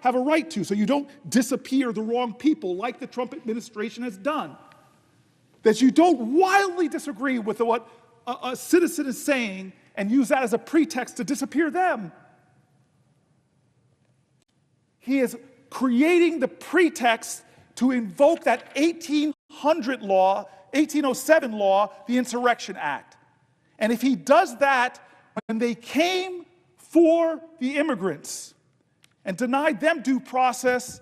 have a right to, so you don't disappear the wrong people like the Trump administration has done. That you don't wildly disagree with what a citizen is saying and use that as a pretext to disappear them. He is creating the pretext to invoke that 1807 law, the Insurrection Act. And if he does that, when they came for the immigrants and denied them due process,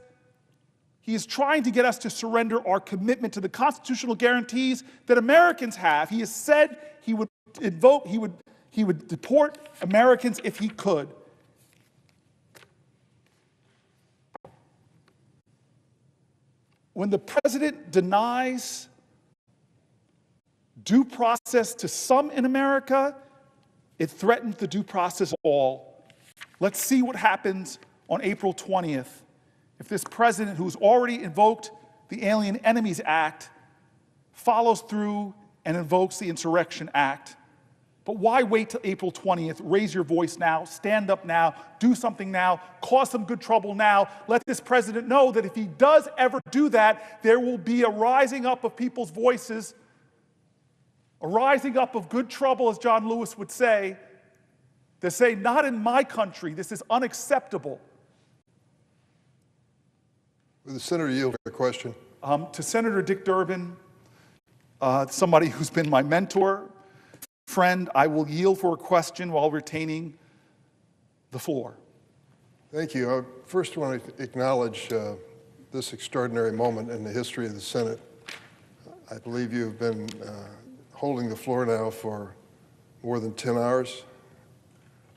he is trying to get us to surrender our commitment to the constitutional guarantees that Americans have. He has said he would deport Americans if he could. When the president denies due process to some in America, it threatens the due process of all. Let's see what happens on April 20th if this president, who's already invoked the Alien Enemies Act, follows through and invokes the Insurrection Act. But why wait till April 20th? Raise your voice now, stand up now, do something now, cause some good trouble now. Let this president know that if he does ever do that, there will be a rising up of people's voices, a rising up of good trouble, as John Lewis would say, to say, not in my country, this is unacceptable. Will the senator yield for a question? To Senator Dick Durbin, somebody who's been my mentor, friend, I will yield for a question while retaining the floor. Thank you. I first want to acknowledge this extraordinary moment in the history of the Senate. I believe you've been holding the floor now for more than 10 hours,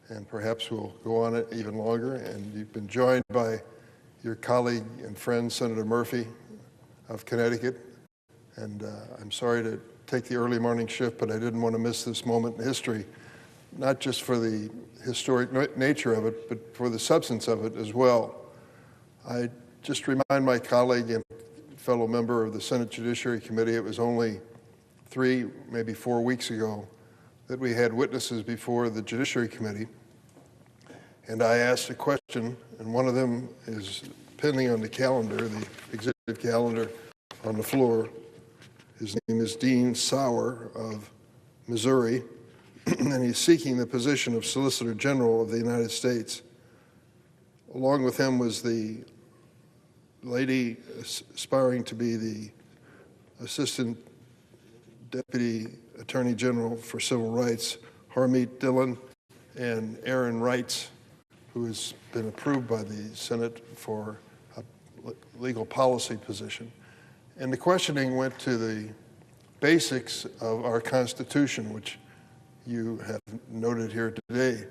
and perhaps we'll go on it even longer. And you've been joined by your colleague and friend, Senator Murphy of Connecticut. And I'm sorry to take the early morning shift, but I didn't want to miss this moment in history, not just for the historic nature of it, but for the substance of it as well. I just remind my colleague and fellow member of the Senate Judiciary Committee, it was only 3, maybe 4 weeks ago that we had witnesses before the Judiciary Committee, and I asked a question, and one of them is pending on the calendar, the executive calendar on the floor. His name is Dean Sauer of Missouri, and he's seeking the position of Solicitor General of the United States. Along with him was the lady aspiring to be the Assistant Deputy Attorney General for Civil Rights, Harmeet Dillon, and Aaron Reitz, who has been approved by the Senate for a legal policy position. And the questioning went to the basics of our Constitution, which you have noted here today.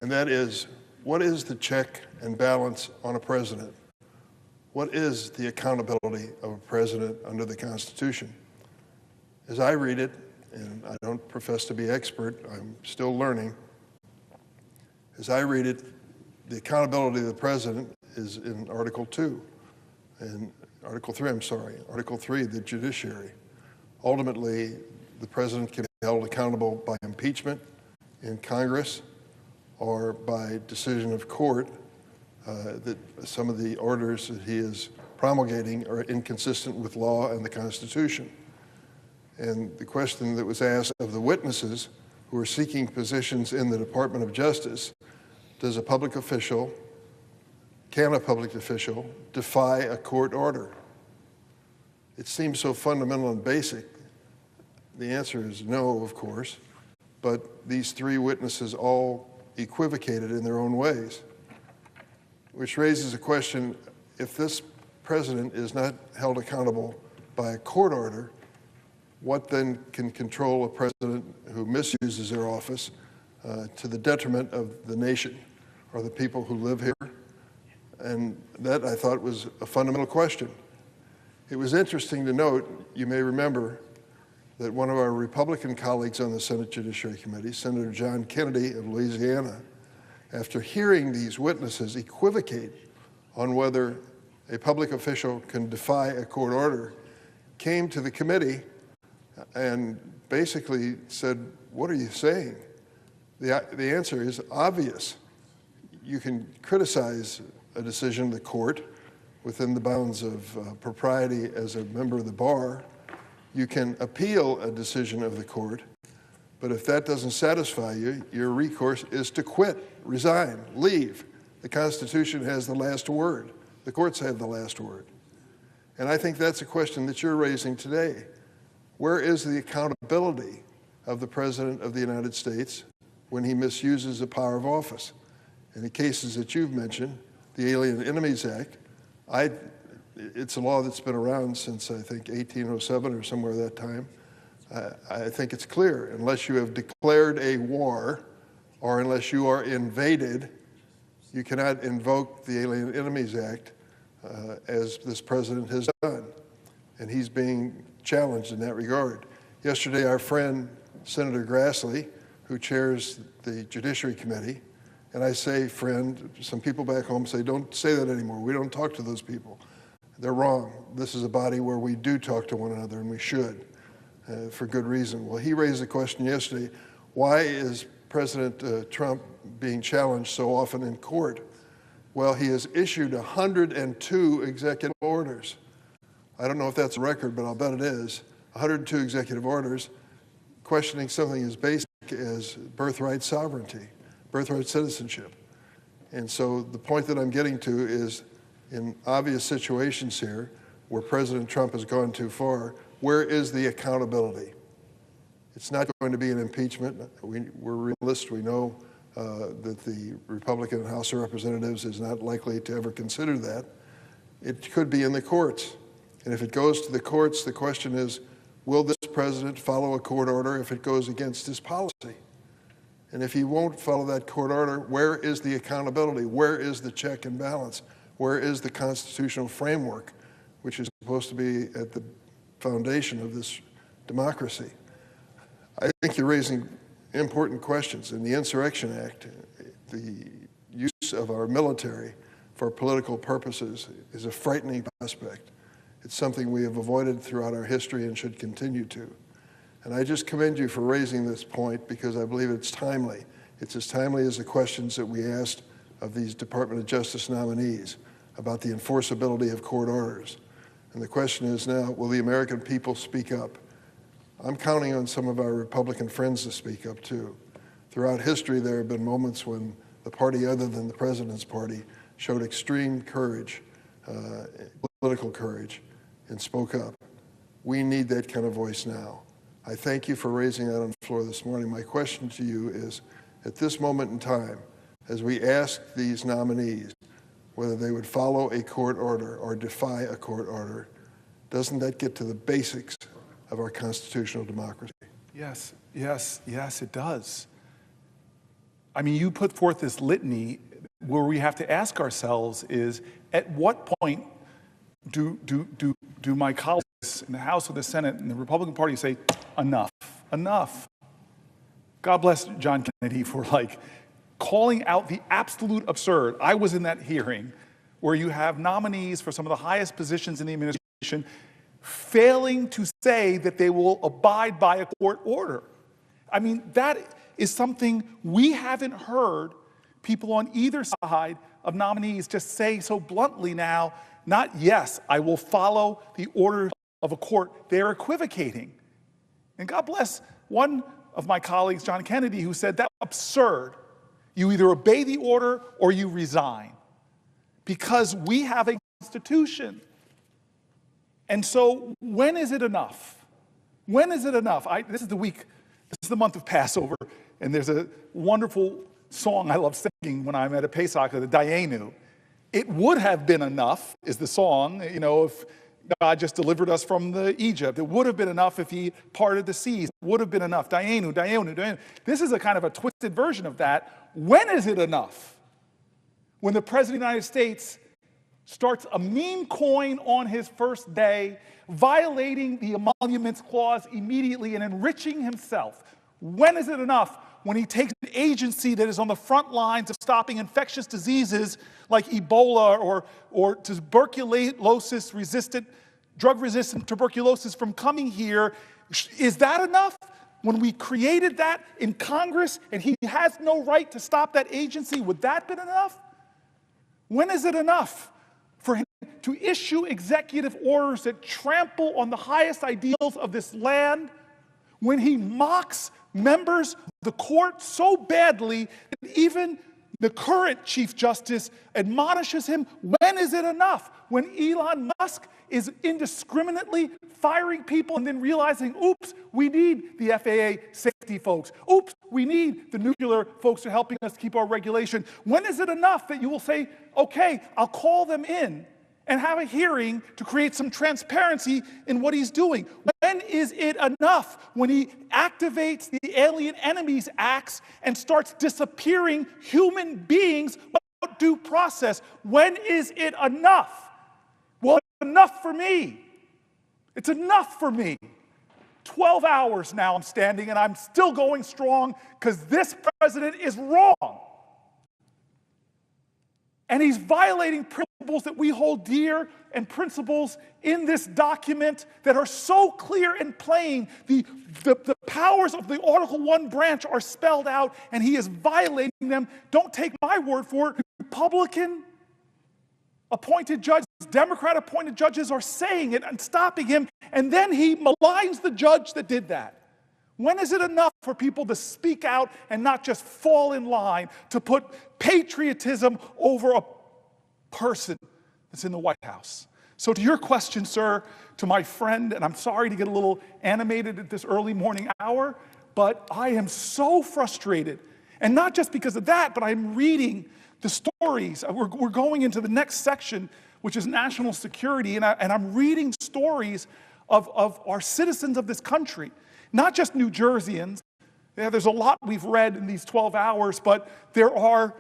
And that is, what is the check and balance on a president? What is the accountability of a president under the Constitution? As I read it, and I don't profess to be expert, I'm still learning. As I read it, the accountability of the president is in Article 2, and Article 3, Article 3, the judiciary. Ultimately, the president can be held accountable by impeachment in Congress or by decision of court that some of the orders that he is promulgating are inconsistent with law and the Constitution. And the question that was asked of the witnesses who are seeking positions in the Department of Justice, can a public official defy a court order? It seems so fundamental and basic. The answer is no, of course, but these 3 witnesses all equivocated in their own ways, which raises a question: if this president is not held accountable by a court order, what then can control a president who misuses their office to the detriment of the nation or the people who live here? And that, I thought, was a fundamental question. It was interesting to note, you may remember, that one of our Republican colleagues on the Senate Judiciary Committee, Senator John Kennedy of Louisiana, after hearing these witnesses equivocate on whether a public official can defy a court order, came to the committee and basically said, "What are you saying?" The answer is obvious. You can criticize a decision of the court within the bounds of propriety as a member of the bar. You can appeal a decision of the court, but if that doesn't satisfy you, your recourse is to quit, resign, leave. The Constitution has the last word. The courts have the last word. And I think that's a question that you're raising today. Where is the accountability of the President of the United States when he misuses the power of office? In the cases that you've mentioned, the Alien Enemies Act, it's a law that's been around since, I think, 1807 or somewhere that time. I think it's clear, unless you have declared a war or unless you are invaded, you cannot invoke the Alien Enemies Act as this president has done. And he's being challenged in that regard. Yesterday, our friend, Senator Grassley, who chairs the Judiciary Committee, and I say friend, some people back home say, don't say that anymore. We don't talk to those people. They're wrong. This is a body where we do talk to one another, and we should, for good reason. Well, he raised the question yesterday, why is President Trump being challenged so often in court? Well, he has issued 102 executive orders. I don't know if that's a record, but I'll bet it is. 102 executive orders questioning something as basic as birthright sovereignty, birthright citizenship. And so the point that I'm getting to is, in obvious situations here where President Trump has gone too far, where is the accountability? It's not going to be an impeachment. We're realists. We know that the Republican House of Representatives is not likely to ever consider that. It could be in the courts. And if it goes to the courts, the question is, will this president follow a court order if it goes against his policy? And if he won't follow that court order, where is the accountability? Where is the check and balance? Where is the constitutional framework, which is supposed to be at the foundation of this democracy? I think you're raising important questions. In the Insurrection Act, the use of our military for political purposes is a frightening prospect. It's something we have avoided throughout our history and should continue to. And I just commend you for raising this point because I believe it's timely. It's as timely as the questions that we asked of these Department of Justice nominees about the enforceability of court orders. And the question is now, will the American people speak up? I'm counting on some of our Republican friends to speak up too. Throughout history, there have been moments when the party other than the president's party showed extreme courage, political courage, and spoke up. We need that kind of voice now. I thank you for raising that on the floor this morning. My question to you is, at this moment in time, as we ask these nominees whether they would follow a court order or defy a court order, doesn't that get to the basics of our constitutional democracy? Yes, yes, yes, it does. I mean, you put forth this litany where we have to ask ourselves is, at what point do my colleagues in the House or the Senate and the Republican Party say, enough, enough? God bless John Kennedy for calling out the absolute absurd. I was in that hearing where you have nominees for some of the highest positions in the administration failing to say that they will abide by a court order. I mean, that is something we haven't heard people on either side of nominees just say so bluntly now, not yes, I will follow the order of a court. They're equivocating. And God bless one of my colleagues, John Kennedy, who said that's absurd. You either obey the order or you resign because we have a constitution. And so when is it enough? When is it enough? This is the month of Passover, and there's a wonderful song I love singing when I'm at a Pesach, the Dayenu. It would have been enough, is the song, if God just delivered us from Egypt. It would have been enough if he parted the seas. It would have been enough. Dayenu, Dayenu, Dayenu. This is a kind of a twisted version of that. When is it enough? When the President of the United States starts a meme coin on his first day, violating the emoluments clause immediately and enriching himself. When is it enough? When he takes an agency that is on the front lines of stopping infectious diseases like Ebola or tuberculosis-resistant, drug-resistant tuberculosis from coming here. Is that enough? When we created that in Congress and he has no right to stop that agency, would that have been enough? When is it enough for him to issue executive orders that trample on the highest ideals of this land? When he mocks members of the court so badly that even the current Chief Justice admonishes him? When is it enough? When Elon Musk is indiscriminately firing people and then realizing, oops, we need the FAA safety folks. Oops, we need the nuclear folks who are helping us keep our regulation. When is it enough that you will say, okay, I'll call them in and have a hearing to create some transparency in what he's doing? When is it enough when he activates the Alien Enemies Acts and starts disappearing human beings without due process? When is it enough? Well, it's enough for me. It's enough for me. 12 hours now I'm standing and I'm still going strong because this president is wrong. And he's violating principles that we hold dear and principles in this document that are so clear and plain. The powers of the Article 1 branch are spelled out and he is violating them. Don't take my word for it. Republican appointed judges, Democrat appointed judges are saying it and stopping him, and then he maligns the judge that did that. When is it enough for people to speak out and not just fall in line, to put patriotism over a person that's in the White House? So to your question, sir, to my friend, and I'm sorry to get a little animated at this early morning hour, but I am so frustrated. And not just because of that, but I'm reading the stories. We're going into the next section, which is national security, and I'm reading stories of our citizens of this country, not just New Jerseyans. Yeah, there's a lot we've read in these 12 hours, but there are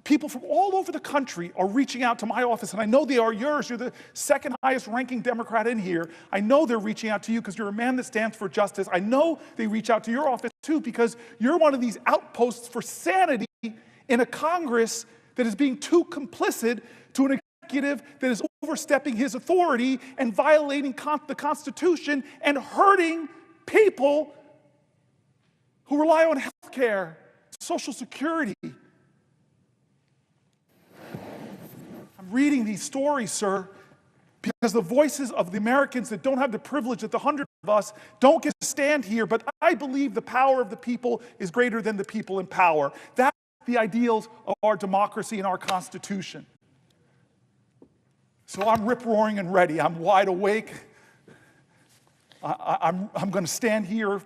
people from all over the country are reaching out to my office, and I know they are yours. You're the second highest ranking Democrat in here. I know they're reaching out to you because you're a man that stands for justice. I know they reach out to your office too because you're one of these outposts for sanity in a Congress that is being too complicit to an executive that is overstepping his authority and violating the Constitution and hurting people who rely on health care, Social Security. I'm reading these stories, sir, because the voices of the Americans that don't have the privilege that the hundreds of us don't get to stand here, but I believe the power of the people is greater than the people in power. That's the ideals of our democracy and our Constitution. So I'm rip-roaring and ready. I'm wide awake. I'm going to stand here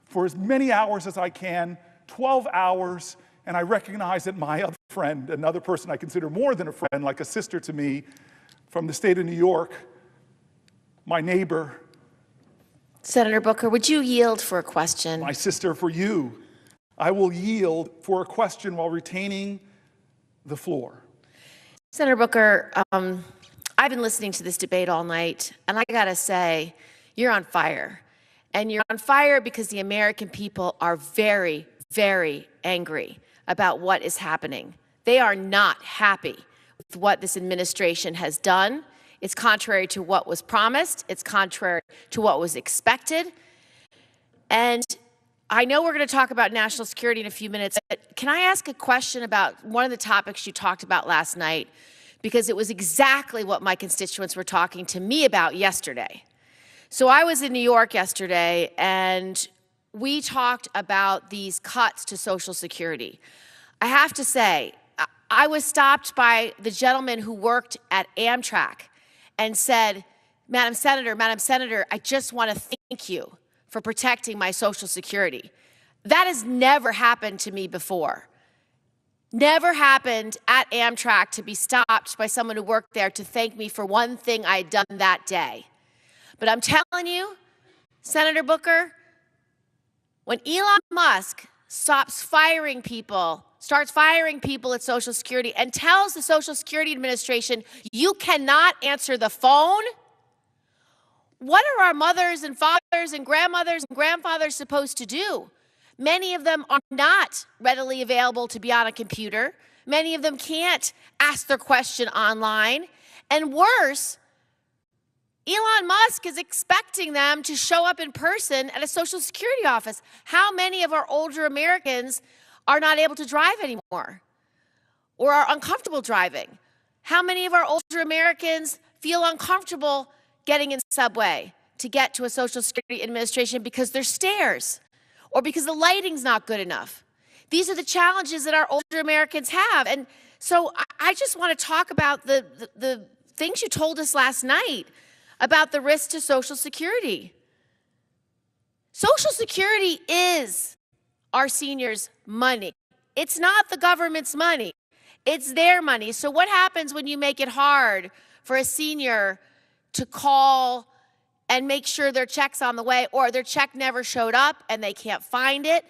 for as many hours as I can, 12 hours, and I recognize that my other friend, another person I consider more than a friend, like a sister to me, from the state of New York, my neighbor. Senator Booker, would you yield for a question? My sister, for you, I will yield for a question while retaining the floor. Senator Booker, I've been listening to this debate all night, and I gotta say, you're on fire. And you're on fire because the American people are very, very angry about what is happening. They are not happy with what this administration has done. It's contrary to what was promised. It's contrary to what was expected. And I know we're going to talk about national security in a few minutes, but can I ask a question about one of the topics you talked about last night? Because it was exactly what my constituents were talking to me about yesterday. So I was in New York yesterday, and we talked about these cuts to Social Security. I have to say, I was stopped by the gentleman who worked at Amtrak and said, Madam Senator, I just want to thank you for protecting my Social Security. That has never happened to me before. Never happened at Amtrak to be stopped by someone who worked there to thank me for one thing I had done that day. But I'm telling you, Senator Booker, when Elon Musk starts firing people at Social Security and tells the Social Security Administration, you cannot answer the phone, what are our mothers and fathers and grandmothers and grandfathers supposed to do? Many of them are not readily available to be on a computer. Many of them can't ask their question online. And worse, Elon Musk is expecting them to show up in person at a Social Security office. How many of our older Americans are not able to drive anymore or are uncomfortable driving? How many of our older Americans feel uncomfortable getting in the subway to get to a Social Security Administration because there's stairs or because the lighting's not good enough? These are the challenges that our older Americans have. And so I just want to talk about the things you told us last night about the risk to Social Security. Social Security is our seniors' money. It's not the government's money. It's their money. So what happens when you make it hard for a senior to call and make sure their check's on the way, or their check never showed up and they can't find it?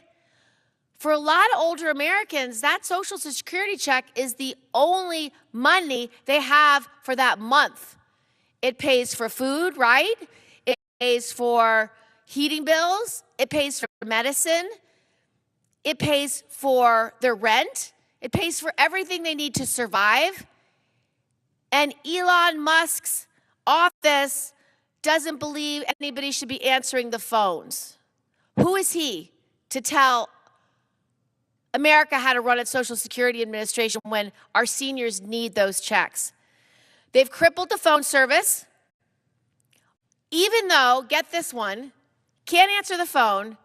For a lot of older Americans, that Social Security check is the only money they have for that month. It pays for food, right? It pays for heating bills. It pays for medicine. It pays for their rent. It pays for everything they need to survive. And Elon Musk's office doesn't believe anybody should be answering the phones. Who is he to tell America how to run its Social Security Administration when our seniors need those checks? They've crippled the phone service, even though, get this one, can't answer the phone,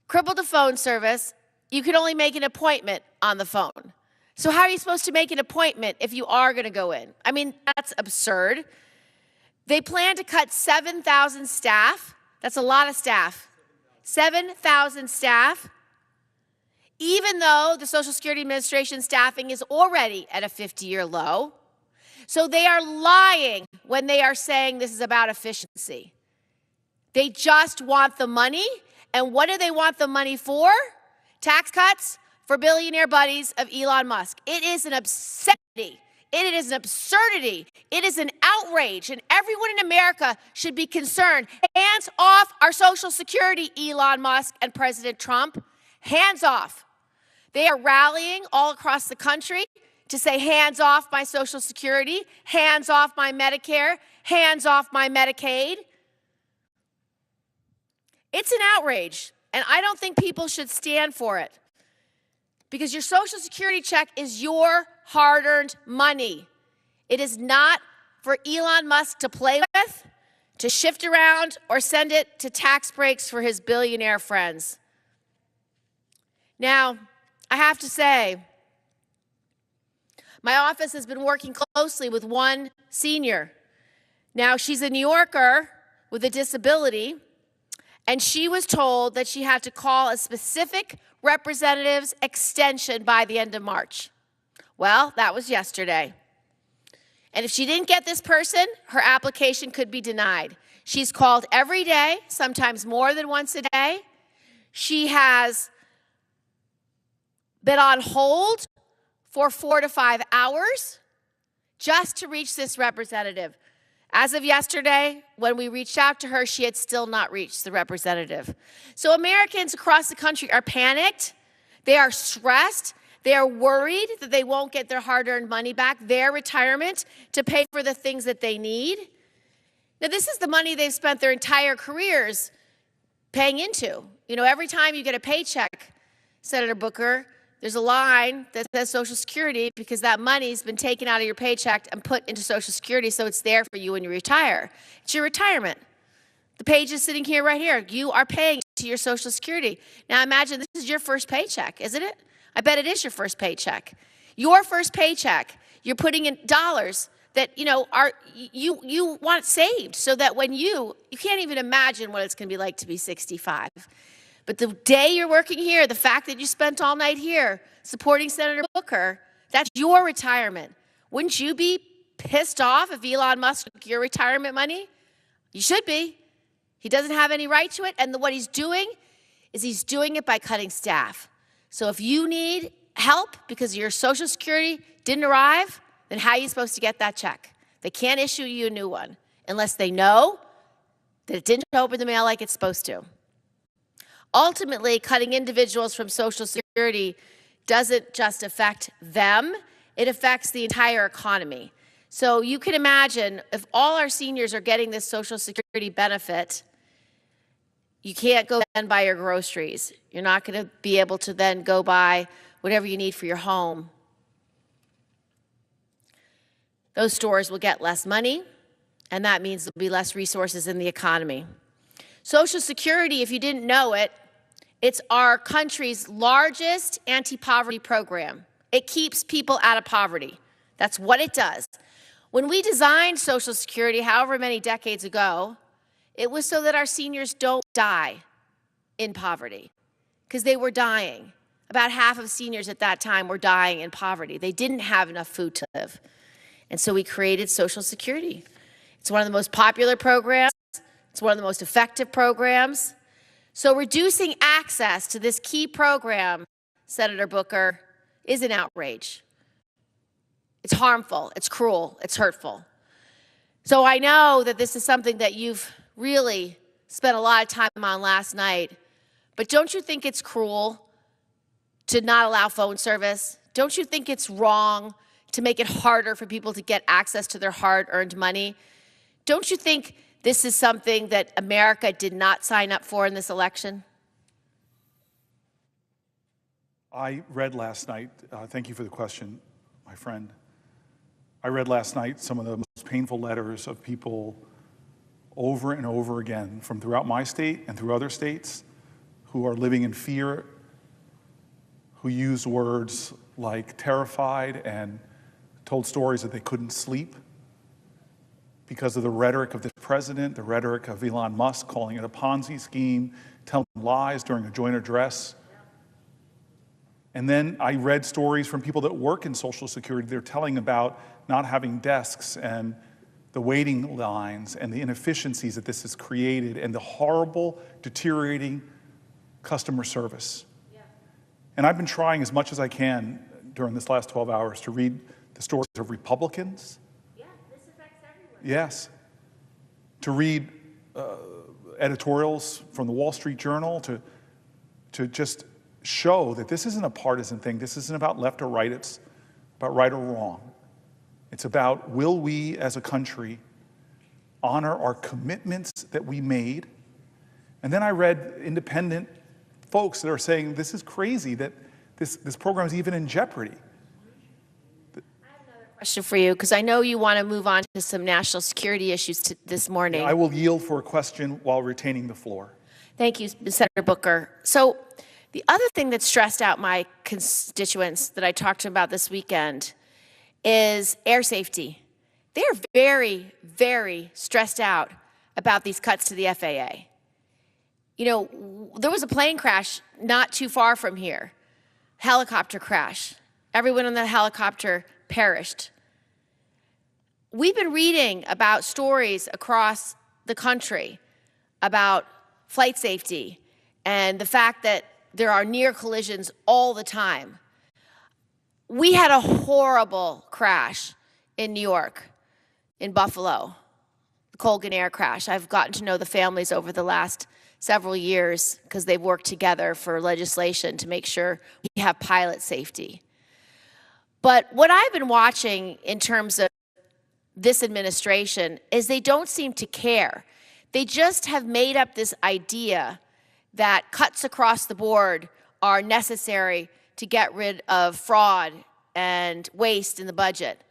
crippled the phone service. You can only make an appointment on the phone. So how are you supposed to make an appointment if you are going to go in? I mean, that's absurd. They plan to cut 7,000 staff. That's a lot of staff. 7,000 staff, even though the Social Security Administration staffing is already at a 50-year low. So they are lying when they are saying this is about efficiency. They just want the money. And what do they want the money for? Tax cuts for billionaire buddies of Elon Musk. It is an absurdity. It is an absurdity. It is an outrage. And everyone in America should be concerned. Hands off our Social Security, Elon Musk and President Trump. Hands off. They are rallying all across the country to say, hands off my Social Security, hands off my Medicare, hands off my Medicaid. It's an outrage, and I don't think people should stand for it, because your Social Security check is your hard-earned money. It is not for Elon Musk to play with, to shift around, or send it to tax breaks for his billionaire friends. Now, I have to say, my office has been working closely with one senior. Now, she's a New Yorker with a disability, and she was told that she had to call a specific representative's extension by the end of March. Well, that was yesterday. And if she didn't get this person, her application could be denied. She's called every day, sometimes more than once a day. She has been on hold for 4 to 5 hours just to reach this representative. As of yesterday, when we reached out to her, she had still not reached the representative. So Americans across the country are panicked. They are stressed. They are worried that they won't get their hard-earned money back, their retirement, to pay for the things that they need. Now, this is the money they've spent their entire careers paying into. You know, every time you get a paycheck, Senator Booker, there's a line that says Social Security, because that money's been taken out of your paycheck and put into Social Security, so it's there for you when you retire. It's your retirement. The page is sitting here, right here. You are paying to your Social Security. Now imagine this is your first paycheck, isn't it? I bet it is your first paycheck. Your first paycheck, you're putting in dollars that, you know, you want saved, so that when you can't even imagine what it's going to be like to be 65. But the day you're working here, the fact that you spent all night here supporting Senator Booker, that's your retirement. Wouldn't you be pissed off if Elon Musk took your retirement money? You should be. He doesn't have any right to it, and what he's doing is he's doing it by cutting staff. So if you need help because your Social Security didn't arrive, then how are you supposed to get that check? They can't issue you a new one unless they know that it didn't open the mail like it's supposed to. Ultimately, cutting individuals from Social Security doesn't just affect them, it affects the entire economy. So you can imagine if all our seniors are getting this Social Security benefit, you can't go and buy your groceries. You're not going to be able to then go buy whatever you need for your home. those stores will get less money, and that means there'll be less resources in the economy. Social Security, if you didn't know it, it's our country's largest anti-poverty program. It keeps people out of poverty. That's what it does. When we designed Social Security, however many decades ago, it was so that our seniors don't die in poverty, because they were dying. About half of seniors at that time were dying in poverty. They didn't have enough food to live. And so we created Social Security. It's one of the most popular programs. It's one of the most effective programs. So reducing access to this key program, Senator Booker, is an outrage. It's harmful, it's cruel, it's hurtful. So I know that this is something that you've really spent a lot of time on last night, but don't you think it's cruel to not allow phone service? Don't you think it's wrong to make it harder for people to get access to their hard-earned money? Don't you think this is something that America did not sign up for in this election? I read last night, thank you for the question, my friend. I read last night some of the most painful letters of people over and over again from throughout my state and through other states who are living in fear, who use words like terrified and told stories that they couldn't sleep because of the rhetoric of this president, the rhetoric of Elon Musk calling it a Ponzi scheme, telling lies during a joint address. And then I read stories from people that work in Social Security. They're telling about not having desks and the waiting lines and the inefficiencies that this has created and the horrible, deteriorating customer service. Yeah. And I've been trying as much as I can during this last 12 hours to read the stories of Republicans. Yeah, this affects everyone. Yes. To read editorials from the Wall Street Journal, to just show that this isn't a partisan thing. This isn't about left or right. It's about right or wrong. It's about, will we as a country honor our commitments that we made? And then I read independent folks that are saying this is crazy, that this program is even in jeopardy. I have another question for you, because I know you want to move on to some national security issues this morning. I will yield for a question while retaining the floor. Thank you, Senator Booker. So the other thing that stressed out my constituents that I talked to about this weekend is air safety. They're very, very stressed out about these cuts to the FAA. You know, there was a plane crash not too far from here, helicopter crash. Everyone on the helicopter perished. We've been reading about stories across the country about flight safety and the fact that there are near collisions all the time. We had a horrible crash in New York, in Buffalo, the Colgan Air crash. I've gotten to know the families over the last several years because they've worked together for legislation to make sure we have pilot safety. But what I've been watching in terms of this administration is they don't seem to care. They just have made up this idea that cuts across the board are necessary to get rid of fraud and waste in the budget.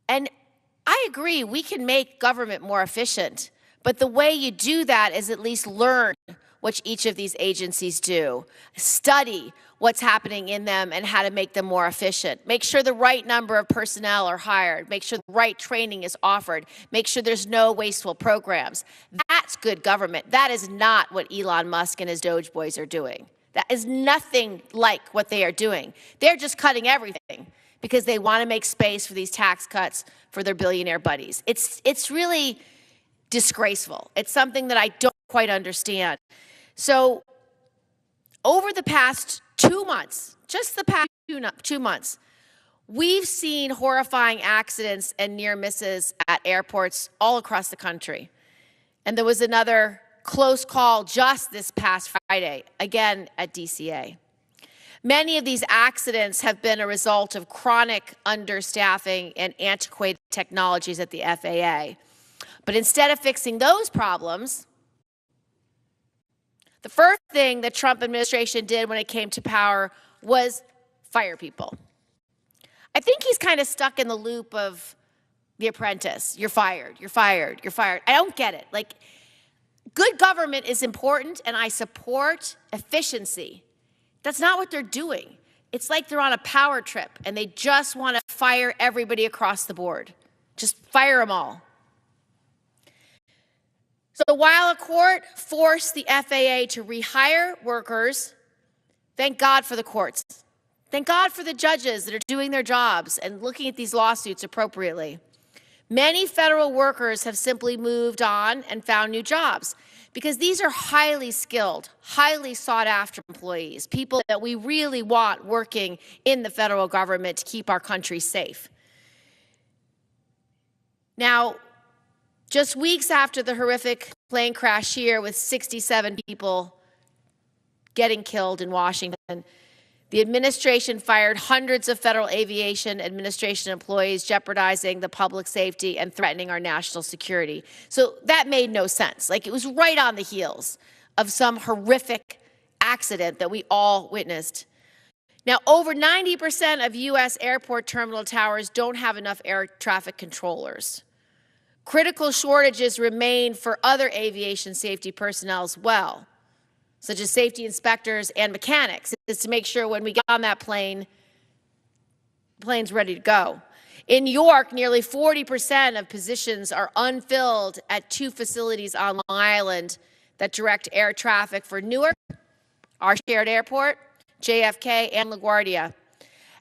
And I agree, we can make government more efficient, but the way you do that is at least learn what each of these agencies do. Study what's happening in them and how to make them more efficient. Make sure the right number of personnel are hired. Make sure the right training is offered. Make sure there's no wasteful programs. That's good government. That is not what Elon Musk and his Doge boys are doing. That is nothing like what they are doing. They're just cutting everything because they want to make space for these tax cuts for their billionaire buddies. It's really disgraceful. It's something that I don't quite understand. So over the past 2 months, just the past 2 months, we've seen horrifying accidents and near misses at airports all across the country. And there was another close call just this past Friday, again at DCA. Many of these accidents have been a result of chronic understaffing and antiquated technologies at the FAA. But instead of fixing those problems, the first thing the Trump administration did when it came to power was fire people. I think he's kind of stuck in the loop of The Apprentice. You're fired, you're fired, you're fired. I don't get it. Like, good government is important, and I support efficiency. That's not what they're doing. It's like they're on a power trip, and they just want to fire everybody across the board. Just fire them all. So while a court forced the FAA to rehire workers, thank God for the courts. Thank God for the judges that are doing their jobs and looking at these lawsuits appropriately. Many federal workers have simply moved on and found new jobs because these are highly skilled, highly sought after employees, people that we really want working in the federal government to keep our country safe. Now, just weeks after the horrific plane crash here with 67 people getting killed in Washington, the administration fired hundreds of Federal Aviation Administration employees, jeopardizing the public safety and threatening our national security. So that made no sense. Like, it was right on the heels of some horrific accident that we all witnessed. Now, over 90% of U.S. airport terminal towers don't have enough air traffic controllers. Critical shortages remain for other aviation safety personnel as well, such as safety inspectors and mechanics, is to make sure when we get on that plane, the plane's ready to go. In New York, nearly 40% of positions are unfilled at 2 facilities on Long Island that direct air traffic for Newark, our shared airport, JFK, and LaGuardia.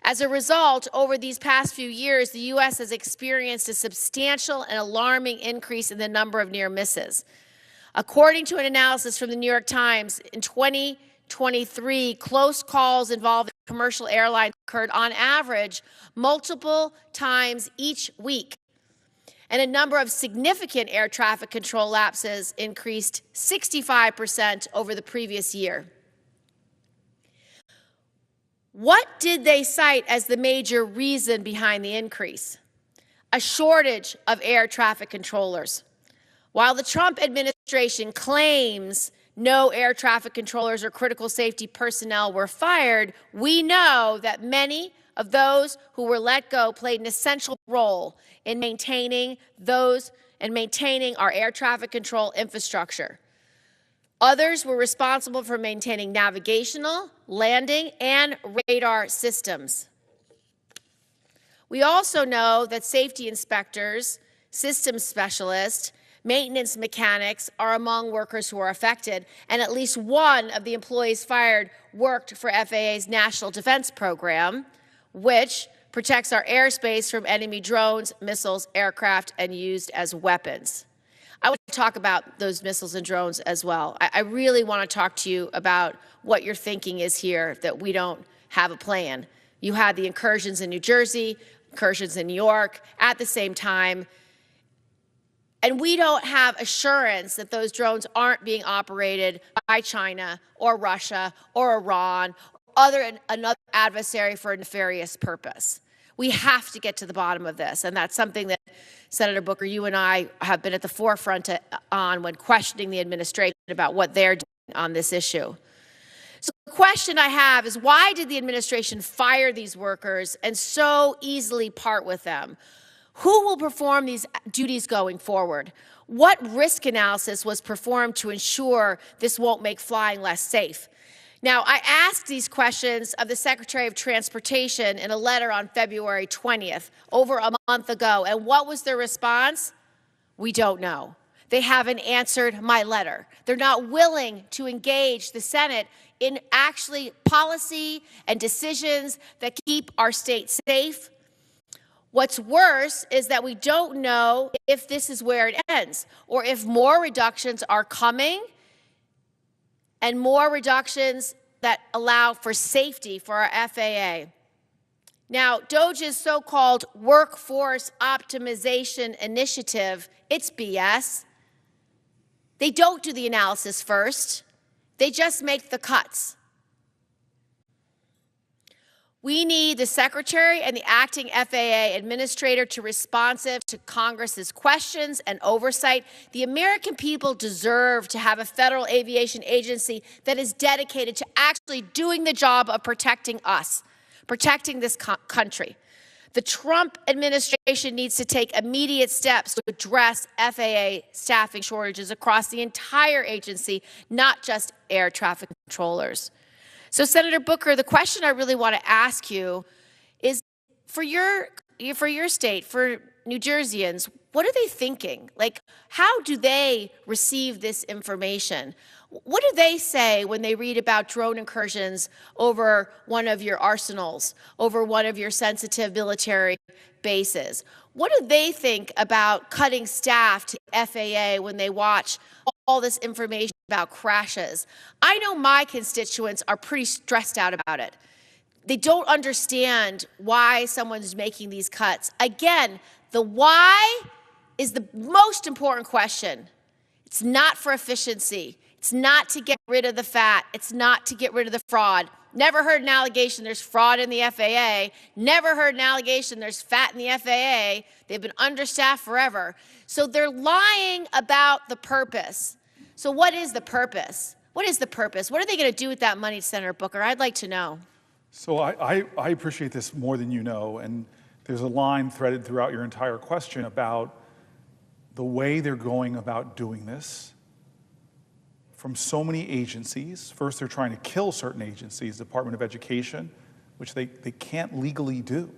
As a result, over these past few years, the U.S. has experienced a substantial and alarming increase in the number of near misses. According to an analysis from the New York Times, in 2023, close calls involving commercial airlines occurred on average multiple times each week. And a number of significant air traffic control lapses increased 65% over the previous year. What did they cite as the major reason behind the increase? A shortage of air traffic controllers. While the Trump administration claims no air traffic controllers or critical safety personnel were fired, we know that many of those who were let go played an essential role in maintaining our air traffic control infrastructure. Others were responsible for maintaining navigational, landing, and radar systems. We also know that safety inspectors, systems specialists, maintenance mechanics are among workers who are affected, and at least one of the employees fired worked for FAA's National Defense Program, which protects our airspace from enemy drones, missiles, aircraft, and used as weapons. I want to talk about those missiles and drones as well. I really want to talk to you about what your thinking is here, that we don't have a plan. You had the incursions in New Jersey, incursions in New York at the same time, and we don't have assurance that those drones aren't being operated by China or Russia or Iran or another adversary for a nefarious purpose. We have to get to the bottom of this, and that's something that, Senator Booker, you and I have been at the forefront on when questioning the administration about what they're doing on this issue. So the question I have is, why did the administration fire these workers and so easily part with them? Who will perform these duties going forward? What risk analysis was performed to ensure this won't make flying less safe? Now, I asked these questions of the Secretary of Transportation in a letter on February 20th, over a month ago, and what was their response? We don't know. They haven't answered my letter. They're not willing to engage the Senate in actually policy and decisions that keep our state safe. What's worse is that we don't know if this is where it ends, or if more reductions are coming, and more reductions that allow for safety for our FAA. Now, DOGE's so-called workforce optimization initiative, it's BS. They don't do the analysis first. They just make the cuts. We need the Secretary and the acting FAA administrator to be responsive to Congress's questions and oversight. The American people deserve to have a federal aviation agency that is dedicated to actually doing the job of protecting us, protecting this country. The Trump administration needs to take immediate steps to address FAA staffing shortages across the entire agency, not just air traffic controllers. So, Senator Booker, the question I really want to ask you is, for your state, for New Jerseyans, what are they thinking? Like, how do they receive this information? What do they say when they read about drone incursions over one of your arsenals, over one of your sensitive military bases? What do they think about cutting staff to FAA when they watch all this information about crashes? I know my constituents are pretty stressed out about it. They don't understand why someone's making these cuts. Again, the why is the most important question. It's not for efficiency. It's not to get rid of the fat. It's not to get rid of the fraud. Never heard an allegation there's fraud in the FAA. Never heard an allegation there's fat in the FAA. They've been understaffed forever. So they're lying about the purpose. So what is the purpose? What is the purpose? What are they going to do with that money, Senator Booker? I'd like to know. So I appreciate this more than you know, and there's a line threaded throughout your entire question about the way they're going about doing this from so many agencies. First, they're trying to kill certain agencies, Department of Education, which they can't legally do.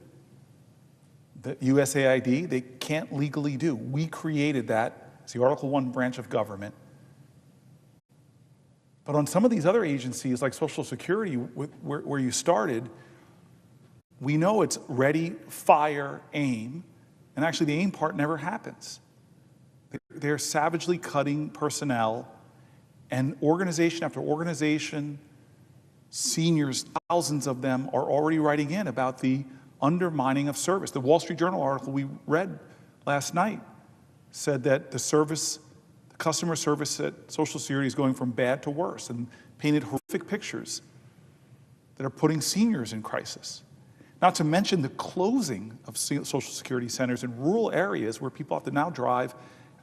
The USAID, they can't legally do. We created that as the Article I branch of government. But on some of these other agencies, like Social Security, where you started, we know it's ready, fire, aim, and actually the aim part never happens. They're savagely cutting personnel, and organization after organization, seniors, thousands of them, are already writing in about the undermining of service. The Wall Street Journal article we read last night said that the customer service at Social Security is going from bad to worse, and painted horrific pictures that are putting seniors in crisis. Not to mention the closing of Social Security centers in rural areas where people have to now drive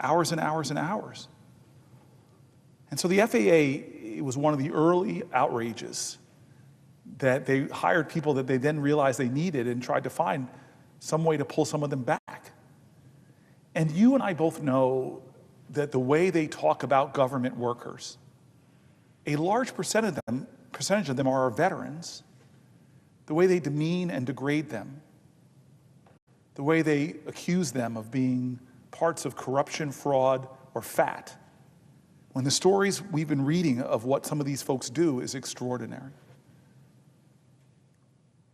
hours and hours and hours. And so the FAA, it was one of the early outrages that they hired people that they then realized they needed and tried to find some way to pull some of them back. And you and I both know that the way they talk about government workers, a large percentage of them are our veterans, the way they demean and degrade them, the way they accuse them of being parts of corruption, fraud, or fat, when the stories we've been reading of what some of these folks do is extraordinary.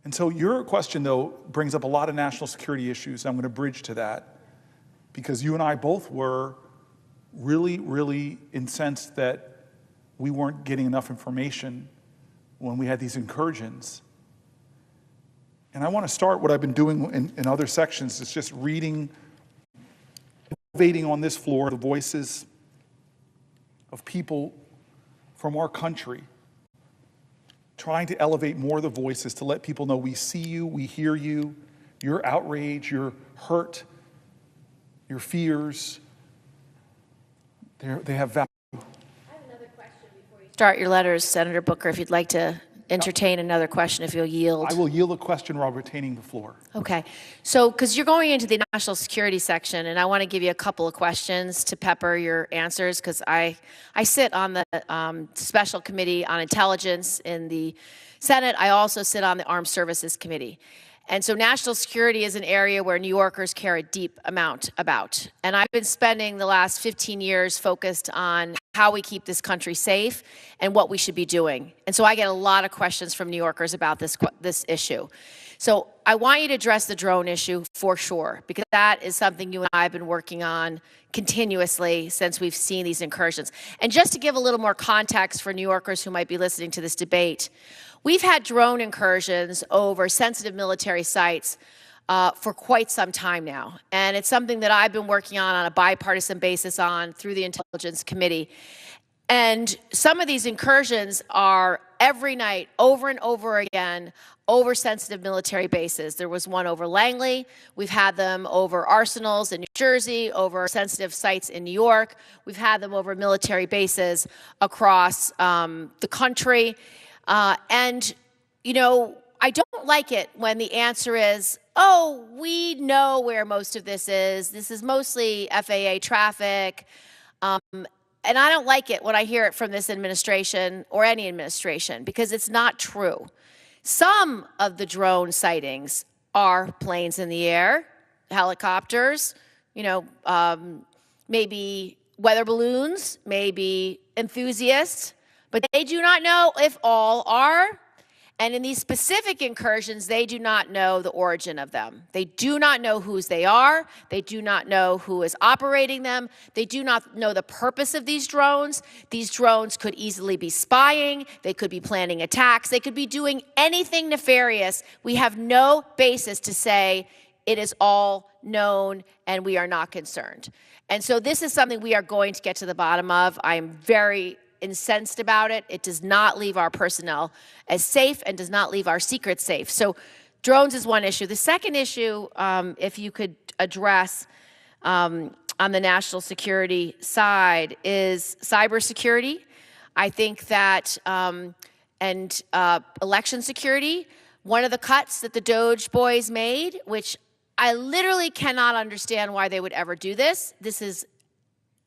And so your question, though, brings up a lot of national security issues. I'm going to bridge to that because you and I both were really, really incensed that we weren't getting enough information when we had these incursions. And I want to start what I've been doing in other sections, is just reading, elevating on this floor the voices of people from our country, trying to elevate more of the voices to let people know we see you, we hear you, your outrage, your hurt, your fears. They have value. I have another question before you start your letters, Senator Booker, if you'd like to entertain another question, if you'll yield. I will yield a question while retaining the floor. Okay. So, because you're going into the national security section, and I want to give you a couple of questions to pepper your answers, because I sit on the Special Committee on Intelligence in the Senate. I also sit on the Armed Services Committee. And so national security is an area where New Yorkers care a deep amount about. And I've been spending the last 15 years focused on how we keep this country safe and what we should be doing. And so I get a lot of questions from New Yorkers about this issue. So I want you to address the drone issue for sure, because that is something you and I have been working on continuously since we've seen these incursions. And just to give a little more context for New Yorkers who might be listening to this debate, we've had drone incursions over sensitive military sites for quite some time now. And it's something that I've been working on a bipartisan basis through the Intelligence Committee. And some of these incursions are every night, over and over again, over sensitive military bases. There was one over Langley. We've had them over arsenals in New Jersey, over sensitive sites in New York. We've had them over military bases across the country. And, you know, I don't like it when the answer is, oh, we know where most of this is. This is mostly FAA traffic. And I don't like it when I hear it from this administration or any administration, because it's not true. Some of the drone sightings are planes in the air, helicopters, maybe weather balloons, maybe enthusiasts, but they do not know if all are. And in these specific incursions, they do not know the origin of them. They do not know whose they are. They do not know who is operating them. They do not know the purpose of these drones. These drones could easily be spying. They could be planning attacks. They could be doing anything nefarious. We have no basis to say it is all known and we are not concerned. And so this is something we are going to get to the bottom of. I am very incensed about it. It does not leave our personnel as safe and does not leave our secrets safe. So drones is one issue. The second issue, if you could address on the national security side, is cybersecurity. I think that, and election security, one of the cuts that the Doge boys made, which I literally cannot understand why they would ever do this. This is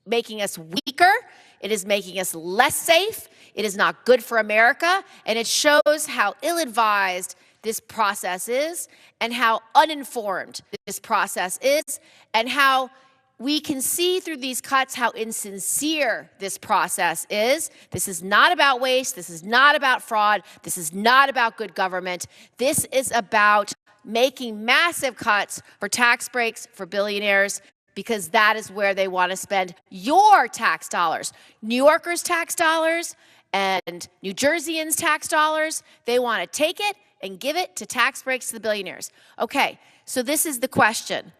making us weaker. It is making us less safe. It is not good for America. And it shows how ill-advised this process is and how uninformed this process is and how we can see through these cuts how insincere this process is. This is not about waste. This is not about fraud. This is not about good government. This is about making massive cuts for tax breaks for billionaires, because that is where they want to spend your tax dollars. New Yorkers' tax dollars and New Jerseyans' tax dollars. They want to take it and give it to tax breaks to the billionaires. Okay, so this is the question.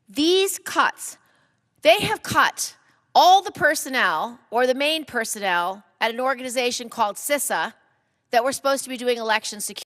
These cuts, they have cut all the personnel, or the main personnel, at an organization called CISA that were supposed to be doing election security.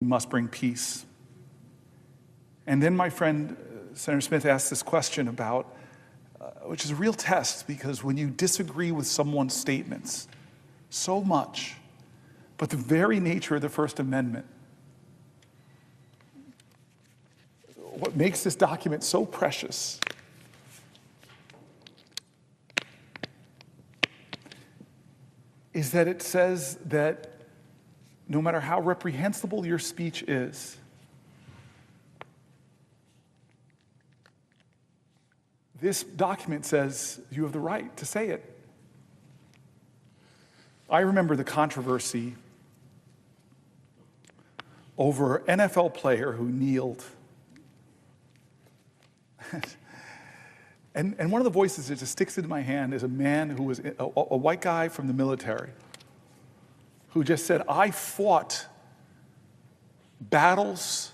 we must bring peace. And then my friend, Senator Smith, asked this question about, which is a real test, because when you disagree with someone's statements so much, but the very nature of the First Amendment, what makes this document so precious is that it says that no matter how reprehensible your speech is, this document says you have the right to say it. I remember the controversy over an NFL player who kneeled. And one of the voices that just sticks into my hand is a man who was a white guy from the military who just said, I fought battles,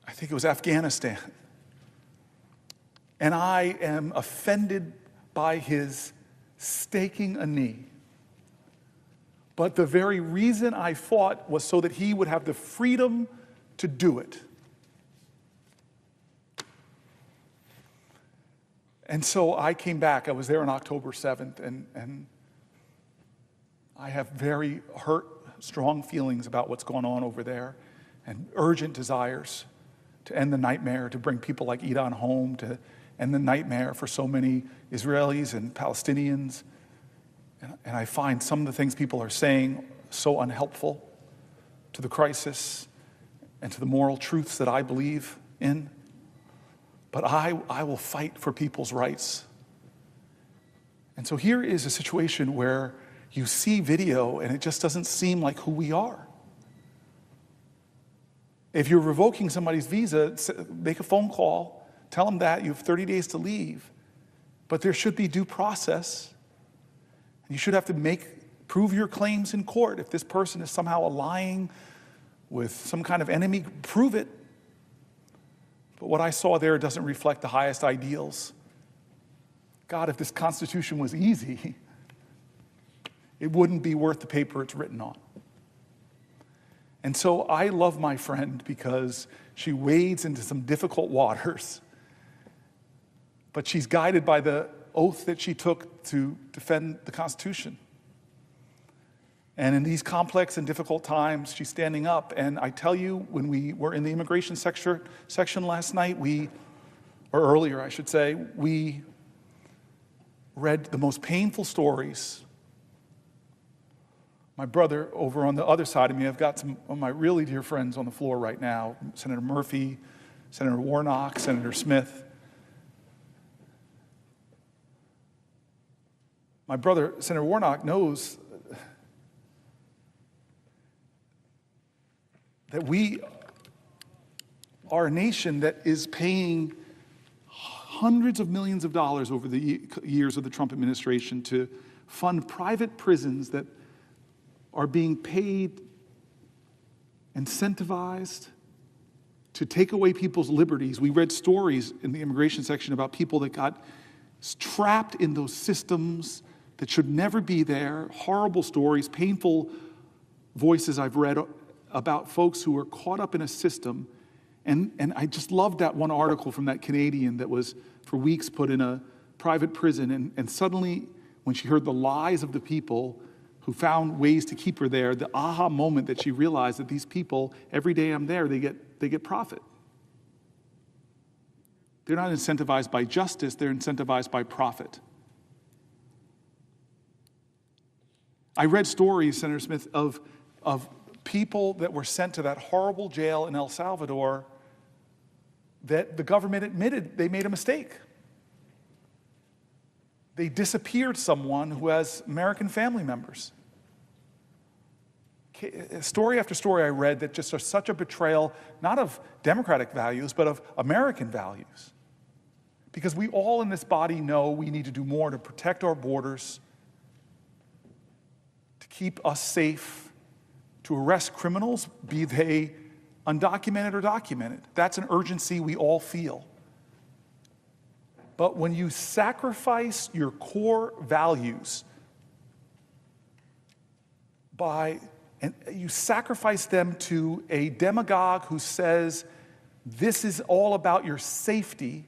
I think it was Afghanistan, and I am offended by his staking a knee. But the very reason I fought was so that he would have the freedom to do it. And so I came back. I was there on October 7th, and I have very hurt, strong feelings about what's going on over there, and urgent desires to end the nightmare, to bring people like Elon home, to end the nightmare for so many Israelis and Palestinians. And I find some of the things people are saying so unhelpful to the crisis and to the moral truths that I believe in. But I will fight for people's rights. And so here is a situation where you see video and it just doesn't seem like who we are. If you're revoking somebody's visa, make a phone call, tell them that you have 30 days to leave. But there should be due process. You should have to prove your claims in court. If this person is somehow lying with some kind of enemy, prove it. But what I saw there doesn't reflect the highest ideals. God, if this Constitution was easy, it wouldn't be worth the paper it's written on. And so I love my friend because she wades into some difficult waters, but she's guided by the oath that she took to defend the Constitution. And in these complex and difficult times, she's standing up. And I tell you, when we were in the immigration section last night, or earlier I should say, we read the most painful stories. My brother over on the other side of me, I've got some of my really dear friends on the floor right now, Senator Murphy, Senator Warnock, Senator Smith. My brother, Senator Warnock, knows that we are a nation that is paying hundreds of millions of dollars over the years of the Trump administration to fund private prisons that are being paid, incentivized to take away people's liberties. We read stories in the immigration section about people that got trapped in those systems that should never be there, horrible stories, painful voices I've read about folks who were caught up in a system. And I just loved that one article from that Canadian that was for weeks put in a private prison. And suddenly, when she heard the lies of the people who found ways to keep her there, the aha moment that she realized that these people, every day I'm there, they get profit. They're not incentivized by justice, they're incentivized by profit. I read stories, Senator Smith, of people that were sent to that horrible jail in El Salvador that the government admitted they made a mistake. They disappeared someone who has American family members. Story after story I read that just are such a betrayal, not of democratic values, but of American values. Because we all in this body know we need to do more to protect our borders, to keep us safe, to arrest criminals, be they undocumented or documented. That's an urgency we all feel. But when you sacrifice your core values by And you sacrifice them to a demagogue who says, this is all about your safety.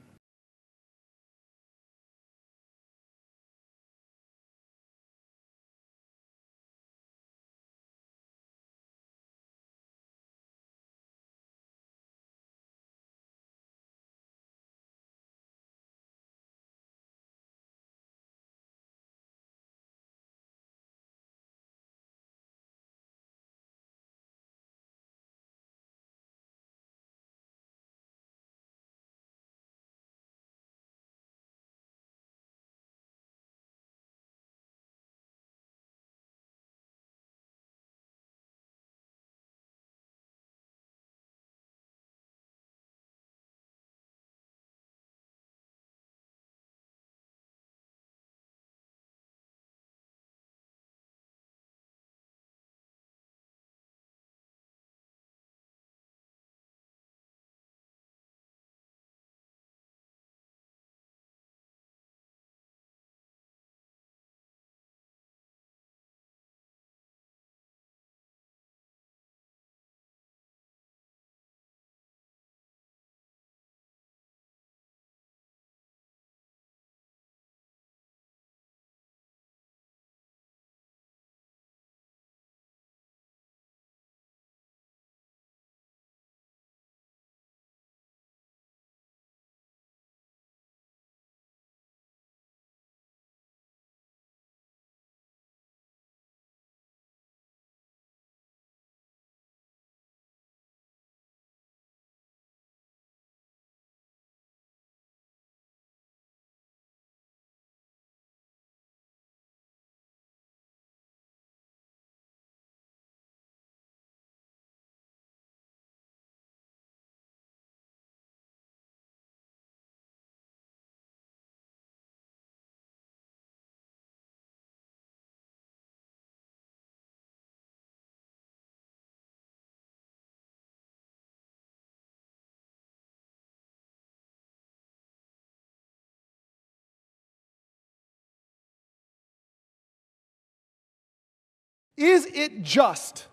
Is it just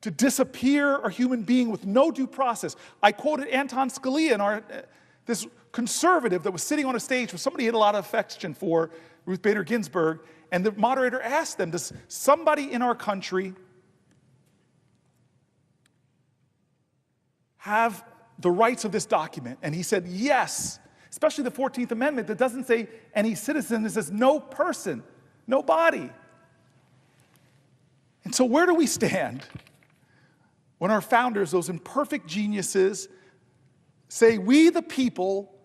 to disappear a human being with no due process? I quoted Anton Scalia, this conservative that was sitting on a stage where somebody had a lot of affection for, Ruth Bader Ginsburg, and the moderator asked them, does somebody in our country have the rights of this document? And he said, yes, especially the 14th Amendment that doesn't say any citizen, it says no person, no body. And so where do we stand when our founders, those imperfect geniuses, say we the people,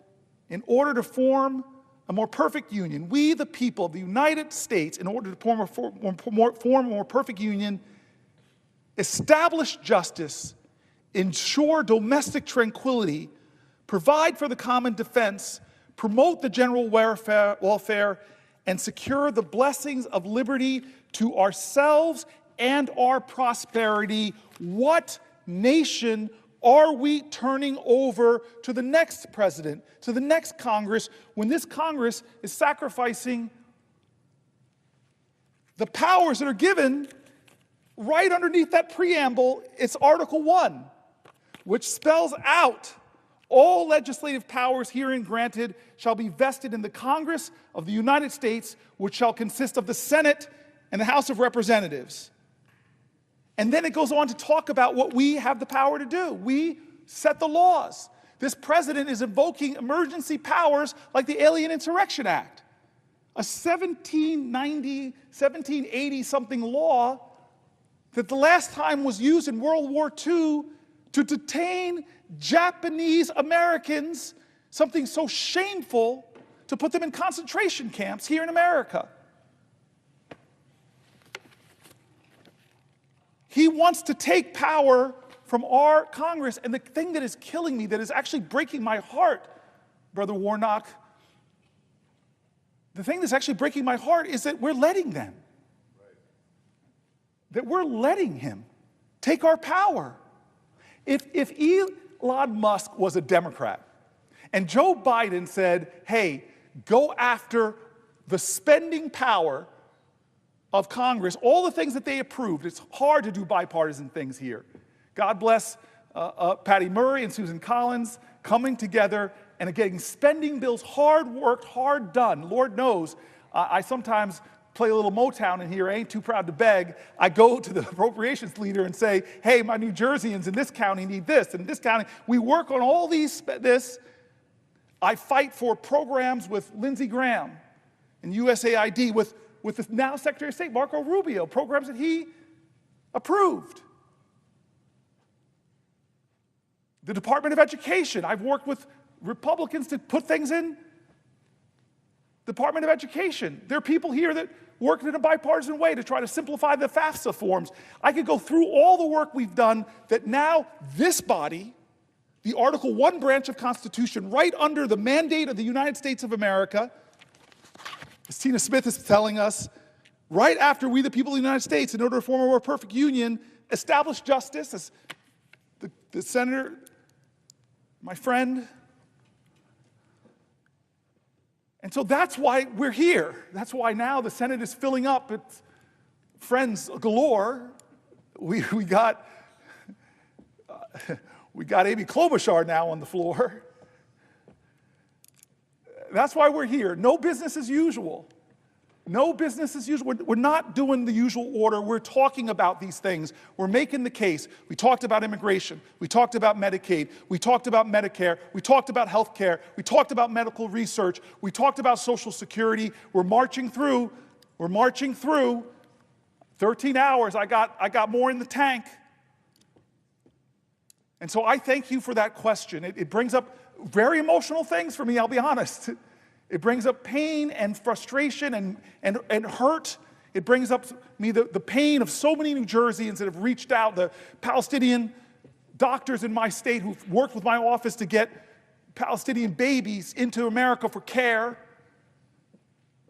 in order to form a more perfect union, we the people of the United States, in order to form a more perfect union, establish justice, ensure domestic tranquility, provide for the common defense, promote the general welfare, and secure the blessings of liberty to ourselves and our prosperity. What nation are we turning over to the next president, to the next Congress, when this Congress is sacrificing the powers that are given right underneath that preamble? It's Article 1, which spells out all legislative powers herein granted shall be vested in the Congress of the United States, which shall consist of the Senate and the House of Representatives. And then it goes on to talk about what we have the power to do. We set the laws. This president is invoking emergency powers like the Alien Insurrection Act, a 1780-something law that the last time was used in World War II to detain Japanese Americans, something so shameful, to put them in concentration camps here in America. He wants to take power from our Congress. And the thing that is killing me, that is actually breaking my heart, Brother Warnock, the thing that's actually breaking my heart is that we're letting them. That we're letting him take our power. If Elon Musk was a Democrat and Joe Biden said, hey, go after the spending power of Congress, all the things that they approved. It's hard to do bipartisan things here. God bless Patty Murray and Susan Collins coming together and getting spending bills, hard worked, hard done. Lord knows, I sometimes play a little Motown in here, I ain't too proud to beg. I go to the appropriations leader and say, hey, my New Jerseyans in this county need this, and this county. We work on all this. I fight for programs with Lindsey Graham and USAID, with the now Secretary of State, Marco Rubio, programs that he approved. The Department of Education, I've worked with Republicans to put things in Department of Education. There are people here that worked in a bipartisan way to try to simplify the FAFSA forms. I could go through all the work we've done that now this body, the Article 1 branch of Constitution, right under the mandate of the United States of America, as Tina Smith is telling us, right after we, the people of the United States, in order to form a more perfect union, establish justice, as the senator, my friend. And so that's why we're here. That's why now the Senate is filling up. It's friends galore. We got Amy Klobuchar now on the floor. That's why we're here. No business as usual. No business as usual. We're not doing the usual order. We're talking about these things. We're making the case. We talked about immigration. We talked about Medicaid. We talked about Medicare. We talked about health care. We talked about medical research. We talked about Social Security. We're marching through. 13 hours. I got more in the tank. And so I thank you for that question. It brings up very emotional things for me, I'll be honest. It brings up pain and frustration and hurt. It brings up me the pain of so many New Jerseyans that have reached out, the Palestinian doctors in my state who've worked with my office to get Palestinian babies into America for care.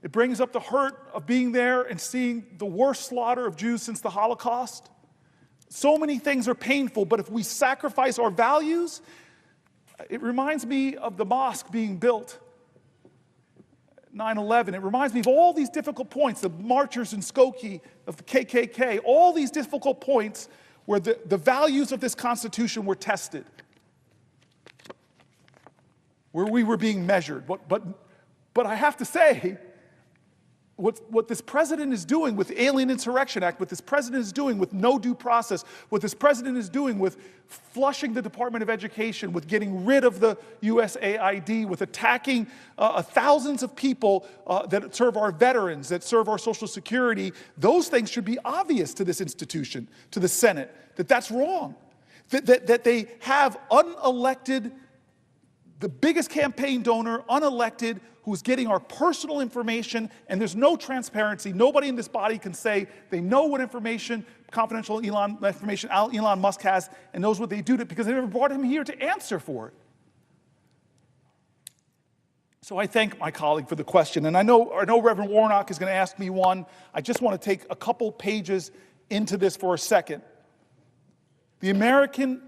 It brings up the hurt of being there and seeing the worst slaughter of Jews since the Holocaust. So many things are painful, but if we sacrifice our values, it reminds me of the mosque being built, 9/11. It reminds me of all these difficult points, the marchers in Skokie, of the KKK, all these difficult points where the values of this Constitution were tested, where we were being measured. But I have to say, what this president is doing with the Alien Insurrection Act, what this president is doing with no due process, what this president is doing with flushing the Department of Education, with getting rid of the USAID, with attacking thousands of people that serve our veterans, that serve our Social Security, those things should be obvious to this institution, to the Senate, that that's wrong. That they have unelected, the biggest campaign donor, unelected, who's getting our personal information, and there's no transparency. Nobody in this body can say they know what information, confidential information Elon Musk has, and knows what they do to it, because they never brought him here to answer for it. So I thank my colleague for the question, and I know Reverend Warnock is going to ask me one. I just want to take a couple pages into this for a second. The American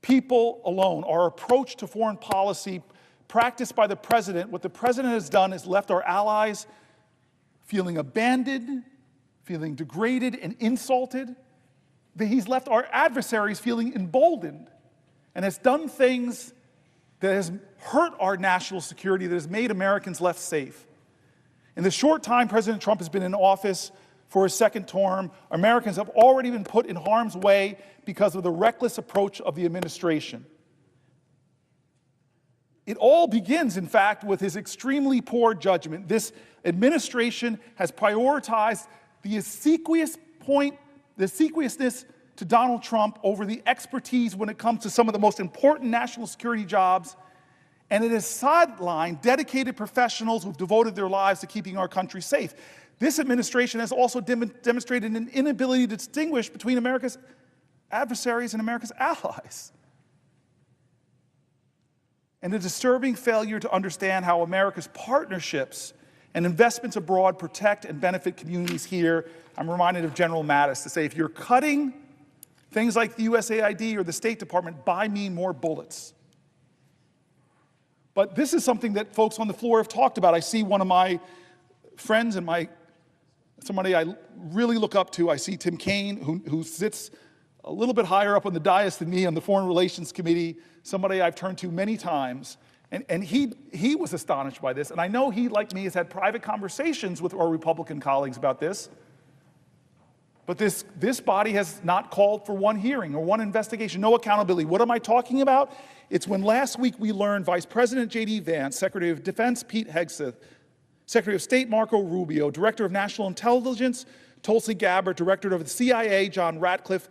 people alone, our approach to foreign policy practiced by the president, what the president has done is left our allies feeling abandoned, feeling degraded and insulted. He's left our adversaries feeling emboldened, and has done things that has hurt our national security, that has made Americans less safe. In the short time President Trump has been in office for his second term, Americans have already been put in harm's way because of the reckless approach of the administration. It all begins, in fact, with his extremely poor judgment. This administration has prioritized the obsequiousness to Donald Trump over the expertise when it comes to some of the most important national security jobs, and it has sidelined dedicated professionals who've devoted their lives to keeping our country safe. This administration has also demonstrated an inability to distinguish between America's adversaries and America's allies, and a disturbing failure to understand how America's partnerships and investments abroad protect and benefit communities here. I'm reminded of General Mattis to say, if you're cutting things like the USAID or the State Department, buy me more bullets. But this is something that folks on the floor have talked about. I see one of my friends and my somebody I really look up to. I see Tim Kaine, who sits a little bit higher up on the dais than me on the Foreign Relations Committee, somebody I've turned to many times. And he was astonished by this. And I know he, like me, has had private conversations with our Republican colleagues about this. But this body has not called for one hearing or one investigation, no accountability. What am I talking about? It's when last week we learned Vice President J.D. Vance, Secretary of Defense Pete Hegseth, Secretary of State Marco Rubio, Director of National Intelligence Tulsi Gabbard, Director of the CIA John Ratcliffe,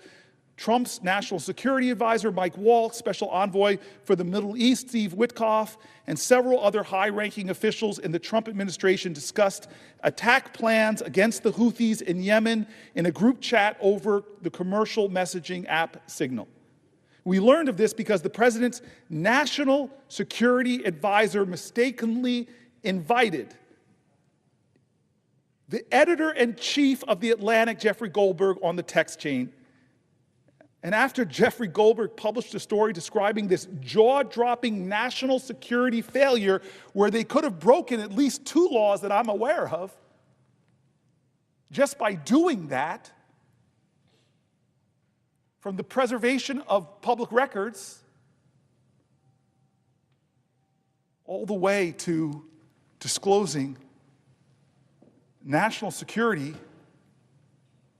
Trump's National Security Advisor Mike Waltz, Special Envoy for the Middle East Steve Witkoff, and several other high-ranking officials in the Trump administration discussed attack plans against the Houthis in Yemen in a group chat over the commercial messaging app Signal. We learned of this because the president's National Security Advisor mistakenly invited the editor-in-chief of The Atlantic, Jeffrey Goldberg, on the text chain. And after Jeffrey Goldberg published a story describing this jaw-dropping national security failure where they could have broken at least 2 laws that I'm aware of, just by doing that, from the preservation of public records all the way to disclosing national security,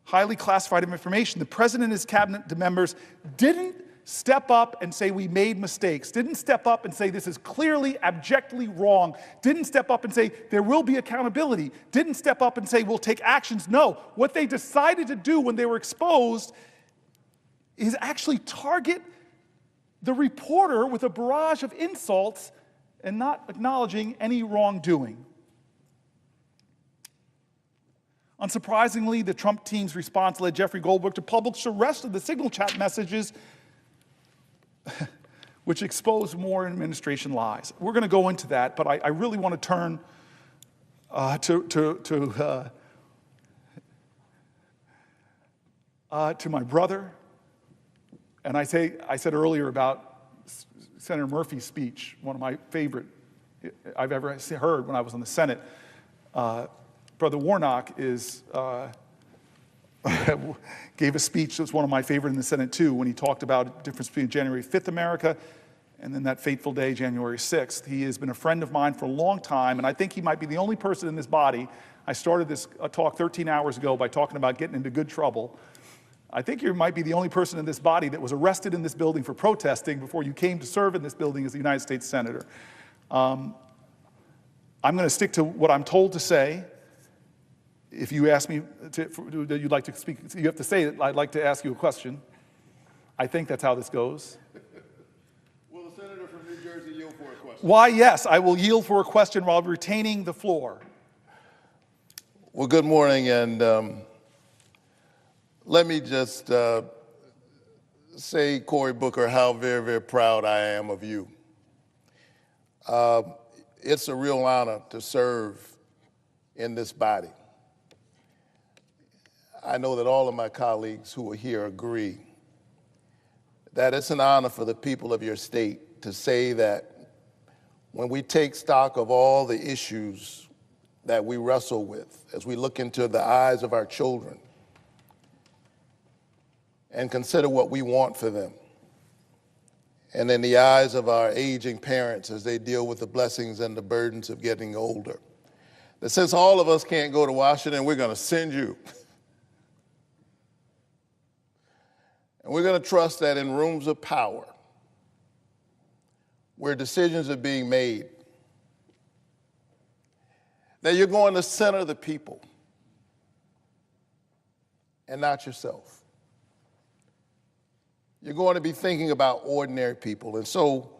highly classified information. The president and his cabinet members didn't step up and say we made mistakes, didn't step up and say this is clearly, abjectly wrong, didn't step up and say there will be accountability, didn't step up and say we'll take actions. No, what they decided to do when they were exposed is actually target the reporter with a barrage of insults and not acknowledging any wrongdoing. Unsurprisingly, the Trump team's response led Jeffrey Goldberg to publish the rest of the Signal chat messages, which exposed more administration lies. We're going to go into that, but I really want to turn to my brother. And I said earlier about Senator Murphy's speech, one of my favorite I've ever heard when I was in the Senate. Brother Warnock gave a speech that was one of my favorite in the Senate too, when he talked about the difference between January 5th America and then that fateful day, January 6th. He has been a friend of mine for a long time, and I think he might be the only person in this body. I started this talk 13 hours ago by talking about getting into good trouble. I think you might be the only person in this body that was arrested in this building for protesting before you came to serve in this building as a United States Senator. I'm going to stick to what I'm told to say. If you ask me that you'd like to speak, you have to say that I'd like to ask you a question. I think that's how this goes. Will the senator from New Jersey yield for a question? Why, yes, I will yield for a question while retaining the floor. Well, good morning, and let me just say, Cory Booker, how very, very proud I am of you. It's a real honor to serve in this body. I know that all of my colleagues who are here agree that it's an honor for the people of your state to say that when we take stock of all the issues that we wrestle with, as we look into the eyes of our children and consider what we want for them, and in the eyes of our aging parents as they deal with the blessings and the burdens of getting older, that since all of us can't go to Washington, we're going to send you. And we're going to trust that in rooms of power, where decisions are being made, that you're going to center the people and not yourself. You're going to be thinking about ordinary people. And so,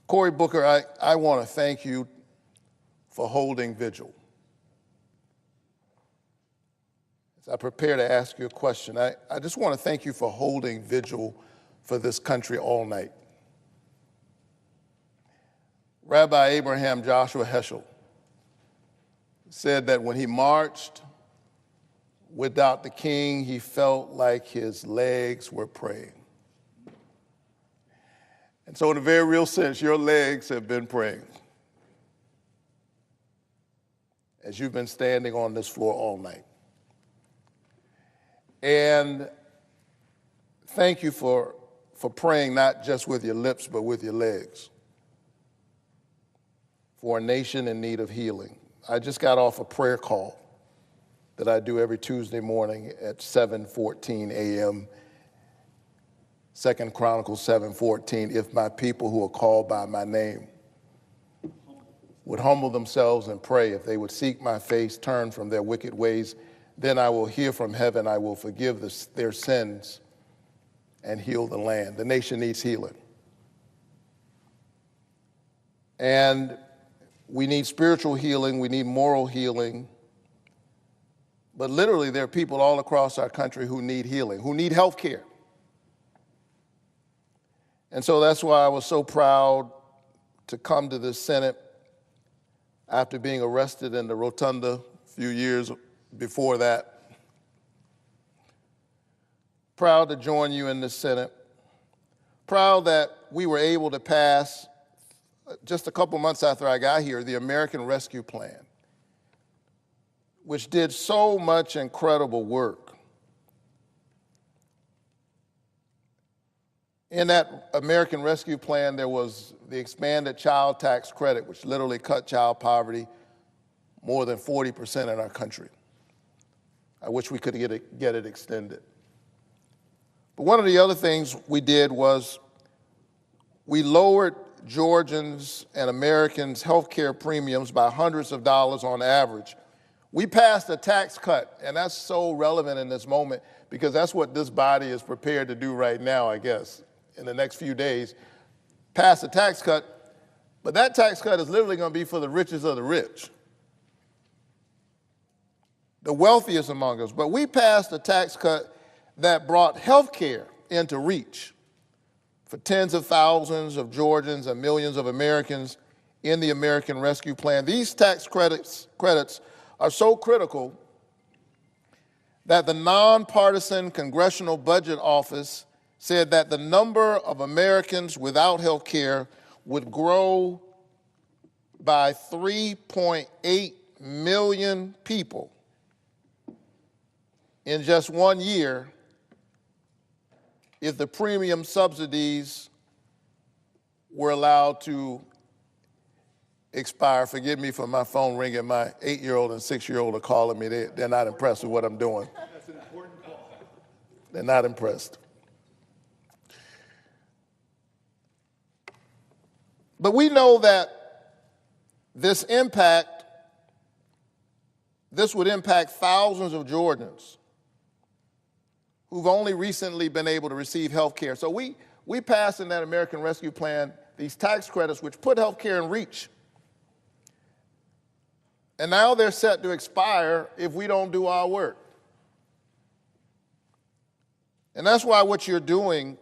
Cory Booker, I want to thank you for holding vigil. As I prepare to ask you a question, I just want to thank you for holding vigil for this country all night. Rabbi Abraham Joshua Heschel said that when he marched without the king, he felt like his legs were praying. And so in a very real sense, your legs have been praying as you've been standing on this floor all night. And thank you for praying not just with your lips, but with your legs for a nation in need of healing. I just got off a prayer call that I do every Tuesday morning at 7:14 a.m., 2 Chronicles 7:14, if my people who are called by my name would humble themselves and pray, if they would seek my face, turn from their wicked ways, then I will hear from heaven, I will forgive their sins and heal the land. The nation needs healing. And we need spiritual healing, we need moral healing, but literally there are people all across our country who need healing, who need health care. And so that's why I was so proud to come to the Senate after being arrested in the Rotunda a few years before that. Proud to join you in the Senate. Proud that we were able to pass, just a couple months after I got here, the American Rescue Plan, which did so much incredible work. In that American Rescue Plan, there was the expanded child tax credit, which literally cut child poverty more than 40% in our country. I wish we could get it extended. But one of the other things we did was we lowered Georgians and Americans' health care premiums by hundreds of dollars on average. We passed a tax cut, and that's so relevant in this moment because that's what this body is prepared to do right now, I guess, in the next few days. Pass a tax cut, but that tax cut is literally going to be for the richest of the rich, the wealthiest among us. But we passed a tax cut that brought health care into reach for tens of thousands of Georgians and millions of Americans in the American Rescue Plan. These tax credits are so critical that the nonpartisan Congressional Budget Office said that the number of Americans without health care would grow by 3.8 million people in just 1 year if the premium subsidies were allowed to expire. Forgive me for my phone ringing. My 8-year-old and 6-year-old are calling me. They're not impressed with what I'm doing. That's an important call. They're not impressed. But we know that this would impact thousands of Georgians who've only recently been able to receive health care. So we passed in that American Rescue Plan these tax credits which put health care in reach. And now they're set to expire if we don't do our work. And that's why what you're doing,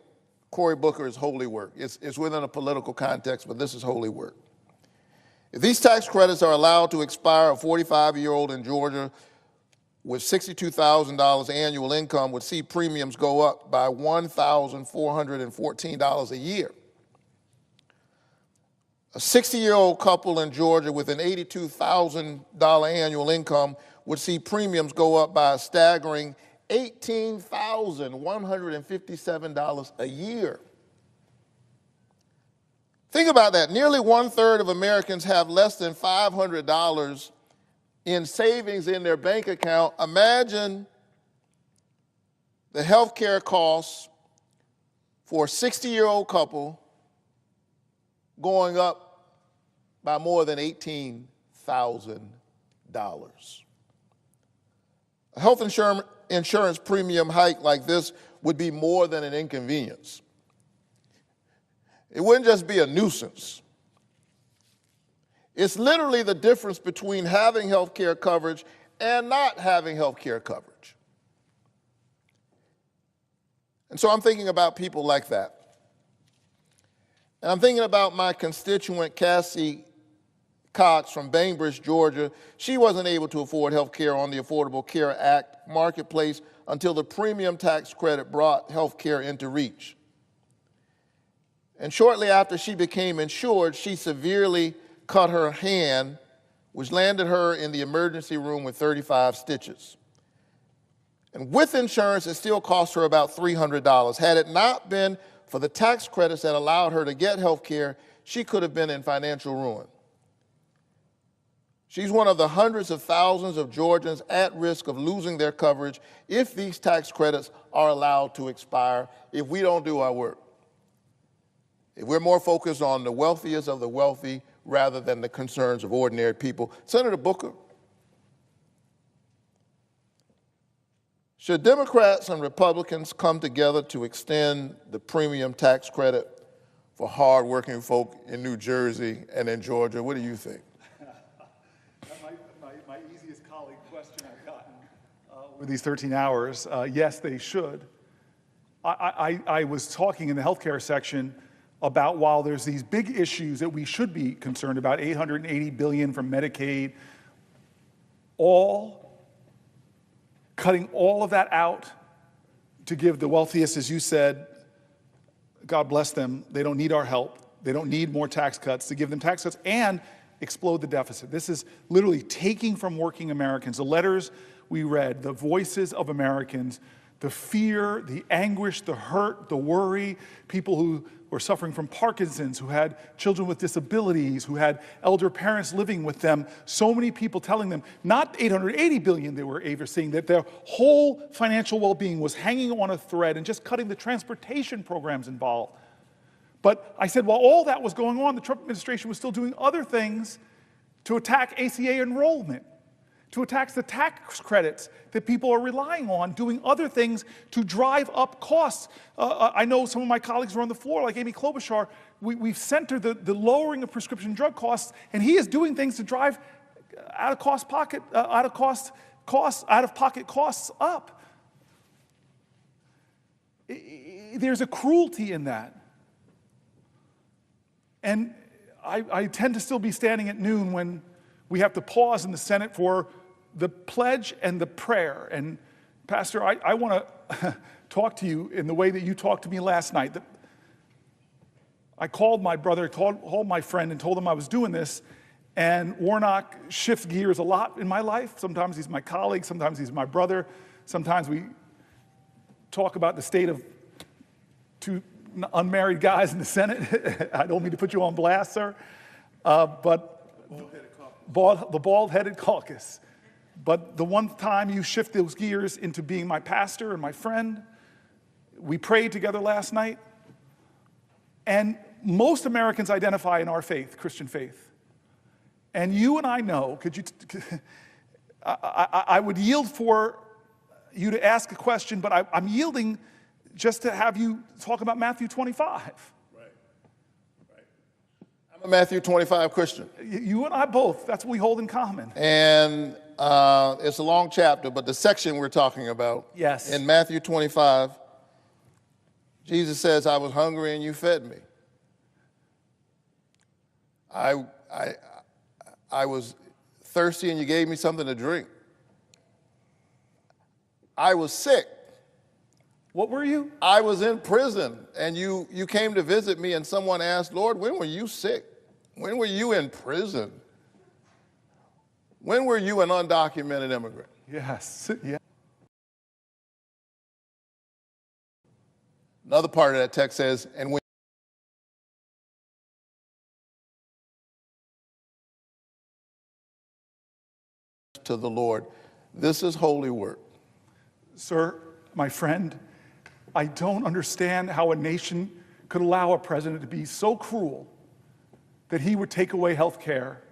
Cory Booker, is holy work. It's within a political context, but this is holy work. If these tax credits are allowed to expire, a 45-year-old in Georgia with $62,000 annual income would see premiums go up by $1,414 a year. A 60-year-old couple in Georgia with an $82,000 annual income would see premiums go up by a staggering $18,157 a year. Think about that. Nearly 1/3 of Americans have less than $500 in savings in their bank account. Imagine the health care costs for a 60-year-old couple going up by more than $18,000. A health insurance premium hike like this would be more than an inconvenience. It wouldn't just be a nuisance. It's literally the difference between having health care coverage and not having health care coverage. And so I'm thinking about people like that. And I'm thinking about my constituent, Cassie Cox from Bainbridge, Georgia. She wasn't able to afford health care on the Affordable Care Act marketplace until the premium tax credit brought health care into reach. And shortly after she became insured, she severely cut her hand, which landed her in the emergency room with 35 stitches. And with insurance, it still cost her about $300. Had it not been for the tax credits that allowed her to get health care, she could have been in financial ruin. She's one of the hundreds of thousands of Georgians at risk of losing their coverage if these tax credits are allowed to expire, if we don't do our work. If we're more focused on the wealthiest of the wealthy rather than the concerns of ordinary people. Senator Booker, should Democrats and Republicans come together to extend the premium tax credit for hardworking folk in New Jersey and in Georgia? What do you think? My easiest colleague question I've gotten over these 13 hours. Yes, they should. I was talking in the healthcare section about, while there's these big issues that we should be concerned about, $880 billion from Medicaid, cutting all of that out to give the wealthiest, as you said, God bless them, they don't need our help. They don't need more tax cuts, to give them tax cuts and explode the deficit. This is literally taking from working Americans. The letters we read, the voices of Americans, the fear, the anguish, the hurt, the worry, people who were suffering from Parkinson's, who had children with disabilities, who had elder parents living with them. So many people telling them, not $880 billion they were saying, that their whole financial well-being was hanging on a thread and just cutting the transportation programs involved. But I said, while all that was going on, the Trump administration was still doing other things to attack ACA enrollment, to attack the tax credits that people are relying on, doing other things to drive up costs. I know some of my colleagues were on the floor, like Amy Klobuchar. We've centered the lowering of prescription drug costs, and he is doing things to drive out-of-pocket costs up. There's a cruelty in that. And I tend to still be standing at noon when we have to pause in the Senate for the pledge and the prayer. And Pastor, I want to talk to you in the way that you talked to me last night. I called my brother, called my friend and told him I was doing this. And Warnock shifts gears a lot in my life. Sometimes he's my colleague, sometimes he's my brother. Sometimes we talk about the state of two unmarried guys in the Senate. I don't mean to put you on blast, sir. But the bald-headed caucus. But the one time you shift those gears into being my pastor and my friend, we prayed together last night. And most Americans identify in our faith, Christian faith. And you and I know, I would yield for you to ask a question, but I'm yielding just to have you talk about Matthew 25. Right. I'm a Matthew 25 Christian. You and I both, that's what we hold in common. And it's a long chapter, but the section we're talking about, yes, in Matthew 25, Jesus says, I was hungry and you fed me. I was thirsty and you gave me something to drink. I was sick. What were you? I was in prison, and you came to visit me, and someone asked, Lord, when were you sick? When were you in prison? When were you an undocumented immigrant? Yes. Yeah. Another part of that text says, and when to the Lord, this is holy work. Sir, my friend, I don't understand how a nation could allow a president to be so cruel that he would take away health care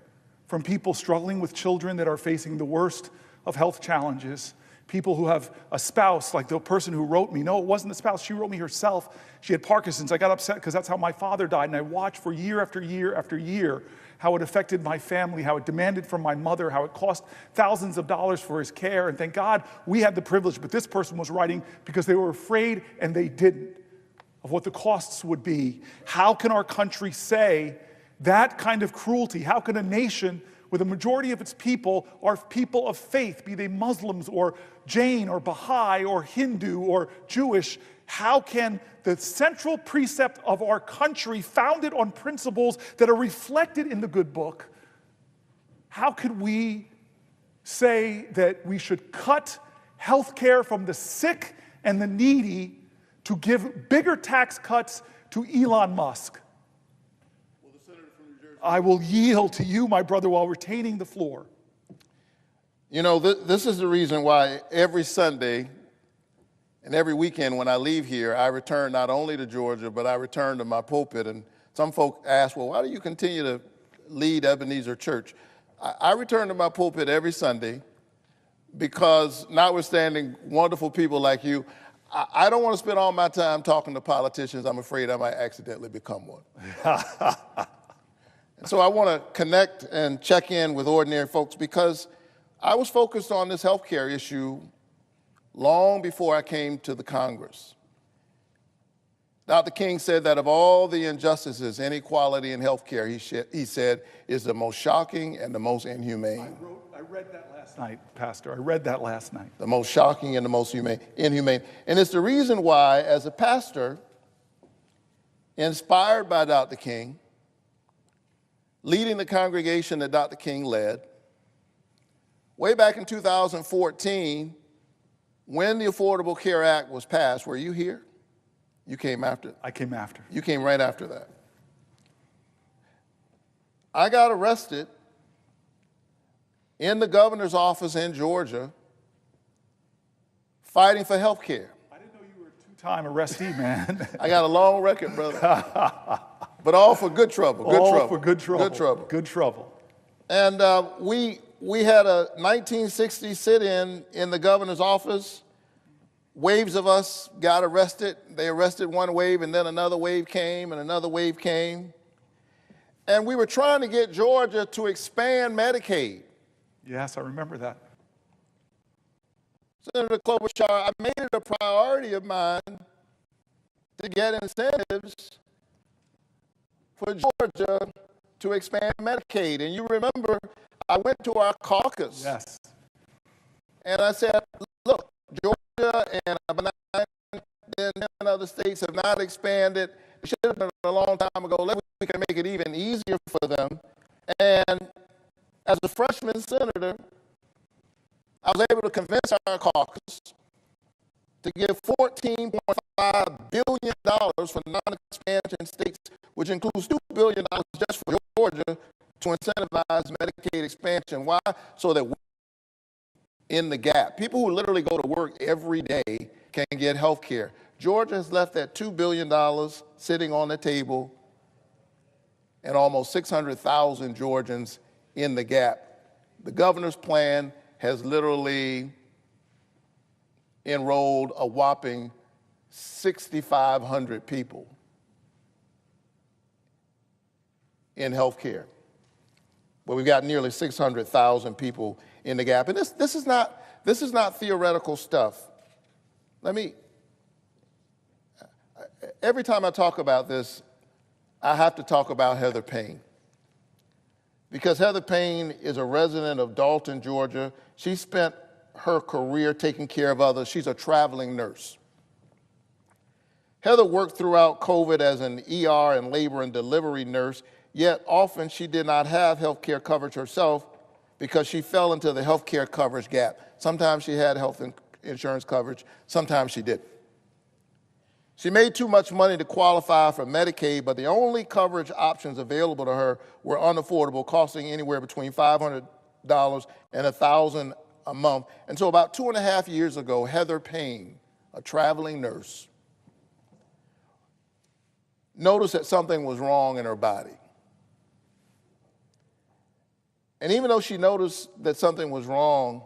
from people struggling with children that are facing the worst of health challenges, people who have a spouse, like the person who wrote me. No, it wasn't the spouse. She wrote me herself. She had Parkinson's. I got upset because that's how my father died, and I watched for year after year after year how it affected my family, how it demanded from my mother, how it cost thousands of dollars for his care. And thank God we had the privilege, but this person was writing because they were afraid, and they didn't, of what the costs would be. How can our country say that kind of cruelty? How can a nation where the majority of its people are people of faith, be they Muslims or Jain or Baha'i or Hindu or Jewish, how can the central precept of our country, founded on principles that are reflected in the good book, how could we say that we should cut health care from the sick and the needy to give bigger tax cuts to Elon Musk. I will yield to you, my brother, while retaining the floor. You know, this is the reason why every Sunday and every weekend when I leave here, I return not only to Georgia, but I return to my pulpit. And some folk ask, well, why do you continue to lead Ebenezer Church? I return to my pulpit every Sunday because, notwithstanding wonderful people like you, I don't want to spend all my time talking to politicians. I'm afraid I might accidentally become one. And so I want to connect and check in with ordinary folks because I was focused on this healthcare issue long before I came to the Congress. Dr. King said that of all the injustices, inequality in healthcare, he said, is the most shocking and the most inhumane. I read that last night, Pastor. I read that last night. The most shocking and the most inhumane. And it's the reason why, as a pastor, inspired by Dr. King, leading the congregation that Dr. King led, way back in 2014, when the Affordable Care Act was passed, were you here? You came after? I came after. You came right after that. I got arrested in the governor's office in Georgia fighting for health care. I didn't know you were a two-time arrestee, man. I got a long record, brother. But all for good trouble. All for good trouble. Good trouble. Good trouble. And we had a 1960 sit-in in the governor's office. Waves of us got arrested. They arrested one wave, and then another wave came, and another wave came. And we were trying to get Georgia to expand Medicaid. Yes, I remember that. Senator Klobuchar, I made it a priority of mine to get incentives for Georgia to expand Medicaid. And you remember, I went to our caucus. Yes. And I said, look, Georgia and 9 other states have not expanded. It should have been a long time ago. We can make it even easier for them. And as a freshman senator, I was able to convince our caucus to give $14.5 billion for non-expansion states, which includes $2 billion just for Georgia to incentivize Medicaid expansion. Why? So that in the gap, people who literally go to work every day can get health care. Georgia has left that $2 billion sitting on the table and almost 600,000 Georgians in the gap. The governor's plan has literally enrolled a whopping 6,500 people in health care. But we've got nearly 600,000 people in the gap. And this is not theoretical stuff. Every time I talk about this, I have to talk about Heather Payne. Because Heather Payne is a resident of Dalton, Georgia. She spent her career taking care of others. She's a traveling nurse. Heather worked throughout COVID as an ER and labor and delivery nurse, yet often she did not have health care coverage herself because she fell into the health care coverage gap. Sometimes she had health insurance coverage, sometimes she didn't. She made too much money to qualify for Medicaid, but the only coverage options available to her were unaffordable, costing anywhere between $500 and $1,000 a month. And so about 2.5 years ago, Heather Payne, a traveling nurse, noticed that something was wrong in her body. And even though she noticed that something was wrong,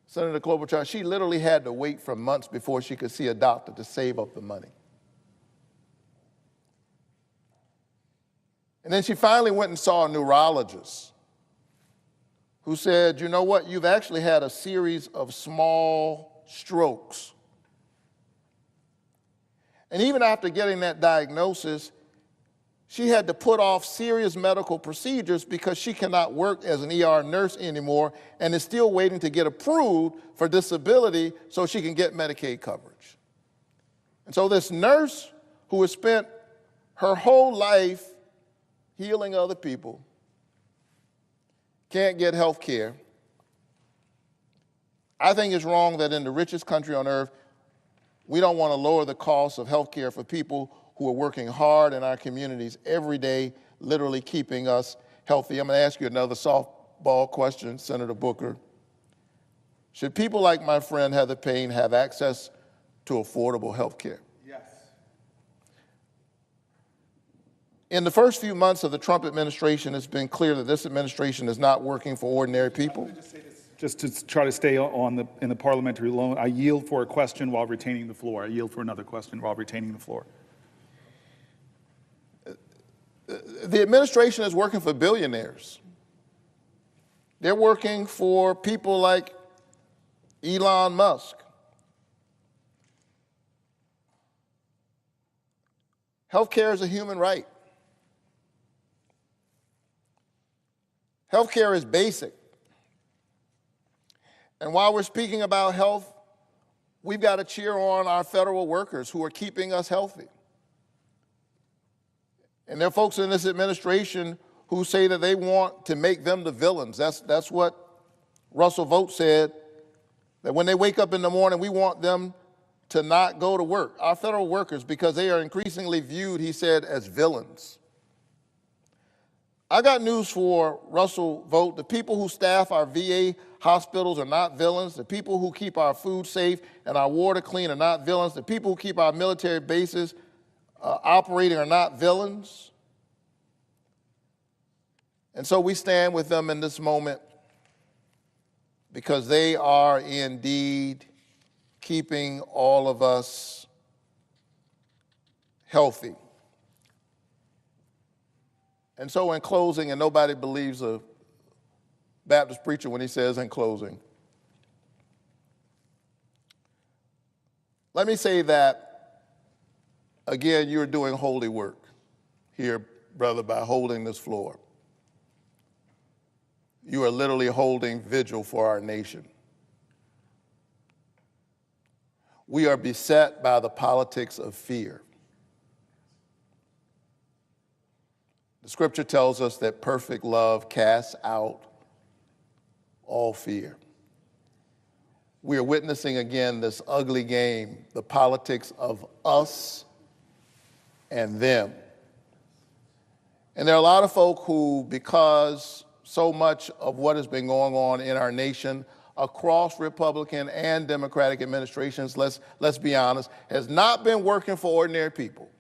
Senator Klobuchar, she literally had to wait for months before she could see a doctor to save up the money. And then she finally went and saw a neurologist who said, you know what, you've actually had a series of small strokes. And even after getting that diagnosis, she had to put off serious medical procedures because she cannot work as an ER nurse anymore and is still waiting to get approved for disability so she can get Medicaid coverage. And so this nurse who has spent her whole life healing other people can't get health care. I think it's wrong that in the richest country on earth, we don't want to lower the cost of health care for people who are working hard in our communities every day, literally keeping us healthy. I'm going to ask you another softball question, Senator Booker. Should people like my friend Heather Payne have access to affordable health care? Yes. In the first few months of the Trump administration, it's been clear that this administration is not working for ordinary people. Just to try to stay in the parliamentary loan, I yield for a question while retaining the floor. I yield for another question while retaining the floor. The administration is working for billionaires. They're working for people like Elon Musk. Healthcare is a human right. Healthcare is basic. And while we're speaking about health, we've got to cheer on our federal workers who are keeping us healthy. And there are folks in this administration who say that they want to make them the villains. That's what Russell Vought said, that when they wake up in the morning, we want them to not go to work. Our federal workers, because they are increasingly viewed, he said, as villains. I got news for Russell Vought. The people who staff our VA hospitals are not villains. The people who keep our food safe and our water clean are not villains. The people who keep our military bases operating are not villains. And so we stand with them in this moment because they are indeed keeping all of us healthy. And so in closing, and nobody believes a Baptist preacher when he says in closing, let me say that, again, you're doing holy work here, brother, by holding this floor. You are literally holding vigil for our nation. We are beset by the politics of fear. The scripture tells us that perfect love casts out all fear. We are witnessing again this ugly game, the politics of us and them. And there are a lot of folk who, because so much of what has been going on in our nation across Republican and Democratic administrations, let's be honest, has not been working for ordinary people.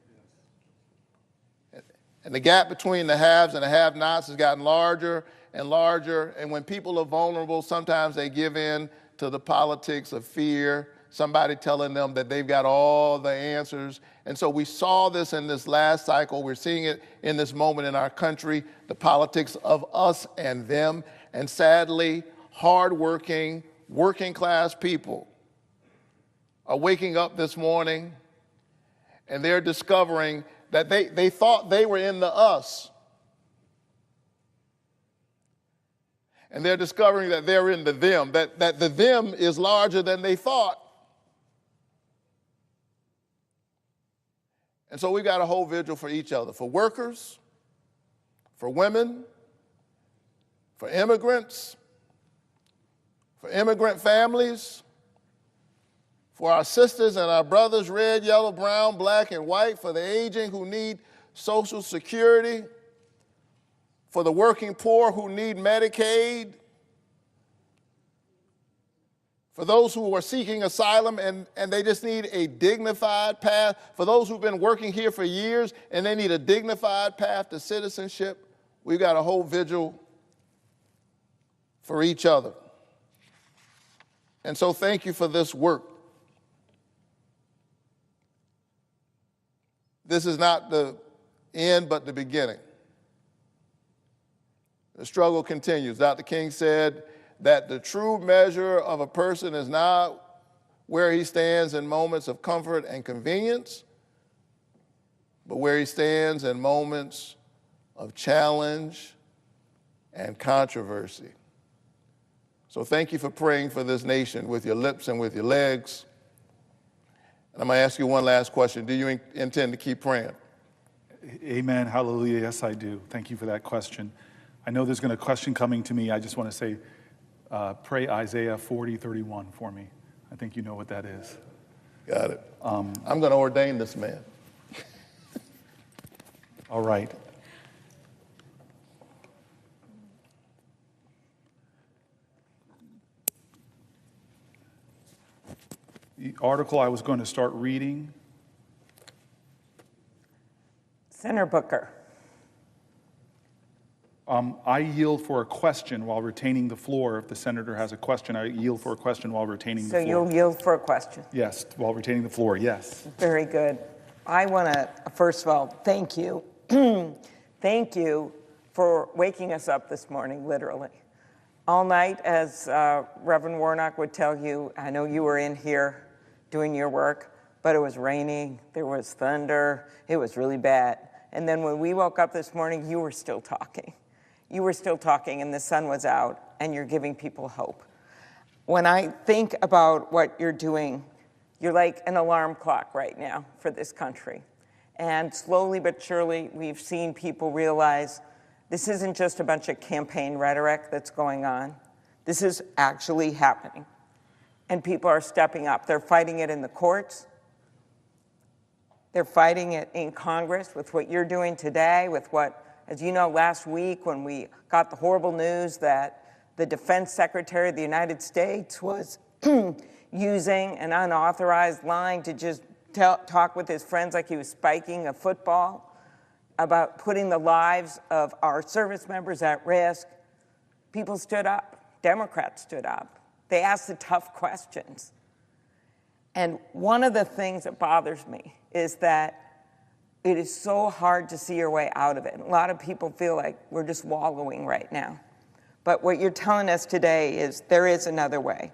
And the gap between the haves and the have-nots has gotten larger and larger. And when people are vulnerable, sometimes they give in to the politics of fear, somebody telling them that they've got all the answers. And so we saw this in this last cycle. We're seeing it in this moment in our country, the politics of us and them. And sadly, hardworking, working-class people are waking up this morning and they're discovering that they thought they were in the us. And they're discovering that they're in the them, that the them is larger than they thought. And so we've got to hold vigil for each other, for workers, for women, for immigrants, for immigrant families, for our sisters and our brothers, red, yellow, brown, black, and white, for the aging who need Social Security, for the working poor who need Medicaid, for those who are seeking asylum and they just need a dignified path, for those who've been working here for years and they need a dignified path to citizenship. We've got to hold vigil for each other. And so thank you for this work. This is not the end, but the beginning. The struggle continues. Dr. King said that the true measure of a person is not where he stands in moments of comfort and convenience, but where he stands in moments of challenge and controversy. So thank you for praying for this nation with your lips and with your legs. And I'm going to ask you one last question. Do you intend to keep praying? Amen. Hallelujah. Yes, I do. Thank you for that question. I know there's going to be a question coming to me. I just want to say pray Isaiah 40:31 for me. I think you know what that is. Got it. I'm going to ordain this man. All right. The article I was going to start reading. Senator Booker. I yield for a question while retaining the floor. If the senator has a question, I yield for a question while retaining the floor. So you'll yield for a question? Yes, while retaining the floor, yes. Very good. I want to, first of all, thank you. Thank you for waking us up this morning, literally. All night, as Reverend Warnock would tell you, I know you were in here doing your work, but it was raining, there was thunder, it was really bad. And then when we woke up this morning, you were still talking. You were still talking and the sun was out and you're giving people hope. When I think about what you're doing, you're like an alarm clock right now for this country. And slowly but surely, we've seen people realize this isn't just a bunch of campaign rhetoric that's going on. This is actually happening. And people are stepping up. They're fighting it in the courts. They're fighting it in Congress with what you're doing today, with what, as you know, last week when we got the horrible news that the Defense Secretary of the United States was using an unauthorized line to just talk with his friends like he was spiking a football about putting the lives of our service members at risk. People stood up. Democrats stood up. They asked the tough questions. And one of the things that bothers me is that it is so hard to see your way out of it. A lot of people feel like we're just wallowing right now. But what you're telling us today is there is another way.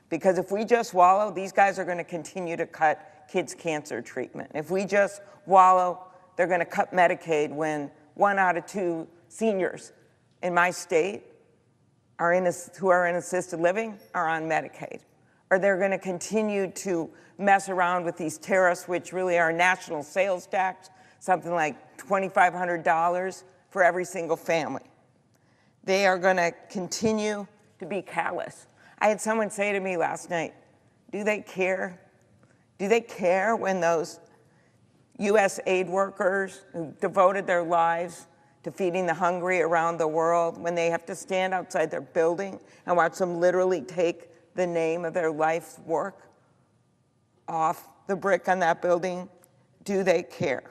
Because if we just wallow, these guys are going to continue to cut kids' cancer treatment. If we just wallow, they're going to cut Medicaid when 1 out of 2 seniors in my state who are in assisted living are on Medicaid. Or they're going to continue to mess around with these tariffs, which really are national sales tax, something like $2,500 for every single family. They are going to continue to be callous. I had someone say to me last night, do they care? Do they care when those U.S. aid workers who devoted their lives to feeding the hungry around the world, when they have to stand outside their building and watch them literally take the name of their life's work off the brick on that building? Do they care?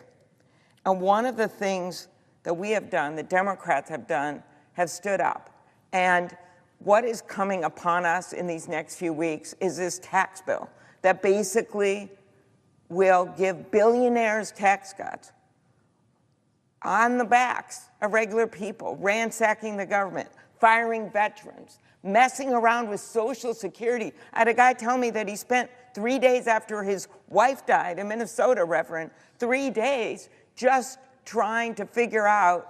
And one of the things that we have done, the Democrats have done, have stood up. And what is coming upon us in these next few weeks is this tax bill that basically will give billionaires tax cuts on the backs of regular people, ransacking the government, firing veterans, messing around with Social Security. I had a guy tell me that he spent 3 days after his wife died in Minnesota, Reverend, 3 days just trying to figure out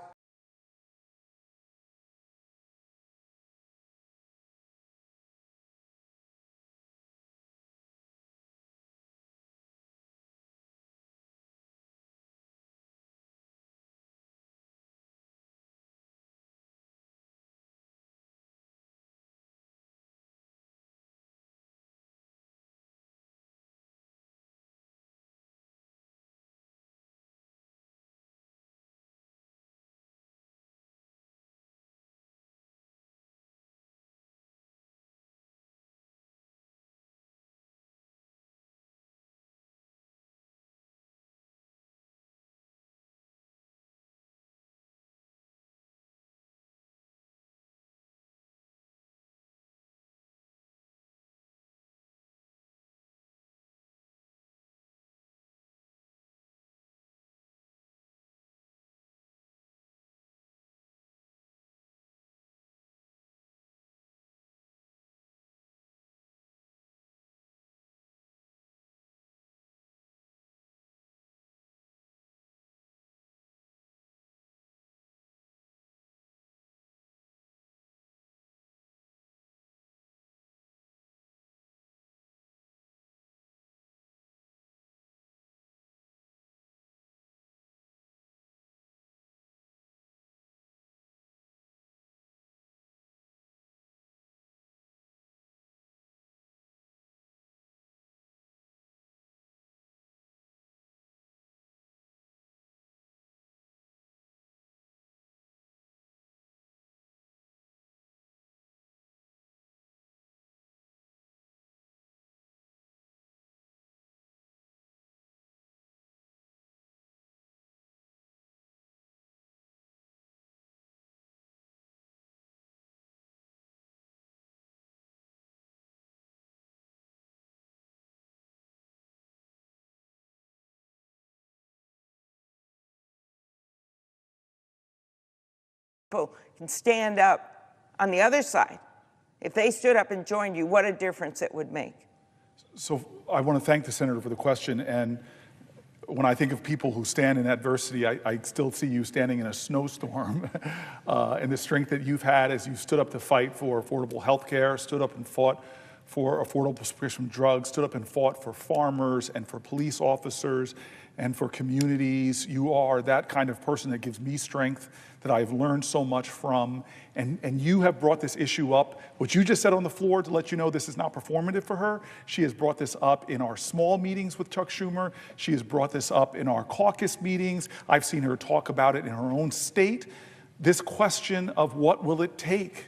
people can stand up on the other side, if they stood up and joined you, what a difference it would make. So I want to thank the senator for the question. And when I think of people who stand in adversity, I still see you standing in a snowstorm and the strength that you've had as you stood up to fight for affordable health care, stood up and fought for affordable prescription drugs, stood up and fought for farmers and for police officers and for communities. You are that kind of person that gives me strength, that I've learned so much from. And you have brought this issue up. What you just said on the floor to let you know this is not performative for her. She has brought this up in our small meetings with Chuck Schumer. She has brought this up in our caucus meetings. I've seen her talk about it in her own state. This question of what will it take?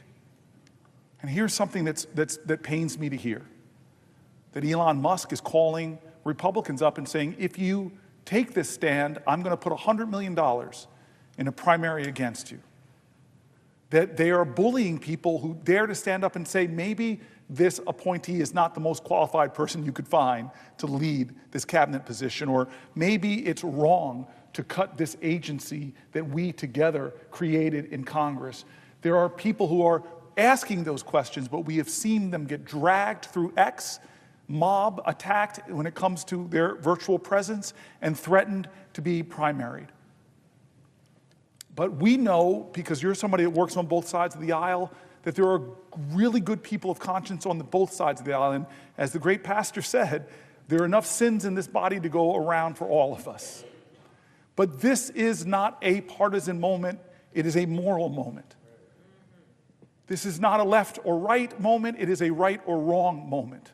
And here's something that pains me to hear. That Elon Musk is calling Republicans up and saying, if you take this stand, I'm going to put $100 million in a primary against you. That they are bullying people who dare to stand up and say, maybe this appointee is not the most qualified person you could find to lead this cabinet position, or maybe it's wrong to cut this agency that we together created in Congress. There are people who are asking those questions, but we have seen them get dragged through X, mob attacked when it comes to their virtual presence, and threatened to be primaried. But we know, because you're somebody that works on both sides of the aisle, that there are really good people of conscience on both sides of the aisle. And as the great pastor said, there are enough sins in this body to go around for all of us. But this is not a partisan moment. It is a moral moment. This is not a left or right moment. It is a right or wrong moment.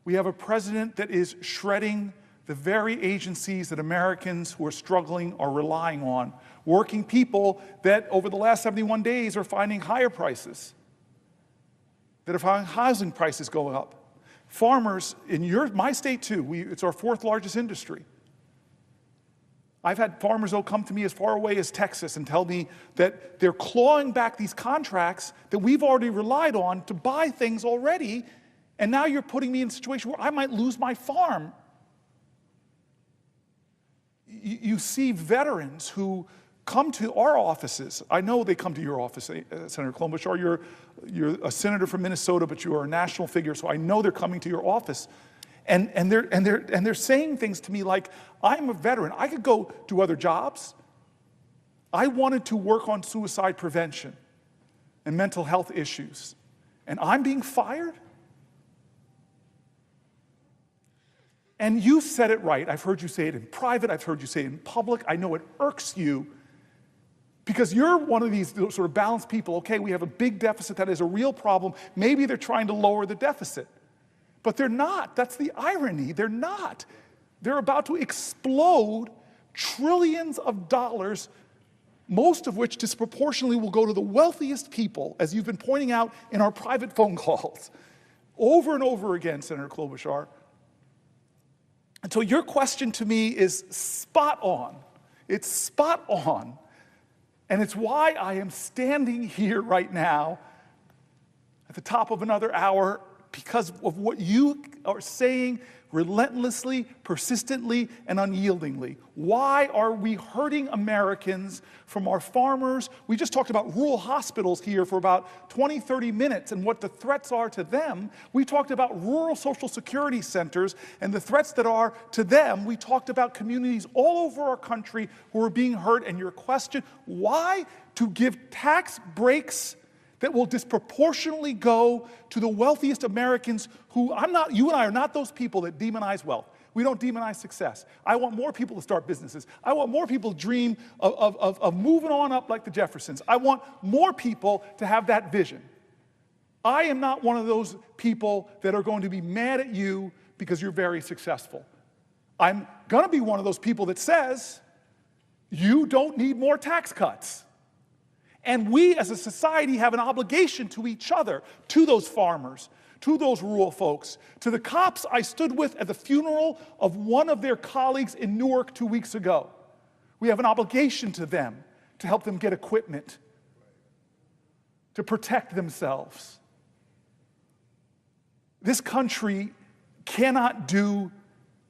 We have a president that is shredding the very agencies that Americans who are struggling are relying on. Working people that over the last 71 days are finding higher prices, that are finding housing prices going up. Farmers in my state too, it's our fourth largest industry. I've had farmers who'll come to me as far away as Texas and tell me that they're clawing back these contracts that we've already relied on to buy things already, and now you're putting me in a situation where I might lose my farm. You see veterans who come to our offices. I know they come to your office, Senator Klobuchar. You're a senator from Minnesota, but you are a national figure, so I know they're coming to your office. And they're saying things to me like, I'm a veteran. I could go do other jobs. I wanted to work on suicide prevention and mental health issues, and I'm being fired? And you said it right. I've heard you say it in private. I've heard you say it in public. I know it irks you because you're one of these sort of balanced people. Okay, we have a big deficit. That is a real problem. Maybe they're trying to lower the deficit. But they're not. That's the irony. They're not. They're about to explode trillions of dollars, most of which disproportionately will go to the wealthiest people, as you've been pointing out in our private phone calls over and over again, Senator Klobuchar. And so your question to me is spot on. It's spot on. And it's why I am standing here right now at the top of another hour, because of what you are saying relentlessly, persistently, and unyieldingly. Why are we hurting Americans from our farmers? We just talked about rural hospitals here for about 20, 30 minutes and what the threats are to them. We talked about rural Social Security centers and the threats that are to them. We talked about communities all over our country who are being hurt. And your question, why? To give tax breaks that will disproportionately go to the wealthiest Americans who you and I are not those people that demonize wealth. We don't demonize success. I want more people to start businesses. I want more people to dream of moving on up like the Jeffersons. I want more people to have that vision. I am not one of those people that are going to be mad at you because you're very successful. I'm going to be one of those people that says, you don't need more tax cuts. And we as a society have an obligation to each other, to those farmers, to those rural folks, to the cops I stood with at the funeral of one of their colleagues in Newark 2 weeks ago. We have an obligation to them to help them get equipment, to protect themselves. This country cannot do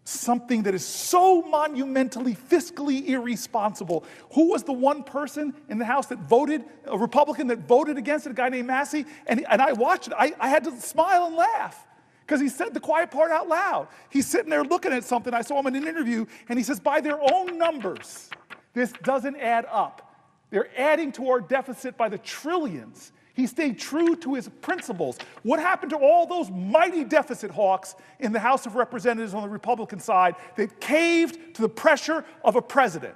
something that is so monumentally fiscally irresponsible. Who was the one person in the House that voted, a Republican that voted against it, a guy named Massey? And I watched it. I had to smile and laugh because he said the quiet part out loud. He's sitting there looking at something. I saw him in an interview, and he says, by their own numbers, this doesn't add up. They're adding to our deficit by the trillions. He stayed true to his principles. What happened to all those mighty deficit hawks in the House of Representatives on the Republican side that caved to the pressure of a president?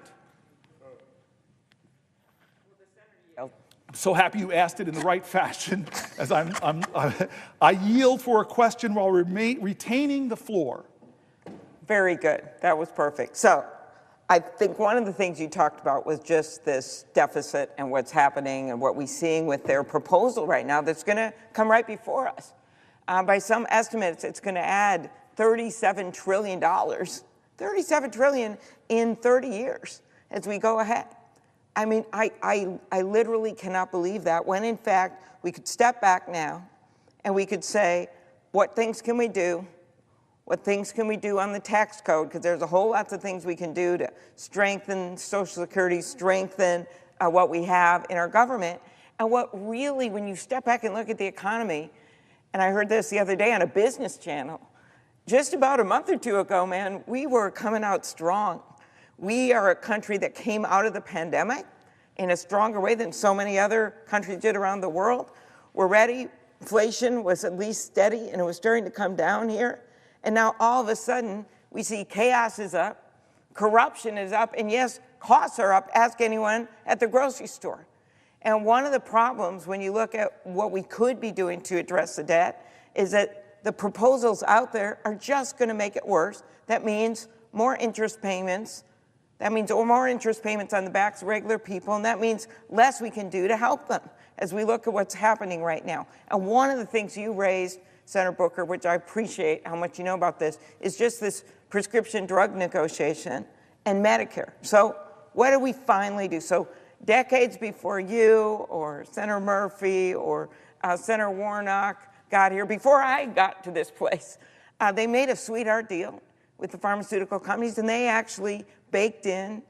I'm so happy you asked it in the right fashion, as I yield for a question while retaining the floor. Very good. That was perfect. So I think one of the things you talked about was just this deficit and what's happening and what we're seeing with their proposal right now that's going to come right before us. By some estimates, it's going to add $37 trillion, $37 trillion in 30 years as we go ahead. I mean, I literally cannot believe that, when in fact we could step back now and we could say, what things can we do? What things can we do on the tax code? Because there's a whole lot of things we can do to strengthen Social Security, strengthen what we have in our government. And what really, when you step back and look at the economy, and I heard this the other day on a business channel, just about a month or two ago, man, we were coming out strong. We are a country that came out of the pandemic in a stronger way than so many other countries did around the world. We're ready. Inflation was at least steady, and it was starting to come down here. And now all of a sudden, we see chaos is up, corruption is up, and yes, costs are up. Ask anyone at the grocery store. And one of the problems when you look at what we could be doing to address the debt is that the proposals out there are just going to make it worse. That means more interest payments. That means more interest payments on the backs of regular people, and that means less we can do to help them as we look at what's happening right now. And one of the things you raised, Senator Booker, which I appreciate how much you know about this, is just this prescription drug negotiation and Medicare. So what do we finally do? So decades before you or Senator Murphy or Senator Warnock got here, before I got to this place, they made a sweetheart deal with the pharmaceutical companies, and they actually baked in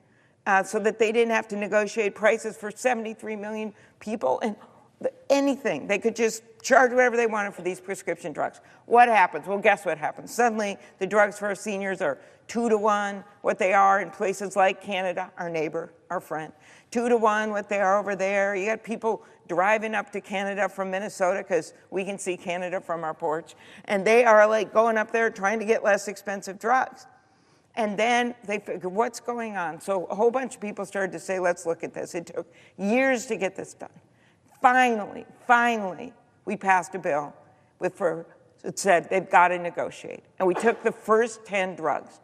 so that they didn't have to negotiate prices for 73 million people. And anything. They could just charge whatever they wanted for these prescription drugs. What happens? Well, guess what happens? Suddenly, the drugs for our seniors are 2 to 1 what they are in places like Canada, our neighbor, our friend. 2 to 1 what they are over there. You got people driving up to Canada from Minnesota because we can see Canada from our porch. And they are like going up there trying to get less expensive drugs. And then they figured, what's going on? So a whole bunch of people started to say, let's look at this. It took years to get this done. Finally, we passed a bill it said they've got to negotiate. And we took the first 10 drugs.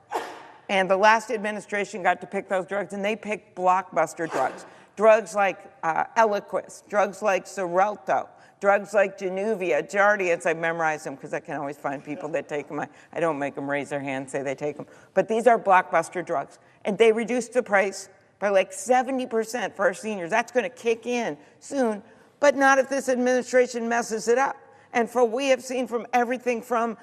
And the last administration got to pick those drugs, and they picked blockbuster drugs. Drugs like Eliquis, drugs like Xarelto, drugs like Januvia, Jardiance. I memorized them because I can always find people that take them. I don't make them raise their hand and say they take them. But these are blockbuster drugs. And they reduced the price by like 70% for our seniors. That's going to kick in soon. But not if this administration messes it up. And for we have seen from everything from,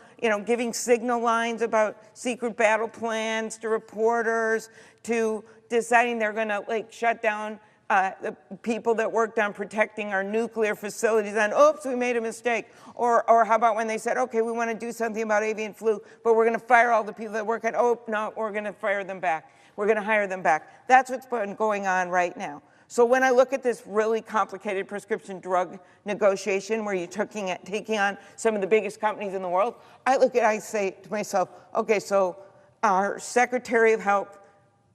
giving signal lines about secret battle plans to reporters to deciding they're going to shut down the people that worked on protecting our nuclear facilities and oops, we made a mistake. Or how about when they said, okay, we want to do something about avian flu, but we're going to fire all the people that work at, oh, no, we're going to fire them back. We're going to hire them back. That's what's been going on right now. So when I look at this really complicated prescription drug negotiation where you're taking on some of the biggest companies in the world, I say to myself, okay, so our Secretary of Health,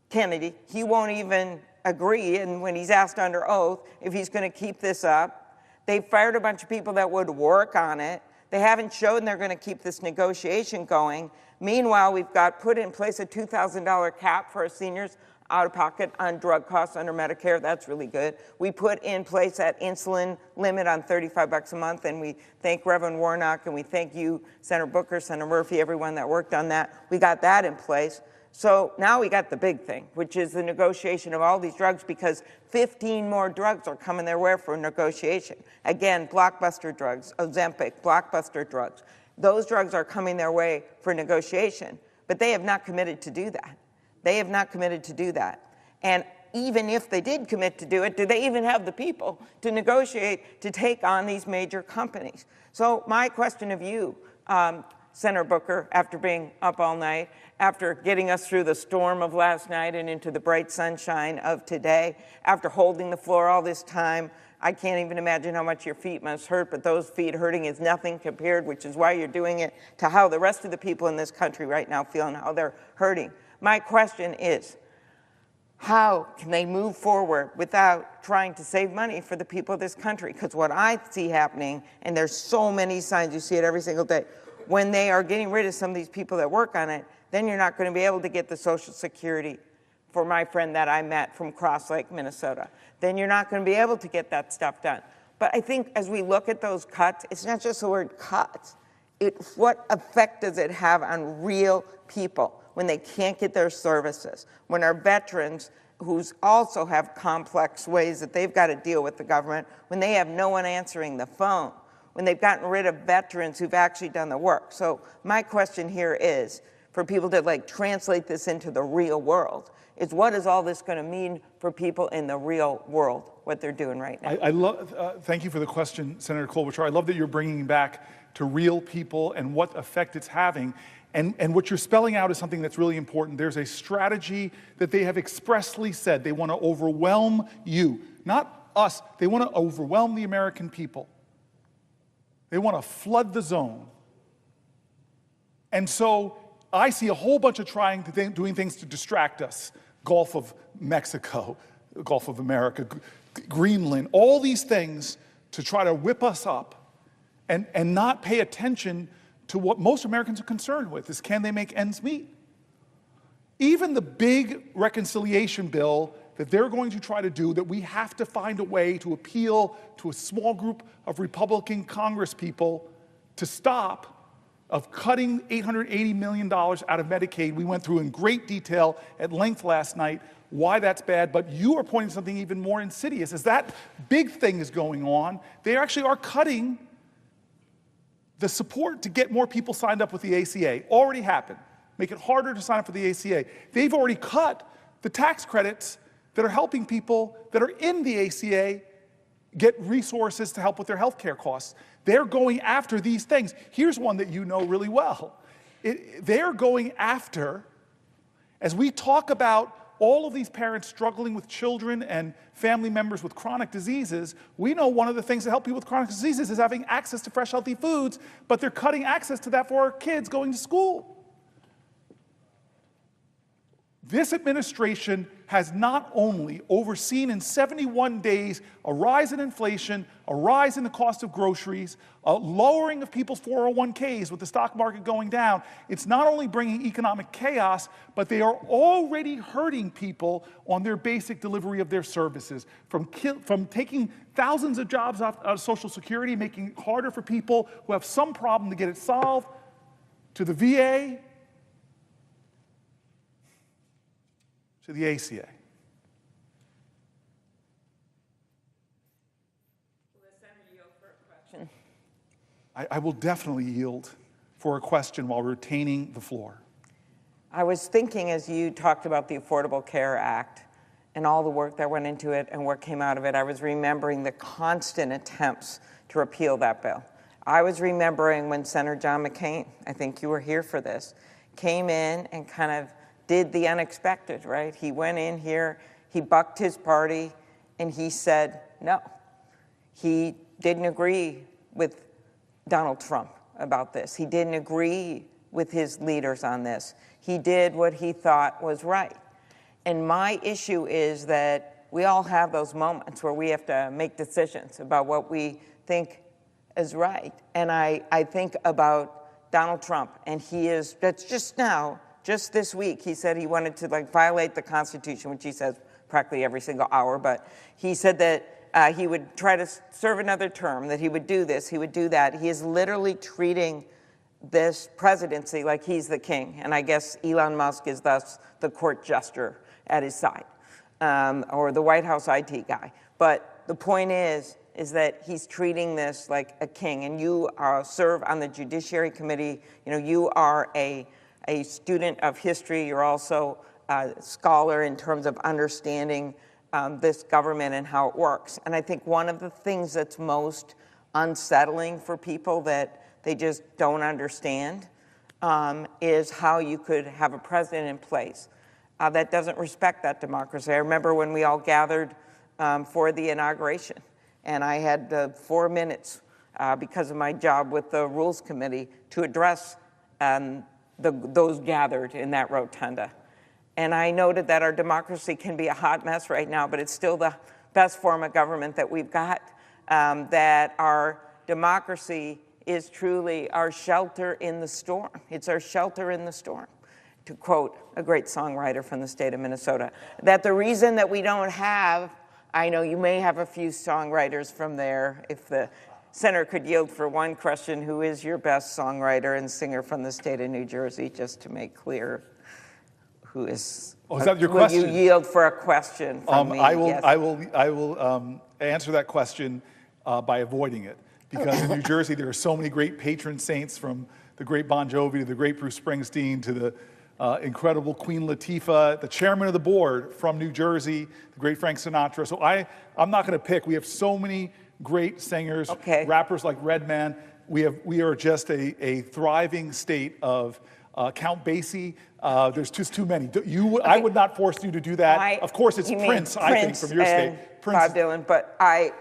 Kennedy, he won't even agree, and when he's asked under oath if he's going to keep this up, they fired a bunch of people that would work on it. They haven't shown they're going to keep this negotiation going. Meanwhile, we've got put in place a $2,000 cap for our seniors out of pocket on drug costs under Medicare. That's really good. We put in place that insulin limit on $35 a month, and we thank Reverend Warnock, and we thank you, Senator Booker, Senator Murphy, everyone that worked on that. We got that in place. So now we got the big thing, which is the negotiation of all these drugs, because 15 more drugs are coming their way for negotiation. Again, blockbuster drugs, Ozempic, blockbuster drugs. Those drugs are coming their way for negotiation. But they have not committed to do that. They have not committed to do that. And even if they did commit to do it, do they even have the people to negotiate to take on these major companies? So my question of you, Senator Booker, after being up all night, after getting us through the storm of last night and into the bright sunshine of today, after holding the floor all this time, I can't even imagine how much your feet must hurt, but those feet hurting is nothing compared, which is why you're doing it, to how the rest of the people in this country right now feel and how they're hurting. My question is, how can they move forward without trying to save money for the people of this country? Because what I see happening, and there's so many signs, you see it every single day, when they are getting rid of some of these people that work on it, then you're not going to be able to get the Social Security for my friend that I met from Cross Lake, Minnesota. Then you're not going to be able to get that stuff done. But I think as we look at those cuts, it's not just the word cuts. What effect does it have on real people when they can't get their services? When our veterans, who also have complex ways that they've got to deal with the government, when they have no one answering the phone, when they've gotten rid of veterans who've actually done the work. So my question here is, for people to translate this into the real world, is what is all this going to mean for people in the real world, what they're doing right now? I love, thank you for the question, Senator Klobuchar. I love that you're bringing back to real people and what effect it's having. And what you're spelling out is something that's really important. There's a strategy that they have expressly said. They want to overwhelm you, not us. They want to overwhelm the American people. They want to flood the zone. And so I see a whole bunch of doing things to distract us. Gulf of Mexico, Gulf of America, Greenland, all these things to try to whip us up and not pay attention to what most Americans are concerned with, is can they make ends meet? Even the big reconciliation bill that they're going to try to do, that we have to find a way to appeal to a small group of Republican congresspeople to stop of cutting $880 million out of Medicaid. We went through in great detail at length last night why that's bad, but you are pointing to something even more insidious. As that big thing is going on, they actually are cutting the support to get more people signed up with the ACA. Already happened. Make it harder to sign up for the ACA. They've already cut the tax credits that are helping people that are in the ACA get resources to help with their health care costs. They're going after these things. Here's one that you know really well. They're going after, as we talk about all of these parents struggling with children and family members with chronic diseases, we know one of the things that help people with chronic diseases is having access to fresh, healthy foods, but they're cutting access to that for our kids going to school. This administration has not only overseen in 71 days a rise in inflation, a rise in the cost of groceries, a lowering of people's 401ks with the stock market going down. It's not only bringing economic chaos, but they are already hurting people on their basic delivery of their services, from taking thousands of jobs out of Social Security, making it harder for people who have some problem to get it solved, to the VA, to the ACA. I will definitely yield for a question while retaining the floor. I was thinking as you talked about the Affordable Care Act and all the work that went into it and what came out of it, I was remembering the constant attempts to repeal that bill. I was remembering when Senator John McCain, I think you were here for this, came in and kind of did the unexpected, right? He went in here, he bucked his party, and he said no. He didn't agree with Donald Trump about this. He didn't agree with his leaders on this. He did what he thought was right. And my issue is that we all have those moments where we have to make decisions about what we think is right. And I think about Donald Trump, and that's just this week, he said he wanted to violate the Constitution, which he says practically every single hour, but he said that he would try to serve another term, that he would do this, he would do that. He is literally treating this presidency like he's the king, and I guess Elon Musk is thus the court jester at his side, or the White House IT guy. But the point is that he's treating this like a king, and you serve on the Judiciary Committee. You know, you are a a student of history. You're also a scholar in terms of understanding this government and how it works. And I think one of the things that's most unsettling for people that they just don't understand is how you could have a president in place that doesn't respect that democracy. I remember when we all gathered for the inauguration, and I had 4 minutes because of my job with the Rules Committee to address those gathered in that rotunda. And I noted that our democracy can be a hot mess right now, but it's still the best form of government that we've got, that our democracy is truly our shelter in the storm. It's our shelter in the storm, to quote a great songwriter from the state of Minnesota. That the reason that we don't have, I know you may have a few songwriters from there, if the Senator could yield for one question, who is your best songwriter and singer from the state of New Jersey, just to make clear who is. Oh, is that your question? Will you yield for a question from me? I will. Yes. I will answer that question by avoiding it, because in New Jersey there are so many great patron saints, from the great Bon Jovi to the great Bruce Springsteen to the incredible Queen Latifah, the chairman of the board from New Jersey, the great Frank Sinatra. So I'm not going to pick. We have so many great singers, rappers like Redman. We are just a thriving state of Count Basie. There's just too many. I would not force you to do that. Of course, it's Prince, I think, from your state. Prince. Bob Dylan. But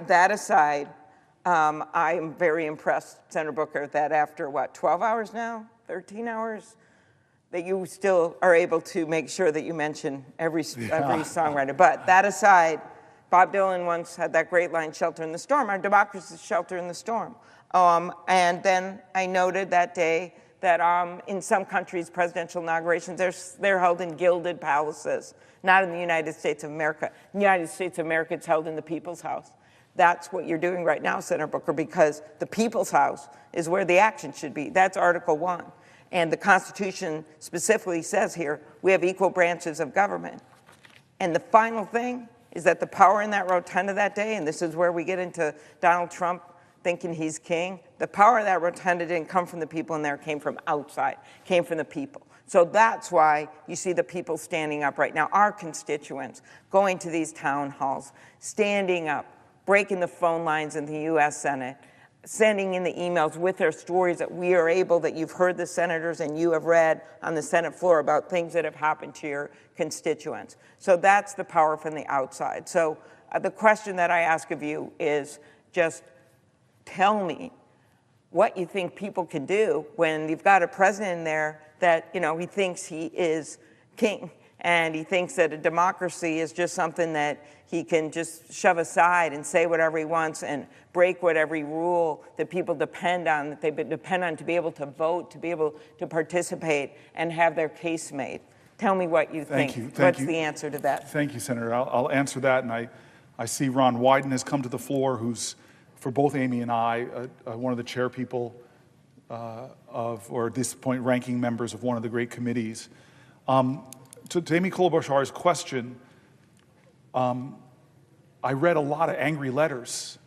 that aside, I'm very impressed, Senator Booker, that after 12 hours now, 13 hours, that you still are able to make sure that you mention every songwriter. But that aside, Bob Dylan once had that great line, "Shelter in the storm." Our democracy is shelter in the storm. And then I noted that day that in some countries, presidential inaugurations, they're held in gilded palaces, not in the United States of America. In the United States of America, it's held in the People's House. That's what you're doing right now, Senator Booker, because the People's House is where the action should be. That's Article 1. And the Constitution specifically says here, we have equal branches of government. And the final thing is that the power in that rotunda that day, and this is where we get into Donald Trump thinking he's king, the power of that rotunda didn't come from the people in there, it came from outside, came from the people. So that's why you see the people standing up right now, our constituents, going to these town halls, standing up, breaking the phone lines in the U.S. Senate, sending in the emails with their stories that we are able, that you've heard the senators and you have read on the Senate floor about things that have happened to your constituents. So that's the power from the outside. So the question that I ask of you is just tell me what you think people can do when you've got a president in there that, he thinks he is king, and he thinks that a democracy is just something that he can just shove aside and say whatever he wants and break whatever rule that people depend on, that they depend on to be able to vote, to be able to participate and have their case made. Tell me what you think. What's the answer to that? Thank you, Senator. I'll answer that. And I see Ron Wyden has come to the floor, who's, for both Amy and I, one of the chair people or at this point, ranking members of one of the great committees. To Amy Klobuchar's question, I read a lot of angry letters.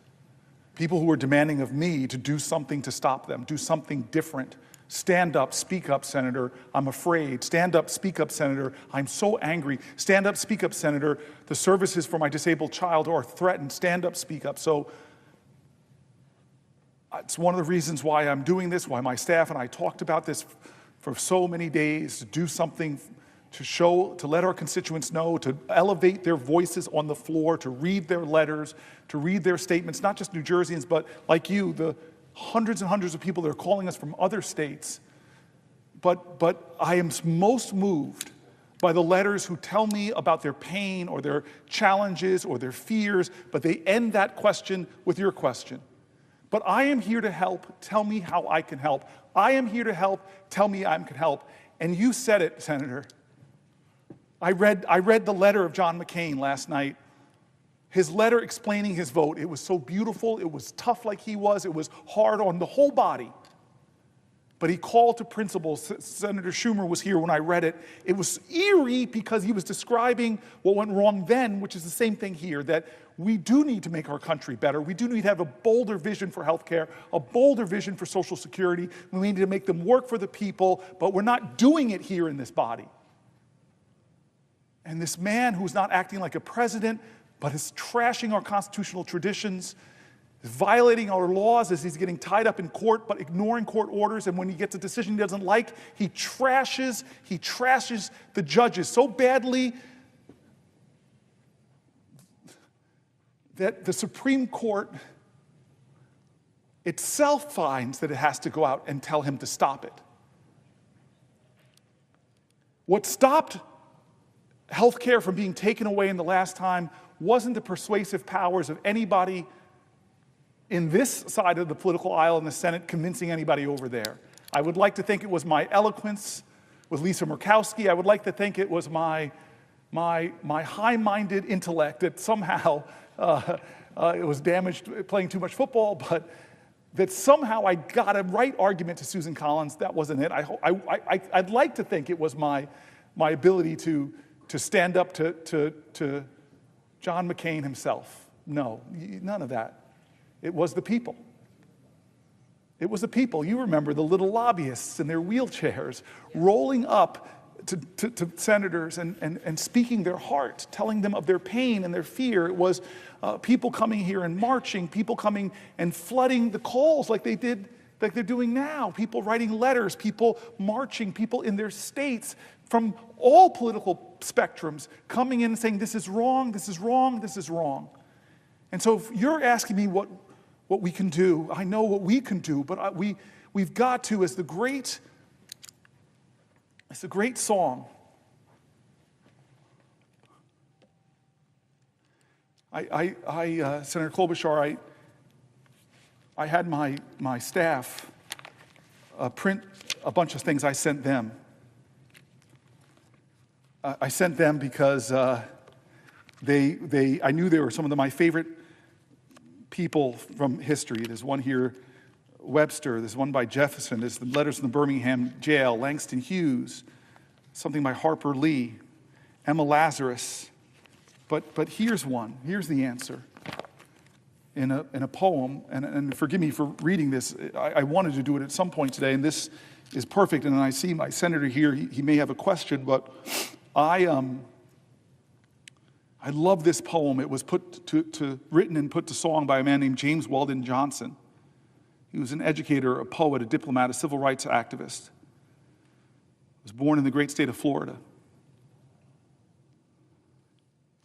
People who were demanding of me to do something to stop them, do something different. Stand up, speak up, Senator. I'm afraid. Stand up, speak up, Senator. I'm so angry. Stand up, speak up, Senator. The services for my disabled child are threatened. Stand up, speak up. So it's one of the reasons why I'm doing this, why my staff and I talked about this for so many days, to do something to let our constituents know, to elevate their voices on the floor, to read their letters, to read their statements, not just New Jerseyans, but like you, the hundreds and hundreds of people that are calling us from other states. But I am most moved by the letters who tell me about their pain or their challenges or their fears, but they end that question with your question. But I am here to help. Tell me how I can help. I am here to help. Tell me I can help. And you said it, Senator. I read the letter of John McCain last night. His letter explaining his vote. It was so beautiful. It was tough like he was. It was hard on the whole body. But he called to principles. Senator Schumer was here when I read it. It was eerie because he was describing what went wrong then, which is the same thing here, that we do need to make our country better. We do need to have a bolder vision for healthcare, a bolder vision for Social Security. We need to make them work for the people, but we're not doing it here in this body. And this man who's not acting like a president, but is trashing our constitutional traditions, is violating our laws as he's getting tied up in court, but ignoring court orders. And when he gets a decision he doesn't like, he trashes the judges so badly that the Supreme Court itself finds that it has to go out and tell him to stop it. What stopped health care from being taken away in the last time wasn't the persuasive powers of anybody in this side of the political aisle in the Senate convincing anybody over there. I would like to think it was my eloquence with Lisa Murkowski. I would like to think it was my high-minded intellect that somehow it was damaged playing too much football, but that somehow I got a right argument to Susan Collins. That wasn't it. I'd like to think it was my ability to stand up to John McCain himself. No, none of that. It was the people. It was the people. You remember the little lobbyists in their wheelchairs rolling up to senators and speaking their heart, telling them of their pain and their fear. It was people coming here and marching, people coming and flooding the calls like they're doing now, people writing letters, people marching, people in their states from all political spectrums coming in and saying, this is wrong, this is wrong, this is wrong. And so if you're asking me what we can do, I know what we can do, but we've got to, as the great song. Senator Klobuchar, I had my staff print a bunch of things I sent them. I sent them because I knew they were some of my favorite people from history. There's one here, Webster. There's one by Jefferson. There's the letters from the Birmingham jail, Langston Hughes, something by Harper Lee, Emma Lazarus. But here's one. Here's the answer. In a poem, and forgive me for reading this. I wanted to do it at some point today, and this is perfect. And I see my senator here. He may have a question, but I love this poem. It was written and put to song by a man named James Weldon Johnson. He was an educator, a poet, a diplomat, a civil rights activist. He was born in the great state of Florida.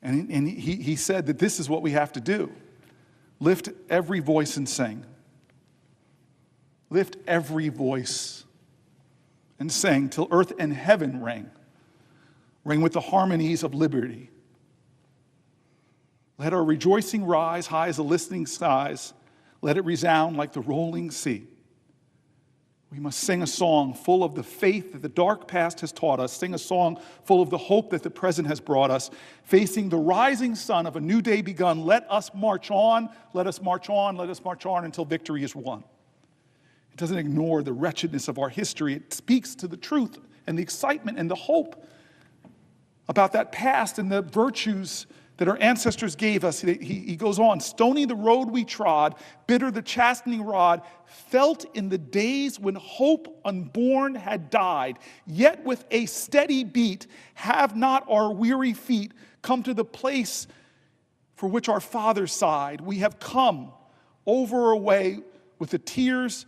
And he said that this is what we have to do. Lift every voice and sing. Lift every voice and sing till earth and heaven ring. Ring with the harmonies of liberty. Let our rejoicing rise high as the listening skies. Let it resound like the rolling sea. We must sing a song full of the faith that the dark past has taught us. Sing a song full of the hope that the present has brought us. Facing the rising sun of a new day begun, let us march on, let us march on, let us march on until victory is won. It doesn't ignore the wretchedness of our history. It speaks to the truth and the excitement and the hope about that past and the virtues that our ancestors gave us. He goes on, stony the road we trod, bitter the chastening rod, felt in the days when hope unborn had died. Yet with a steady beat, have not our weary feet come to the place for which our fathers sighed. We have come over or away with the tears,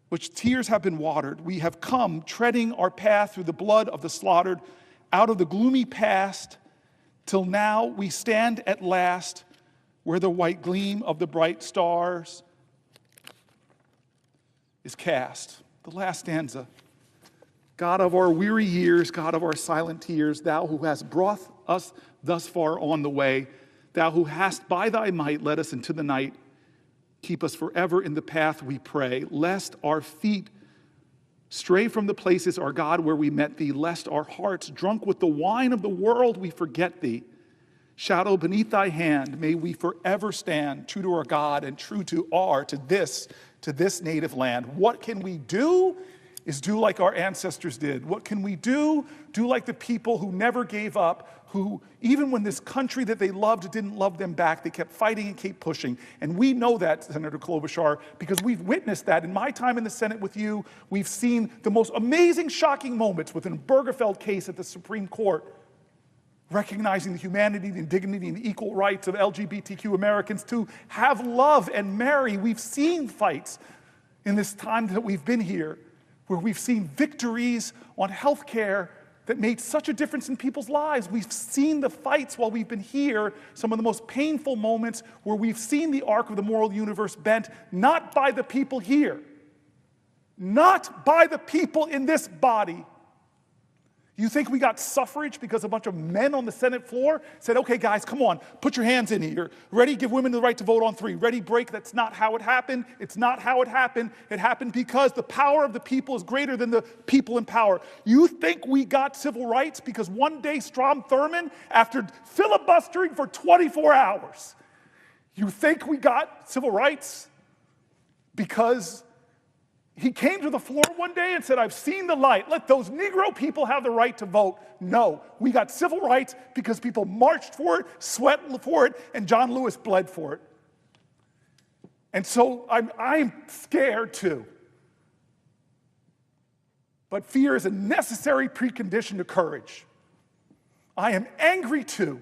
which tears have been watered. We have come treading our path through the blood of the slaughtered, out of the gloomy past, till now we stand at last where the white gleam of the bright stars is cast. The last stanza. God of our weary years, God of our silent tears, thou who hast brought us thus far on the way, thou who hast by thy might led us into the night, keep us forever in the path we pray, lest our feet stray from the places, our God, where we met thee, lest our hearts, drunk with the wine of the world, we forget thee. Shadow beneath thy hand, may we forever stand, true to our God and true to this native land. What can we do? is do like our ancestors did. What can we do? Do like the people who never gave up, who, even when this country that they loved didn't love them back, they kept fighting and kept pushing. And we know that, Senator Klobuchar, because we've witnessed that. In my time in the Senate with you, we've seen the most amazing, shocking moments within a Bergefeld case at the Supreme Court, recognizing the humanity, the dignity, and the equal rights of LGBTQ Americans to have love and marry. We've seen fights in this time that we've been here, where we've seen victories on health care that made such a difference in people's lives. We've seen the fights while we've been here, some of the most painful moments where we've seen the arc of the moral universe bent, not by the people here, not by the people in this body. You think we got suffrage because a bunch of men on the Senate floor said, okay, guys, come on, put your hands in here. Ready, give women the right to vote on 3. Ready, break. That's not how it happened. It's not how it happened. It happened because the power of the people is greater than the people in power. You think we got civil rights because one day Strom Thurmond, after filibustering for 24 hours, you think we got civil rights because he came to the floor one day and said, I've seen the light. Let those Negro people have the right to vote. No, we got civil rights because people marched for it, sweat for it, and John Lewis bled for it. And so I'm scared too. But fear is a necessary precondition to courage. I am angry too.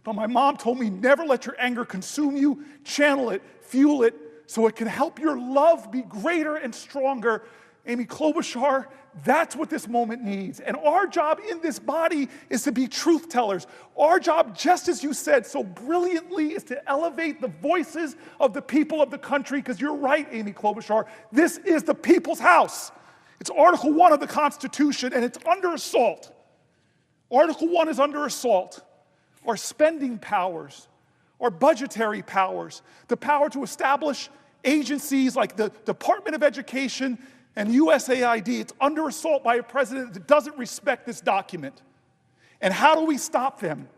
But my mom told me, never let your anger consume you. Channel it, fuel it, so it can help your love be greater and stronger. Amy Klobuchar, that's what this moment needs. And our job in this body is to be truth tellers. Our job, just as you said so brilliantly, is to elevate the voices of the people of the country, because you're right, Amy Klobuchar, this is the people's house. It's Article 1 of the Constitution, and it's under assault. Article 1 is under assault. Our spending powers, our budgetary powers, the power to establish agencies like the Department of Education and USAID, it's under assault by a president that doesn't respect this document. And how do we stop them?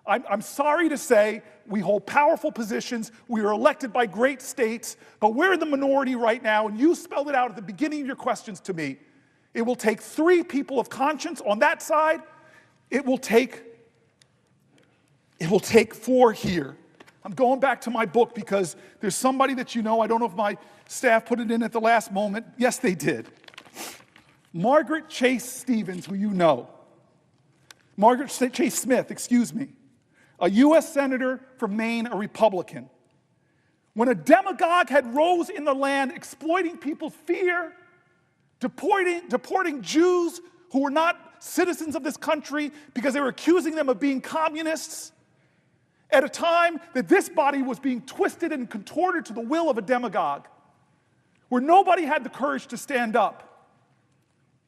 I'm sorry to say we hold powerful positions, we are elected by great states, but we're in the minority right now, and you spelled it out at the beginning of your questions to me. It will take 3 people of conscience on that side. It will take 4 here. I'm going back to my book because there's somebody that you know, I don't know if my staff put it in at the last moment. Yes, they did. Margaret Chase Stevens, who you know. Margaret Chase Smith, excuse me. A U.S. Senator from Maine, a Republican. When a demagogue had rose in the land exploiting people's fear, deporting Jews who were not citizens of this country because they were accusing them of being communists, at a time that this body was being twisted and contorted to the will of a demagogue, where nobody had the courage to stand up.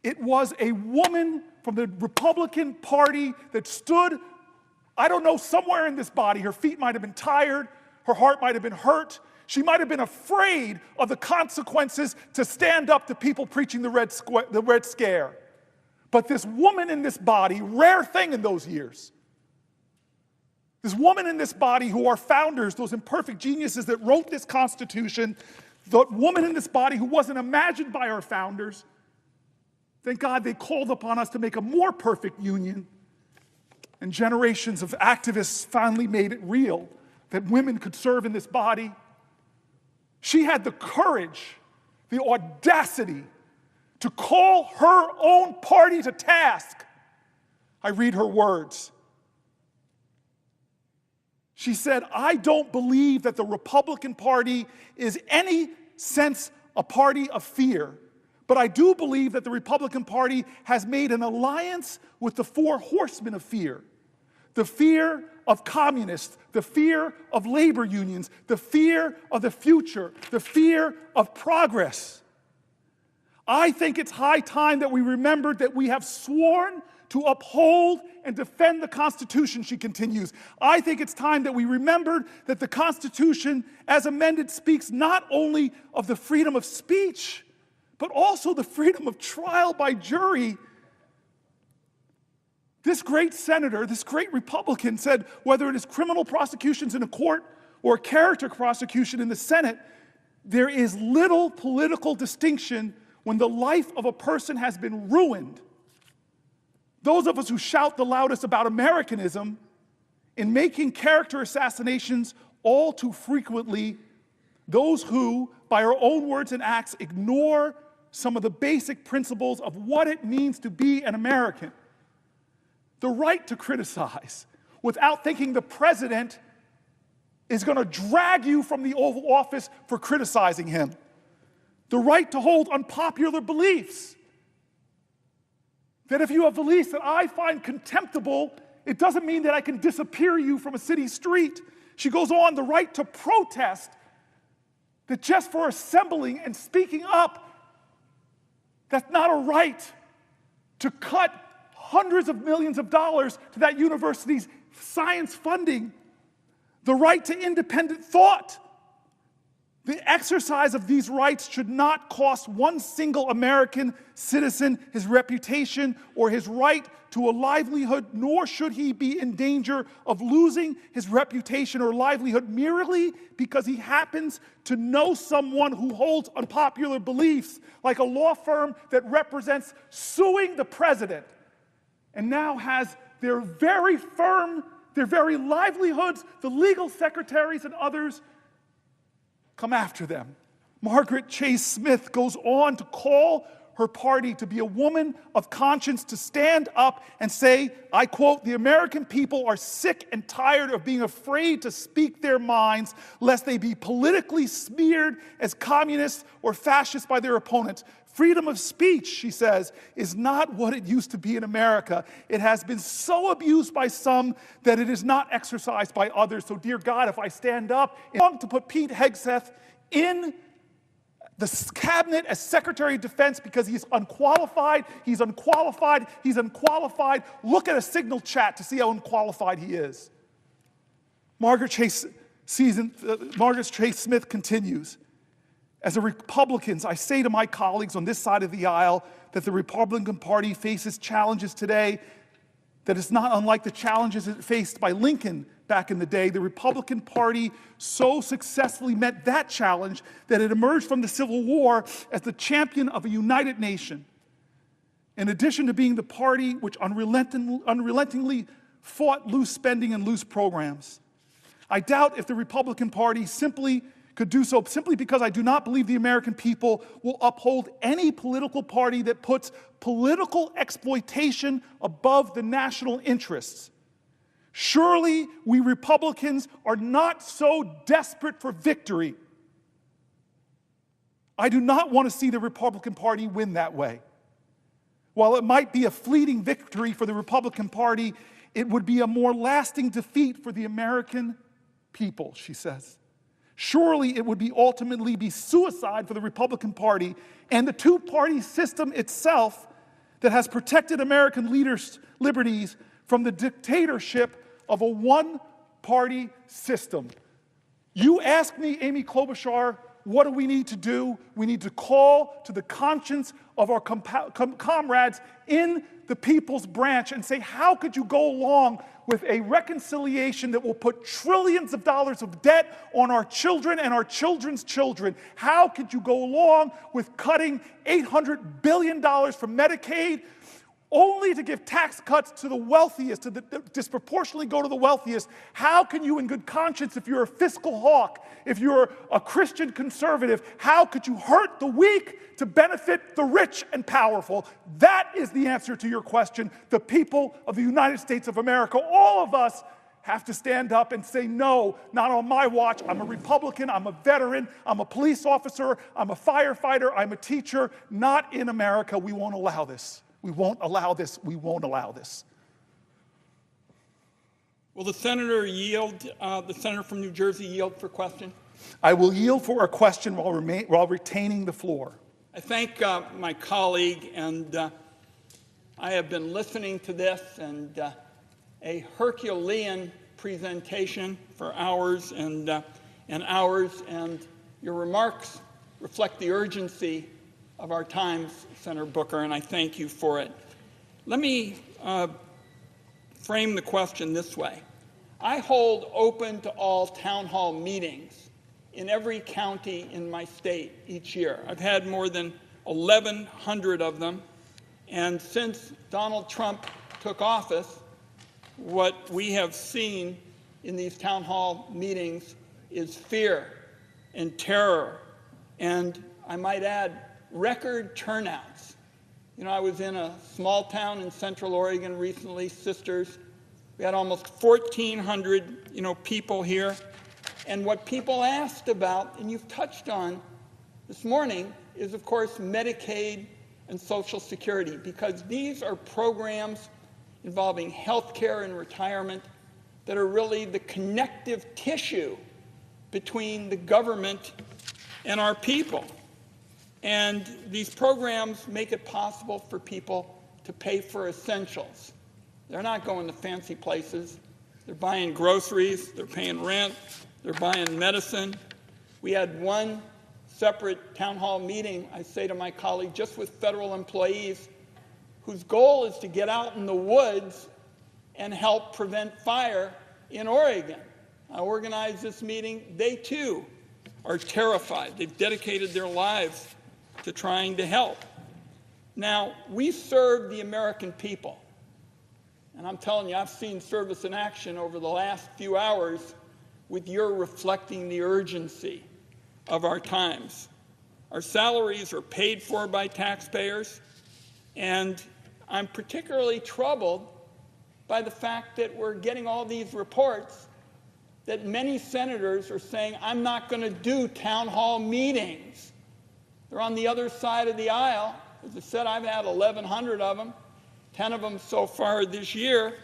It was a woman from the Republican Party that stood, I don't know, somewhere in this body. Her feet might have been tired, her heart might have been hurt, she might have been afraid of the consequences to stand up to people preaching the Red Scare. But this woman in this body, rare thing in those years, this woman in this body who are founders, those imperfect geniuses that wrote this Constitution, the woman in this body who wasn't imagined by our founders, thank God they called upon us to make a more perfect union. And generations of activists finally made it real that women could serve in this body. She had the courage, the audacity to call her own party to task. I read her words. She said, I don't believe that the Republican Party is any sense a party of fear, but I do believe that the Republican Party has made an alliance with the 4 horsemen of fear. The fear of communists, the fear of labor unions, the fear of the future, the fear of progress. I think it's high time that we remembered that we have sworn to uphold and defend the Constitution, she continues. I think it's time that we remembered that the Constitution, as amended, speaks not only of the freedom of speech, but also the freedom of trial by jury. This great senator, this great Republican said, whether it is criminal prosecutions in a court or character prosecution in the Senate, there is little political distinction when the life of a person has been ruined, those of us who shout the loudest about Americanism, in making character assassinations all too frequently, those who, by our own words and acts, ignore some of the basic principles of what it means to be an American. The right to criticize without thinking the president is going to drag you from the Oval Office for criticizing him. The right to hold unpopular beliefs. That if you have beliefs that I find contemptible, it doesn't mean that I can disappear you from a city street. She goes on, the right to protest, that just for assembling and speaking up, that's not a right to cut hundreds of millions of dollars to that university's science funding. The right to independent thought. The exercise of these rights should not cost one single American citizen his reputation or his right to a livelihood, nor should he be in danger of losing his reputation or livelihood merely because he happens to know someone who holds unpopular beliefs, like a law firm that represents suing the president and now has their very firm, their very livelihoods, the legal secretaries and others, come after them. Margaret Chase Smith goes on to call her party to be a woman of conscience, to stand up and say, I quote, "The American people are sick and tired of being afraid to speak their minds, lest they be politically smeared as communists or fascists by their opponents. Freedom of speech," she says, "is not what it used to be in America. It has been so abused by some that it is not exercised by others. So, dear God, if I stand up to put Pete Hegseth in the cabinet as Secretary of Defense because he's unqualified, he's unqualified, he's unqualified. Look at a Signal chat to see how unqualified he is." Margaret Chase Smith continues, "As a Republican, I say to my colleagues on this side of the aisle that the Republican Party faces challenges today that is not unlike the challenges it faced by Lincoln back in the day. The Republican Party so successfully met that challenge that it emerged from the Civil War as the champion of a united nation. In addition to being the party which unrelentingly fought loose spending and loose programs. I doubt if the Republican Party could do so simply because I do not believe the American people will uphold any political party that puts political exploitation above the national interests. Surely we Republicans are not so desperate for victory. I do not want to see the Republican Party win that way. While it might be a fleeting victory for the Republican Party, it would be a more lasting defeat for the American people," she says. "Surely it would ultimately be suicide for the Republican Party and the two-party system itself that has protected American leaders' liberties from the dictatorship of a one-party system." You ask me, Amy Klobuchar, what do we need to do? We need to call to the conscience of our comrades in the People's Branch and say, how could you go along with a reconciliation that will put trillions of dollars of debt on our children and our children's children? How could you go along with cutting $800 billion from Medicaid only to give tax cuts to the wealthiest, disproportionately go to the wealthiest? How can you in good conscience, if you're a fiscal hawk, if you're a Christian conservative, how could you hurt the weak to benefit the rich and powerful? That is the answer to your question. The people of the United States of America, all of us, have to stand up and say, no, not on my watch. I'm a Republican, I'm a veteran, I'm a police officer, I'm a firefighter, I'm a teacher. Not in America. We won't allow this. We won't allow this. We won't allow this. Will the senator yield, the senator from New Jersey yield for question? I will yield for a question while retaining the floor. I thank my colleague, and I have been listening to this, and a Herculean presentation for hours and hours, and your remarks reflect the urgency of our times, Senator Booker, and I thank you for it. Let me frame the question this way. I hold open to all town hall meetings in every county in my state each year. I've had more than 1,100 of them. And since Donald Trump took office, what we have seen in these town hall meetings is fear and terror, and I might add, record turnouts. You know, I was in a small town in Central Oregon recently, Sisters. We had almost 1,400, people here. And what people asked about, and you've touched on this morning, is, of course, Medicaid and Social Security, because these are programs involving health care and retirement that are really the connective tissue between the government and our people. And these programs make it possible for people to pay for essentials. They're not going to fancy places. They're buying groceries, they're paying rent, they're buying medicine. We had one separate town hall meeting, I say to my colleague, just with federal employees whose goal is to get out in the woods and help prevent fire in Oregon. I organized this meeting. They too are terrified. They've dedicated their lives to trying to help. Now, we serve the American people. And I'm telling you, I've seen service in action over the last few hours with your reflecting the urgency of our times. Our salaries are paid for by taxpayers, and I'm particularly troubled by the fact that we're getting all these reports that many senators are saying, I'm not going to do town hall meetings. They're on the other side of the aisle. As I said, I've had 1,100 of them, 10 of them so far this year.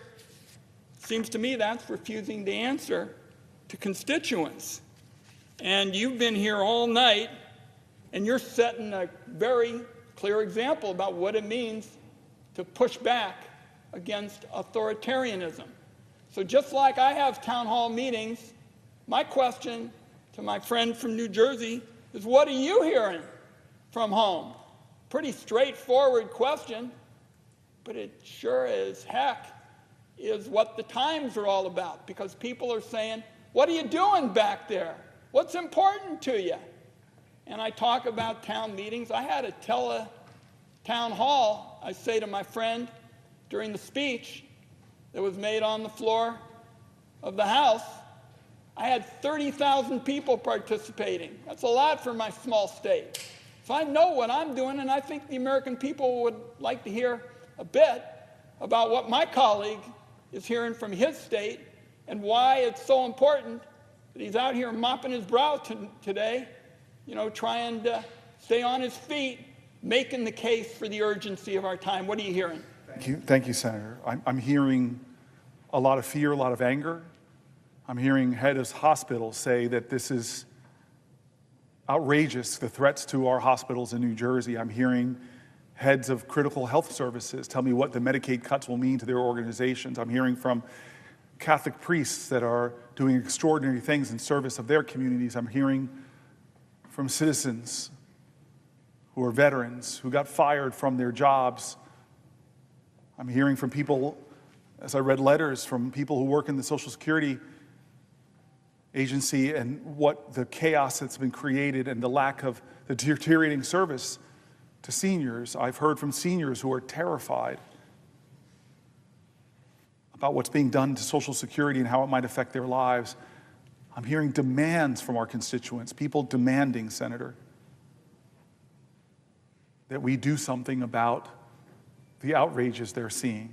Seems to me that's refusing to answer to constituents. And you've been here all night, and you're setting a very clear example about what it means to push back against authoritarianism. So just like I have town hall meetings, my question to my friend from New Jersey is, what are you hearing from home? Pretty straightforward question, but it sure as heck is what the times are all about, because people are saying, what are you doing back there? What's important to you? And I talk about town meetings. I had a town hall, I say to my friend during the speech that was made on the floor of the House. I had 30,000 people participating. That's a lot for my small state. So I know what I'm doing, and I think the American people would like to hear a bit about what my colleague is hearing from his state and why it's so important that he's out here mopping his brow today, trying to stay on his feet, making the case for the urgency of our time. What are you hearing? Thank you, Senator. I'm hearing a lot of fear, a lot of anger. I'm hearing heads of hospitals say that this is outrageous, the threats to our hospitals in New Jersey. I'm hearing heads of critical health services tell me what the Medicaid cuts will mean to their organizations. I'm hearing from Catholic priests that are doing extraordinary things in service of their communities. I'm hearing from citizens who are veterans who got fired from their jobs. I'm hearing from people, as I read letters from people who work in the Social Security agency, and what the chaos that's been created and the lack of the deteriorating service to seniors. I've heard from seniors who are terrified about what's being done to Social Security and how it might affect their lives. I'm hearing demands from our constituents, people demanding, Senator, that we do something about the outrages they're seeing.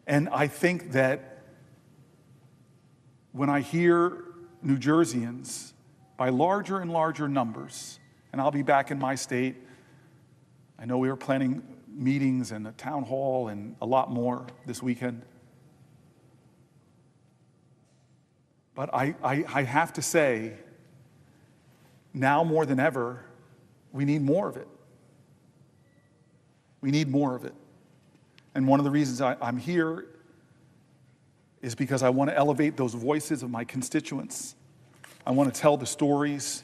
And I think that when I hear New Jerseyans by larger and larger numbers, and I'll be back in my state, I know we were planning meetings and a town hall and a lot more this weekend. But I have to say, now more than ever, we need more of it. We need more of it. And one of the reasons I'm here is because I want to elevate those voices of my constituents. I want to tell the stories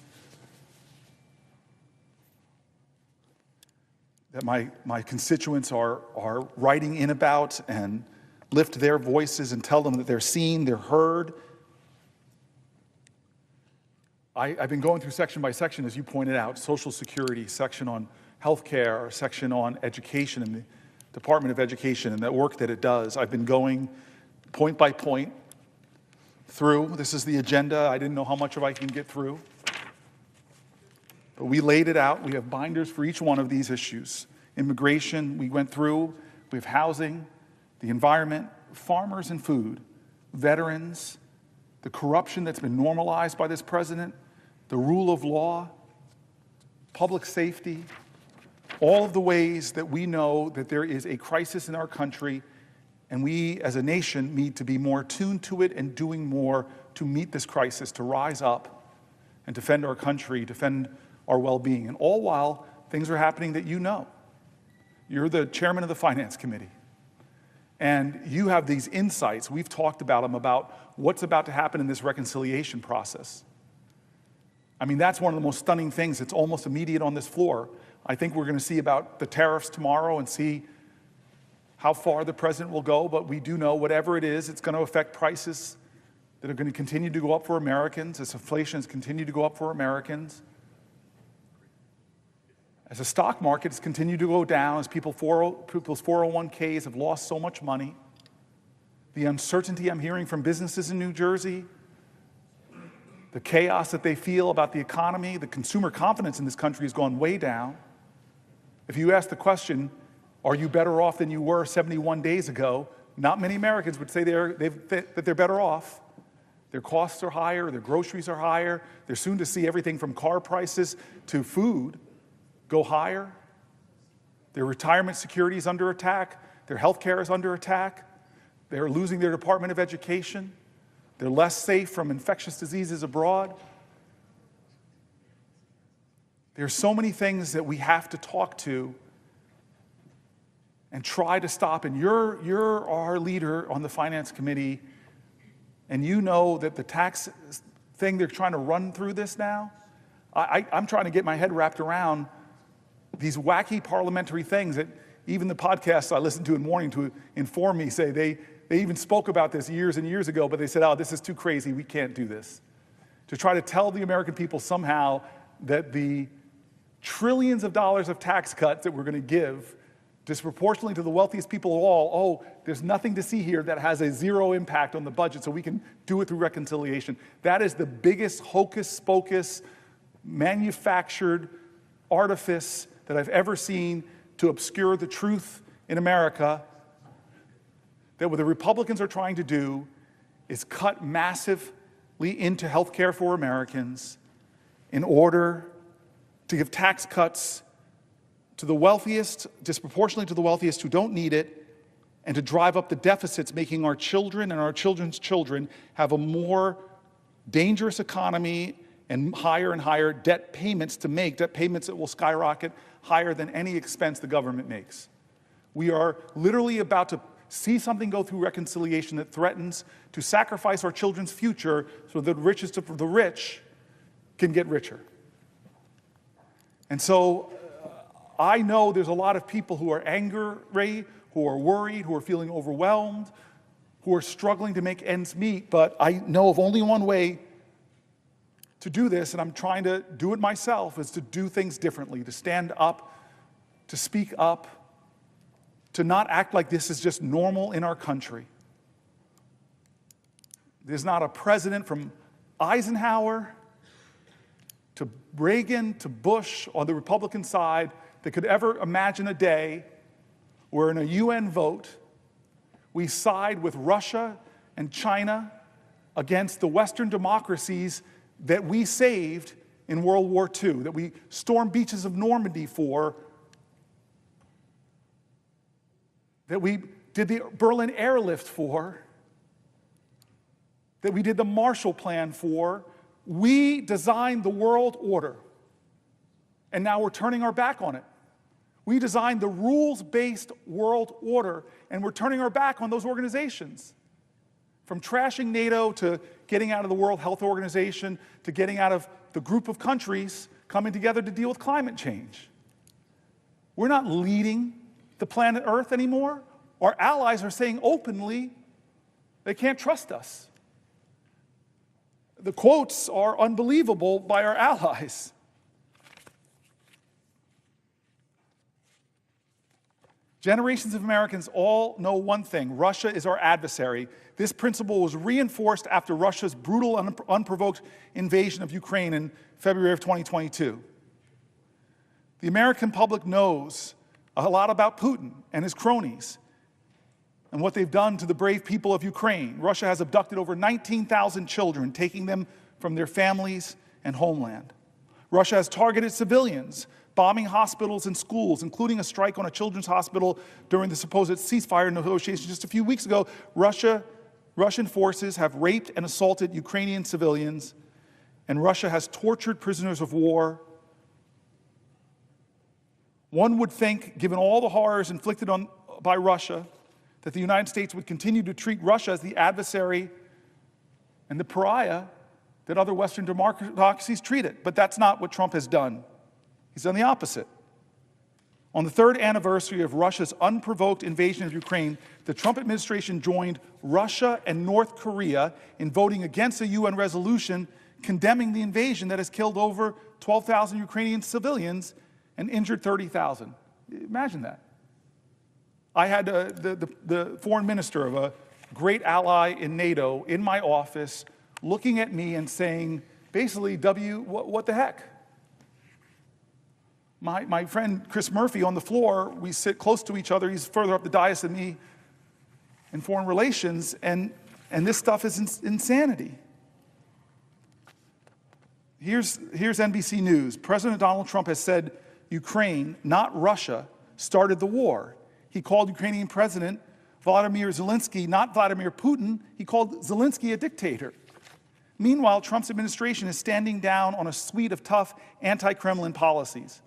that my constituents are writing in about, and lift their voices and tell them that they're seen, they're heard. I've been going through section by section, as you pointed out, Social Security, section on healthcare, section on education and the Department of Education and the work that it does. I've been going point by point through. This is the agenda. I didn't know how much of I can get through. But we laid it out. We have binders for each one of these issues. Immigration, we went through. We have housing, the environment, farmers and food, veterans, the corruption that's been normalized by this president, the rule of law, public safety, all of the ways that we know that there is a crisis in our country, and we as a nation need to be more attuned to it and doing more to meet this crisis, to rise up and defend our country, defend our well-being. And all while things are happening that you know. You're the chairman of the Finance Committee, and you have these insights. We've talked about them, about what's about to happen in this reconciliation process. I mean, that's one of the most stunning things. It's almost immediate on this floor. I think we're going to see about the tariffs tomorrow and see how far the president will go, but we do know whatever it is, it's going to affect prices that are going to continue to go up for Americans as inflation has continued to go up for Americans. As the stock market has continued to go down, as people's 401ks have lost so much money, the uncertainty I'm hearing from businesses in New Jersey, the chaos that they feel about the economy, the consumer confidence in this country has gone way down. If you ask the question, are you better off than you were 71 days ago? Not many Americans would say that they're better off. Their costs are higher, their groceries are higher. They're soon to see everything from car prices to food go higher. Their retirement security is under attack. Their health care is under attack. They're losing their Department of Education. They're less safe from infectious diseases abroad. There are so many things that we have to talk to and try to stop. And you're our leader on the Finance Committee, and you know that the tax thing they're trying to run through this now, I'm trying to get my head wrapped around these wacky parliamentary things that even the podcasts I listen to in the morning to inform me say they even spoke about this years and years ago, but they said, oh, this is too crazy, we can't do this. To try to tell the American people somehow that the trillions of dollars of tax cuts that we're going to give disproportionately to the wealthiest people of all, oh, there's nothing to see here that has a zero impact on the budget, so we can do it through reconciliation. That is the biggest hocus pocus, manufactured artifice that I've ever seen to obscure the truth in America. That what the Republicans are trying to do is cut massively into health care for Americans in order to give tax cuts to the wealthiest, disproportionately to the wealthiest who don't need it, and to drive up the deficits, making our children and our children's children have a more dangerous economy and higher debt payments to make, debt payments that will skyrocket higher than any expense the government makes. We are literally about to see something go through reconciliation that threatens to sacrifice our children's future so that the richest of the rich can get richer. And so I know there's a lot of people who are angry, who are worried, who are feeling overwhelmed, who are struggling to make ends meet, but I know of only one way to do this, and I'm trying to do it myself, is to do things differently, to stand up, to speak up, to not act like this is just normal in our country. There's not a president from Eisenhower to Reagan to Bush on the Republican side that could ever imagine a day where in a UN vote we side with Russia and China against the Western democracies that we saved in World War II, that we stormed beaches of Normandy for, that we did the Berlin airlift for, that we did the Marshall Plan for. We designed the world order, and now we're turning our back on it. We designed the rules-based world order, and we're turning our back on those organizations. From trashing NATO to getting out of the World Health Organization to getting out of the group of countries coming together to deal with climate change. We're not leading the planet Earth anymore. Our allies are saying openly they can't trust us. the quotes are unbelievable by our allies. Generations of Americans all know one thing: Russia is our adversary. This principle was reinforced after Russia's brutal and unprovoked invasion of Ukraine in February of 2022. The American public knows a lot about Putin and his cronies and what they've done to the brave people of Ukraine. Russia has abducted over 19,000 children, taking them from their families and homeland. Russia has targeted civilians, bombing hospitals and schools, including a strike on a children's hospital during the supposed ceasefire negotiations just a few weeks ago. Russian forces have raped and assaulted Ukrainian civilians, and Russia has tortured prisoners of war. One would think, given all the horrors inflicted by Russia, that the United States would continue to treat Russia as the adversary and the pariah that other Western democracies treat it. But that's not what Trump has done. He's done the opposite. On the third anniversary of Russia's unprovoked invasion of Ukraine, the Trump administration joined Russia and North Korea in voting against a UN resolution condemning the invasion that has killed over 12,000 Ukrainian civilians and injured 30,000. Imagine that. I had the foreign minister of a great ally in NATO in my office looking at me and saying, basically, what the heck? My friend Chris Murphy on the floor, we sit close to each other. He's further up the dais than me in foreign relations, and this stuff is insanity. Here's NBC News. President Donald Trump has said Ukraine, not Russia, started the war. He called Ukrainian President Volodymyr Zelensky not Vladimir Putin. He called Zelensky a dictator. Meanwhile, Trump's administration is standing down on a suite of tough anti-Kremlin policies.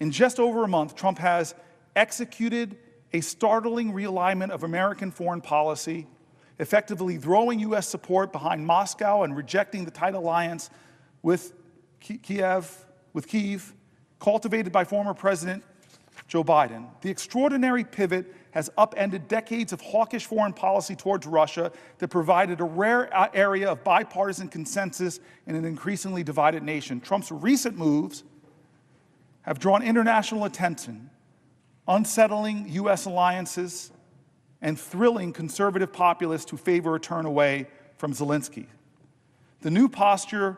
In just over a month, Trump has executed a startling realignment of American foreign policy, effectively throwing U.S. support behind Moscow and rejecting the tight alliance with Kyiv, cultivated by former President Joe Biden. The extraordinary pivot has upended decades of hawkish foreign policy towards Russia that provided a rare area of bipartisan consensus in an increasingly divided nation. Trump's recent moves have drawn international attention, unsettling U.S. alliances and thrilling conservative populists who favor a turn away from Zelensky. The new posture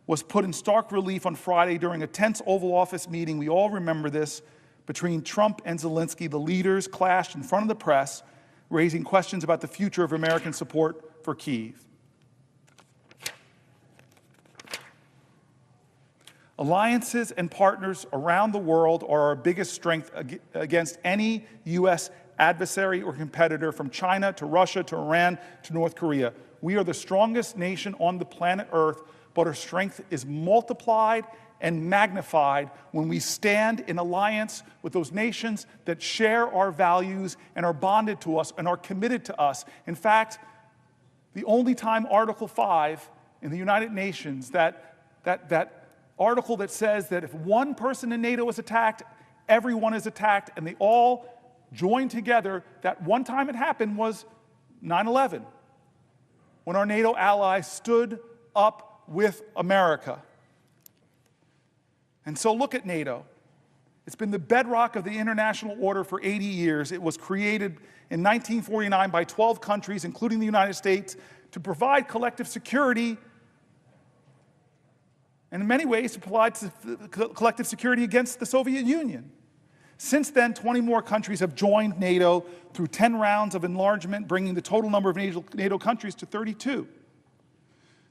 was put in stark relief on Friday during a tense Oval Office meeting. We all remember this. Between Trump and Zelensky, the leaders clashed in front of the press, raising questions about the future of American support for Kyiv. Alliances and partners around the world are our biggest strength against any U.S. adversary or competitor, from China to Russia to Iran to North Korea. We are the strongest nation on the planet Earth, but our strength is multiplied and magnified when we stand in alliance with those nations that share our values and are bonded to us and are committed to us. In fact, the only time Article 5 in the United Nations, that article that says that if one person in NATO is attacked, everyone is attacked, and they all join together, that one time it happened was 9/11, when our NATO allies stood up with America. And so look at NATO. It's been the bedrock of the international order for 80 years. It was created in 1949 by 12 countries, including the United States, to provide collective security, and in many ways to provide collective security against the Soviet Union. Since then, 20 more countries have joined NATO through 10 rounds of enlargement, bringing the total number of NATO countries to 32.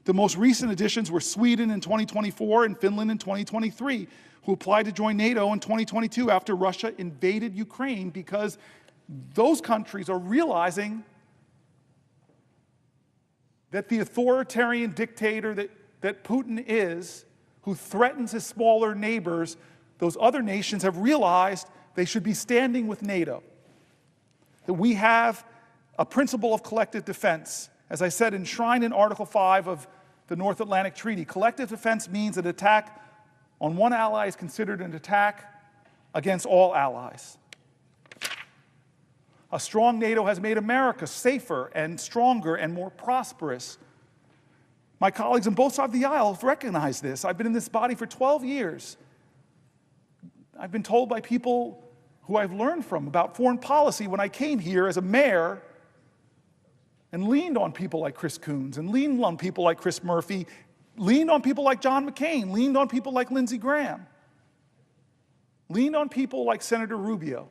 The most recent additions were Sweden in 2024 and Finland in 2023, who applied to join NATO in 2022 after Russia invaded Ukraine, because those countries are realizing that the authoritarian dictator that Putin is, who threatens his smaller neighbors, those other nations have realized they should be standing with NATO. That we have a principle of collective defense, as I said, enshrined in Article 5 of the North Atlantic Treaty. Collective defense means an attack on one ally is considered an attack against all allies. A strong NATO has made America safer and stronger and more prosperous. My colleagues on both sides of the aisle have recognized this. I've been in this body for 12 years. I've been told by people who I've learned from about foreign policy when I came here as a mayor and leaned on people like Chris Coons and leaned on people like Chris Murphy, leaned on people like John McCain, leaned on people like Lindsey Graham, leaned on people like Senator Rubio.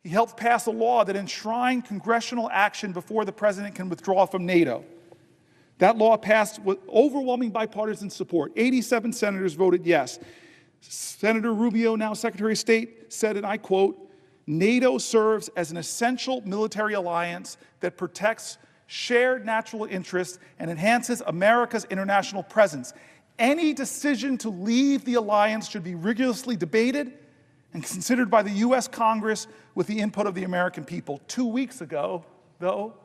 He helped pass a law that enshrined congressional action before the president can withdraw from NATO. That law passed with overwhelming bipartisan support. 87 senators voted yes. Senator Rubio, now Secretary of State, said, and I quote, "NATO serves as an essential military alliance that protects shared natural interests and enhances America's international presence. Any decision to leave the alliance should be rigorously debated and considered by the U.S. Congress with the input of the American people." 2 weeks ago, though,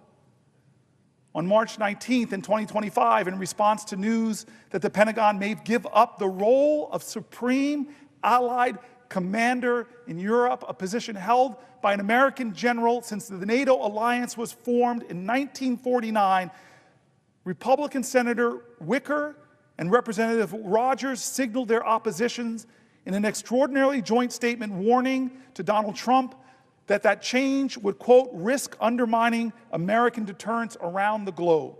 on March 19th in 2025, in response to news that the Pentagon may give up the role of supreme allied commander in Europe, a position held by an American general since the NATO alliance was formed in 1949, Republican Senator Wicker and Representative Rogers signaled their oppositions in an extraordinarily joint statement warning to Donald Trump that change would, quote, risk undermining American deterrence around the globe.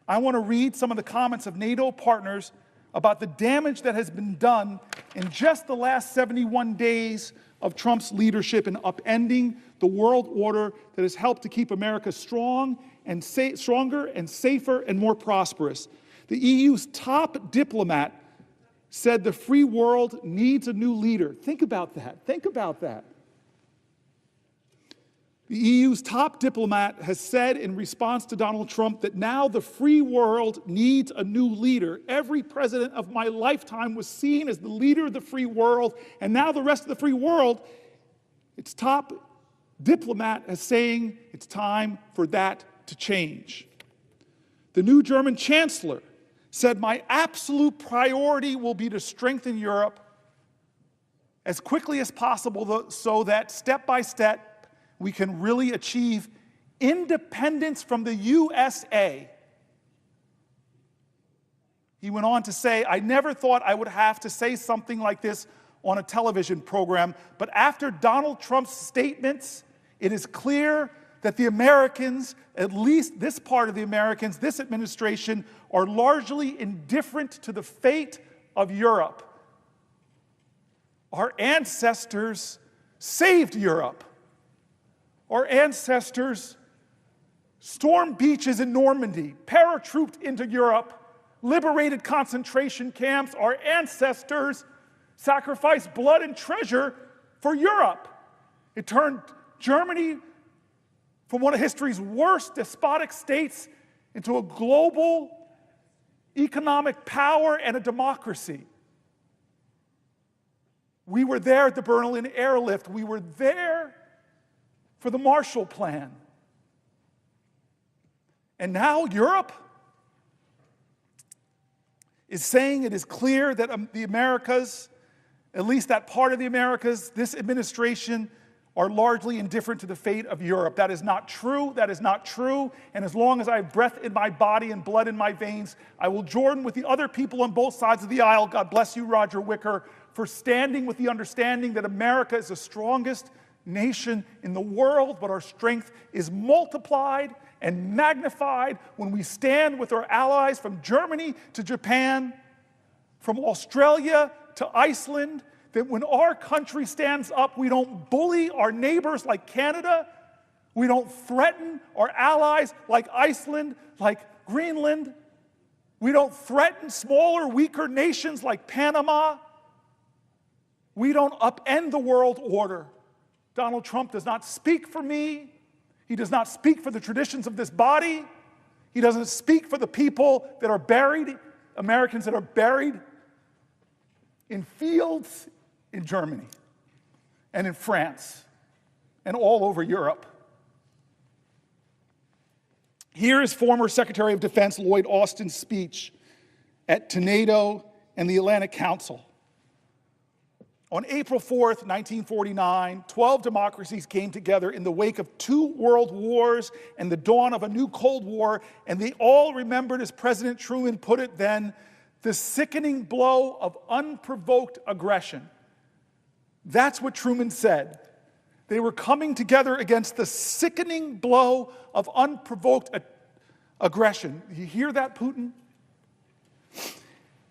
I want to read some of the comments of NATO partners about the damage that has been done in just the last 71 days of Trump's leadership in upending the world order that has helped to keep America strong and stronger and safer and more prosperous. The EU's top diplomat said the free world needs a new leader. Think about that. Think about that. The EU's top diplomat has said in response to Donald Trump that now the free world needs a new leader. Every president of my lifetime was seen as the leader of the free world, and now the rest of the free world, its top diplomat is saying it's time for that to change. The new German chancellor said, "My absolute priority will be to strengthen Europe as quickly as possible so that step by step we can really achieve independence from the USA." He went on to say, "I never thought I would have to say something like this on a television program, but after Donald Trump's statements, it is clear that the Americans, at least this part of the Americans, this administration, are largely indifferent to the fate of Europe. Our ancestors saved Europe. Our ancestors stormed beaches in Normandy, paratrooped into Europe, liberated concentration camps. Our ancestors sacrificed blood and treasure for Europe. It turned Germany from one of history's worst despotic states into a global economic power and a democracy. We were there at the Berlin airlift. We were there for the Marshall Plan. And now Europe is saying it is clear that the Americas, at least that part of the Americas, this administration, are largely indifferent to the fate of Europe. That is not true. That is not true. And as long as I have breath in my body and blood in my veins, I will join with the other people on both sides of the aisle. God bless you, Roger Wicker, for standing with the understanding that America is the strongest nation in the world, but our strength is multiplied and magnified when we stand with our allies from Germany to Japan, from Australia to Iceland, that when our country stands up, we don't bully our neighbors like Canada, we don't threaten our allies like Iceland, like Greenland, we don't threaten smaller, weaker nations like Panama, we don't upend the world order. Donald Trump does not speak for me. He does not speak for the traditions of this body. He doesn't speak for the people that are buried, Americans that are buried in fields in Germany and in France and all over Europe. Here is former Secretary of Defense Lloyd Austin's speech to NATO and the Atlantic Council. On April 4th, 1949, 12 democracies came together in the wake of 2 world wars and the dawn of a new Cold War, and they all remembered, as President Truman put it then, the sickening blow of unprovoked aggression. That's what Truman said. They were coming together against the sickening blow of unprovoked aggression. You hear that, Putin?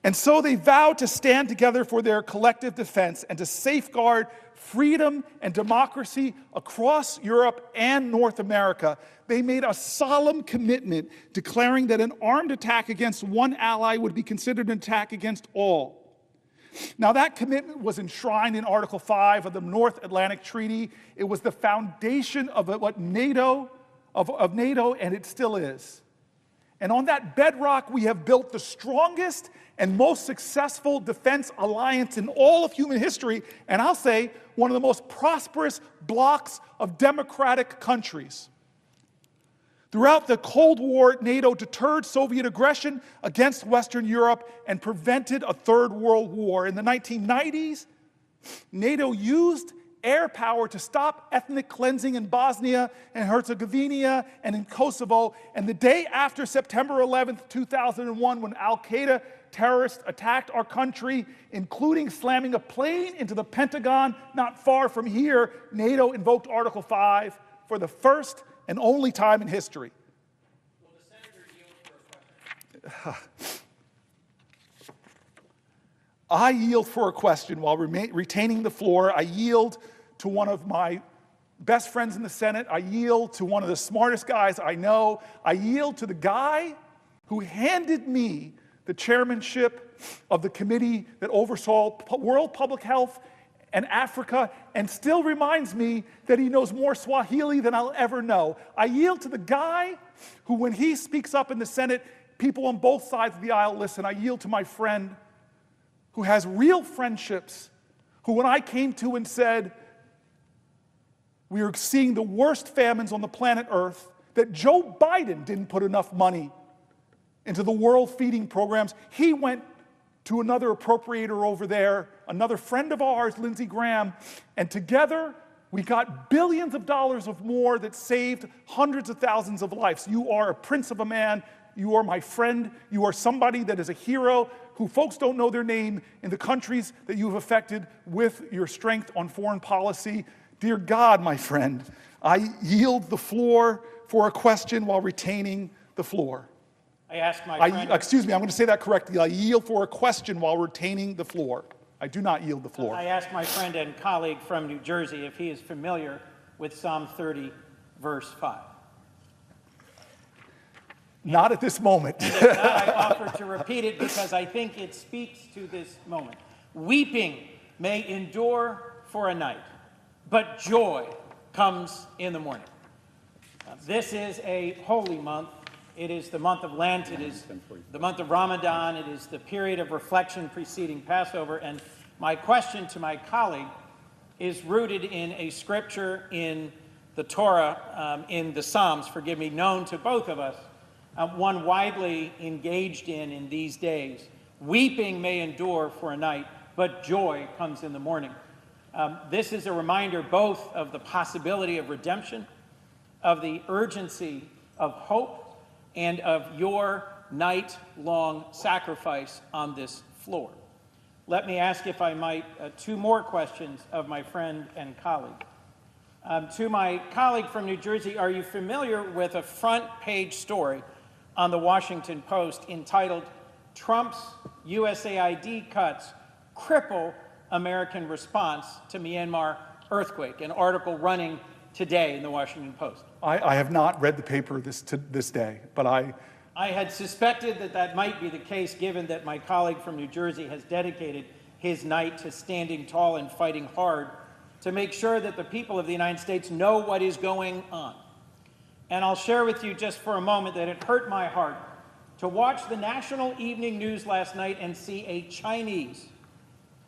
And so they vowed to stand together for their collective defense and to safeguard freedom and democracy across Europe and North America. They made a solemn commitment declaring that an armed attack against one ally would be considered an attack against all. Now, that commitment was enshrined in Article 5 of the North Atlantic Treaty. It was the foundation of what NATO, of NATO, and it still is. And on that bedrock, we have built the strongest and most successful defense alliance in all of human history, and I'll say one of the most prosperous blocs of democratic countries. Throughout the Cold War, NATO deterred Soviet aggression against Western Europe and prevented a Third World War. In the 1990s, NATO used air power to stop ethnic cleansing in Bosnia and Herzegovina and in Kosovo. And the day after September 11th, 2001, when al-Qaeda terrorists attacked our country, including slamming a plane into the Pentagon not far from here, NATO invoked Article 5 for the first and only time in history. Will the senator yield for a question? I yield for a question while retaining the floor. I yield to one of my best friends in the Senate. I yield to one of the smartest guys I know. I yield to the guy who handed me the chairmanship of the committee that oversaw world public health and Africa, and still reminds me that he knows more Swahili than I'll ever know. I yield to the guy who, when he speaks up in the Senate, people on both sides of the aisle listen. I yield to my friend who has real friendships, who when I came to and said, we are seeing the worst famines on the planet Earth, that Joe Biden didn't put enough money into the world feeding programs, he went to another appropriator over there, another friend of ours, Lindsey Graham, and together we got billions of dollars of more that saved hundreds of thousands of lives. You are a prince of a man. You are my friend. You are somebody that is a hero who folks don't know their name in the countries that you have affected with your strength on foreign policy. Dear God, my friend, I yield the floor for a question while retaining the floor. I ask my friend... Excuse me, I'm going to say that correctly. I yield for a question while retaining the floor. I do not yield the floor. I ask my friend and colleague from New Jersey if he is familiar with Psalm 30, verse 5. Not at this moment. And if not, I offer to repeat it because I think it speaks to this moment. Weeping may endure for a night, but joy comes in the morning. This is a holy month. It is the month of Lent. It is the month of Ramadan. It is the period of reflection preceding Passover. And my question to my colleague is rooted in a scripture in the Torah, in the Psalms, forgive me, known to both of us, one widely engaged in these days. Weeping may endure for a night, but joy comes in the morning. This is a reminder both of the possibility of redemption, of the urgency of hope, and of your night-long sacrifice on this floor. Let me ask, if I might, 2 more questions of my friend and colleague. To my colleague from New Jersey, are you familiar with a front-page story on the Washington Post entitled, "Trump's USAID Cuts Cripple American Response to Myanmar Earthquake," an article running today in the Washington Post? I have not read the paper to this day, but I had suspected that might be the case, given that my colleague from New Jersey has dedicated his night to standing tall and fighting hard to make sure that the people of the United States know what is going on. And I'll share with you just for a moment that it hurt my heart to watch the national evening news last night and see a Chinese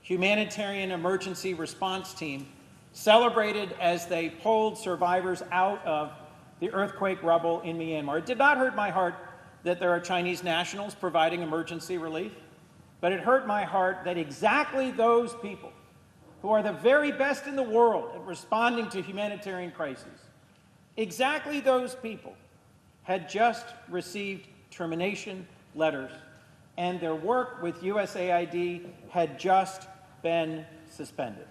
humanitarian emergency response team celebrated as they pulled survivors out of the earthquake rubble in Myanmar. It did not hurt my heart that there are Chinese nationals providing emergency relief, but it hurt my heart that exactly those people who are the very best in the world at responding to humanitarian crises, exactly those people had just received termination letters, and their work with USAID had just been suspended.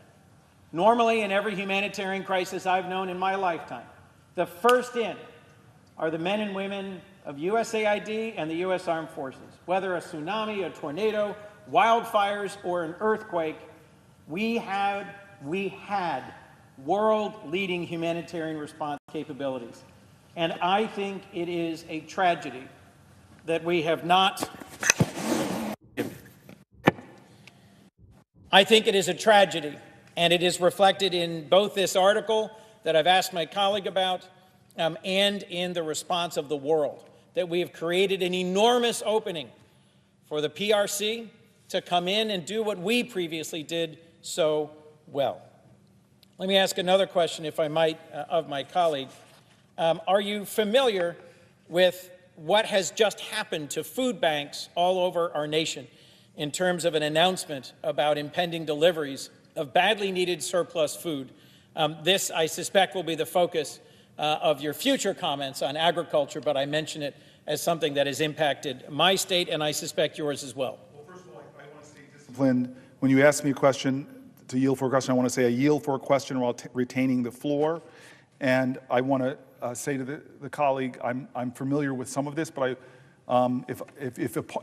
Normally, in every humanitarian crisis I've known in my lifetime, the first in are the men and women of USAID and the U.S. Armed Forces. Whether a tsunami, a tornado, wildfires, or an earthquake, we had world-leading humanitarian response capabilities. And I think it is a tragedy that we have not. I think it is a tragedy, and it is reflected in both this article that I've asked my colleague about and in the response of the world, that we have created an enormous opening for the PRC to come in and do what we previously did so well. Let me ask another question, if I might, of my colleague. Are you familiar with what has just happened to food banks all over our nation in terms of an announcement about impending deliveries of badly needed surplus food? This, I suspect, will be the focus of your future comments on agriculture, but I mention it as something that has impacted my state, and I suspect yours as well. Well, first of all, I want to stay disciplined. When you ask me a question, to yield for a question, I want to say I yield for a question while retaining the floor. And I want to say to the colleague, I'm familiar with some of this, but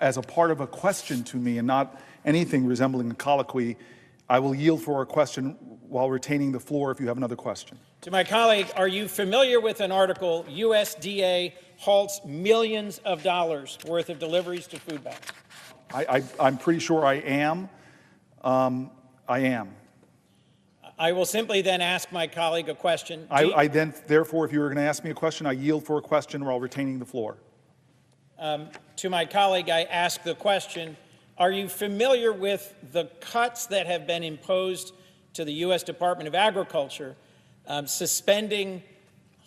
as a part of a question to me and not anything resembling a colloquy, I will yield for a question while retaining the floor if you have another question. To my colleague, are you familiar with an article, USDA halts millions of dollars worth of deliveries to food banks? I'm pretty sure I am. I am. I will simply then ask my colleague a question. Therefore, if you were going to ask me a question, I yield for a question while retaining the floor. To my colleague, I ask the question, are you familiar with the cuts that have been imposed to the U.S. Department of Agriculture, suspending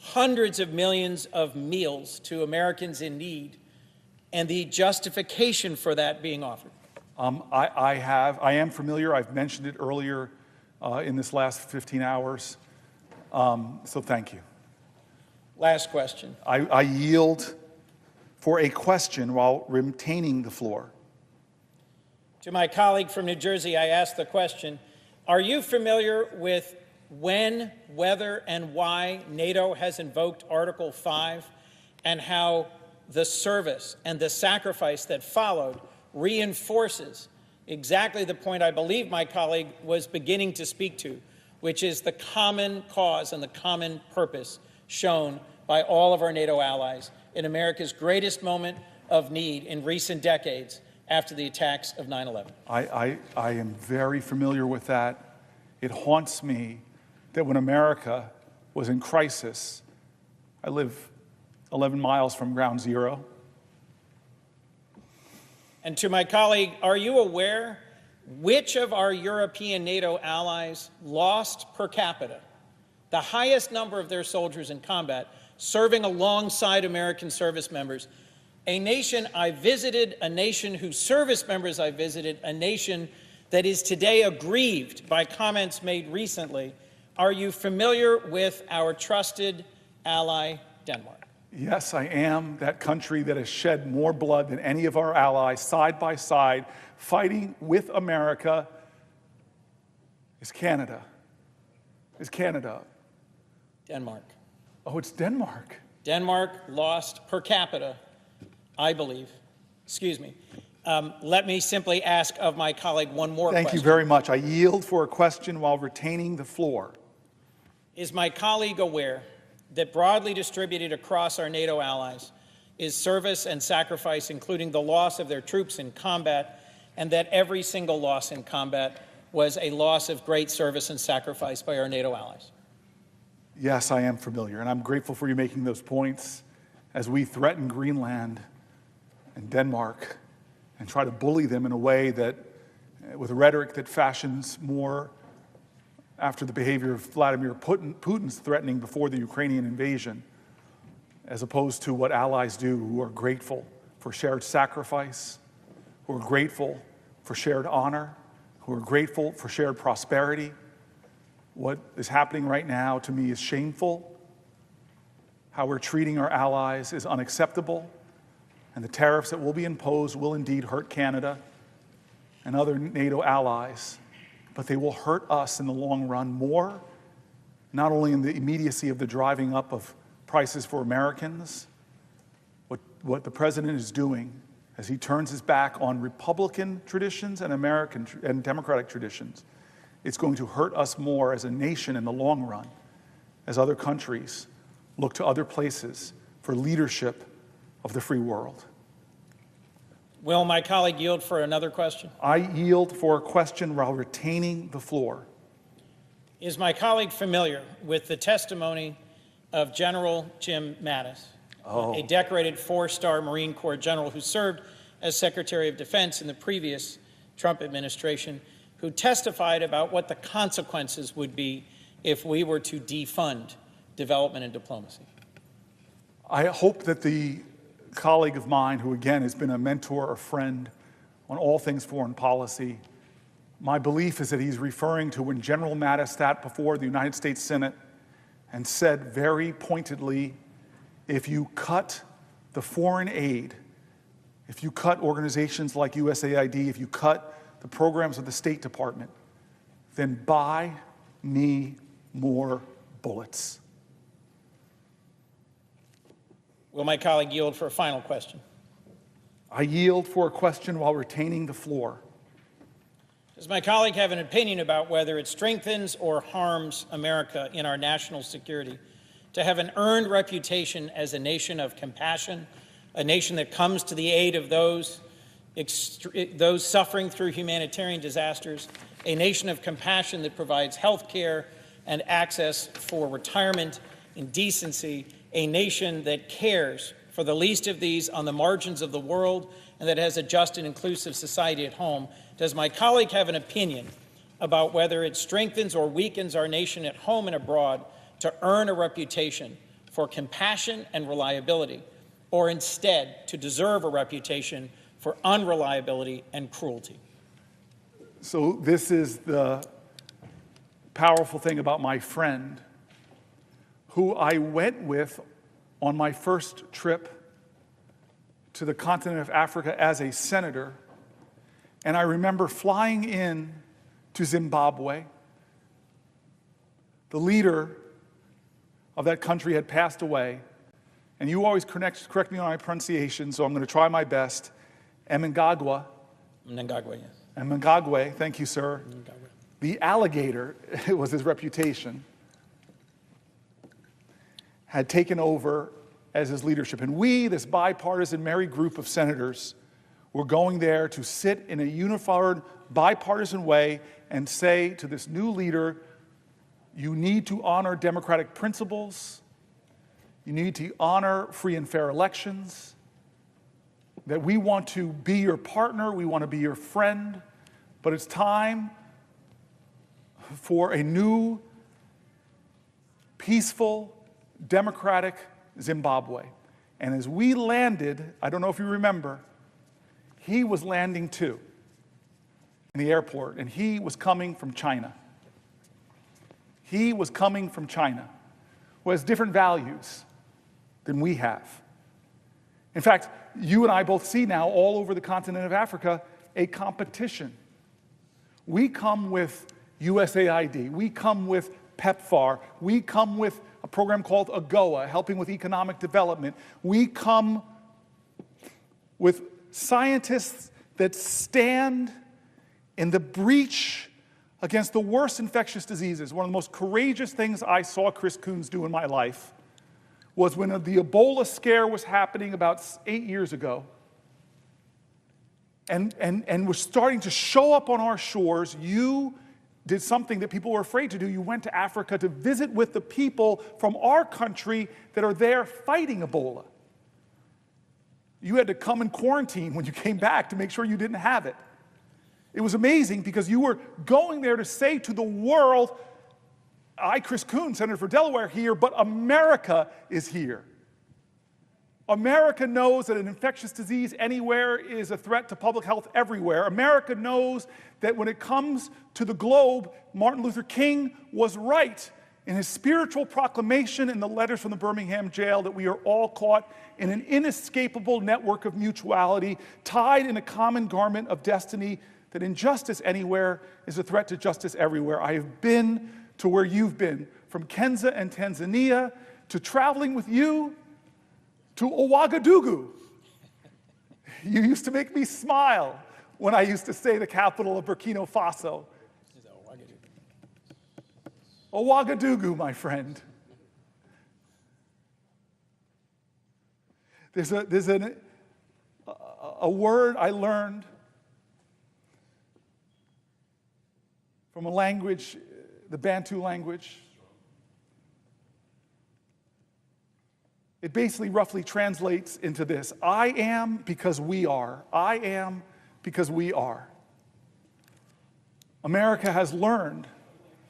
hundreds of millions of meals to Americans in need, and the justification for that being offered? I am familiar. I've mentioned it earlier in this last 15 hours. So thank you. Last question. I yield for a question while retaining the floor. To my colleague from New Jersey, I ask the question, are you familiar with when, whether, and why NATO has invoked Article 5 and how the service and the sacrifice that followed reinforces exactly the point I believe my colleague was beginning to speak to, which is the common cause and the common purpose shown by all of our NATO allies in America's greatest moment of need in recent decades after the attacks of 9/11. I am very familiar with that. It haunts me that when America was in crisis, I live 11 miles from ground zero. And to my colleague, are you aware which of our European NATO allies lost per capita the highest number of their soldiers in combat serving alongside American service members? A nation I visited, a nation whose service members I visited, a nation that is today aggrieved by comments made recently. Are you familiar with our trusted ally, Denmark? Yes, I am. That country that has shed more blood than any of our allies, side by side, fighting with America, is Canada. Denmark. Oh, it's Denmark. Denmark lost per capita, I believe. Excuse me. Let me simply ask of my colleague one more question. Thank you very much. I yield for a question while retaining the floor. Is my colleague aware that broadly distributed across our NATO allies is service and sacrifice, including the loss of their troops in combat, and that every single loss in combat was a loss of great service and sacrifice by our NATO allies? Yes, I am familiar, and I'm grateful for you making those points as we threaten Greenland and Denmark and try to bully them in a way that, with a rhetoric that fashions more after the behavior of Vladimir Putin's threatening before the Ukrainian invasion, as opposed to what allies do, who are grateful for shared sacrifice, who are grateful for shared honor, who are grateful for shared prosperity, What is happening right now to me is shameful. How we're treating our allies is unacceptable. And the tariffs that will be imposed will indeed hurt Canada and other NATO allies. But they will hurt us in the long run more, not only in the immediacy of the driving up of prices for Americans. What the president is doing as he turns his back on Republican traditions and American and Democratic traditions, it's going to hurt us more as a nation in the long run, as other countries look to other places for leadership of the free world. Will my colleague yield for another question? I yield for a question while retaining the floor. Is my colleague familiar with the testimony of General Jim Mattis, a decorated four-star Marine Corps general who served as Secretary of Defense in the previous Trump administration, who testified about what the consequences would be if we were to defund development and diplomacy? I hope that the colleague of mine, who again has been a mentor or friend on all things foreign policy, my belief is that he's referring to when General Mattis sat before the United States Senate and said very pointedly, if you cut the foreign aid, if you cut organizations like USAID, if you cut the programs of the State Department, then buy me more bullets. Will my colleague yield for a final question? I yield for a question while retaining the floor. Does my colleague have an opinion about whether it strengthens or harms America in our national security to have an earned reputation as a nation of compassion, a nation that comes to the aid of those suffering through humanitarian disasters, a nation of compassion that provides health care and access for retirement in decency, a nation that cares for the least of these on the margins of the world and that has a just and inclusive society at home? Does my colleague have an opinion about whether it strengthens or weakens our nation at home and abroad to earn a reputation for compassion and reliability, or instead to deserve a reputation for unreliability and cruelty? So this is the powerful thing about my friend, who I went with on my first trip to the continent of Africa as a senator. And I remember flying in to Zimbabwe. The leader of that country had passed away. And you always correct me on my pronunciation, so I'm going to try my best. Mnangagwa. Mnangagwa, yes. Mnangagwa, thank you, sir. Mnangagwa. The alligator, it was his reputation, had taken over as his leadership. And we, this bipartisan merry group of senators, were going there to sit in a unified, bipartisan way and say to this new leader, you need to honor democratic principles, you need to honor free and fair elections, that we want to be your partner, we want to be your friend, but it's time for a new, peaceful, democratic Zimbabwe. And as we landed, I don't know if you remember, he was landing too in the airport, and he was coming from China. He was coming from China, who has different values than we have. In fact, you and I both see now all over the continent of Africa a competition. We come with USAID, we come with PEPFAR, we come with a program called AGOA, helping with economic development. We come with scientists that stand in the breach against the worst infectious diseases. One of the most courageous things I saw Chris Coons do in my life was when the Ebola scare was happening about 8 years ago, and was starting to show up on our shores. You did something that people were afraid to do. You went to Africa to visit with the people from our country that are there fighting Ebola. You had to come in quarantine when you came back to make sure you didn't have it. It was amazing because you were going there to say to the world, I, Chris Coons, Senator for Delaware, here, but America is here. America knows that an infectious disease anywhere is a threat to public health everywhere. America knows that when it comes to the globe, Martin Luther King was right in his spiritual proclamation in the letters from the Birmingham jail that we are all caught in an inescapable network of mutuality, tied in a common garment of destiny, that injustice anywhere is a threat to justice everywhere. I have been to where you've been, from Kenya and Tanzania, to traveling with you to Ouagadougou. You used to make me smile when I used to say the capital of Burkina Faso. Ouagadougou, my friend. There's a word I learned from a language, the Bantu language. It basically roughly translates into this: I am because we are. I am because we are. America has learned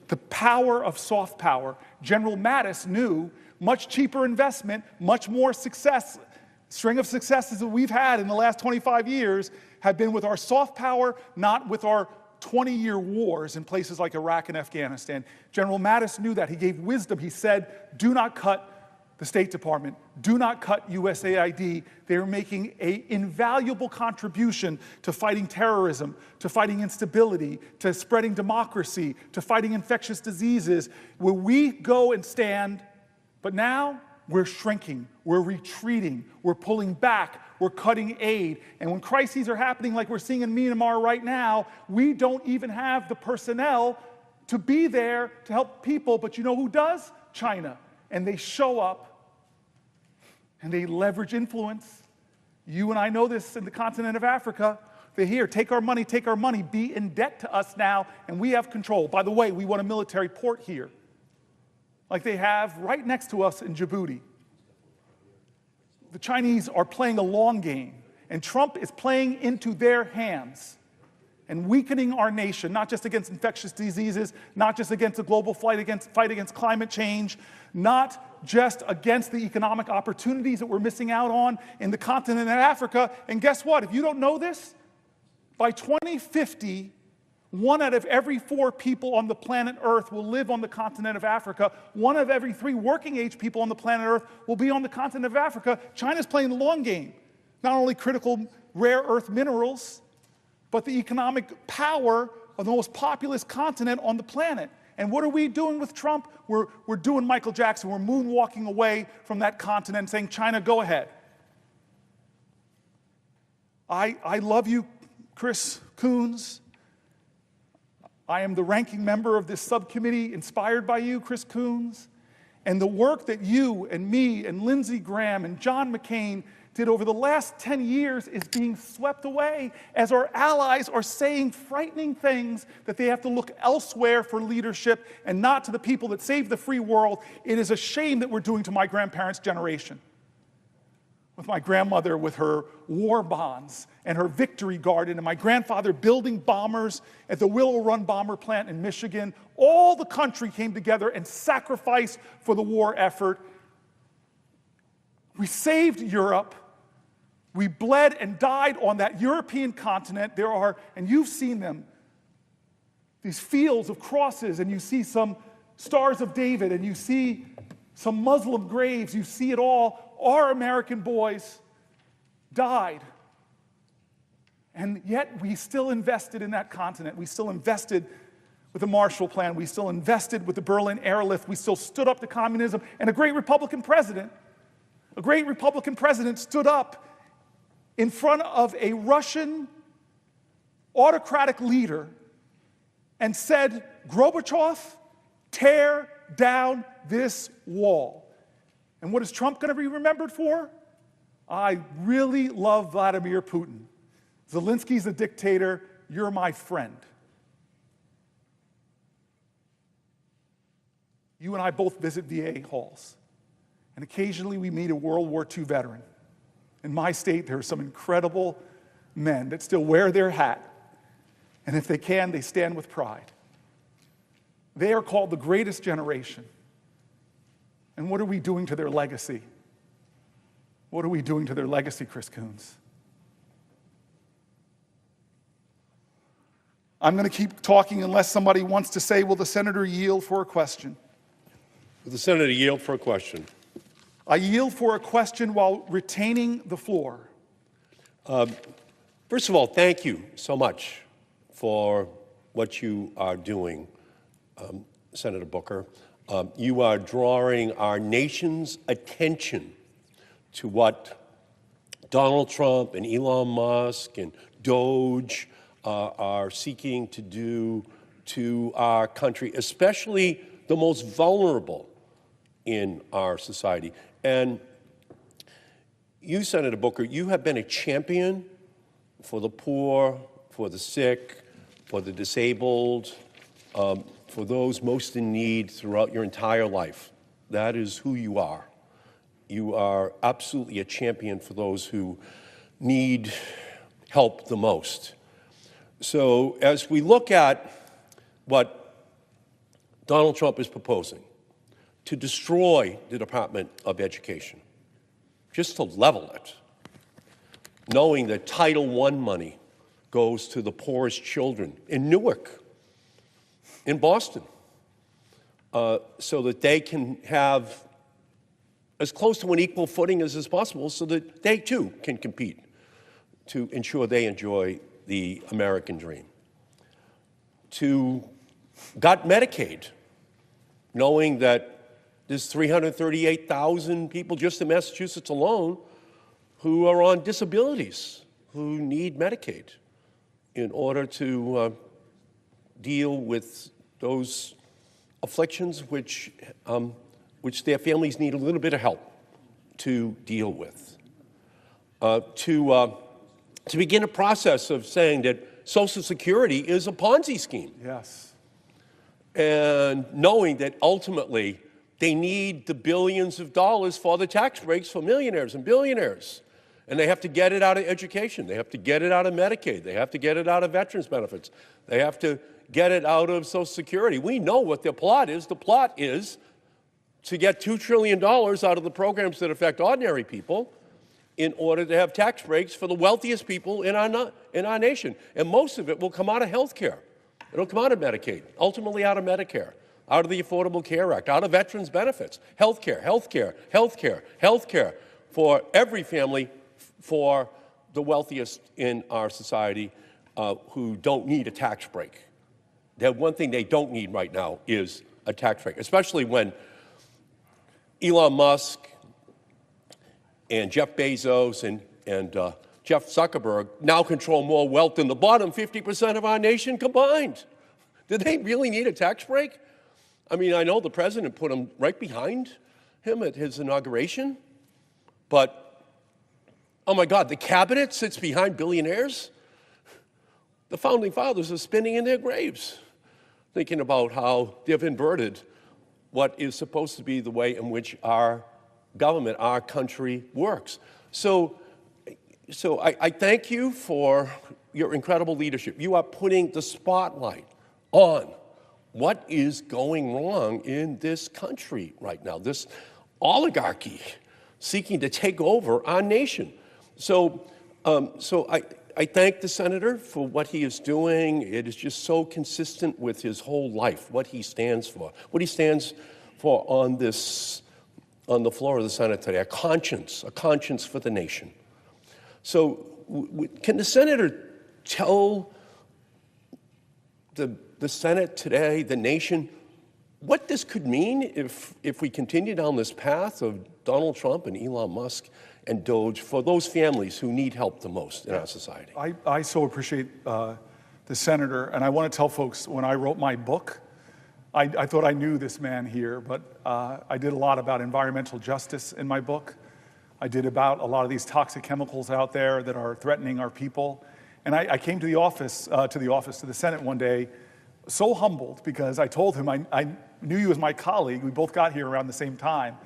the power of soft power. General Mattis knew much cheaper investment, much more success. String of successes that we've had in the last 25 years have been with our soft power, not with our 20-year wars in places like Iraq and Afghanistan. General Mattis knew that. He gave wisdom. He said, do not cut the State Department. Do not cut USAID. They are making an invaluable contribution to fighting terrorism, to fighting instability, to spreading democracy, to fighting infectious diseases, where we go and stand. But now we're shrinking, we're retreating, we're pulling back, we're cutting aid. And when crises are happening like we're seeing in Myanmar right now, we don't even have the personnel to be there to help people. But you know who does? China. And they show up and they leverage influence. You and I know this in the continent of Africa. They're here, take our money, be in debt to us now, and we have control. By the way, we want a military port here, like they have right next to us in Djibouti. The Chinese are playing a long game, and Trump is playing into their hands and weakening our nation, not just against infectious diseases, not just against the global fight against climate change, not just against the economic opportunities that we're missing out on in the continent of Africa. And guess what? If you don't know this, by 2050, 1 out of every 4 people on the planet Earth will live on the continent of Africa. 1 of every 3 working-age people on the planet Earth will be on the continent of Africa. China's playing the long game. Not only critical rare earth minerals, but the economic power of the most populous continent on the planet. And what are we doing with Trump? We're doing Michael Jackson. We're moonwalking away from that continent, saying, China, go ahead. I love you, Chris Coons. I am the ranking member of this subcommittee inspired by you, Chris Coons. And the work that you and me and Lindsey Graham and John McCain did over the last 10 years is being swept away as our allies are saying frightening things that they have to look elsewhere for leadership and not to the people that saved the free world. It is a shame that we're doing to my grandparents' generation. With my grandmother with her war bonds and her victory garden, and my grandfather building bombers at the Willow Run bomber plant in Michigan. All the country came together and sacrificed for the war effort. We saved Europe. We bled and died on that European continent. There are, and you've seen them, these fields of crosses, and you see some Stars of David, and you see some Muslim graves. You see it all. Our American boys died. And yet we still invested in that continent. We still invested with the Marshall Plan. We still invested with the Berlin Airlift. We still stood up to communism. And a great Republican president stood up in front of a Russian autocratic leader and said, Gorbachev, tear down this wall. And what is Trump going to be remembered for? I really love Vladimir Putin. Zelensky's a dictator. You're my friend. You and I both visit VA halls. And occasionally we meet a World War II veteran. In my state, there are some incredible men that still wear their hat. And if they can, they stand with pride. They are called the greatest generation. And what are we doing to their legacy? What are we doing to their legacy, Chris Coons? I'm going to keep talking unless somebody wants to say, will the senator yield for a question? Will the senator yield for a question? I yield for a question while retaining the floor. First of all, thank you so much for what you are doing, Senator Booker. You are drawing our nation's attention to what Donald Trump and Elon Musk and Doge are seeking to do to our country, especially the most vulnerable in our society. And you, Senator Booker, you have been a champion for the poor, for the sick, for the disabled, for those most in need throughout your entire life. That is who you are. You are absolutely a champion for those who need help the most. So as we look at what Donald Trump is proposing, to destroy the Department of Education, just to level it, knowing that Title I money goes to the poorest children in Newark, in Boston, so that they can have as close to an equal footing as is possible so that they too can compete to ensure they enjoy the American dream. To gut Medicaid, knowing that there's 338,000 people just in Massachusetts alone who are on disabilities, who need Medicaid in order to deal with those afflictions which their families need a little bit of help to deal with. To begin a process of saying that Social Security is a Ponzi scheme. Yes. And knowing that ultimately they need the billions of dollars for the tax breaks for millionaires and billionaires. And they have to get it out of education. They have to get it out of Medicaid. They have to get it out of veterans benefits. They have to get it out of Social Security. We know what their plot is. The plot is to get $2 trillion out of the programs that affect ordinary people in order to have tax breaks for the wealthiest people in our nation. And most of it will come out of health care. It'll come out of Medicaid, ultimately out of Medicare, out of the Affordable Care Act, out of veterans benefits, health care, health care, health care, health care for every family, for the wealthiest in our society who don't need a tax break. The one thing they don't need right now is a tax break, especially when Elon Musk and Jeff Bezos and Jeff Zuckerberg now control more wealth than the bottom 50% of our nation combined. Do they really need a tax break? I mean, I know the president put him right behind him at his inauguration, but, oh my God, the cabinet sits behind billionaires? The founding fathers are spinning in their graves, thinking about how they've inverted what is supposed to be the way in which our government, our country works. So I thank you for your incredible leadership. You are putting the spotlight on what is going wrong in this country right now, this oligarchy seeking to take over our nation. So I thank the senator for what he is doing. It is just so consistent with his whole life, what he stands for on the floor of the Senate today, a conscience for the nation. So can the senator tell the Senate today, the nation, what this could mean if we continue down this path of Donald Trump and Elon Musk and Doge for those families who need help the most in our society? I so appreciate the senator, and I want to tell folks, when I wrote my book, I thought I knew this man here, but I did a lot about environmental justice in my book. I did about a lot of these toxic chemicals out there that are threatening our people. And I came to the Senate one day, so humbled, because I told him I knew you as my colleague. We both got here around the same time.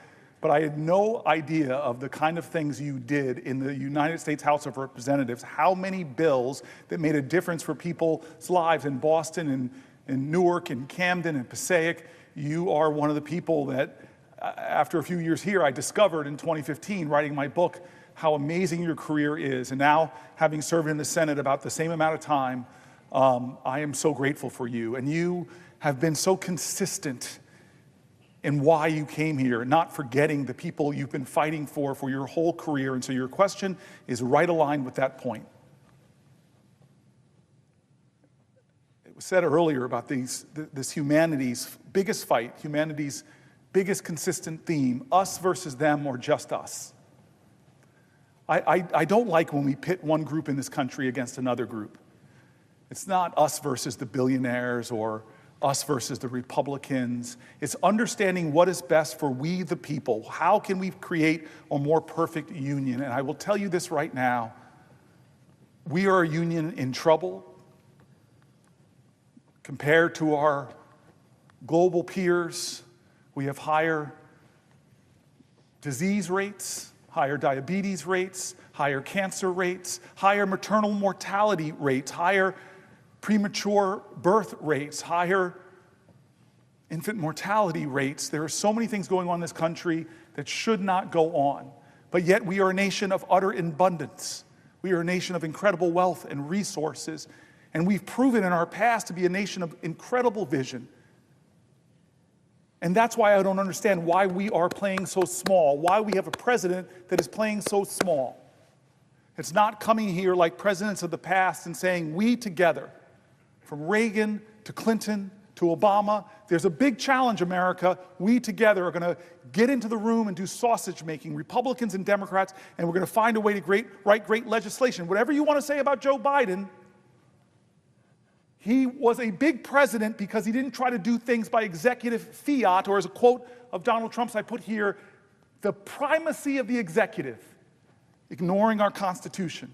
But I had no idea of the kind of things you did in the United States House of Representatives, how many bills that made a difference for people's lives in Boston and in Newark and Camden and Passaic. You are one of the people that after a few years here, I discovered in 2015, writing my book, how amazing your career is. And now, having served in the Senate about the same amount of time, I am so grateful for you. And you have been so consistent in why you came here, not forgetting the people you've been fighting for your whole career. And so your question is right aligned with that point. It was said earlier about this humanity's biggest fight, humanity's biggest consistent theme, us versus them or just us. I don't like when we pit one group in this country against another group. It's not us versus the billionaires or us versus the Republicans. It's understanding what is best for we the people. How can we create a more perfect union? And I will tell you this right now. We are a union in trouble compared to our global peers. We have higher disease rates, higher diabetes rates, higher cancer rates, higher maternal mortality rates, higher premature birth rates, higher infant mortality rates. There are so many things going on in this country that should not go on. But yet we are a nation of utter abundance. We are a nation of incredible wealth and resources. And we've proven in our past to be a nation of incredible vision. And that's why I don't understand why we are playing so small, why we have a president that is playing so small. It's not coming here like presidents of the past and saying, we together, from Reagan to Clinton to Obama, there's a big challenge, America. We together are going to get into the room and do sausage making, Republicans and Democrats, and we're going to find a way to write great legislation. Whatever you want to say about Joe Biden, he was a big president because he didn't try to do things by executive fiat, or as a quote of Donald Trump's I put here, the primacy of the executive, ignoring our Constitution.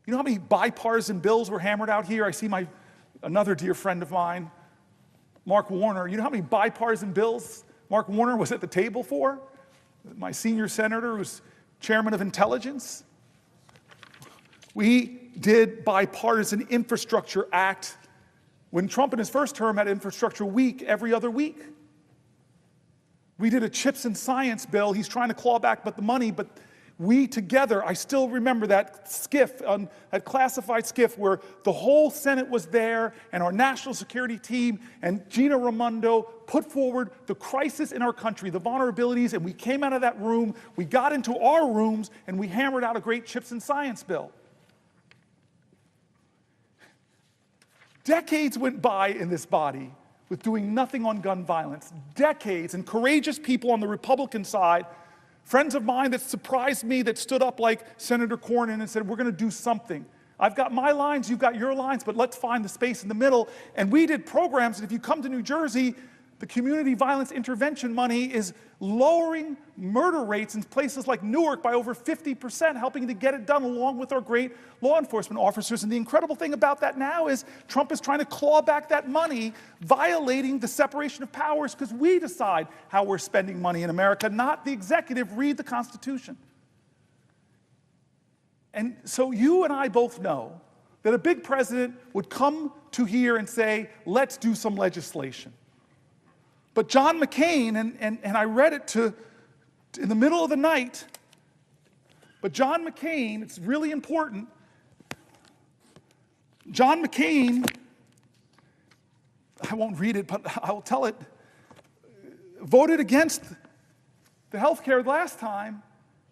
You know how many bipartisan bills were hammered out here? I see another dear friend of mine, Mark Warner. You know how many bipartisan bills Mark Warner was at the table for? My senior senator who's chairman of Intelligence. We did bipartisan infrastructure act when Trump in his first term had infrastructure week every other week. We did a chips and science bill. He's trying to claw back the money, but we together, I still remember that skiff, that classified skiff where the whole Senate was there and our national security team and Gina Raimondo put forward the crisis in our country, the vulnerabilities, and we came out of that room, we got into our rooms, and we hammered out a great chips and science bill. Decades went by in this body with doing nothing on gun violence. Decades, and courageous people on the Republican side, friends of mine that surprised me, that stood up like Senator Cornyn and said, we're going to do something. I've got my lines, you've got your lines, but let's find the space in the middle. And we did programs, and if you come to New Jersey, the community violence intervention money is lowering murder rates in places like Newark by over 50%, helping to get it done along with our great law enforcement officers. And the incredible thing about that now is Trump is trying to claw back that money, violating the separation of powers, because we decide how we're spending money in America, not the executive. Read the Constitution. And so you and I both know that a big president would come to here and say, let's do some legislation. But John McCain, and I read it in the middle of the night, but John McCain, it's really important, John McCain, I won't read it, but I'll tell it, voted against the health care last time,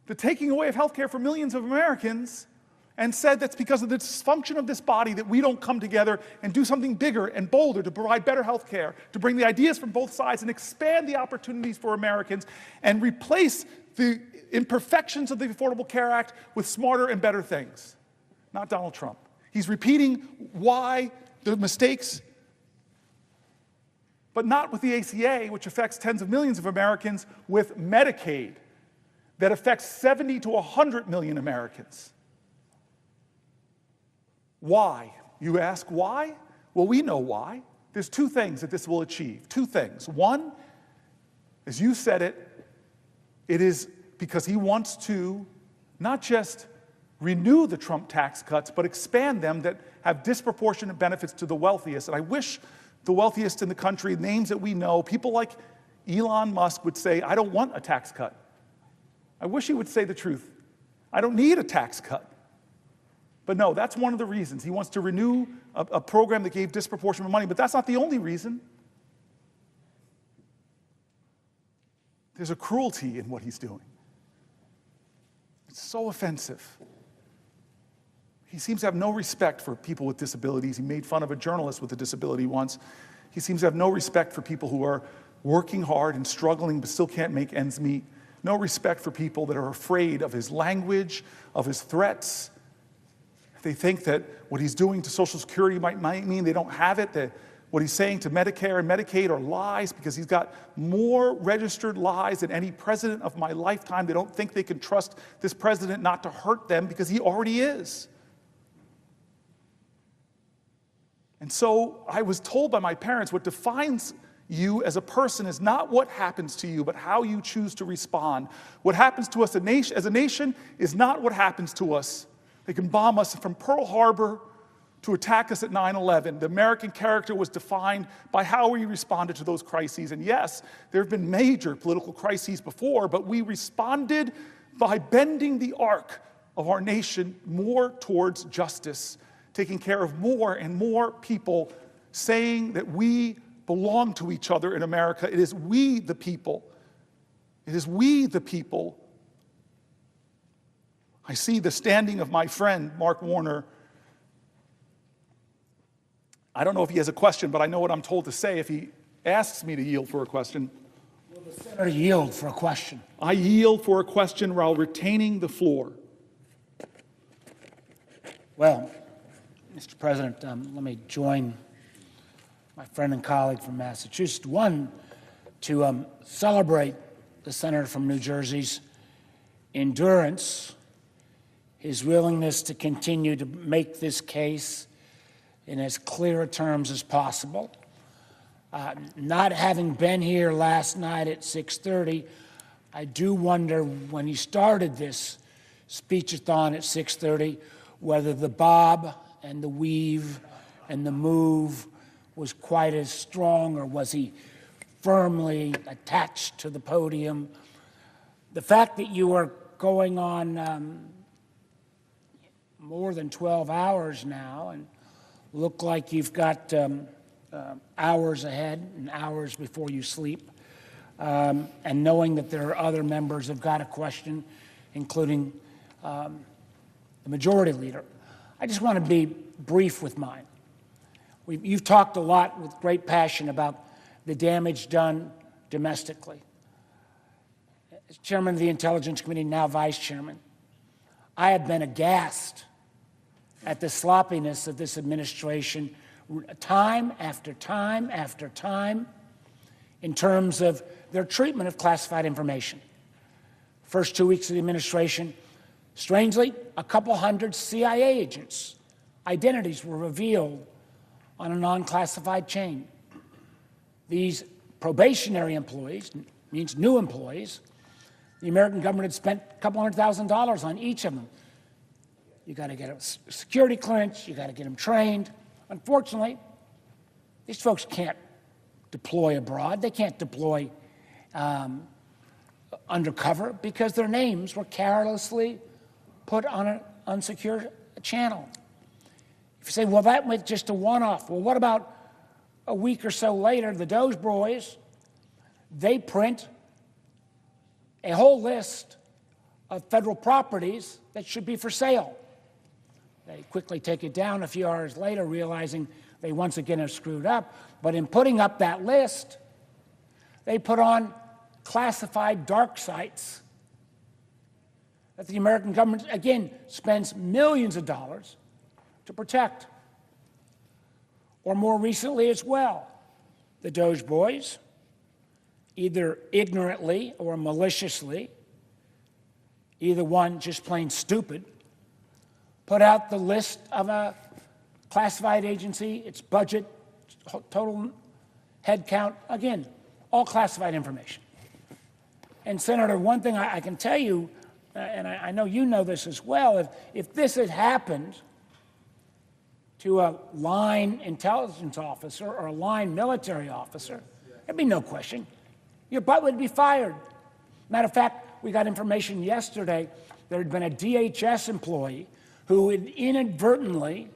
the taking away of health care for millions of Americans, and said that's because of the dysfunction of this body that we don't come together and do something bigger and bolder to provide better health care, to bring the ideas from both sides and expand the opportunities for Americans and replace the imperfections of the Affordable Care Act with smarter and better things. Not Donald Trump. He's repeating why the mistakes, but not with the ACA, which affects tens of millions of Americans, with Medicaid, that affects 70 to 100 million Americans. Why? You ask why? Well, we know why. There's two things that this will achieve. Two things. One, as you said it is because he wants to not just renew the Trump tax cuts, but expand them that have disproportionate benefits to the wealthiest. And I wish the wealthiest in the country, names that we know, people like Elon Musk would say, I don't want a tax cut. I wish he would say the truth. I don't need a tax cut. But no, that's one of the reasons. He wants to renew a program that gave disproportionate money, but that's not the only reason. There's a cruelty in what he's doing. It's so offensive. He seems to have no respect for people with disabilities. He made fun of a journalist with a disability once. He seems to have no respect for people who are working hard and struggling but still can't make ends meet. No respect for people that are afraid of his language, of his threats. They think that what he's doing to Social Security might mean they don't have it, that what he's saying to Medicare and Medicaid are lies because he's got more registered lies than any president of my lifetime. They don't think they can trust this president not to hurt them because he already is. And so I was told by my parents what defines you as a person is not what happens to you, but how you choose to respond. What happens to us as a nation is not what happens to us. They can bomb us from Pearl Harbor to attack us at 9/11. The American character was defined by how we responded to those crises. And yes, there have been major political crises before, but we responded by bending the arc of our nation more towards justice, taking care of more and more people, saying that we belong to each other in America. It is we the people. It is we the people. I see the standing of my friend, Mark Warner. I don't know if he has a question, but I know what I'm told to say if he asks me to yield for a question. Will the senator yield for a question? I yield for a question while retaining the floor. Well, Mr. President, let me join my friend and colleague from Massachusetts. One, to celebrate the senator from New Jersey's endurance, his willingness to continue to make this case in as clear terms as possible. Not having been here last night at 6:30, I do wonder when he started this speechathon at 6:30 whether the bob and the weave and the move was quite as strong, or was he firmly attached to the podium. The fact that you are going on more than 12 hours now and look like you've got hours ahead and hours before you sleep, and knowing that there are other members who've got a question, including the majority leader. I just want to be brief with mine. You've talked a lot with great passion about the damage done domestically. As chairman of the Intelligence Committee, now vice chairman, I have been aghast at the sloppiness of this administration time after time after time in terms of their treatment of classified information. First 2 weeks of the administration, strangely, a couple hundred CIA agents' identities were revealed on a non-classified chain. These probationary employees, means new employees, the American government had spent a couple $100,000 on each of them. You got to get a security clearance, you got to get them trained. Unfortunately, these folks can't deploy abroad. They can't deploy undercover because their names were carelessly put on an unsecured channel. If you say, well, that was just a one-off. Well, what about a week or so later, the Doge boys, they print a whole list of federal properties that should be for sale. They quickly take it down a few hours later, realizing they once again have screwed up. But in putting up that list, they put on classified dark sites that the American government, again, spends millions of dollars to protect. Or more recently as well, the Doge boys, either ignorantly or maliciously, either one just plain stupid, put out the list of a classified agency, its budget, total head count, again, all classified information. And Senator, one thing I can tell you, and I know you know this as well, if this had happened to a line intelligence officer or a line military officer, there'd be no question. Your butt would be fired. Matter of fact, we got information yesterday there had been a DHS employee who had inadvertently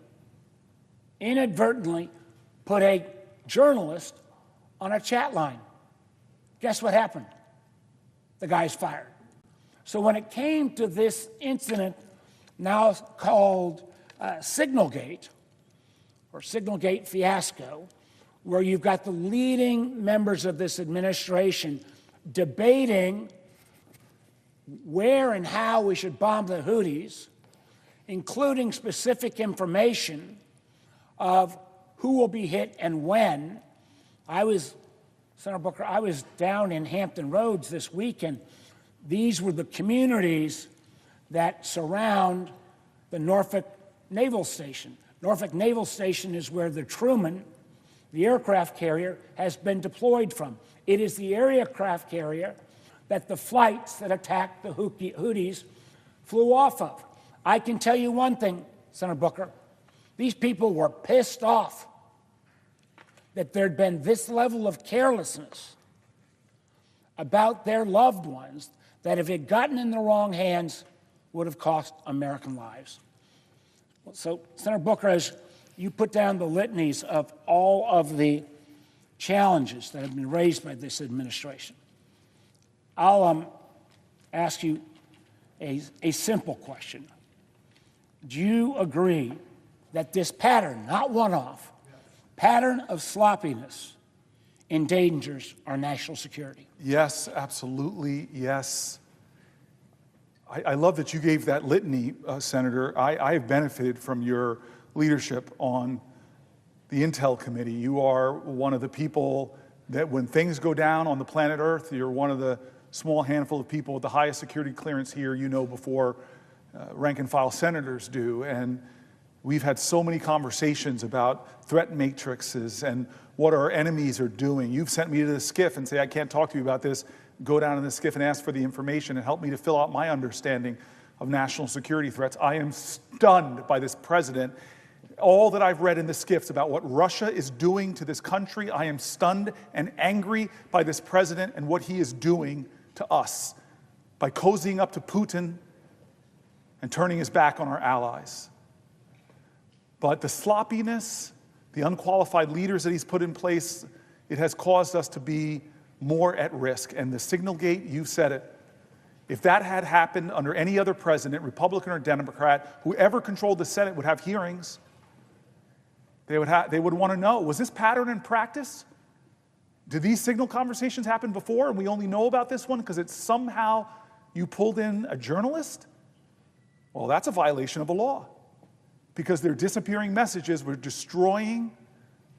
put a journalist on a chat line. Guess what happened? The guy's fired. So when it came to this incident, now called Signalgate, or Signalgate fiasco, where you've got the leading members of this administration debating where and how we should bomb the Houthis, including specific information of who will be hit and when. Senator Booker, I was down in Hampton Roads this week, and these were the communities that surround the Norfolk Naval Station. Norfolk Naval Station is where the Truman, the aircraft carrier, has been deployed from. It is the aircraft carrier that the flights that attacked the Houthis flew off of. I can tell you one thing, Senator Booker. These people were pissed off that there'd been this level of carelessness about their loved ones that if it had gotten in the wrong hands would have cost American lives. So, Senator Booker, as you put down the litanies of all of the challenges that have been raised by this administration, I'll ask you a simple question. Do you agree that this pattern, not one-off, pattern of sloppiness endangers our national security? Yes, absolutely, yes. I love that you gave that litany, Senator. I have benefited from your leadership on the Intel Committee. You are one of the people that when things go down on the planet Earth, you're one of the small handful of people with the highest security clearance here, you know, before rank and file senators do. And we've had so many conversations about threat matrices and what our enemies are doing. You've sent me to the SCIF and say, I can't talk to you about this. Go down in the SCIF and ask for the information and help me to fill out my understanding of national security threats. I am stunned by this president. All that I've read in the SCIFs about what Russia is doing to this country, I am stunned and angry by this president and what he is doing to us by cozying up to Putin and turning his back on our allies. But the sloppiness, the unqualified leaders that he's put in place, it has caused us to be more at risk. And the Signalgate, you said it. If that had happened under any other president, Republican or Democrat, whoever controlled the Senate would have hearings. They would want to know, was this pattern in practice? Did these signal conversations happen before and we only know about this one because it's somehow you pulled in a journalist? Well, that's a violation of the law because they're disappearing messages. We're destroying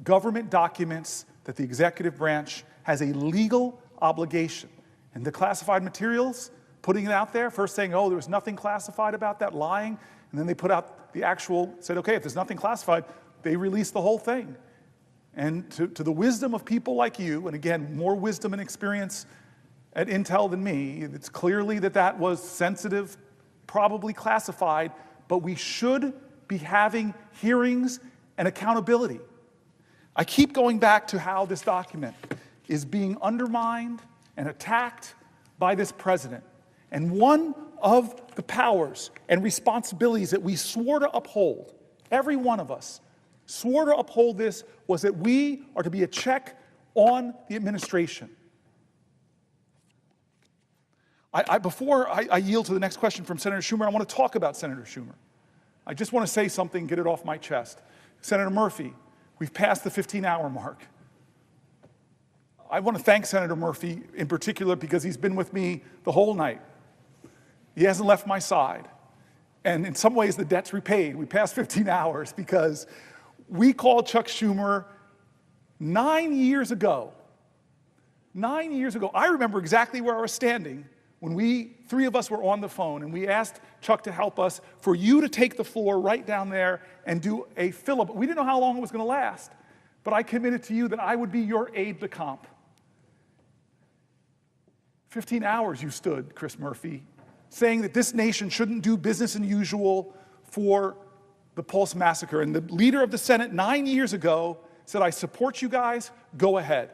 government documents that the executive branch has a legal obligation. And the classified materials, putting it out there, first saying, oh, there was nothing classified about that, lying, and then they put out the actual, said, okay, if there's nothing classified, they released the whole thing. And to the wisdom of people like you, and again, more wisdom and experience at Intel than me, it's clearly that was sensitive, probably classified, but we should be having hearings and accountability. I keep going back to how this document is being undermined and attacked by this president. And one of the powers and responsibilities that we swore to uphold, every one of us swore to uphold this, was that we are to be a check on the administration. Before I yield to the next question from Senator Schumer, I want to talk about Senator Schumer. I just want to say something, get it off my chest. Senator Murphy, we've passed the 15-hour mark. I want to thank Senator Murphy in particular because he's been with me the whole night. He hasn't left my side. And in some ways, the debt's repaid. We passed 15 hours because we called Chuck Schumer 9 years ago. 9 years ago. I remember exactly where I was standing when three of us were on the phone and we asked Chuck to help us for you to take the floor right down there and do a filibuster. We didn't know how long it was going to last, but I committed to you that I would be your aide de camp. 15 hours you stood, Chris Murphy, saying that this nation shouldn't do business as usual for the Pulse massacre. And the leader of the Senate 9 years ago said, I support you guys, go ahead.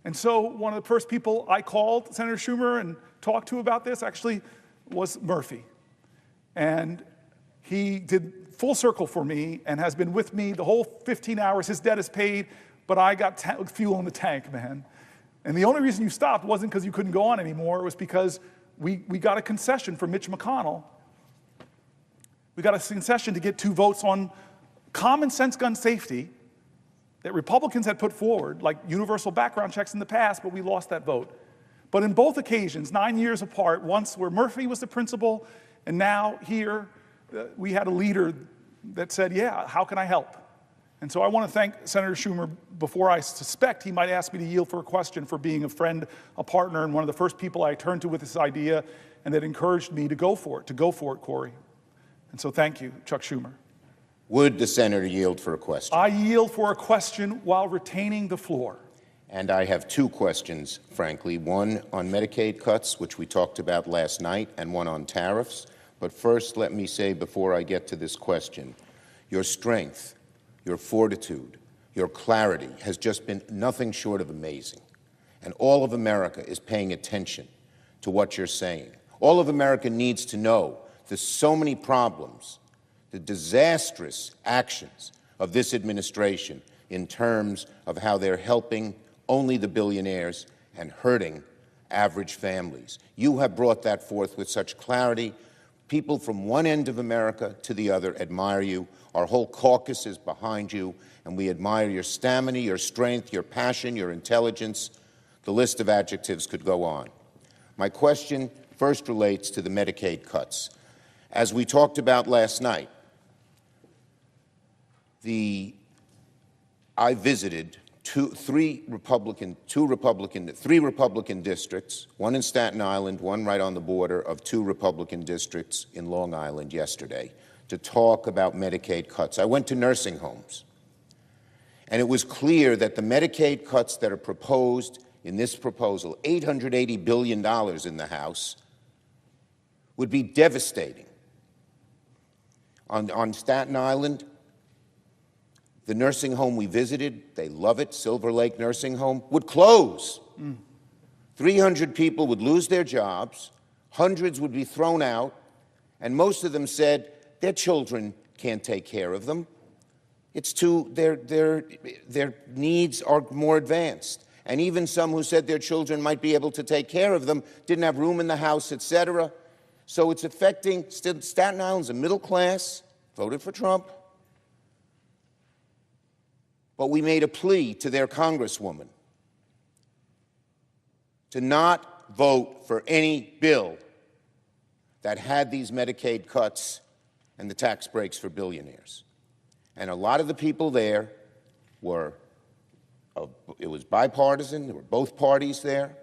And so one of the first people I called, Senator Schumer, and talked to about this actually was Murphy. And he did full circle for me and has been with me the whole 15 hours. His debt is paid, but I got fuel in the tank, man. And the only reason you stopped wasn't because you couldn't go on anymore. It was because we got a concession from Mitch McConnell. We got a concession to get 2 votes on common sense gun safety that Republicans had put forward, like universal background checks in the past, but we lost that vote. But in both occasions, 9 years apart, once where Murphy was the principal, and now here, we had a leader that said, yeah, how can I help? And so I want to thank Senator Schumer before I suspect he might ask me to yield for a question for being a friend, a partner, and one of the first people I turned to with this idea and that encouraged me to go for it, Cory. And so thank you, Chuck Schumer. Would the senator yield for a question? I yield for a question while retaining the floor. And I have 2 questions, frankly, one on Medicaid cuts, which we talked about last night, and one on tariffs. But first, let me say before I get to this question, your strength, your fortitude, your clarity has just been nothing short of amazing. And all of America is paying attention to what you're saying. All of America needs to know there's so many problems, the disastrous actions of this administration in terms of how they're helping only the billionaires and hurting average families. You have brought that forth with such clarity. People from one end of America to the other admire you. Our whole caucus is behind you, and we admire your stamina, your strength, your passion, your intelligence. The list of adjectives could go on. My question first relates to the Medicaid cuts. As we talked about last night, I visited three Republican districts, one in Staten Island, one right on the border of 2 Republican districts in Long Island yesterday, to talk about Medicaid cuts. I went to nursing homes, and it was clear that the Medicaid cuts that are proposed in this proposal, $880 billion in the House, would be devastating. On Staten Island, the nursing home we visited, they love it, Silver Lake Nursing Home, would close. 300 people would lose their jobs, hundreds would be thrown out, and most of them said their children can't take care of them. It's their needs are more advanced. And even some who said their children might be able to take care of them didn't have room in the house, etc. So it's affecting, Staten Island's a middle class, voted for Trump. But we made a plea to their congresswoman to not vote for any bill that had these Medicaid cuts and the tax breaks for billionaires. And a lot of the people there were, it was bipartisan, there were both parties there.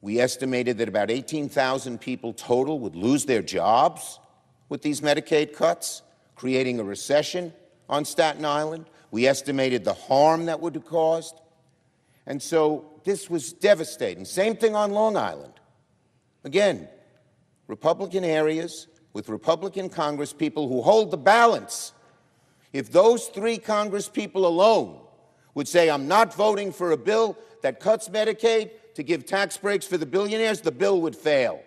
We estimated that about 18,000 people total would lose their jobs with these Medicaid cuts, creating a recession on Staten Island. We estimated the harm that would have caused. And so this was devastating. Same thing on Long Island. Again, Republican areas with Republican congresspeople who hold the balance. If those 3 congresspeople alone would say, I'm not voting for a bill that cuts Medicaid to give tax breaks for the billionaires, the bill would fail.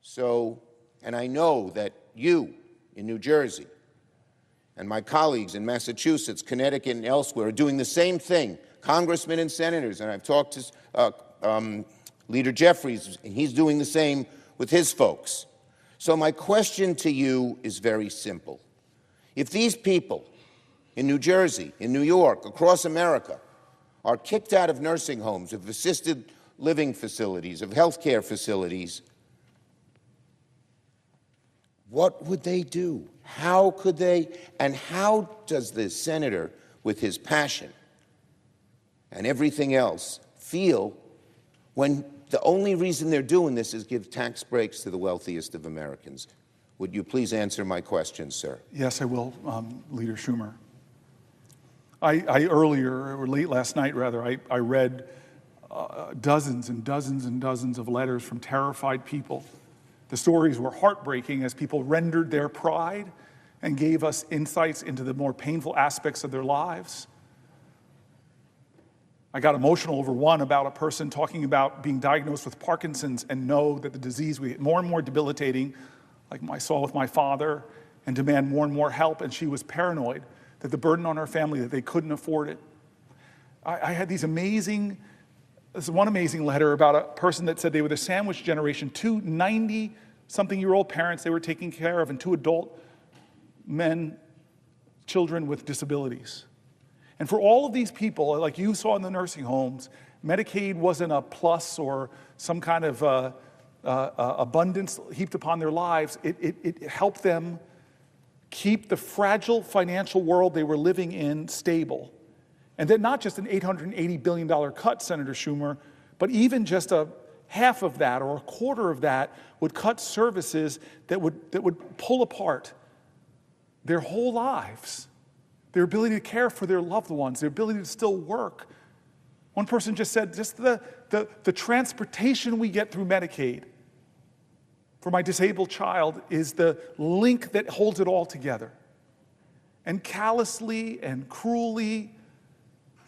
So, and I know that you in New Jersey and my colleagues in Massachusetts, Connecticut, and elsewhere are doing the same thing, congressmen and senators, and I've talked to Leader Jeffries, and he's doing the same with his folks. So my question to you is very simple. If these people in New Jersey, in New York, across America, are kicked out of nursing homes, of assisted living facilities, of healthcare facilities, what would they do? How could they, and how does the senator, with his passion and everything else, feel when the only reason they're doing this is give tax breaks to the wealthiest of Americans? Would you please answer my question, sir? Yes, I will, Leader Schumer. I earlier, or late last night rather, I read dozens and dozens and dozens of letters from terrified people. The stories were heartbreaking as people rendered their pride and gave us insights into the more painful aspects of their lives. I got emotional over one about a person talking about being diagnosed with Parkinson's and know that the disease would get more and more debilitating, like I saw with my father, and demand more and more help, and she was paranoid that the burden on her family, that they couldn't afford it. I had this is one amazing letter about a person that said they were the sandwich generation, two 90-something-year-old parents they were taking care of, and two adult men, children with disabilities. And for all of these people, like you saw in the nursing homes, Medicaid wasn't a plus or some kind of abundance heaped upon their lives. It helped them keep the fragile financial world they were living in stable. And then not just an $880 billion cut, Senator Schumer, but even just a half of that or a quarter of that would cut services that would pull apart their whole lives, their ability to care for their loved ones, their ability to still work. One person just said, just the transportation we get through Medicaid for my disabled child is the link that holds it all together. And callously and cruelly,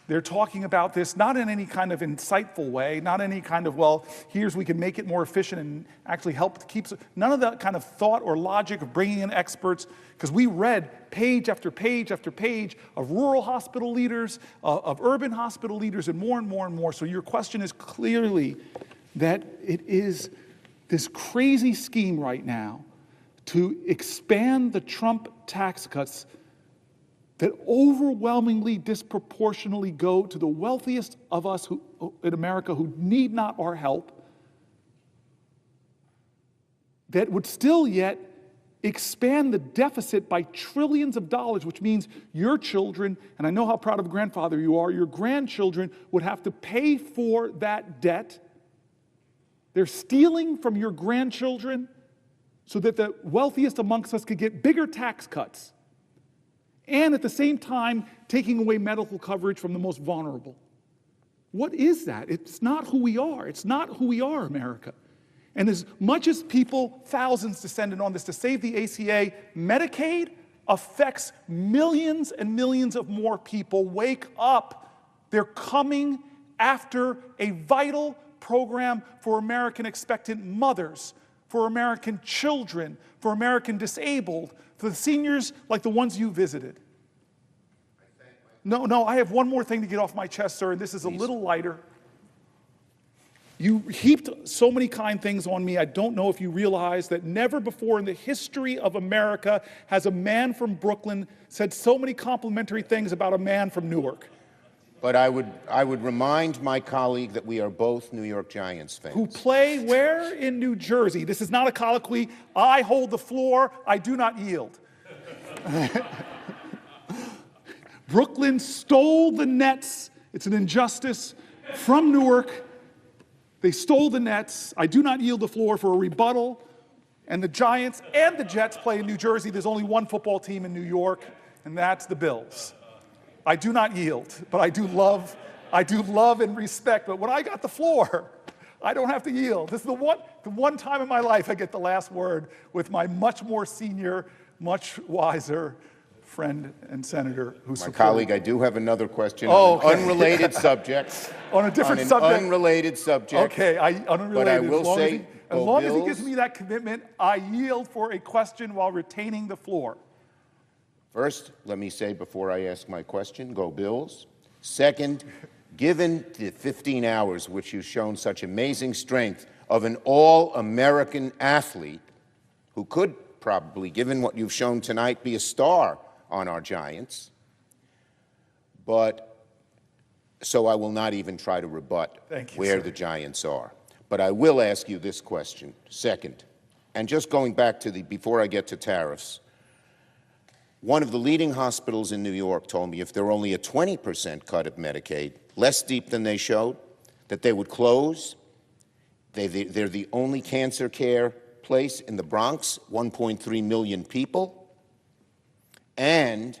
they're talking about this not in any kind of insightful way, not any kind of, well, here's we can make it more efficient and actually help keep, none of that kind of thought or logic of bringing in experts, because we read page after page after page of rural hospital leaders, of urban hospital leaders, and more and more and more. So your question is clearly that it is this crazy scheme right now to expand the Trump tax cuts that overwhelmingly, disproportionately go to the wealthiest of us in America who need not our help, that would still yet expand the deficit by trillions of dollars, which means your children, and I know how proud of a grandfather you are, your grandchildren would have to pay for that debt. They're stealing from your grandchildren so that the wealthiest amongst us could get bigger tax cuts, and at the same time taking away medical coverage from the most vulnerable. What is that? It's not who we are. It's not who we are, America. And as much as people, thousands descended on this to save the ACA, Medicaid affects millions and millions of more people. Wake up. They're coming after a vital program for American expectant mothers, for American children, for American disabled, for the seniors like the ones you visited. No, I have one more thing to get off my chest, sir, and this is a little lighter. You heaped so many kind things on me. I don't know if you realize that never before in the history of America has a man from Brooklyn said so many complimentary things about a man from Newark. But I would remind my colleague that we are both New York Giants fans. Who play where in New Jersey? This is not a colloquy. I hold the floor. I do not yield. Brooklyn stole the Nets. It's an injustice from Newark. They stole the Nets. I do not yield the floor for a rebuttal. And the Giants and the Jets play in New Jersey. There's only one football team in New York, and that's the Bills. I do not yield, but I do love and respect. But when I got the floor, I don't have to yield. This is the one time in my life I get the last word with my much more senior, much wiser friend and senator who supported. My colleague, I do have another question on an unrelated subject. On a different subject? Unrelated subject. Okay, unrelated. But I will say, as long as he gives me that commitment, I yield for a question while retaining the floor. First, let me say before I ask my question, go Bills. Second, given the 15 hours which you've shown such amazing strength of an all-American athlete who could probably, given what you've shown tonight, be a star on our Giants, but so I will not even try to rebut where the Giants are. But I will ask you this question, second, and just going back to before I get to tariffs, one of the leading hospitals in New York told me if there were only a 20% cut of Medicaid, less deep than they showed, that they would close. They're the only cancer care place in the Bronx, 1.3 million people, and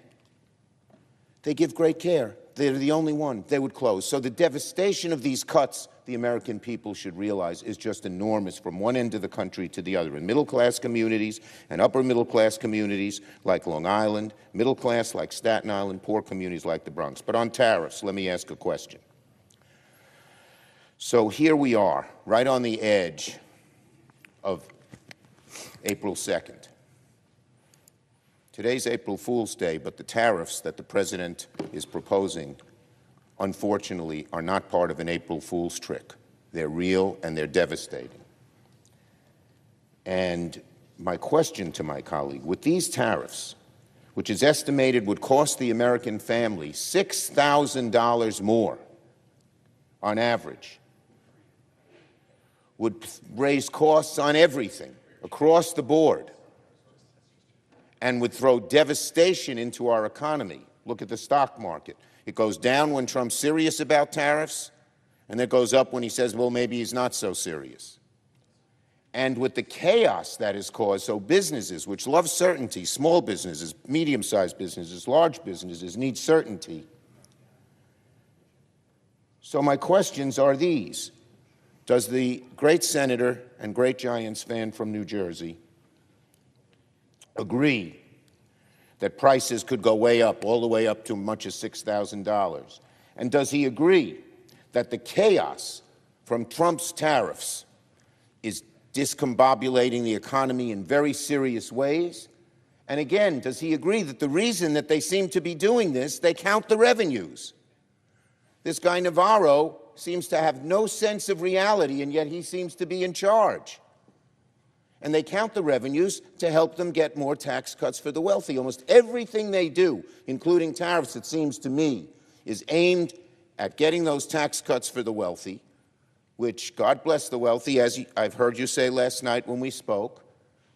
they give great care. They're the only one. They would close. So the devastation of these cuts, the American people should realize, is just enormous from one end of the country to the other. In middle-class communities and upper-middle-class communities like Long Island, middle-class like Staten Island, poor communities like the Bronx. But on tariffs, let me ask a question. So here we are, right on the edge of April 2nd. Today's April Fool's Day, but the tariffs that the president is proposing, unfortunately, are not part of an April Fool's trick. They're real and they're devastating. And my question to my colleague, with these tariffs, which is estimated would cost the American family $6,000 more on average, would raise costs on everything across the board, and would throw devastation into our economy. Look at the stock market. It goes down when Trump's serious about tariffs, and it goes up when he says, well, maybe he's not so serious. And with the chaos that is caused, so businesses, which love certainty, small businesses, medium-sized businesses, large businesses, need certainty. So my questions are these. Does the great senator and great Giants fan from New Jersey agree that prices could go way up, all the way up to as much as $6,000? And does he agree that the chaos from Trump's tariffs is discombobulating the economy in very serious ways? And again, does he agree that the reason that they seem to be doing this, they count the revenues? This guy Navarro seems to have no sense of reality, and yet he seems to be in charge. And they count the revenues to help them get more tax cuts for the wealthy. Almost everything they do, including tariffs, it seems to me, is aimed at getting those tax cuts for the wealthy, which, God bless the wealthy, as I've heard you say last night when we spoke.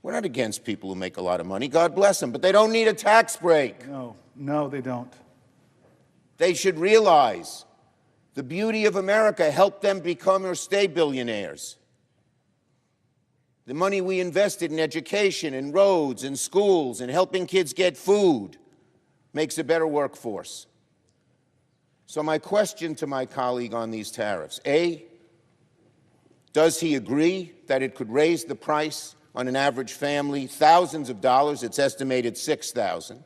We're not against people who make a lot of money. God bless them, but they don't need a tax break. No, they don't. They should realize the beauty of America helped them become or stay billionaires. The money we invested in education, in roads, in schools, in helping kids get food makes a better workforce. So my question to my colleague on these tariffs, A, does he agree that it could raise the price on an average family thousands of dollars? It's estimated $6,000.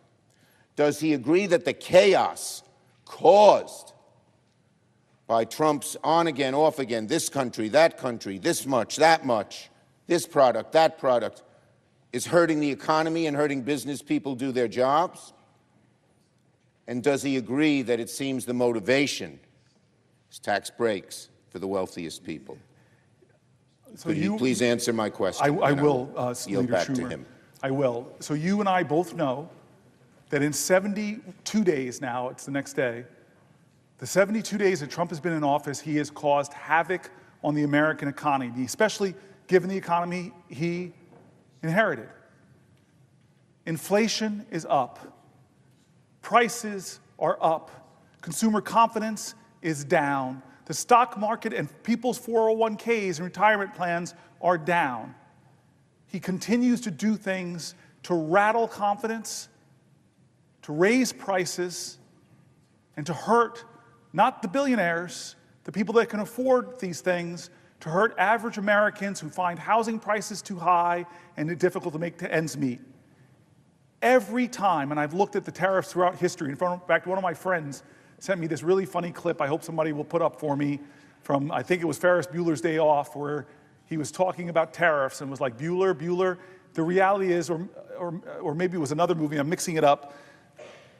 Does he agree that the chaos caused by Trump's on again, off again, this country, this much, that much, this product, that product, is hurting the economy and hurting business people do their jobs? And does he agree that it seems the motivation is tax breaks for the wealthiest people? So Could you please answer my question? I will, yield Leader back Schumer. to him. I will. So you and I both know that in 72 days now, it's the next day, the 72 days that Trump has been in office, he has caused havoc on the American economy, especially given the economy he inherited. Inflation is up. Prices are up. Consumer confidence is down. The stock market and people's 401ks and retirement plans are down. He continues to do things to rattle confidence, to raise prices, and to hurt not the billionaires, the people that can afford these things, to hurt average Americans who find housing prices too high and it's difficult to make ends meet. Every time, and I've looked at the tariffs throughout history, in fact, one of my friends sent me this really funny clip I hope somebody will put up for me from, I think it was Ferris Bueller's Day Off, where he was talking about tariffs and was like, Bueller, the reality is, or maybe it was another movie, I'm mixing it up,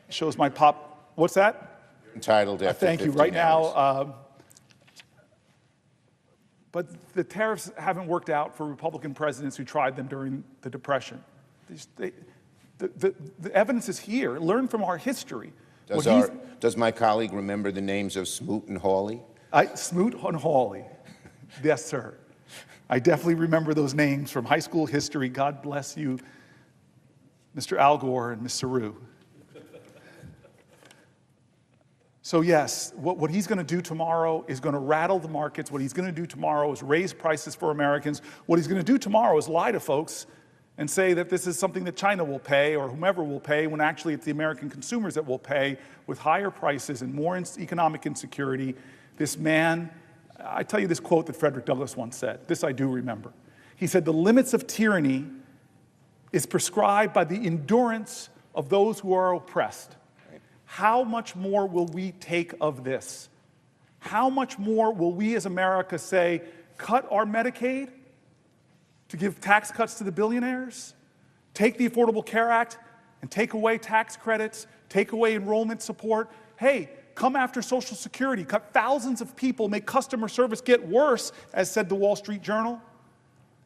shows my pop, what's that? Entitled after Thank you, 15 right hours. now. But the tariffs haven't worked out for Republican presidents who tried them during the Depression. The evidence is here. Learn from our history. Does my colleague remember the names of Smoot and Hawley? Smoot and Hawley. Yes, sir. I definitely remember those names from high school history. God bless you, Mr. Al Gore and Ms. Saru. So yes, what he's going to do tomorrow is going to rattle the markets. What he's going to do tomorrow is raise prices for Americans. What he's going to do tomorrow is lie to folks and say that this is something that China will pay or whomever will pay, when actually it's the American consumers that will pay with higher prices and more economic insecurity. This man, I tell you this quote that Frederick Douglass once said. This I do remember. He said, "The limits of tyranny is prescribed by the endurance of those who are oppressed." How much more will we take of this? How much more will we as America say, cut our Medicaid to give tax cuts to the billionaires? Take the Affordable Care Act and take away tax credits, take away enrollment support. Hey, come after Social Security, cut thousands of people, make customer service get worse, as said the Wall Street Journal.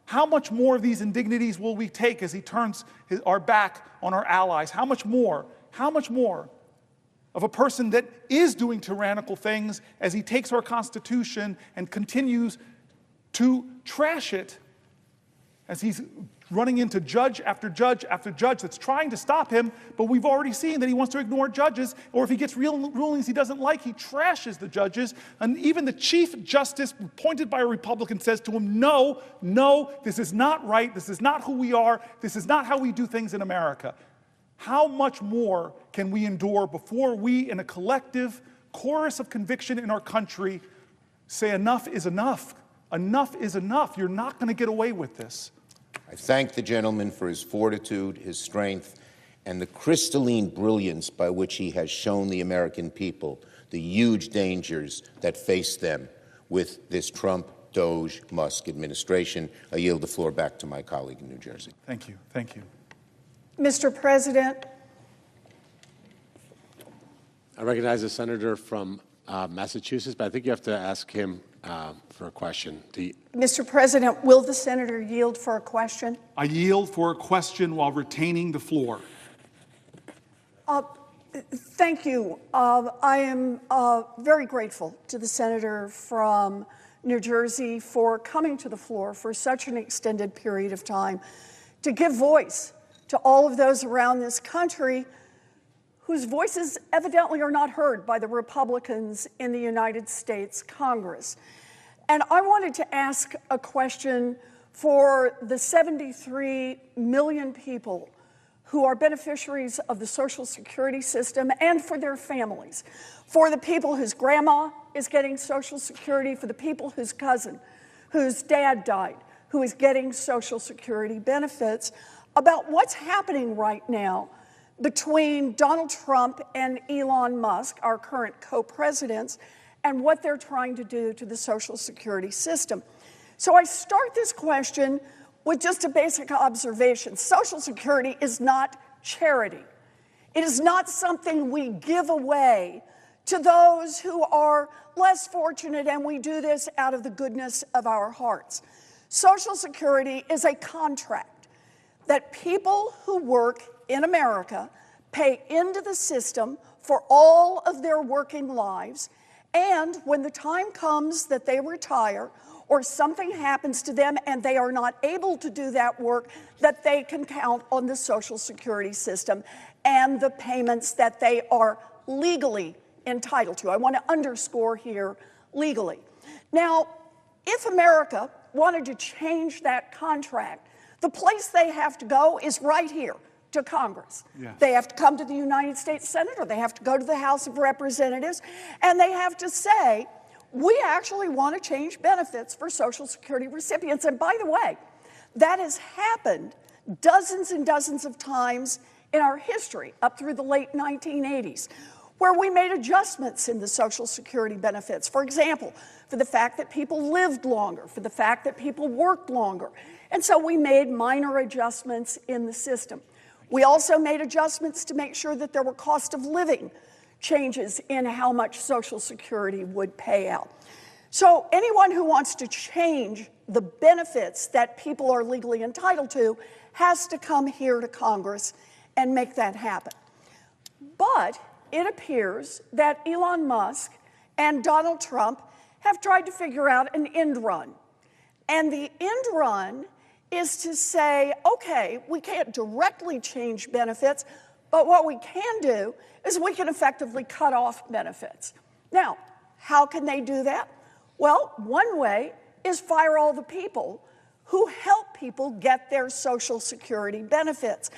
How much more of these indignities will we take as he turns our back on our allies? How much more of a person that is doing tyrannical things as he takes our Constitution and continues to trash it, as he's running into judge after judge after judge that's trying to stop him, but we've already seen that he wants to ignore judges, or if he gets real rulings he doesn't like, he trashes the judges. And even the Chief Justice, appointed by a Republican, says to him, no, this is not right, this is not who we are, this is not how we do things in America. How much more can we endure before we, in a collective chorus of conviction in our country, say enough is enough? Enough is enough. You're not going to get away with this. I thank the gentleman for his fortitude, his strength, and the crystalline brilliance by which he has shown the American people the huge dangers that face them with this Trump, Doge, Musk administration. I yield the floor back to my colleague in New Jersey. Thank you. Thank you. Mr. President. I recognize the senator from Massachusetts, but I think you have to ask him for a question. Mr. President, will the senator yield for a question? I yield for a question while retaining the floor. Thank you. I am very grateful to the senator from New Jersey for coming to the floor for such an extended period of time to give voice to all of those around this country whose voices evidently are not heard by the Republicans in the United States Congress. And I wanted to ask a question for the 73 million people who are beneficiaries of the Social Security system and for their families, for the people whose grandma is getting Social Security, for the people whose cousin, whose dad died, who is getting Social Security benefits, about what's happening right now between Donald Trump and Elon Musk, our current co-presidents, and what they're trying to do to the Social Security system. So I start this question with just a basic observation. Social Security is not charity. It is not something we give away to those who are less fortunate, and we do this out of the goodness of our hearts. Social Security is a contract that people who work in America pay into the system for all of their working lives, and when the time comes that they retire or something happens to them and they are not able to do that work, that they can count on the Social Security system and the payments that they are legally entitled to. I want to underscore here, legally. Now, if America wanted to change that contract, the place they have to go is right here, to Congress. Yes. They have to come to the United States Senate, or they have to go to the House of Representatives, and they have to say, we actually want to change benefits for Social Security recipients. And by the way, that has happened dozens and dozens of times in our history, up through the late 1980s, where we made adjustments in the Social Security benefits. For example, for the fact that people lived longer, for the fact that people worked longer. And so we made minor adjustments in the system. We also made adjustments to make sure that there were cost of living changes in how much Social Security would pay out. So anyone who wants to change the benefits that people are legally entitled to has to come here to Congress and make that happen. But it appears that Elon Musk and Donald Trump have tried to figure out an end run. And the end run is to say, okay, we can't directly change benefits, but what we can do is we can effectively cut off benefits. Now, how can they do that? Well, one way is fire all the people who help people get their Social Security benefits.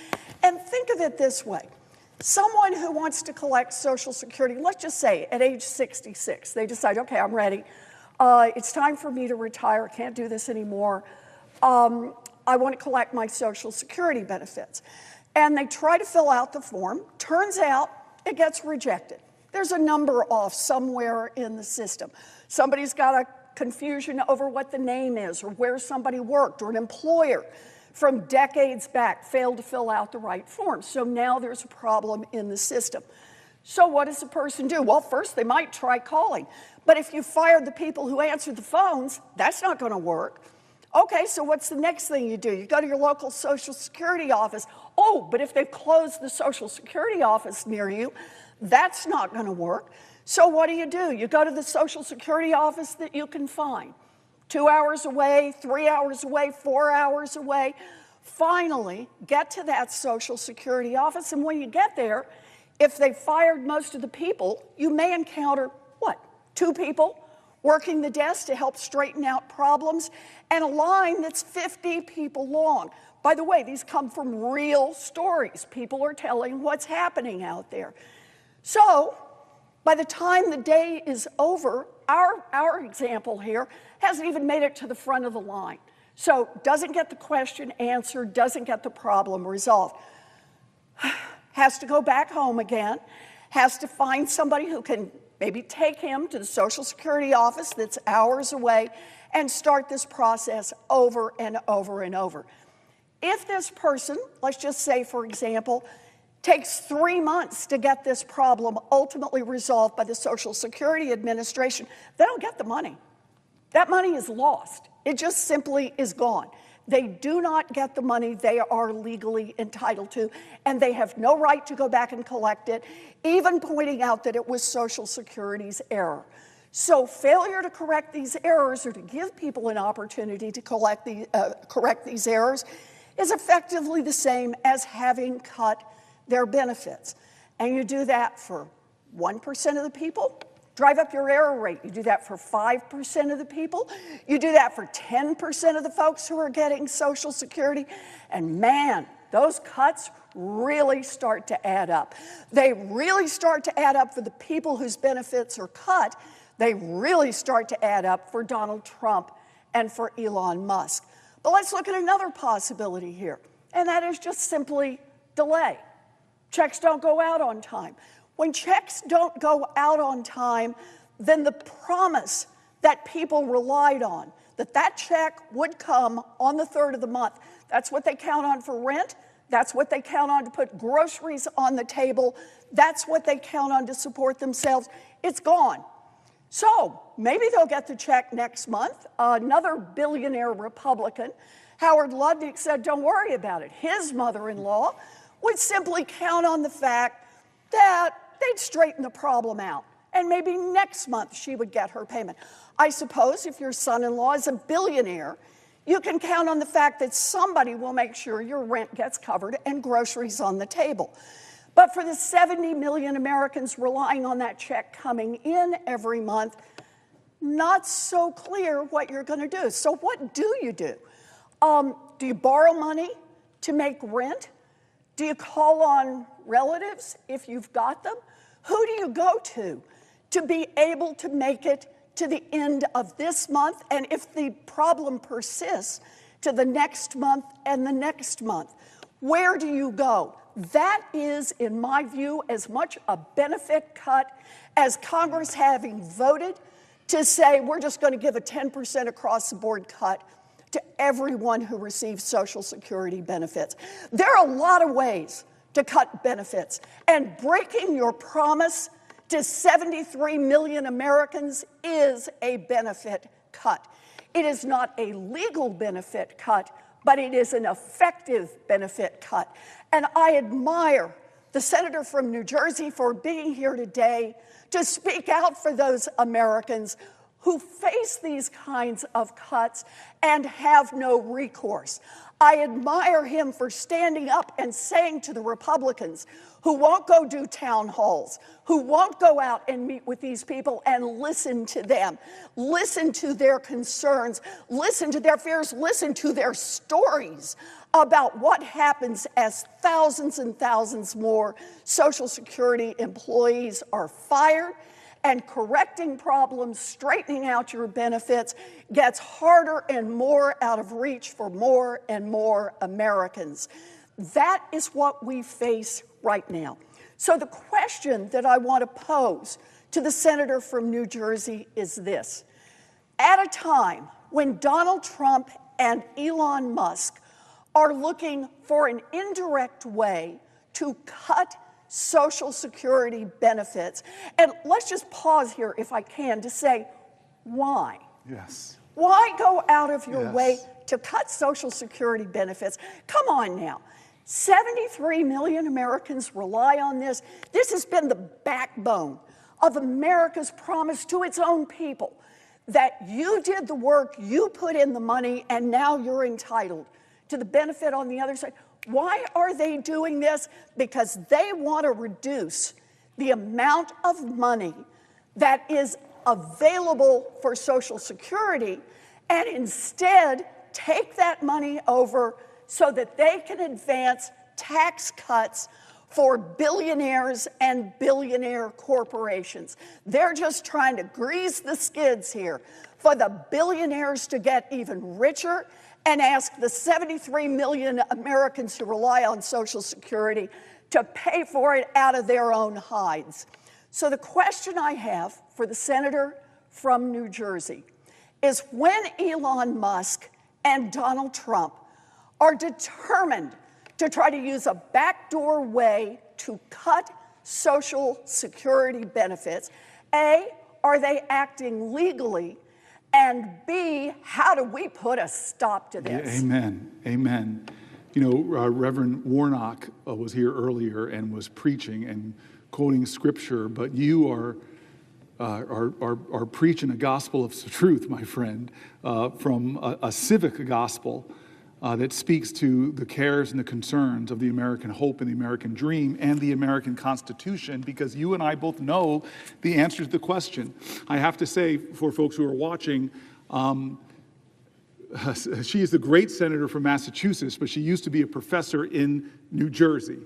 And think of it this way. Someone who wants to collect Social Security, let's just say at age 66, they decide, okay, I'm ready. It's time for me to retire. I can't do this anymore. I want to collect my Social Security benefits. And they try to fill out the form. Turns out it gets rejected. there's a number off somewhere in the system. Somebody's got a confusion over what the name is or where somebody worked, or an employer from decades back failed to fill out the right form. So now there's a problem in the system. So what does the person do? Well, first they might try calling. But if you fired the people who answered the phones, that's not going to work. Okay, so what's the next thing you do? You go to your local Social Security office. Oh, but if they've closed the Social Security office near you, that's not going to work. So what do? You go to the Social Security office that you can find. 2 hours away, 3 hours away, 4 hours away. Finally, get to that Social Security office, and when you get there, if they fired most of the people, you may encounter, what, 2 people working the desk to help straighten out problems, and a line that's 50 people long. By the way, these come from real stories. People are telling what's happening out there. So, by the time the day is over, our example here hasn't even made it to the front of the line. So, doesn't get the question answered, doesn't get the problem resolved. Has to go back home again, has to find somebody who can maybe take him to the Social Security office that's hours away and start this process over and over and over. If this person, let's just say, for example, takes 3 months to get this problem ultimately resolved by the Social Security Administration, they don't get the money. That money is lost. It just simply is gone. They do not get the money they are legally entitled to, and they have no right to go back and collect it, even pointing out that it was Social Security's error. So failure to correct these errors, or to give people an opportunity to correct these errors, is effectively the same as having cut their benefits. And you do that for 1% of the people, drive up your error rate. You do that for 5% of the people. You do that for 10% of the folks who are getting Social Security. And man, those cuts really start to add up. They really start to add up for the people whose benefits are cut. They really start to add up for Donald Trump and for Elon Musk. But let's look at another possibility here, and that is just simply delay. Checks don't go out on time. When checks don't go out on time, then the promise that people relied on, that that check would come on the 3rd of the month, that's what they count on for rent, that's what they count on to put groceries on the table, that's what they count on to support themselves, it's gone. So maybe they'll get the check next month. Another billionaire Republican, Howard Lutnick, said, don't worry about it. His mother-in-law would simply count on the fact that they'd straighten the problem out, and maybe next month she would get her payment. I suppose if your son-in-law is a billionaire, you can count on the fact that somebody will make sure your rent gets covered and groceries on the table. But for the 70 million Americans relying on that check coming in every month, not so clear what you're going to do. So what do you do? Do you borrow money to make rent? Do you call on relatives if you've got them? Who do you go to be able to make it to the end of this month, and if the problem persists, to the next month and the next month? Where do you go? That is, in my view, as much a benefit cut as Congress having voted to say we're just going to give a 10% across-the-board cut to everyone who receives Social Security benefits. There are a lot of ways to cut benefits, and breaking your promise to 73 million Americans is a benefit cut. It is not a legal benefit cut, but it is an effective benefit cut. And I admire the senator from New Jersey for being here today to speak out for those Americans who face these kinds of cuts and have no recourse. I admire him for standing up and saying to the Republicans who won't go do town halls, who won't go out and meet with these people and listen to them, listen to their concerns, listen to their fears, listen to their stories about what happens as thousands and thousands more Social Security employees are fired, and correcting problems, straightening out your benefits gets harder and more out of reach for more and more Americans. That is what we face right now. So the question that I want to pose to the senator from New Jersey is this. At a time when Donald Trump and Elon Musk are looking for an indirect way to cut Social Security benefits, and let's just pause here, if I can, to say, why? Yes. Why go out of your Yes. way to cut Social Security benefits? Come on now. 73 million Americans rely on this. This has been the backbone of America's promise to its own people that you did the work, you put in the money, and now you're entitled to the benefit on the other side. Why are they doing this? Because they want to reduce the amount of money that is available for Social Security and instead take that money over so that they can advance tax cuts for billionaires and billionaire corporations. They're just trying to grease the skids here for the billionaires to get even richer and ask the 73 million Americans who rely on Social Security to pay for it out of their own hides. So the question I have for the senator from New Jersey is, when Elon Musk and Donald Trump are determined to try to use a backdoor way to cut Social Security benefits, A, are they acting legally? And B, how do we put a stop to this? Yeah, amen, amen. You know, Reverend Warnock was here earlier and was preaching and quoting scripture, but you are preaching a gospel of truth, my friend, from a civic gospel that speaks to the cares and the concerns of the American hope and the American dream and the American Constitution, because you and I both know the answer to the question. I have to say, for folks who are watching, she is the great senator from Massachusetts, but she used to be a professor in New Jersey.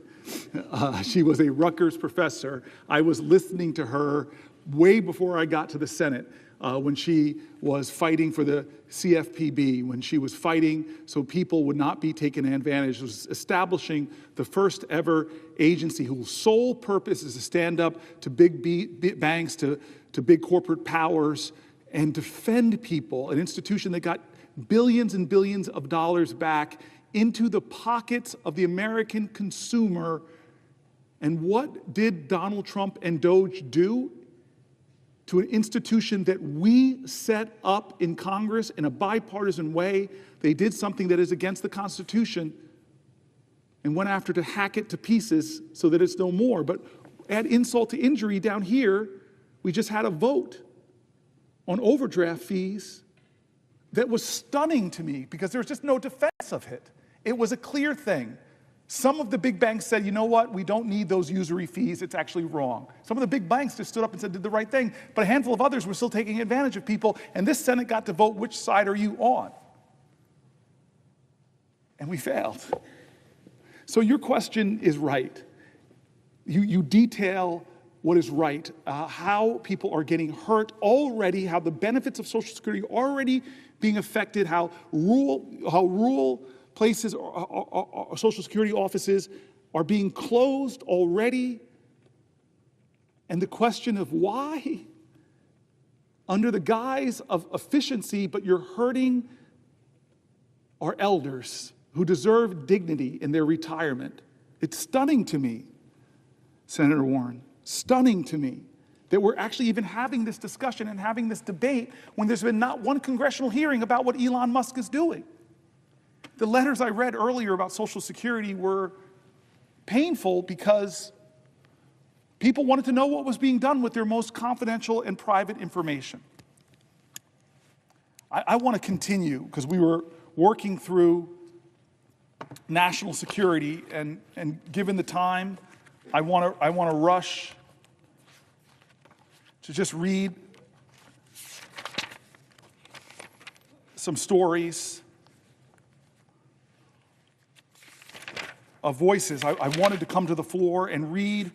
She was a Rutgers professor. I was listening to her way before I got to the Senate, when she was fighting for the CFPB, when she was fighting so people would not be taken advantage, was establishing the first ever agency whose sole purpose is to stand up to big banks, to big corporate powers, and defend people, an institution that got billions and billions of dollars back into the pockets of the American consumer. And what did Donald Trump and Doge do to an institution that we set up in Congress in a bipartisan way? They did something that is against the Constitution and went after to hack it to pieces so that it's no more. But add insult to injury, down here, we just had a vote on overdraft fees that was stunning to me because there was just no defense of it. It was a clear thing. Some of the big banks said, you know what, we don't need those usury fees, it's actually wrong. Some of the big banks just stood up and said, did the right thing, but a handful of others were still taking advantage of people, and this Senate got to vote, which side are you on? And we failed. So your question is right. You detail what is right, how people are getting hurt already, how the benefits of Social Security are already being affected, how rural places, Social Security offices are being closed already. And the question of why, under the guise of efficiency, but you're hurting our elders who deserve dignity in their retirement. It's stunning to me, Senator Warren, stunning to me that we're actually even having this discussion and having this debate when there's been not one congressional hearing about what Elon Musk is doing. The letters I read earlier about Social Security were painful because people wanted to know what was being done with their most confidential and private information. I want to continue because we were working through national security, and given the time, I want to rush to just read some stories of voices. I wanted to come to the floor and read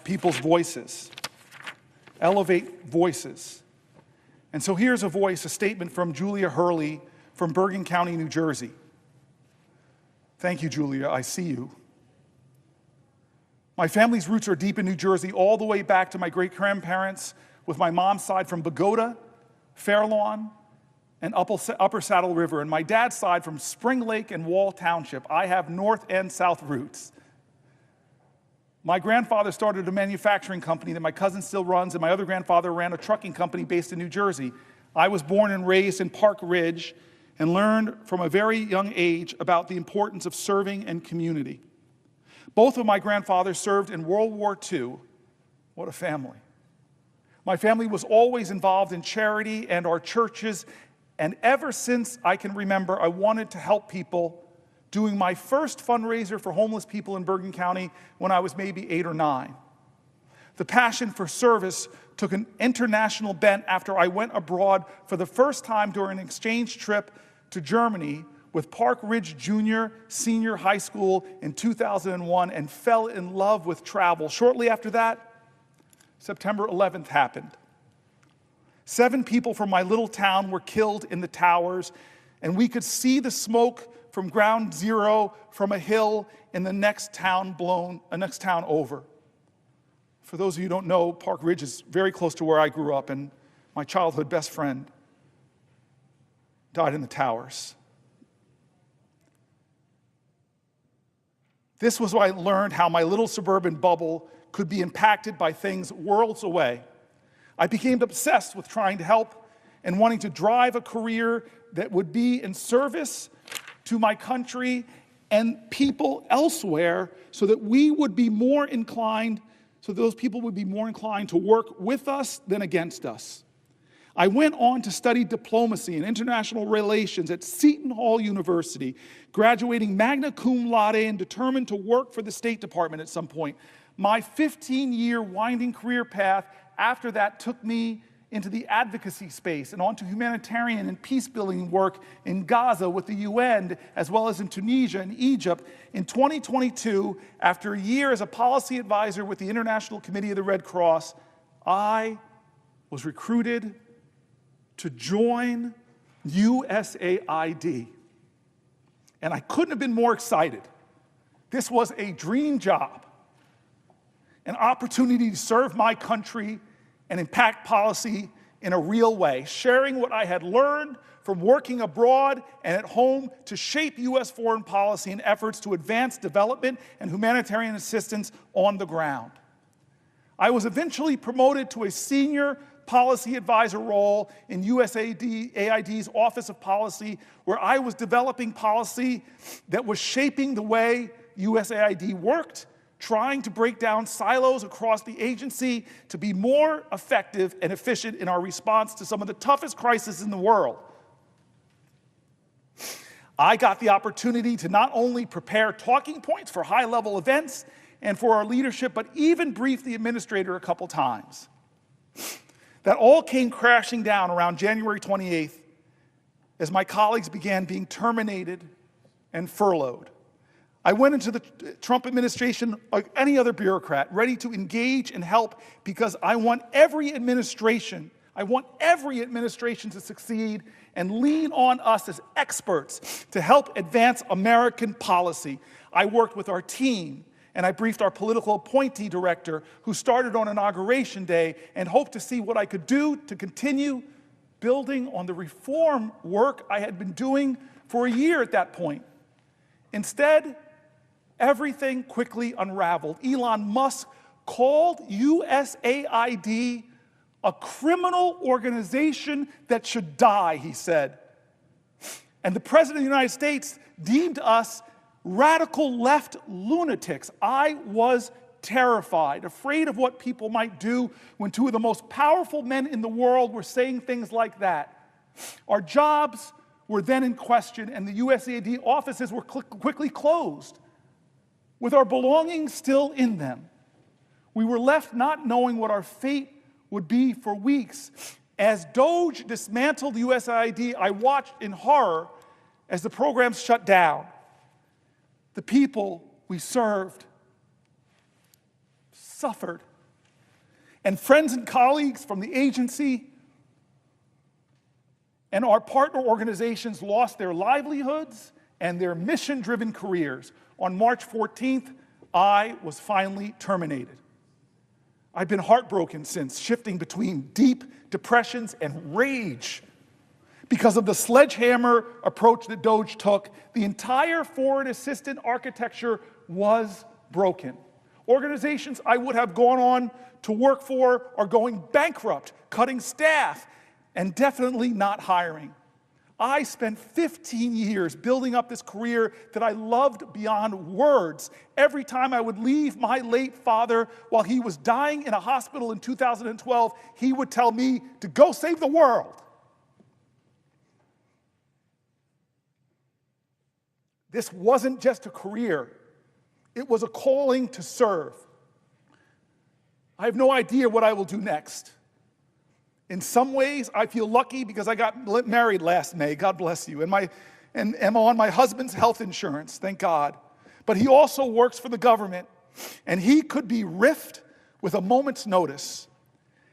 people's voices, elevate voices. And so here's a voice, a statement from Julia Hurley from Bergen County, New Jersey. Thank you, Julia, I see you. My family's roots are deep in New Jersey, all the way back to my great-grandparents, with my mom's side from Bogota, Fair Lawn, and Upper Saddle River, and my dad's side from Spring Lake and Wall Township. I have north and south roots. My grandfather started a manufacturing company that my cousin still runs, and my other grandfather ran a trucking company based in New Jersey. I was born and raised in Park Ridge and learned from a very young age about the importance of serving and community. Both of my grandfathers served in World War II. What a family. My family was always involved in charity and our churches, and ever since I can remember, I wanted to help people, doing my first fundraiser for homeless people in Bergen County when I was maybe 8 or 9. The passion for service took an international bent after I went abroad for the first time during an exchange trip to Germany with Park Ridge Junior Senior High School in 2001 and fell in love with travel. Shortly after that, September 11th happened. 7 people from my little town were killed in the towers, and we could see the smoke from ground zero from a hill in the next town over. For those of you who don't know, Park Ridge is very close to where I grew up, and my childhood best friend died in the towers. This was when I learned how my little suburban bubble could be impacted by things worlds away. I became obsessed with trying to help and wanting to drive a career that would be in service to my country and people elsewhere so that we would be more inclined, so those people would be more inclined to work with us than against us. I went on to study diplomacy and international relations at Seton Hall University, graduating magna cum laude and determined to work for the State Department at some point. My 15-year winding career path after that took me into the advocacy space and onto humanitarian and peace-building work in Gaza with the UN, as well as in Tunisia and Egypt. In 2022, after a year as a policy advisor with the International Committee of the Red Cross, I was recruited to join USAID. And I couldn't have been more excited. This was a dream job, an opportunity to serve my country and impact policy in a real way, sharing what I had learned from working abroad and at home to shape U.S. foreign policy and efforts to advance development and humanitarian assistance on the ground. I was eventually promoted to a senior policy advisor role in USAID's Office of Policy, where I was developing policy that was shaping the way USAID worked, trying to break down silos across the agency to be more effective and efficient in our response to some of the toughest crises in the world. I got the opportunity to not only prepare talking points for high-level events and for our leadership, but even brief the administrator a couple times. That all came crashing down around January 28th as my colleagues began being terminated and furloughed. I went into the Trump administration like any other bureaucrat, ready to engage and help because I want every administration to succeed and lean on us as experts to help advance American policy. I worked with our team, and I briefed our political appointee director, who started on Inauguration Day, and hoped to see what I could do to continue building on the reform work I had been doing for a year at that point. Instead, everything quickly unraveled. Elon Musk called USAID a criminal organization that should die, he said. And the President of the United States deemed us radical left lunatics. I was terrified, afraid of what people might do when 2 of the most powerful men in the world were saying things like that. Our jobs were then in question, and the USAID offices were quickly closed, with our belongings still in them. We were left not knowing what our fate would be for weeks. As DOGE dismantled USAID, I watched in horror as the programs shut down. The people we served suffered. And friends and colleagues from the agency and our partner organizations lost their livelihoods and their mission-driven careers. On March 14th, I was finally terminated. I've been heartbroken since, shifting between deep depressions and rage. Because of the sledgehammer approach that DOGE took, the entire foreign assistant architecture was broken. Organizations I would have gone on to work for are going bankrupt, cutting staff, and definitely not hiring. I spent 15 years building up this career that I loved beyond words. Every time I would leave my late father while he was dying in a hospital in 2012, he would tell me to go save the world. This wasn't just a career. It was a calling to serve. I have no idea what I will do next. In some ways, I feel lucky because I got married last May, God bless you, and am on my husband's health insurance, thank God. But he also works for the government, and he could be riffed with a moment's notice.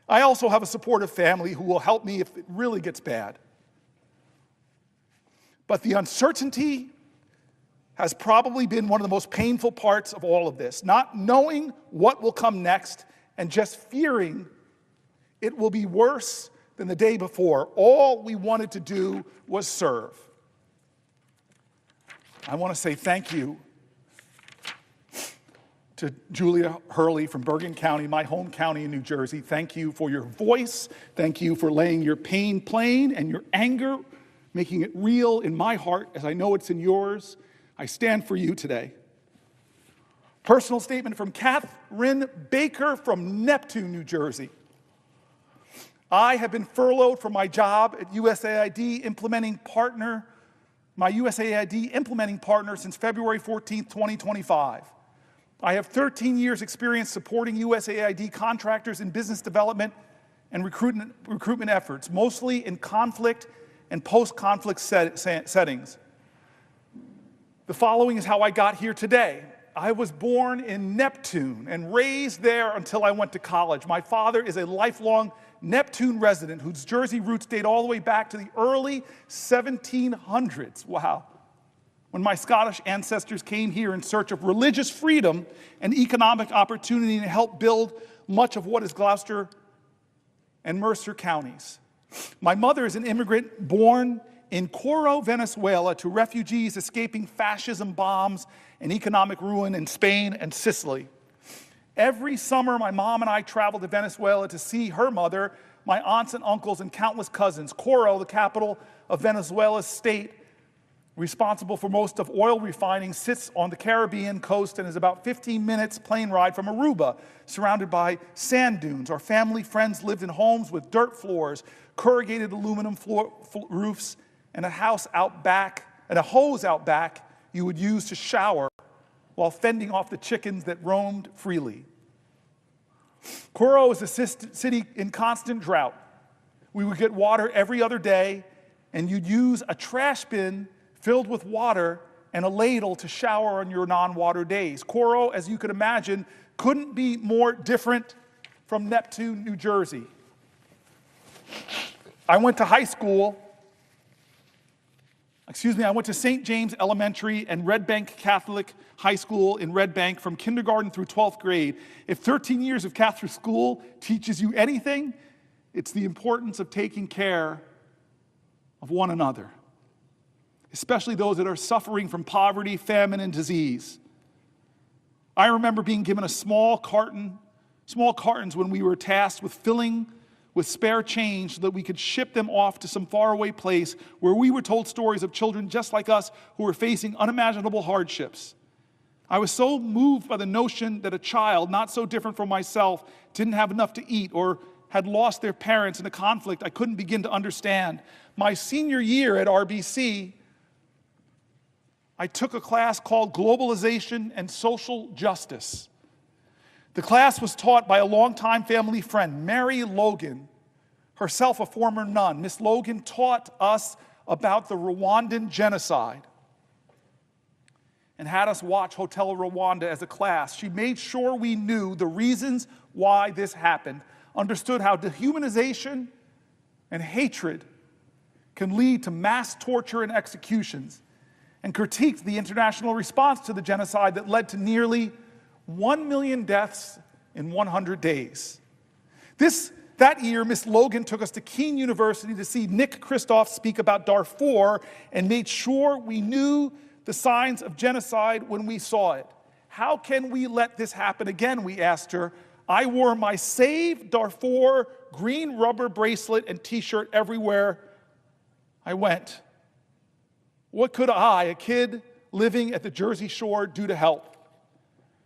I also have a supportive family who will help me if it really gets bad. But the uncertainty has probably been one of the most painful parts of all of this. Not knowing what will come next and just fearing it will be worse than the day before. All we wanted to do was serve. I want to say thank you to Julia Hurley from Bergen County, my home county in New Jersey. Thank you for your voice. Thank you for laying your pain plain and your anger, making it real in my heart as I know it's in yours. I stand for you today. Personal statement from Catherine Baker from Neptune, New Jersey. I have been furloughed from my job at USAID implementing partner since February 14th, 2025. I have 13 years experience supporting USAID contractors in business development and recruitment efforts, mostly in conflict and post-conflict settings. The following is how I got here today. I was born in Neptune and raised there until I went to college. My father is a lifelong Neptune resident whose Jersey roots date all the way back to the early 1700s. Wow. When my Scottish ancestors came here in search of religious freedom and economic opportunity and helped build much of what is Gloucester and Mercer counties. My mother is an immigrant born in Coro, Venezuela, to refugees escaping fascism bombs and economic ruin in Spain and Sicily. Every summer, my mom and I traveled to Venezuela to see her mother, my aunts and uncles, and countless cousins. Coro, the capital of Venezuela's state, responsible for most of oil refining, sits on the Caribbean coast and is about 15 minutes plane ride from Aruba, surrounded by sand dunes. Our family friends lived in homes with dirt floors, corrugated aluminum roofs, and a hose out back you would use to shower while fending off the chickens that roamed freely. Coro is a city in constant drought. We would get water every other day, and you'd use a trash bin filled with water and a ladle to shower on your non-water days. Coro, as you could imagine, couldn't be more different from Neptune, New Jersey. I went to St. James Elementary and Red Bank Catholic High School in Red Bank from kindergarten through 12th grade. If 13 years of Catholic school teaches you anything, it's the importance of taking care of one another, especially those that are suffering from poverty, famine, and disease. I remember being given small cartons when we were tasked with filling with spare change so that we could ship them off to some faraway place where we were told stories of children just like us who were facing unimaginable hardships. I was so moved by the notion that a child, not so different from myself, didn't have enough to eat or had lost their parents in a conflict I couldn't begin to understand. My senior year at RBC, I took a class called Globalization and Social Justice. The class was taught by a longtime family friend, Mary Logan, herself a former nun. Miss Logan taught us about the Rwandan genocide and had us watch Hotel Rwanda as a class. She made sure we knew the reasons why this happened, understood how dehumanization and hatred can lead to mass torture and executions, and critiqued the international response to the genocide that led to nearly 1 million deaths in 100 days. That year, Miss Logan took us to Keene University to see Nick Kristof speak about Darfur and made sure we knew the signs of genocide when we saw it. How can we let this happen again, we asked her. I wore my Save Darfur green rubber bracelet and t-shirt everywhere I went. What could I, a kid living at the Jersey Shore, do to help?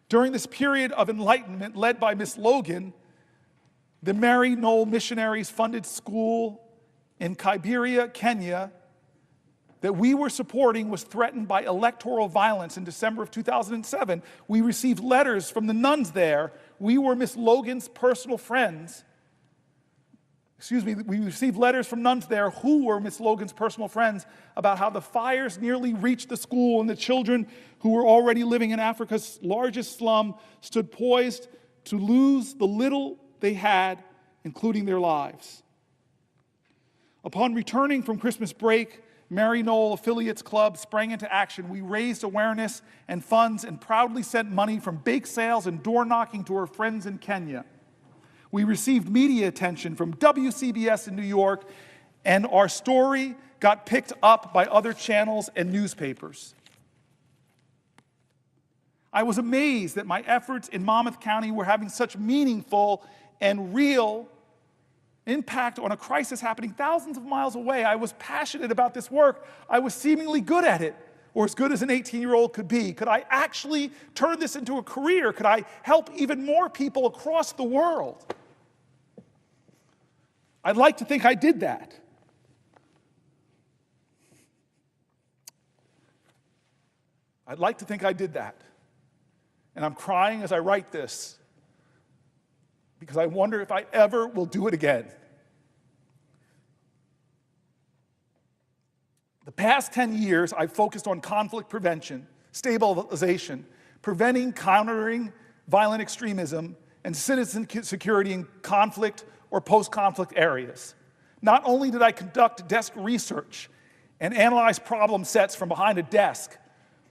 During this period of enlightenment led by Miss Logan, the Mary Knoll Missionaries funded school in Kibera, Kenya, that we were supporting was threatened by electoral violence in December of 2007. We received letters from the nuns there. We were Miss Logan's personal friends. We received letters from nuns there who were Miss Logan's personal friends about how the fires nearly reached the school and the children who were already living in Africa's largest slum stood poised to lose the little they had, including their lives. Upon returning from Christmas break, Mary Knoll Affiliates Club sprang into action. We raised awareness and funds and proudly sent money from bake sales and door knocking to our friends in Kenya. We received media attention from WCBS in New York, and our story got picked up by other channels and newspapers. I was amazed that my efforts in Monmouth County were having such meaningful and real impact on a crisis happening thousands of miles away. I was passionate about this work. I was seemingly good at it, or as good as an 18-year-old could be. Could I actually turn this into a career? Could I help even more people across the world? I'd like to think I did that. I'd like to think I did that. And I'm crying as I write this because I wonder if I ever will do it again. The past 10 years, I've focused on conflict prevention, stabilization, preventing, countering violent extremism, and citizen security in conflict or post-conflict areas. Not only did I conduct desk research and analyze problem sets from behind a desk,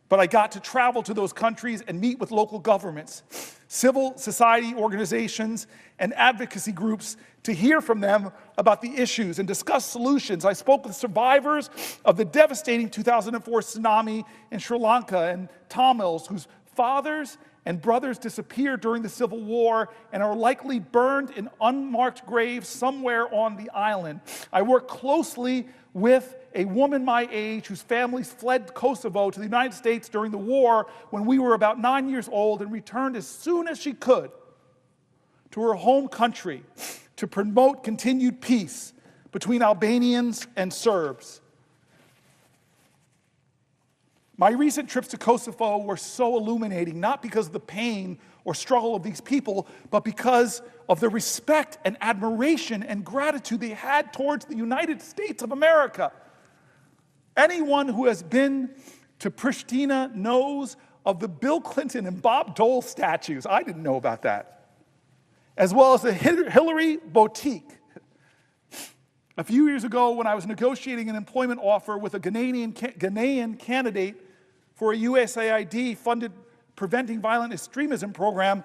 but I got to travel to those countries and meet with local governments, civil society organizations, and advocacy groups to hear from them about the issues and discuss solutions. I spoke with survivors of the devastating 2004 tsunami in Sri Lanka and Tamils whose fathers and brothers disappeared during the Civil War and are likely burned in unmarked graves somewhere on the island. I worked closely with a woman my age whose families fled Kosovo to the United States during the war when we were about 9 years old and returned as soon as she could to her home country to promote continued peace between Albanians and Serbs. My recent trips to Kosovo were so illuminating, not because of the pain or struggle of these people, but because of the respect and admiration and gratitude they had towards the United States of America. Anyone who has been to Pristina knows of the Bill Clinton and Bob Dole statues. I didn't know about that. As well as the Hillary Boutique. A few years ago, when I was negotiating an employment offer with a Ghanaian candidate for a USAID-funded Preventing Violent Extremism program,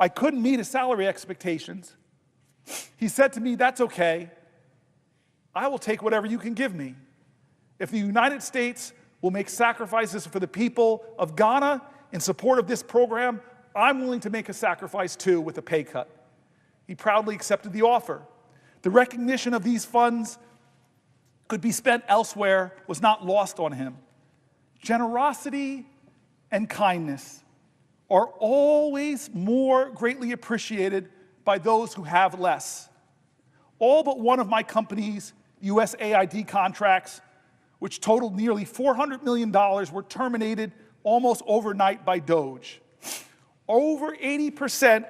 I couldn't meet his salary expectations. He said to me, "That's okay. I will take whatever you can give me. If the United States will make sacrifices for the people of Ghana in support of this program, I'm willing to make a sacrifice too with a pay cut." He proudly accepted the offer. The recognition of these funds could be spent elsewhere was not lost on him. Generosity and kindness are always more greatly appreciated by those who have less. All but one of my company's USAID contracts, which totaled nearly $400 million, were terminated almost overnight by DOGE. Over 80%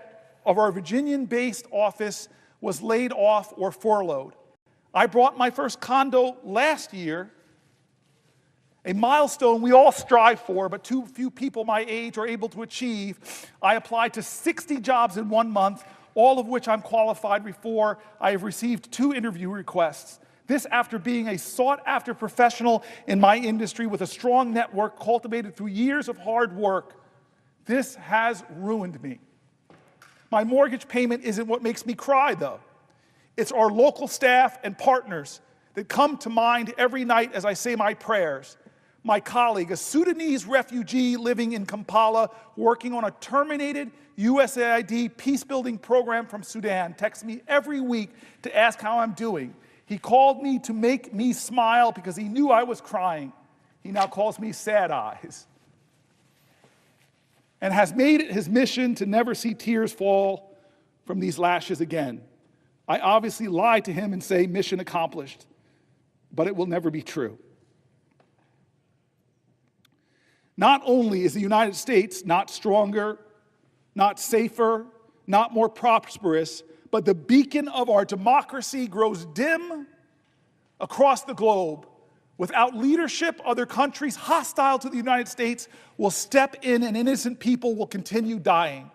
of our Virginian-based office was laid off or furloughed. I bought my first condo last year, a milestone we all strive for, but too few people my age are able to achieve. I applied to 60 jobs in 1 month, all of which I'm qualified for. I have received 2 interview requests. This after being a sought-after professional in my industry with a strong network cultivated through years of hard work. This has ruined me. My mortgage payment isn't what makes me cry, though. It's our local staff and partners that come to mind every night as I say my prayers. My colleague, a Sudanese refugee living in Kampala, working on a terminated USAID peace-building program from Sudan, texts me every week to ask how I'm doing. He called me to make me smile because he knew I was crying. He now calls me Sad Eyes, and has made it his mission to never see tears fall from these lashes again. I obviously lie to him and say mission accomplished, but it will never be true. Not only is the United States not stronger, not safer, not more prosperous, but the beacon of our democracy grows dim across the globe. Without leadership, other countries hostile to the United States will step in and innocent people will continue dying.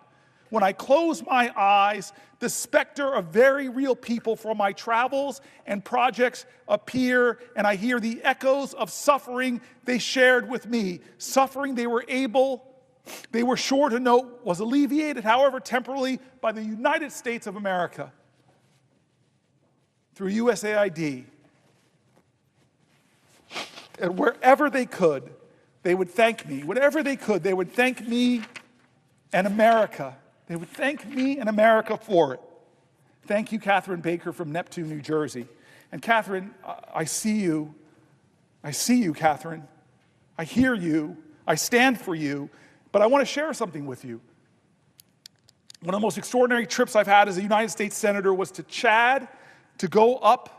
When I close my eyes, the specter of very real people from my travels and projects appear, and I hear the echoes of suffering they shared with me. Suffering they were sure to note was alleviated, however temporarily, by the United States of America through USAID. And wherever they could, they would thank me. Whatever they could, they would thank me and America. They would thank me and America for it. Thank you, Catherine Baker from Neptune, New Jersey. And Catherine, I see you. I see you, Catherine. I hear you. I stand for you. But I want to share something with you. One of the most extraordinary trips I've had as a United States Senator was to Chad, to go up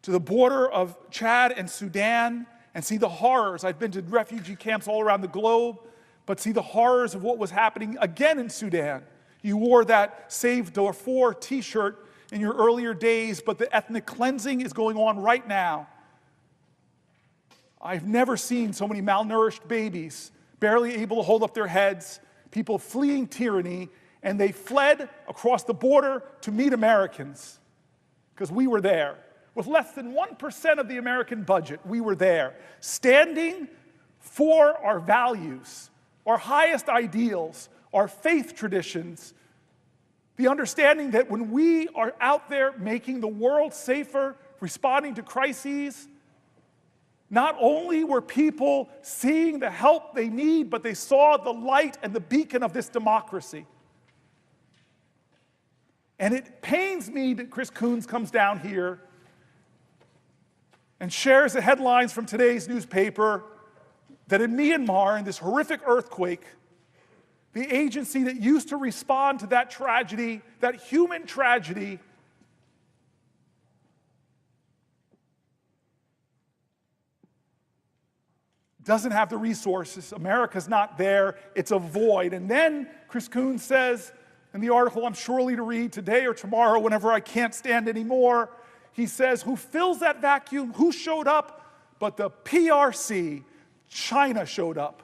to the border of Chad and Sudan and see the horrors. I've been to refugee camps all around the globe, but see the horrors of what was happening again in Sudan. You wore that Save Darfur t-shirt in your earlier days, but the ethnic cleansing is going on right now. I've never seen so many malnourished babies, barely able to hold up their heads, people fleeing tyranny, and they fled across the border to meet Americans, because we were there. With less than 1% of the American budget, we were there, standing for our values, our highest ideals, our faith traditions, the understanding that when we are out there making the world safer, responding to crises, not only were people seeing the help they need, but they saw the light and the beacon of this democracy. And it pains me that Chris Coons comes down here and shares the headlines from today's newspaper that in Myanmar, in this horrific earthquake, the agency that used to respond to that tragedy, that human tragedy, doesn't have the resources. America's not there. It's a void. And then Chris Coons says in the article I'm surely to read today or tomorrow, whenever I can't stand anymore, he says, who fills that vacuum? Who showed up? But the PRC, China showed up.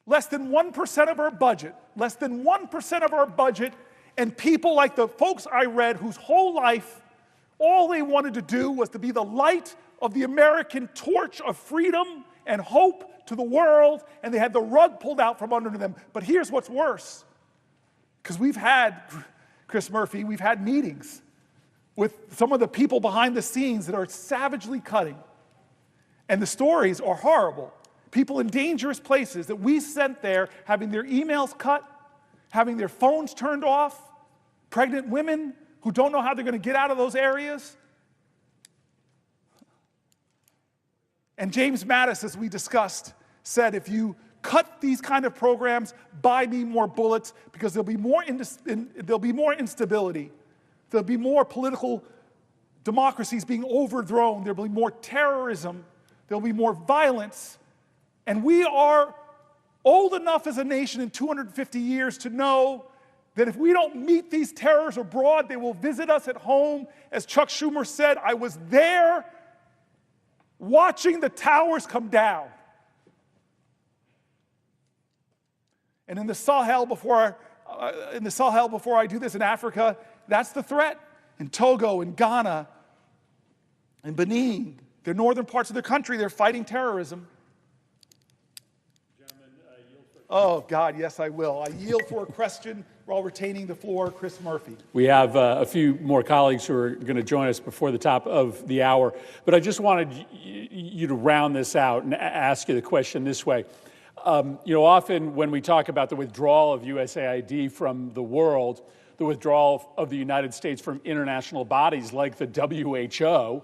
Less than 1% of our budget, less than 1% of our budget, and people like the folks I read whose whole life, all they wanted to do was to be the light of the American torch of freedom and hope to the world, and they had the rug pulled out from under them. But here's what's worse, because we've had, Chris Murphy, we've had meetings with some of the people behind the scenes that are savagely cutting. And the stories are horrible. People in dangerous places that we sent there having their emails cut, having their phones turned off, pregnant women who don't know how they're going to get out of those areas. And James Mattis, as we discussed, said if you cut these kind of programs, buy me more bullets, because there'll be more instability. There'll be more political democracies being overthrown. There'll be more terrorism. There'll be more violence. And we are old enough as a nation in 250 years to know that if we don't meet these terrors abroad, they will visit us at home. As Chuck Schumer said, I was there watching the towers come down. And in the Sahel, before I do this in Africa, that's the threat. In Togo, in Ghana, in Benin, The northern parts of the country, they're fighting terrorism. Oh, God, yes, I will. I yield for a question while retaining the floor. Chris Murphy. We have a few more colleagues who are going to join us before the top of the hour. But I just wanted you to round this out and ask you the question this way. Often when we talk about the withdrawal of USAID from the world, the withdrawal of the United States from international bodies like the WHO,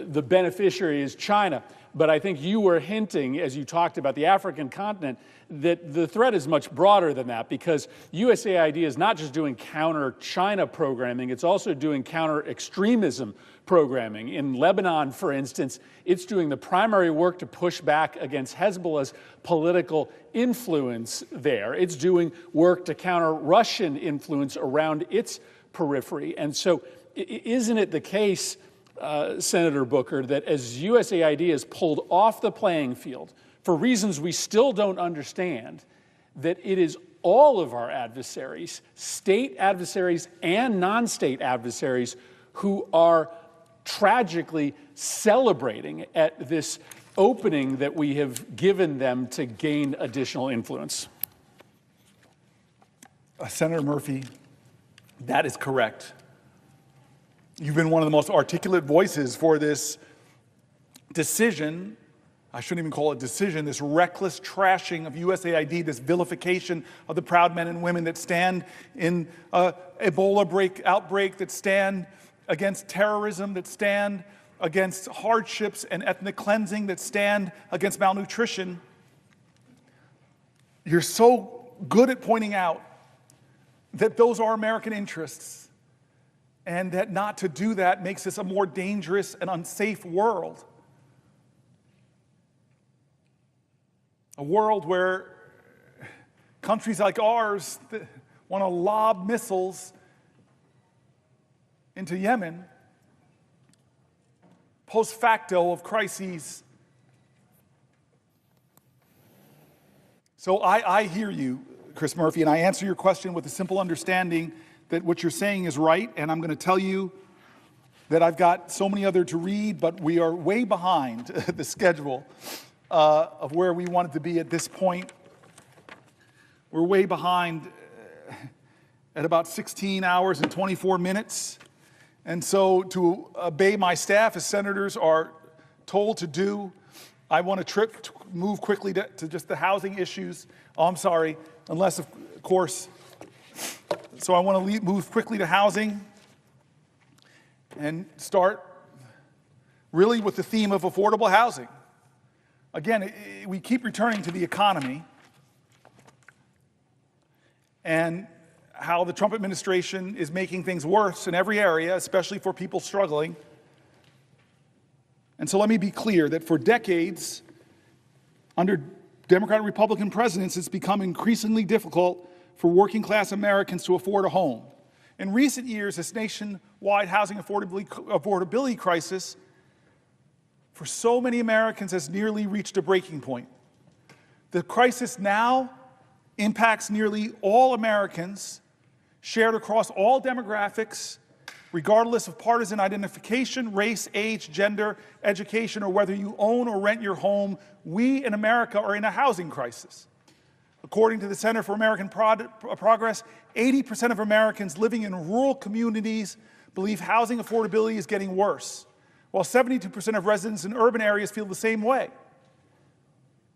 the beneficiary is China. But I think you were hinting, as you talked about the African continent, that the threat is much broader than that, because USAID is not just doing counter-China programming, it's also doing counter-extremism programming. In Lebanon, for instance, it's doing the primary work to push back against Hezbollah's political influence there. It's doing work to counter Russian influence around its periphery. And so isn't it the case, Senator Booker, that as USAID is pulled off the playing field, for reasons we still don't understand, that it is all of our adversaries, state adversaries and non-state adversaries, who are tragically celebrating at this opening that we have given them to gain additional influence? Senator Murphy, that is correct. You've been one of the most articulate voices for this decision. I shouldn't even call it decision, this reckless trashing of USAID, this vilification of the proud men and women that stand in Ebola outbreak, that stand against terrorism, that stand against hardships and ethnic cleansing, that stand against malnutrition. You're so good at pointing out that those are American interests, and that not to do that makes this a more dangerous and unsafe world. A world where countries like ours want to lob missiles into Yemen, post facto of crises. So I hear you, Chris Murphy, and I answer your question with a simple understanding that what you're saying is right, and I'm going to tell you that I've got so many other to read, but we are way behind the schedule of where we wanted to be at this point. We're way behind at about 16 hours and 24 minutes. And so to obey my staff, as senators are told to do, I want to move quickly to just the housing issues. Oh, I'm sorry, unless, of course. So I want to move quickly to housing and start really with the theme of affordable housing. Again, we keep returning to the economy and how the Trump administration is making things worse in every area, especially for people struggling. And so let me be clear that for decades, under Democrat and Republican presidents, it's become increasingly difficult for working class Americans to afford a home. In recent years, this nationwide housing affordability crisis for so many Americans has nearly reached a breaking point. The crisis now impacts nearly all Americans, shared across all demographics, regardless of partisan identification, race, age, gender, education, or whether you own or rent your home. We in America are in a housing crisis. According to the Center for American Progress, 80% of Americans living in rural communities believe housing affordability is getting worse, while 72% of residents in urban areas feel the same way.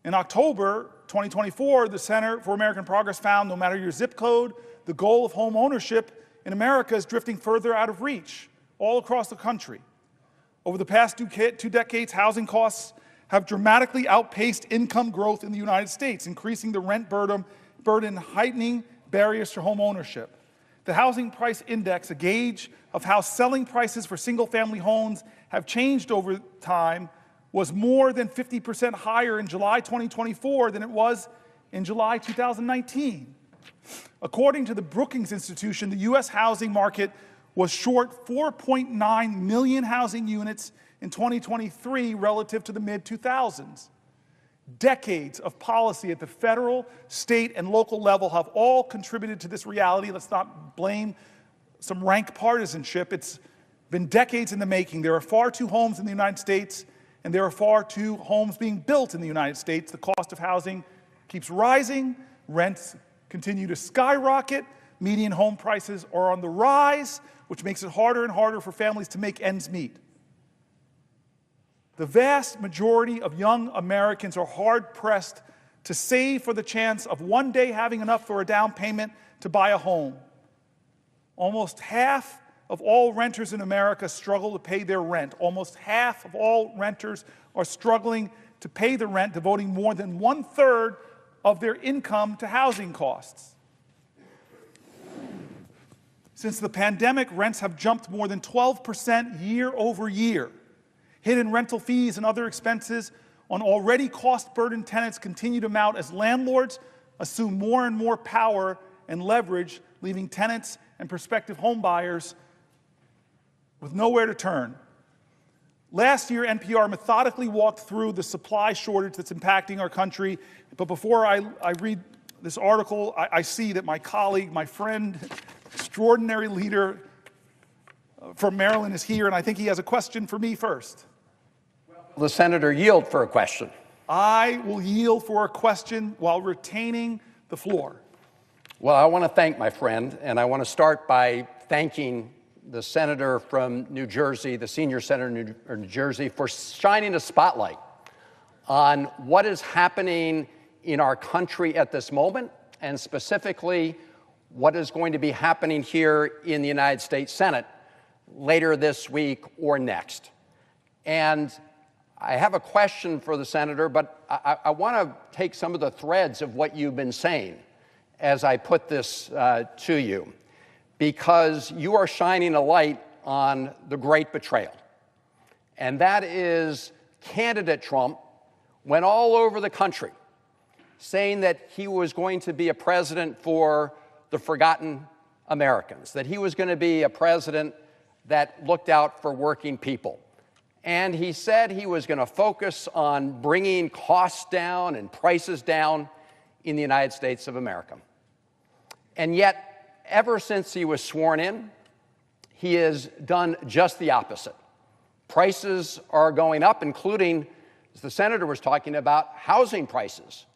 In October 2024, the Center for American Progress found no matter your zip code, the goal of home ownership in America is drifting further out of reach all across the country. Over the past two decades, housing costs have dramatically outpaced income growth in the United States, increasing the rent burden, heightening barriers to home ownership. The Housing Price Index, a gauge of how selling prices for single-family homes have changed over time, was more than 50% higher in July 2024 than it was in July 2019. According to the Brookings Institution, the U.S. housing market was short 4.9 million housing units in 2023 relative to the mid-2000s. Decades of policy at the federal, state, and local level have all contributed to this reality. Let's not blame some rank partisanship. It's been decades in the making. There are far too homes in the United States and there are far too homes being built in the United States. The cost of housing keeps rising, rents continue to skyrocket, median home prices are on the rise, which makes it harder and harder for families to make ends meet. The vast majority of young Americans are hard-pressed to save for the chance of one day having enough for a down payment to buy a home. Almost half of all renters in America struggle to pay their rent. Almost half of all renters are struggling to pay the rent, devoting more than 1/3 of their income to housing costs. Since the pandemic, rents have jumped more than 12% year over year. Hidden rental fees and other expenses on already cost-burdened tenants continue to mount as landlords assume more and more power and leverage, leaving tenants and prospective home buyers with nowhere to turn. Last year, NPR methodically walked through the supply shortage that's impacting our country. But before I read this article, I see that my colleague, my friend, extraordinary leader from Maryland is here, and I think he has a question for me first. Will the senator yield for a question? I will yield for a question while retaining the floor. Well, I want to thank my friend, and I want to start by thanking the senator from New Jersey, the senior senator in New Jersey, for shining a spotlight on what is happening in our country at this moment, and specifically what is going to be happening here in the United States Senate later this week or next. And I have a question for the senator, but I want to take some of the threads of what you've been saying as I put this to you, because you are shining a light on the great betrayal. And that is candidate Trump went all over the country saying that he was going to be a president for the forgotten Americans, that he was going to be a president that looked out for working people. And he said he was going to focus on bringing costs down and prices down in the United States of America. And yet, ever since he was sworn in, he has done just the opposite. Prices are going up, including, as the senator was talking about, housing prices.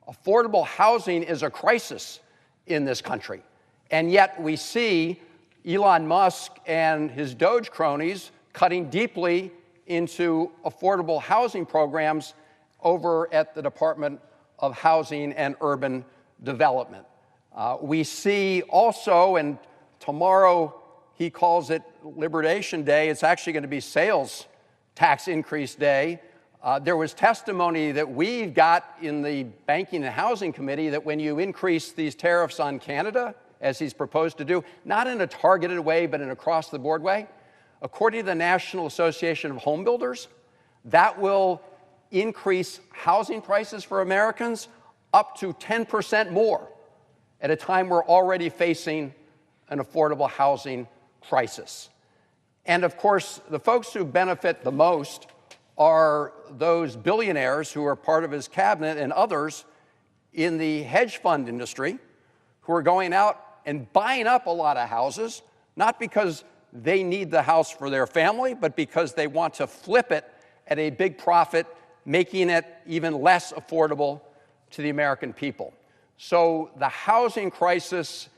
Affordable housing is a crisis in this country. And yet we see Elon Musk and his Doge cronies cutting deeply into affordable housing programs over at the Department of Housing and Urban Development. We see also, and tomorrow he calls it Liberation Day, it's actually going to be sales tax increase day. There was testimony that we got in the Banking and Housing Committee that when you increase these tariffs on Canada, as he's proposed to do, not in a targeted way, but in an across-the-board way, according to the National Association of Home Builders, that will increase housing prices for Americans up to 10% more at a time we're already facing an affordable housing crisis. And of course, the folks who benefit the most are those billionaires who are part of his cabinet and others in the hedge fund industry who are going out and buying up a lot of houses, not because they need the house for their family, but because they want to flip it at a big profit, making it even less affordable to the American people. So the housing crisis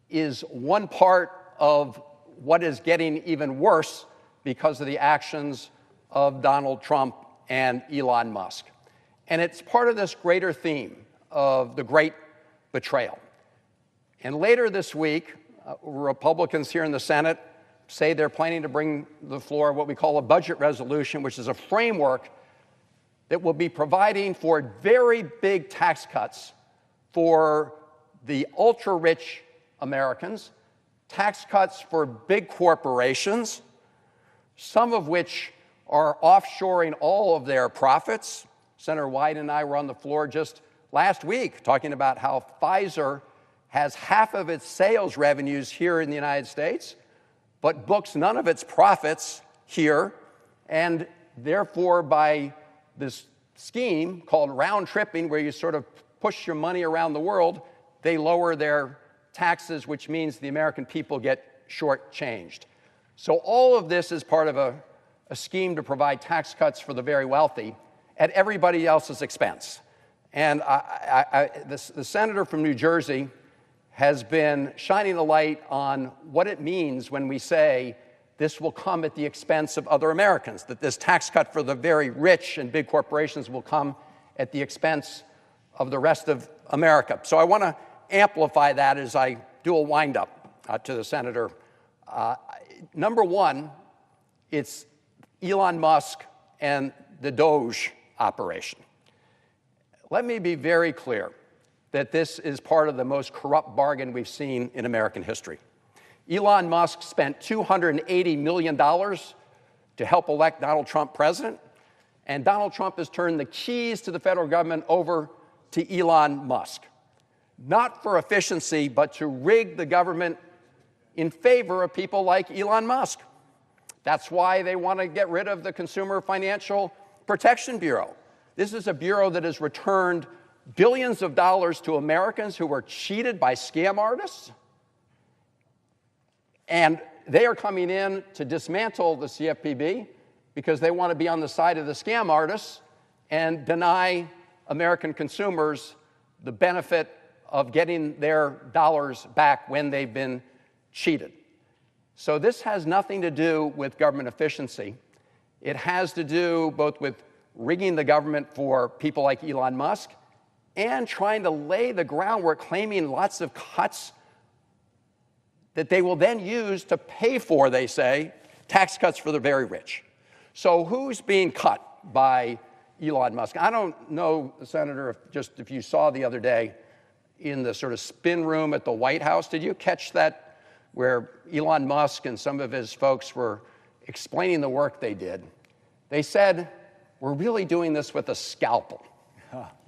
is one part of what is getting even worse because of the actions of Donald Trump and Elon Musk. And it's part of this greater theme of the great betrayal. And later this week, Republicans here in the Senate say they're planning to bring to the floor what we call a budget resolution, which is a framework that will be providing for very big tax cuts for the ultra-rich Americans, tax cuts for big corporations, some of which are offshoring all of their profits. Senator Wyden and I were on the floor just last week talking about how Pfizer has half of its sales revenues here in the United States, but books none of its profits here, and therefore by this scheme called round tripping, where you sort of push your money around the world, they lower their taxes, which means the American people get shortchanged. So all of this is part of a a scheme to provide tax cuts for the very wealthy at everybody else's expense. And the senator from New Jersey has been shining a light on what it means when we say this will come at the expense of other Americans, that this tax cut for the very rich and big corporations will come at the expense of the rest of America. So I want to amplify that as I do a wind-up to the senator. Number one, it's Elon Musk and the Doge operation. Let me be very clear that this is part of the most corrupt bargain we've seen in American history. Elon Musk spent $280 million to help elect Donald Trump president, and Donald Trump has turned the keys to the federal government over to Elon Musk, not for efficiency, but to rig the government in favor of people like Elon Musk. That's why they want to get rid of the Consumer Financial Protection Bureau. This is a bureau that has returned billions of dollars to Americans who were cheated by scam artists. And they are coming in to dismantle the CFPB because they want to be on the side of the scam artists and deny American consumers the benefit of getting their dollars back when they've been cheated. So this has nothing to do with government efficiency. It has to do both with rigging the government for people like Elon Musk and trying to lay the groundwork, claiming lots of cuts that they will then use to pay for, they say, tax cuts for the very rich. So who's being cut by Elon Musk? I don't know, Senator, if you saw the other day in the sort of spin room at the White House, did you catch that where Elon Musk and some of his folks were explaining the work they did? They said, we're really doing this with a scalpel.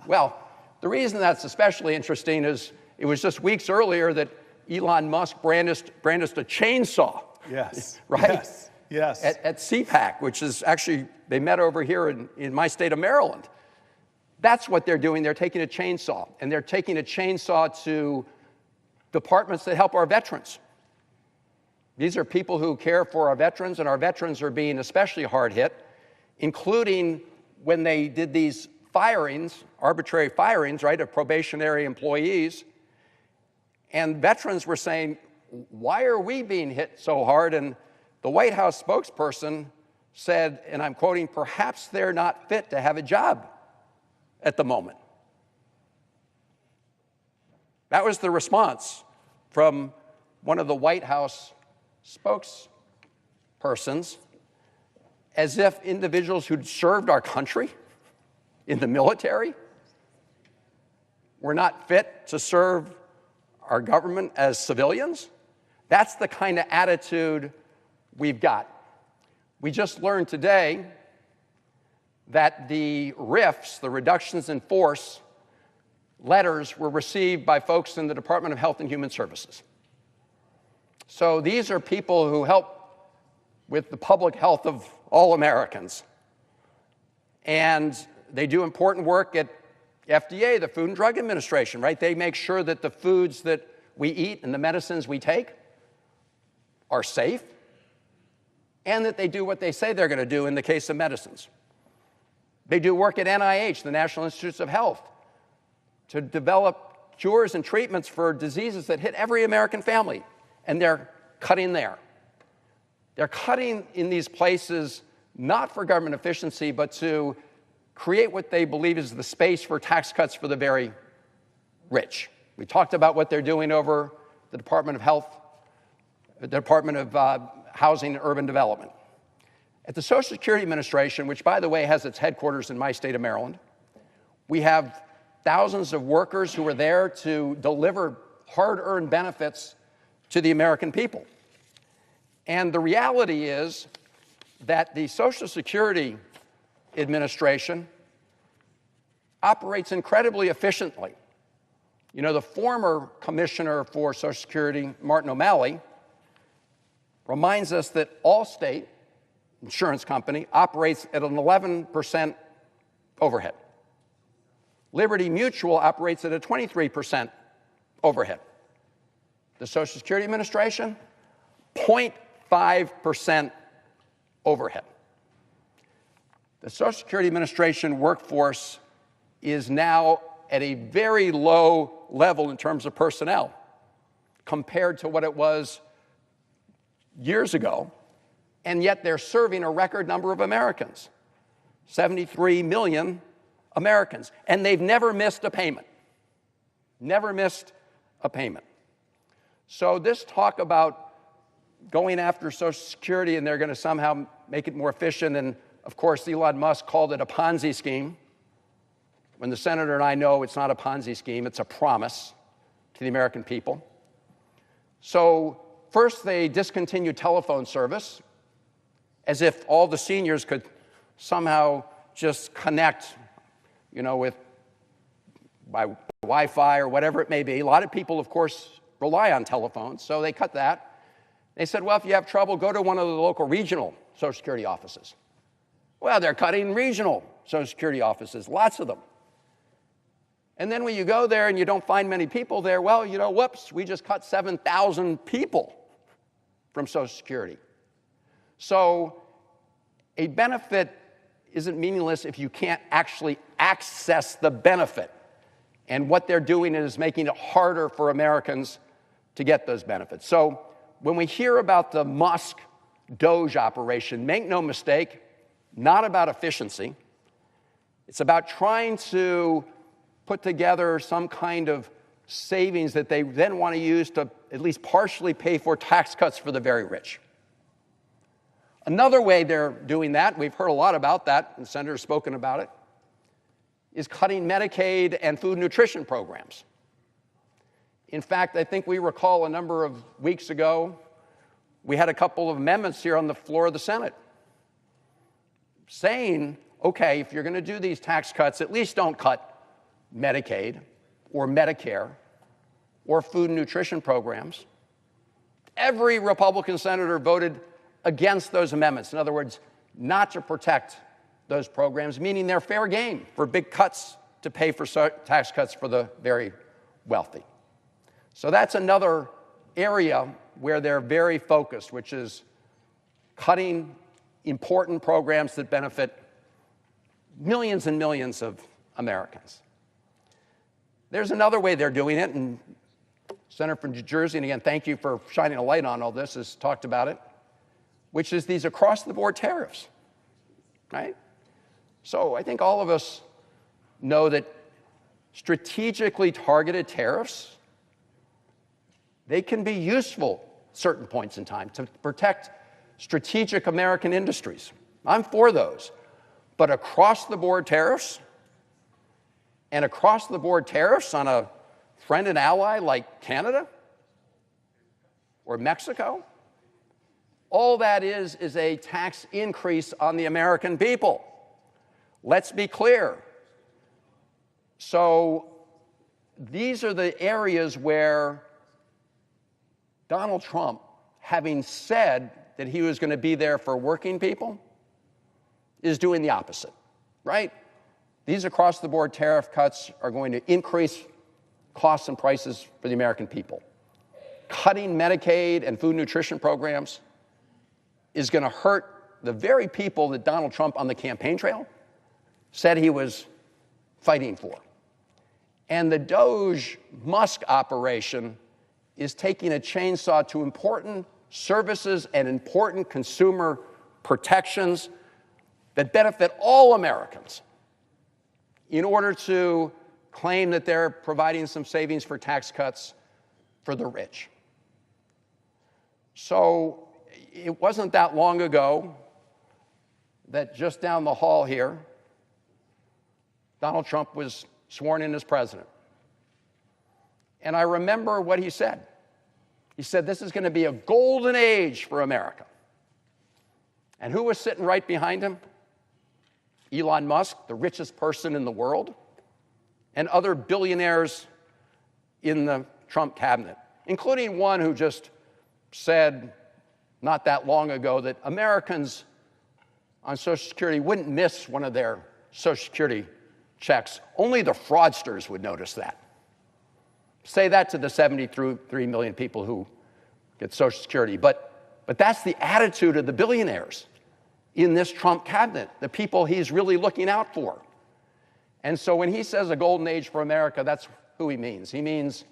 Well, the reason that's especially interesting is it was just weeks earlier that Elon Musk brandished a chainsaw. Yes. Right? Yes. Yes. At CPAC, which is actually, they met over here in my state of Maryland. That's what they're doing. They're taking a chainsaw, and they're taking a chainsaw to departments that help our veterans. These are people who care for our veterans, and our veterans are being especially hard hit, including when they did these firings, arbitrary firings, right, of probationary employees. And veterans were saying, why are we being hit so hard? And the White House spokesperson said, and I'm quoting, perhaps they're not fit to have a job at the moment. That was the response from one of the White House spokespersons, as if individuals who'd served our country in the military were not fit to serve our government as civilians. That's the kind of attitude we've got. We just learned today that the RIFs, the reductions in force letters, were received by folks in the Department of Health and Human Services. So these are people who help with the public health of all Americans. And they do important work at FDA, the Food and Drug Administration, right? They make sure that the foods that we eat and the medicines we take are safe, and that they do what they say they're going to do in the case of medicines. They do work at NIH, the National Institutes of Health, to develop cures and treatments for diseases that hit every American family, and they're cutting there. They're cutting in these places not for government efficiency, but to create what they believe is the space for tax cuts for the very rich. We talked about what they're doing over the Department of Health, the Department of Housing and Urban Development. At the Social Security Administration, which, by the way, has its headquarters in my state of Maryland, we have thousands of workers who are there to deliver hard-earned benefits to the American people. And the reality is that the Social Security Administration operates incredibly efficiently. You know, the former Commissioner for Social Security, Martin O'Malley, reminds us that Allstate Insurance Company operates at an 11% overhead. Liberty Mutual operates at a 23% overhead. The Social Security Administration, 0.5% overhead. The Social Security Administration workforce is now at a very low level in terms of personnel compared to what it was years ago, and yet they're serving a record number of Americans, 73 million Americans, and they've never missed a payment. Never missed a payment. So this talk about going after Social Security and they're going to somehow make it more efficient, and of course Elon Musk called it a Ponzi scheme, when the senator and I know it's not a Ponzi scheme, it's a promise to the American people. So first they discontinued telephone service, as if all the seniors could somehow just connect, with by Wi-Fi or whatever it may be. A lot of people, of course, rely on telephones, so they cut that. They said, well, if you have trouble, go to one of the local regional Social Security offices. Well, they're cutting regional Social Security offices, lots of them. And then when you go there and you don't find many people there, well, whoops, we just cut 7,000 people from Social Security. So a benefit isn't meaningless if you can't actually access the benefit. And what they're doing is making it harder for Americans to get those benefits. So when we hear about the Musk Doge operation, make no mistake, not about efficiency. It's about trying to put together some kind of savings that they then want to use to at least partially pay for tax cuts for the very rich. Another way they're doing that, we've heard a lot about that, and the senator's spoken about it, is cutting Medicaid and food nutrition programs. In fact, I think we recall a number of weeks ago, we had a couple of amendments here on the floor of the Senate saying, okay, if you're going to do these tax cuts, at least don't cut Medicaid or Medicare or food and nutrition programs. Every Republican senator voted against those amendments. In other words, not to protect those programs, meaning they're fair game for big cuts to pay for tax cuts for the very wealthy. So that's another area where they're very focused, which is cutting important programs that benefit millions and millions of Americans. There's another way they're doing it, and Senator from New Jersey, and again, thank you for shining a light on all this, has talked about it, which is these across-the-board tariffs, right? So I think all of us know that strategically targeted tariffs, they can be useful at certain points in time to protect strategic American industries. I'm for those. But across-the-board tariffs, and across-the-board tariffs on a friend and ally like Canada or Mexico, all that is a tax increase on the American people. Let's be clear. So these are the areas where Donald Trump, having said that he was going to be there for working people, is doing the opposite, right? These across-the-board tariff cuts are going to increase costs and prices for the American people. Cutting Medicaid and food nutrition programs is going to hurt the very people that Donald Trump on the campaign trail said he was fighting for. And the Doge Musk operation is taking a chainsaw to important services and important consumer protections that benefit all Americans in order to claim that they're providing some savings for tax cuts for the rich. So it wasn't that long ago that just down the hall here, Donald Trump was sworn in as president. And I remember what he said. He said, this is going to be a golden age for America. And who was sitting right behind him? Elon Musk, the richest person in the world, and other billionaires in the Trump cabinet, including one who just said not that long ago that Americans on Social Security wouldn't miss one of their Social Security checks. Only the fraudsters would notice that. Say that to the 73 million people who get Social Security. But that's the attitude of the billionaires in this Trump cabinet, the people he's really looking out for. And so when he says a golden age for America, that's who he means. He means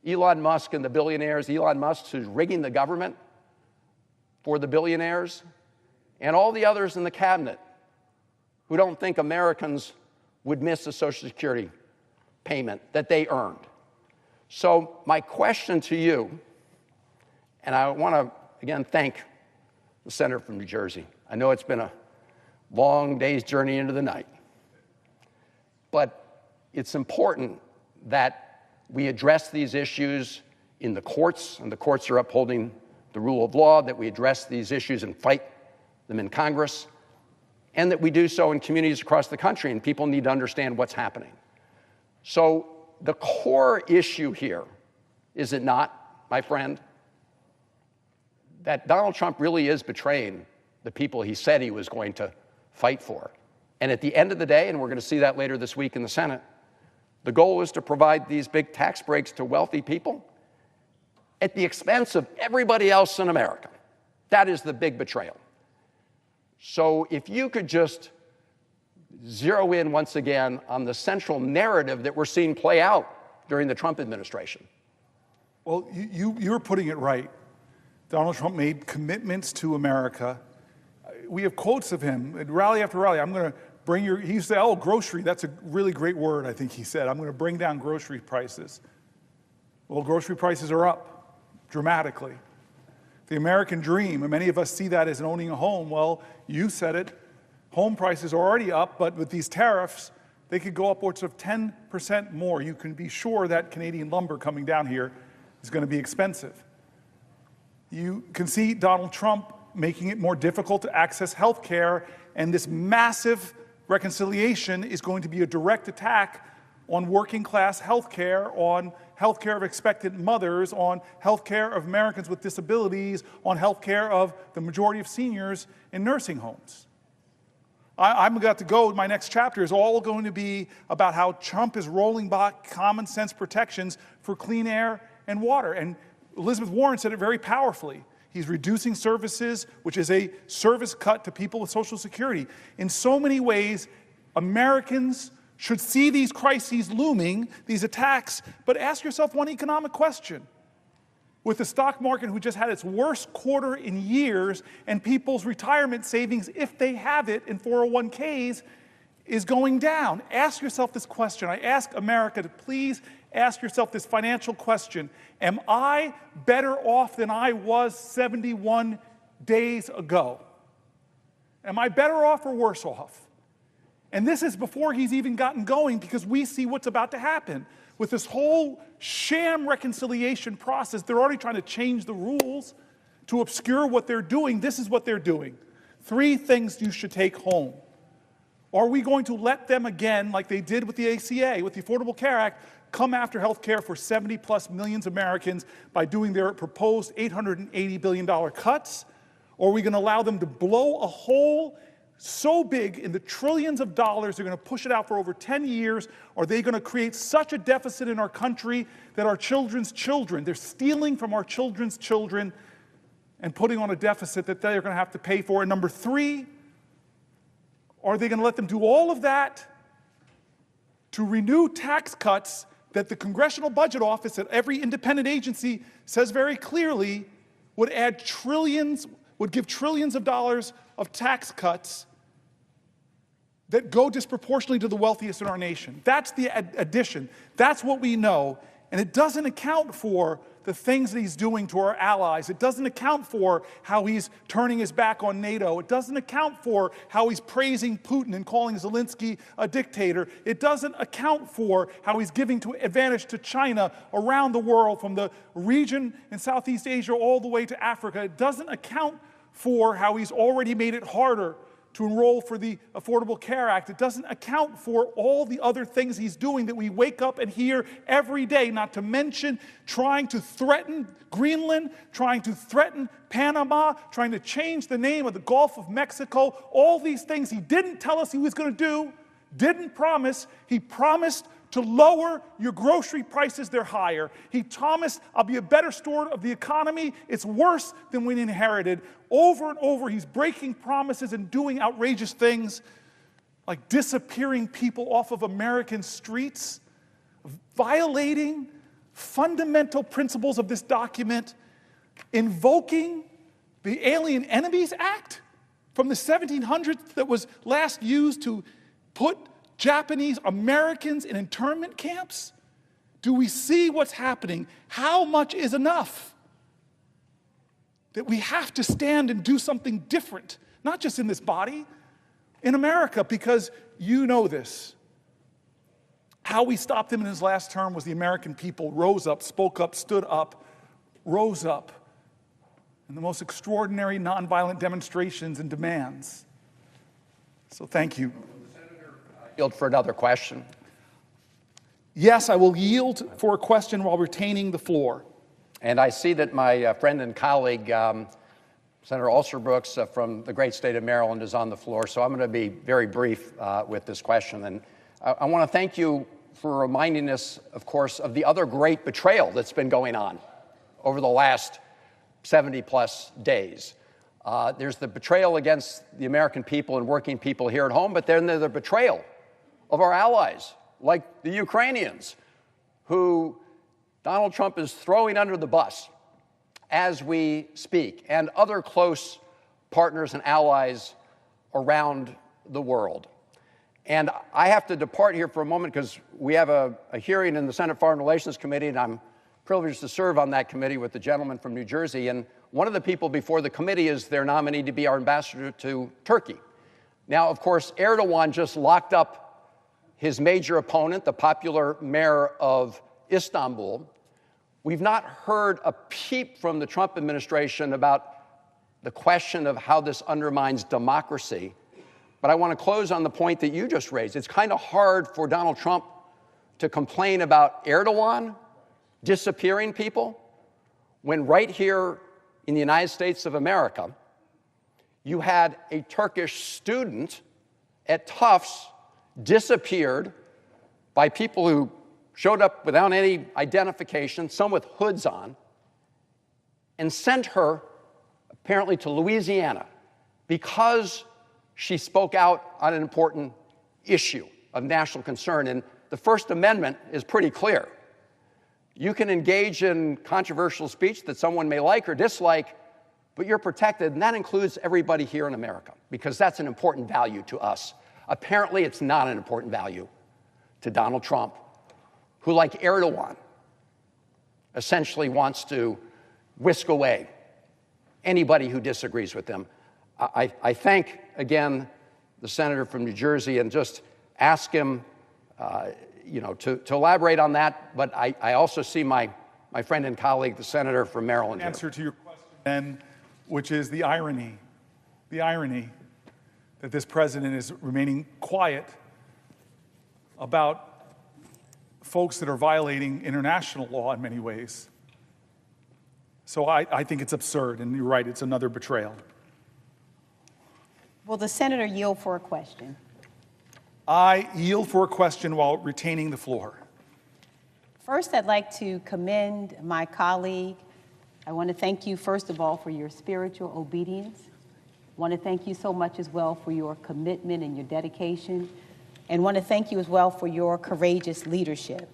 Elon Musk and the billionaires, Elon Musk who's rigging the government for the billionaires, and all the others in the cabinet who don't think Americans would miss a Social Security payment that they earned. So my question to you, and I want to, again, thank the senator from New Jersey. I know it's been a long day's journey into the night, but it's important that we address these issues in the courts, and the courts are upholding the rule of law, that we address these issues and fight them in Congress, and that we do so in communities across the country, and people need to understand what's happening. So the core issue here, is it not, my friend, that Donald Trump really is betraying the people he said he was going to fight for. And at the end of the day, and we're going to see that later this week in the Senate, the goal is to provide these big tax breaks to wealthy people at the expense of everybody else in America. That is the big betrayal. So if you could just zero in once again on the central narrative that we're seeing play out during the Trump administration. Well, you're putting it right. Donald Trump made commitments to America. We have quotes of him at rally after rally. I'm going to bring your, he said, oh, grocery, that's a really great word, I think he said. I'm going to bring down grocery prices. Well, grocery prices are up dramatically. The American dream, and many of us see that as owning a home. Well, you said it. Home prices are already up, but with these tariffs, they could go upwards of 10% more. You can be sure that Canadian lumber coming down here is going to be expensive. You can see Donald Trump making it more difficult to access health care, and this massive reconciliation is going to be a direct attack on working class health care, on health care of expectant mothers, on health care of Americans with disabilities, on health care of the majority of seniors in nursing homes. I'm about to go, my next chapter is all going to be about how Trump is rolling back common sense protections for clean air and water. And Elizabeth Warren said it very powerfully. He's reducing services, which is a service cut to people with Social Security. In so many ways, Americans should see these crises looming, these attacks, but ask yourself one economic question. With the stock market, who just had its worst quarter in years, and people's retirement savings, if they have it in 401ks, is going down. Ask yourself this question. I ask America to please ask yourself this financial question. Am I better off than I was 71 days ago? Am I better off or worse off? And this is before he's even gotten going, because we see what's about to happen. With this whole sham reconciliation process, they're already trying to change the rules to obscure what they're doing. This is what they're doing. 3 things you should take home. Are we going to let them again, like they did with the ACA, with the Affordable Care Act, come after health care for 70+ million Americans by doing their proposed $880 billion cuts? Or are we going to allow them to blow a hole so big in the trillions of dollars, they're going to push it out for over 10 years? Are they going to create such a deficit in our country that our children's children, they're stealing from our children's children and putting on a deficit that they're going to have to pay for? And number 3, are they going to let them do all of that to renew tax cuts that the Congressional Budget Office at every independent agency says very clearly would add trillions, would give trillions of dollars of tax cuts that go disproportionately to the wealthiest in our nation? That's the addition. That's what we know. And it doesn't account for the things that he's doing to our allies. It doesn't account for how he's turning his back on NATO. It doesn't account for how he's praising Putin and calling Zelensky a dictator. It doesn't account for how he's giving advantage to China around the world, from the region in Southeast Asia all the way to Africa. It doesn't account for how he's already made it harder to enroll for the Affordable Care Act. It doesn't account for all the other things he's doing that we wake up and hear every day, not to mention trying to threaten Greenland, trying to threaten Panama, trying to change the name of the Gulf of Mexico. All these things he didn't tell us he was going to do, didn't promise. He promised to lower your grocery prices, they're higher. He promised, I'll be a better steward of the economy. It's worse than we inherited. Over and over, he's breaking promises and doing outrageous things like disappearing people off of American streets, violating fundamental principles of this document, invoking the Alien Enemies Act from the 1700s that was last used to put Japanese Americans in internment camps. Do we see what's happening? How much is enough? That we have to stand and do something different, not just in this body, in America, because you know this. How we stopped him in his last term was the American people rose up, spoke up, stood up, rose up in the most extraordinary nonviolent demonstrations and demands. So thank you. Yield for another question. Yes, I will yield for a question while retaining the floor. And I see that my friend and colleague, Senator Alsterbrooks from the great state of Maryland, is on the floor. So I'm going to be very brief with this question. And I want to thank you for reminding us, of course, of the other great betrayal that's been going on over the last 70-plus days. There's the betrayal against the American people and working people here at home, but then there's the betrayal of our allies, like the Ukrainians, who Donald Trump is throwing under the bus as we speak, and other close partners and allies around the world. And I have to depart here for a moment because we have a hearing in the Senate Foreign Relations Committee, and I'm privileged to serve on that committee with the gentleman from New Jersey. And one of the people before the committee is their nominee to be our ambassador to Turkey. Now, of course, Erdogan just locked up his major opponent, the popular mayor of Istanbul. We've not heard a peep from the Trump administration about the question of how this undermines democracy. But I want to close on the point that you just raised. It's kind of hard for Donald Trump to complain about Erdogan disappearing people when right here in the United States of America, you had a Turkish student at Tufts disappeared by people who showed up without any identification, some with hoods on, and sent her apparently to Louisiana because she spoke out on an important issue of national concern. And the First Amendment is pretty clear. You can engage in controversial speech that someone may like or dislike, but you're protected, and that includes everybody here in America, because that's an important value to us. Apparently, it's not an important value to Donald Trump, who, like Erdogan, essentially wants to whisk away anybody who disagrees with him. I thank, again, the senator from New Jersey and just ask him to elaborate on that. But I also see my friend and colleague, the senator from Maryland. Answer to your question, then, which is the irony that this president is remaining quiet about folks that are violating international law in many ways. So I think it's absurd, and you're right, it's another betrayal. Will the senator yield for a question? I yield for a question while retaining the floor. First, I'd like to commend my colleague. I want to thank you, first of all, for your spiritual obedience. I want to thank you so much as well for your commitment and your dedication. And want to thank you as well for your courageous leadership.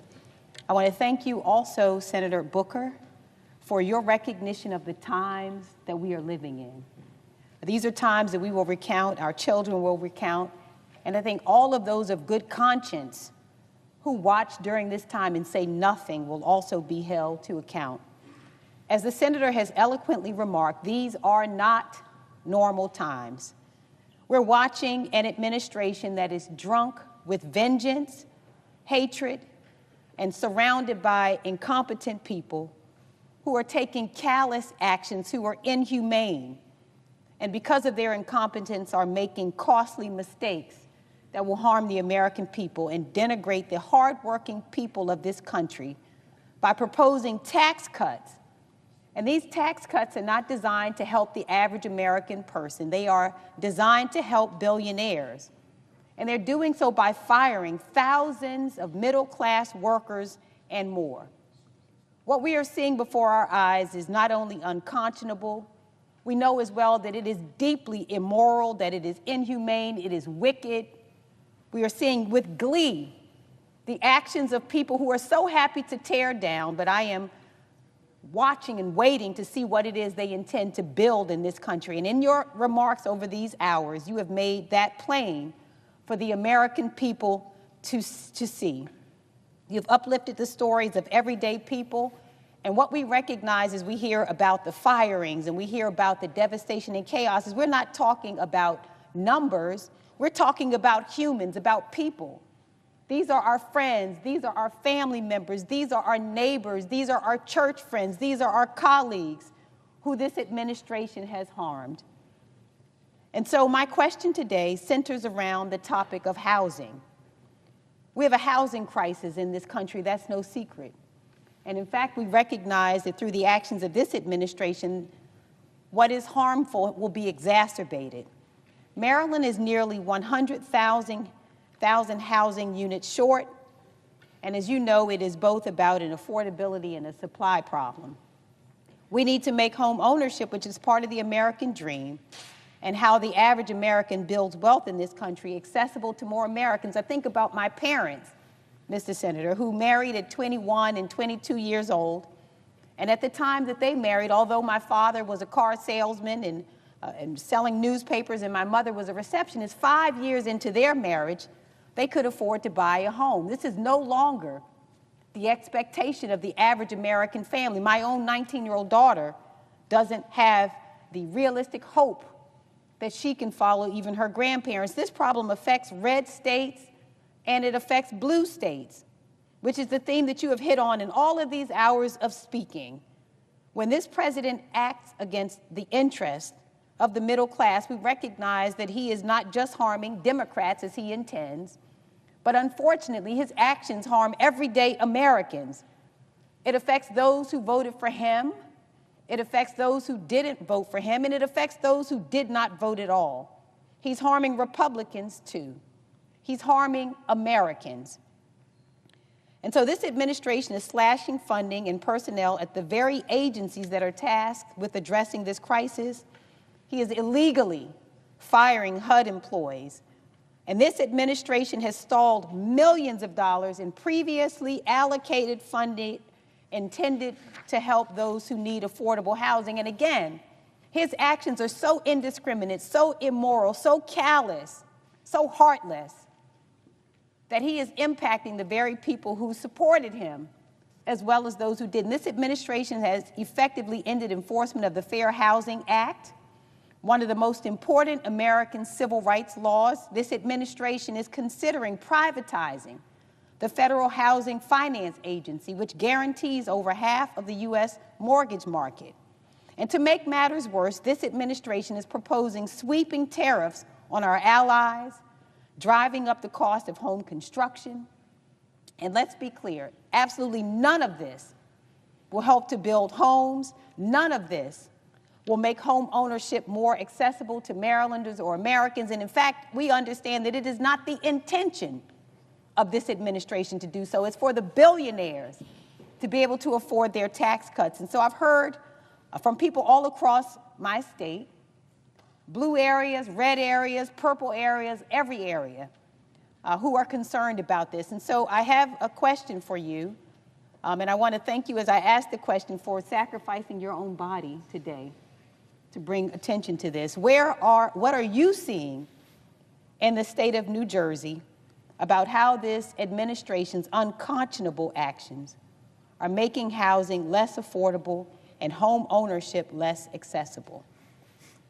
I want to thank you also, Senator Booker, for your recognition of the times that we are living in. These are times that we will recount, our children will recount, and I think all of those of good conscience who watch during this time and say nothing will also be held to account. As the senator has eloquently remarked, these are not normal times. We're watching an administration that is drunk with vengeance, hatred, and surrounded by incompetent people who are taking callous actions, who are inhumane, and because of their incompetence are making costly mistakes that will harm the American people and denigrate the hardworking people of this country by proposing tax cuts. And these tax cuts are not designed to help the average American person. They are designed to help billionaires. And they're doing so by firing thousands of middle-class workers and more. What we are seeing before our eyes is not only unconscionable, we know as well that it is deeply immoral, that it is inhumane, it is wicked. We are seeing with glee the actions of people who are so happy to tear down, but I am watching and waiting to see what it is they intend to build in this country. And in your remarks over these hours, you have made that plain for the American people to see. You've uplifted the stories of everyday people, and what we recognize as we hear about the firings and we hear about the devastation and chaos is we're not talking about numbers, we're talking about humans, about people. These are our friends, these are our family members, these are our neighbors, these are our church friends, these are our colleagues who this administration has harmed. And so my question today centers around the topic of housing. We have a housing crisis in this country, that's no secret. And in fact, we recognize that through the actions of this administration, what is harmful will be exacerbated. Maryland is nearly 100,000 housing units short, and as you know, it is both about an affordability and a supply problem. We need to make home ownership, which is part of the American dream, and how the average American builds wealth in this country accessible to more Americans. I think about my parents, Mr. Senator, who married at 21 and 22 years old. And at the time that they married, although my father was a car salesman and selling newspapers and my mother was a receptionist, 5 years into their marriage, they could afford to buy a home. This is no longer the expectation of the average American family. My own 19-year-old daughter doesn't have the realistic hope that she can follow even her grandparents. This problem affects red states and it affects blue states, which is the theme that you have hit on in all of these hours of speaking. When this president acts against the interest of the middle class, we recognize that he is not just harming Democrats as he intends, but unfortunately his actions harm everyday Americans. It affects those who voted for him, it affects those who didn't vote for him, and it affects those who did not vote at all. He's harming Republicans too. He's harming Americans. And so this administration is slashing funding and personnel at the very agencies that are tasked with addressing this crisis. He is illegally firing HUD employees. And this administration has stalled millions of dollars in previously allocated funding intended to help those who need affordable housing. And again, his actions are so indiscriminate, so immoral, so callous, so heartless, that he is impacting the very people who supported him, as well as those who didn't. This administration has effectively ended enforcement of the Fair Housing Act, one of the most important American civil rights laws. This administration is considering privatizing the Federal Housing Finance Agency, which guarantees over half of the U.S. mortgage market. And to make matters worse, this administration is proposing sweeping tariffs on our allies, driving up the cost of home construction. And let's be clear, absolutely none of this will help to build homes. None of this will make home ownership more accessible to Marylanders or Americans. And in fact, we understand that it is not the intention of this administration to do so. It's for the billionaires to be able to afford their tax cuts. And so I've heard from people all across my state, blue areas, red areas, purple areas, every area, who are concerned about this. And so I have a question for you, and I want to thank you as I ask the question for sacrificing your own body today to bring attention to this. What are you seeing in the state of New Jersey about how this administration's unconscionable actions are making housing less affordable and home ownership less accessible?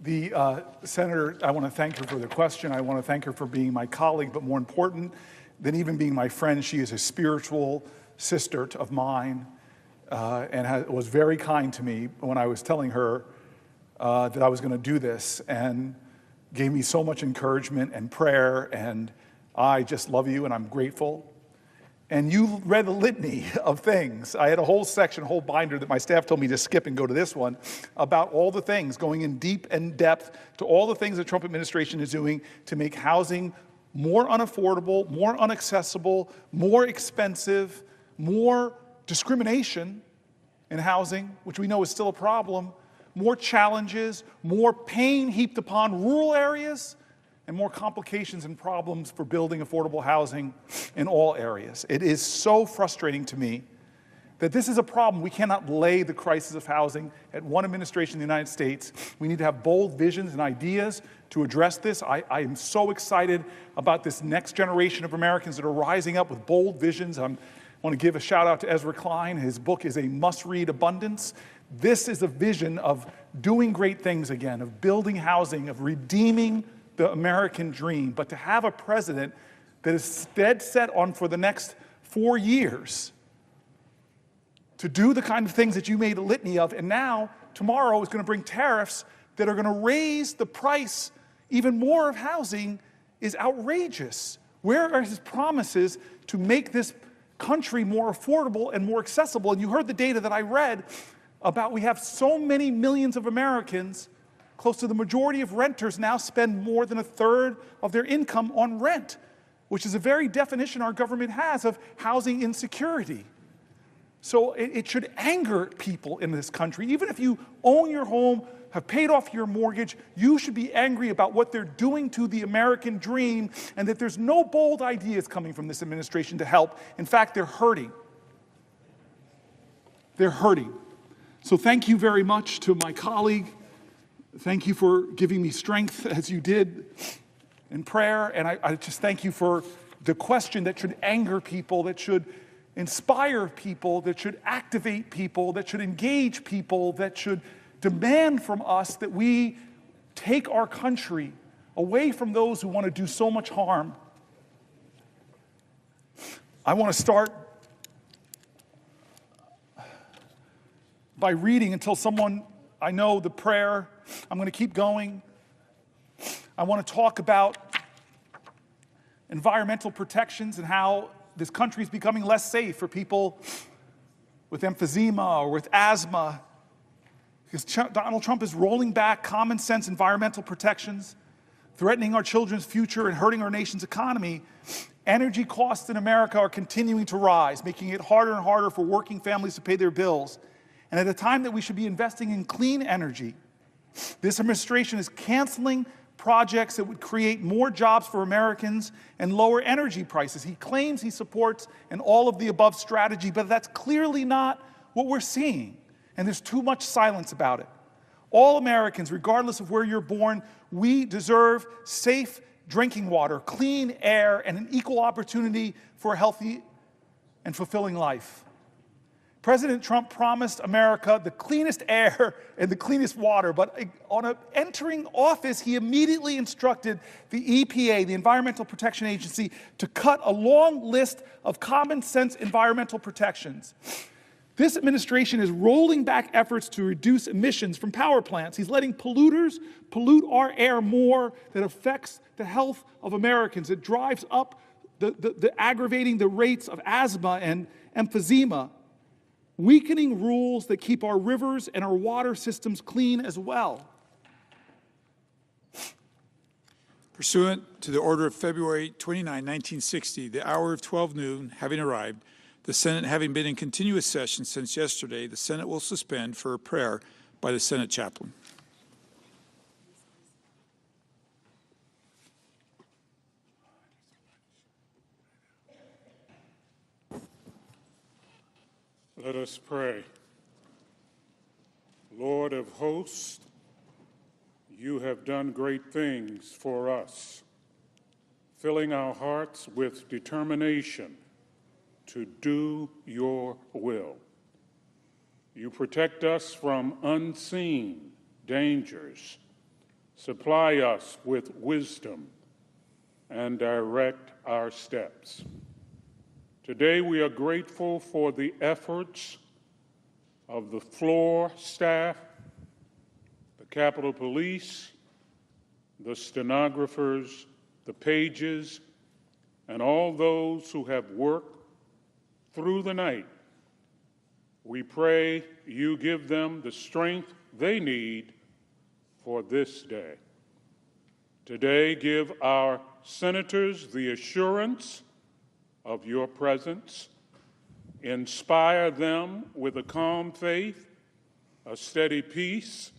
The Senator, I want to thank her for the question. I want to thank her for being my colleague, but more important than even being my friend, she is a spiritual sister of mine and was very kind to me when I was telling her that I was going to do this, and gave me so much encouragement and prayer, and I just love you and I'm grateful. And you read the litany of things. I had a whole section, a whole binder that my staff told me to skip and go to this one, about all the things, going in deep and depth to all the things the Trump administration is doing to make housing more unaffordable, more inaccessible, more expensive, more discrimination in housing, which we know is still a problem, more challenges, more pain heaped upon rural areas, and more complications and problems for building affordable housing in all areas. It is so frustrating to me that this is a problem. We cannot lay the crisis of housing at one administration in the United States. We need to have bold visions and ideas to address this. I am so excited about this next generation of Americans that are rising up with bold visions. I want to give a shout out to Ezra Klein. His book is a must-read abundance. This is a vision of doing great things again, of building housing, of redeeming the American dream. But to have a president that is dead set on, for the next 4 years, to do the kind of things that you made a litany of, and now, tomorrow, is going to bring tariffs that are going to raise the price even more of housing, is outrageous. Where are his promises to make this country more affordable and more accessible? And you heard the data that I read about, we have so many millions of Americans, close to the majority of renters now spend more than a third of their income on rent, which is a very definition our government has of housing insecurity. So it should anger people in this country. Even if you own your home, have paid off your mortgage, you should be angry about what they're doing to the American dream, and that there's no bold ideas coming from this administration to help. In fact, they're hurting. They're hurting. So thank you very much to my colleague. Thank you for giving me strength as you did in prayer. And I just thank you for the question that should anger people, that should inspire people, that should activate people, that should engage people, that should demand from us that we take our country away from those who want to do so much harm. I want to start by reading until someone, I know the prayer. I'm going to keep going. I want to talk about environmental protections and how this country is becoming less safe for people with emphysema or with asthma, because Donald Trump is rolling back common sense environmental protections, threatening our children's future and hurting our nation's economy. Energy costs in America are continuing to rise, making it harder and harder for working families to pay their bills. And at a time that we should be investing in clean energy, this administration is canceling projects that would create more jobs for Americans and lower energy prices. He claims he supports an all-of-the-above strategy, but that's clearly not what we're seeing, and there's too much silence about it. All Americans, regardless of where you're born, we deserve safe drinking water, clean air, and an equal opportunity for a healthy and fulfilling life. President Trump promised America the cleanest air and the cleanest water, but on entering office, he immediately instructed the EPA, the Environmental Protection Agency, to cut a long list of common sense environmental protections. This administration is rolling back efforts to reduce emissions from power plants. He's letting polluters pollute our air more. That affects the health of Americans. It drives up aggravating the rates of asthma and emphysema, weakening rules that keep our rivers and our water systems clean as well. Pursuant to the order of February 29, 1960, the hour of 12 noon having arrived, the Senate having been in continuous session since yesterday, the Senate will suspend for a prayer by the Senate chaplain. Let us pray. Lord of hosts, you have done great things for us, filling our hearts with determination to do your will. You protect us from unseen dangers, supply us with wisdom, and direct our steps. Today, we are grateful for the efforts of the floor staff, the Capitol Police, the stenographers, the pages, and all those who have worked through the night. We pray you give them the strength they need for this day. Today, give our senators the assurance of your presence. Inspire them with a calm faith, a steady peace,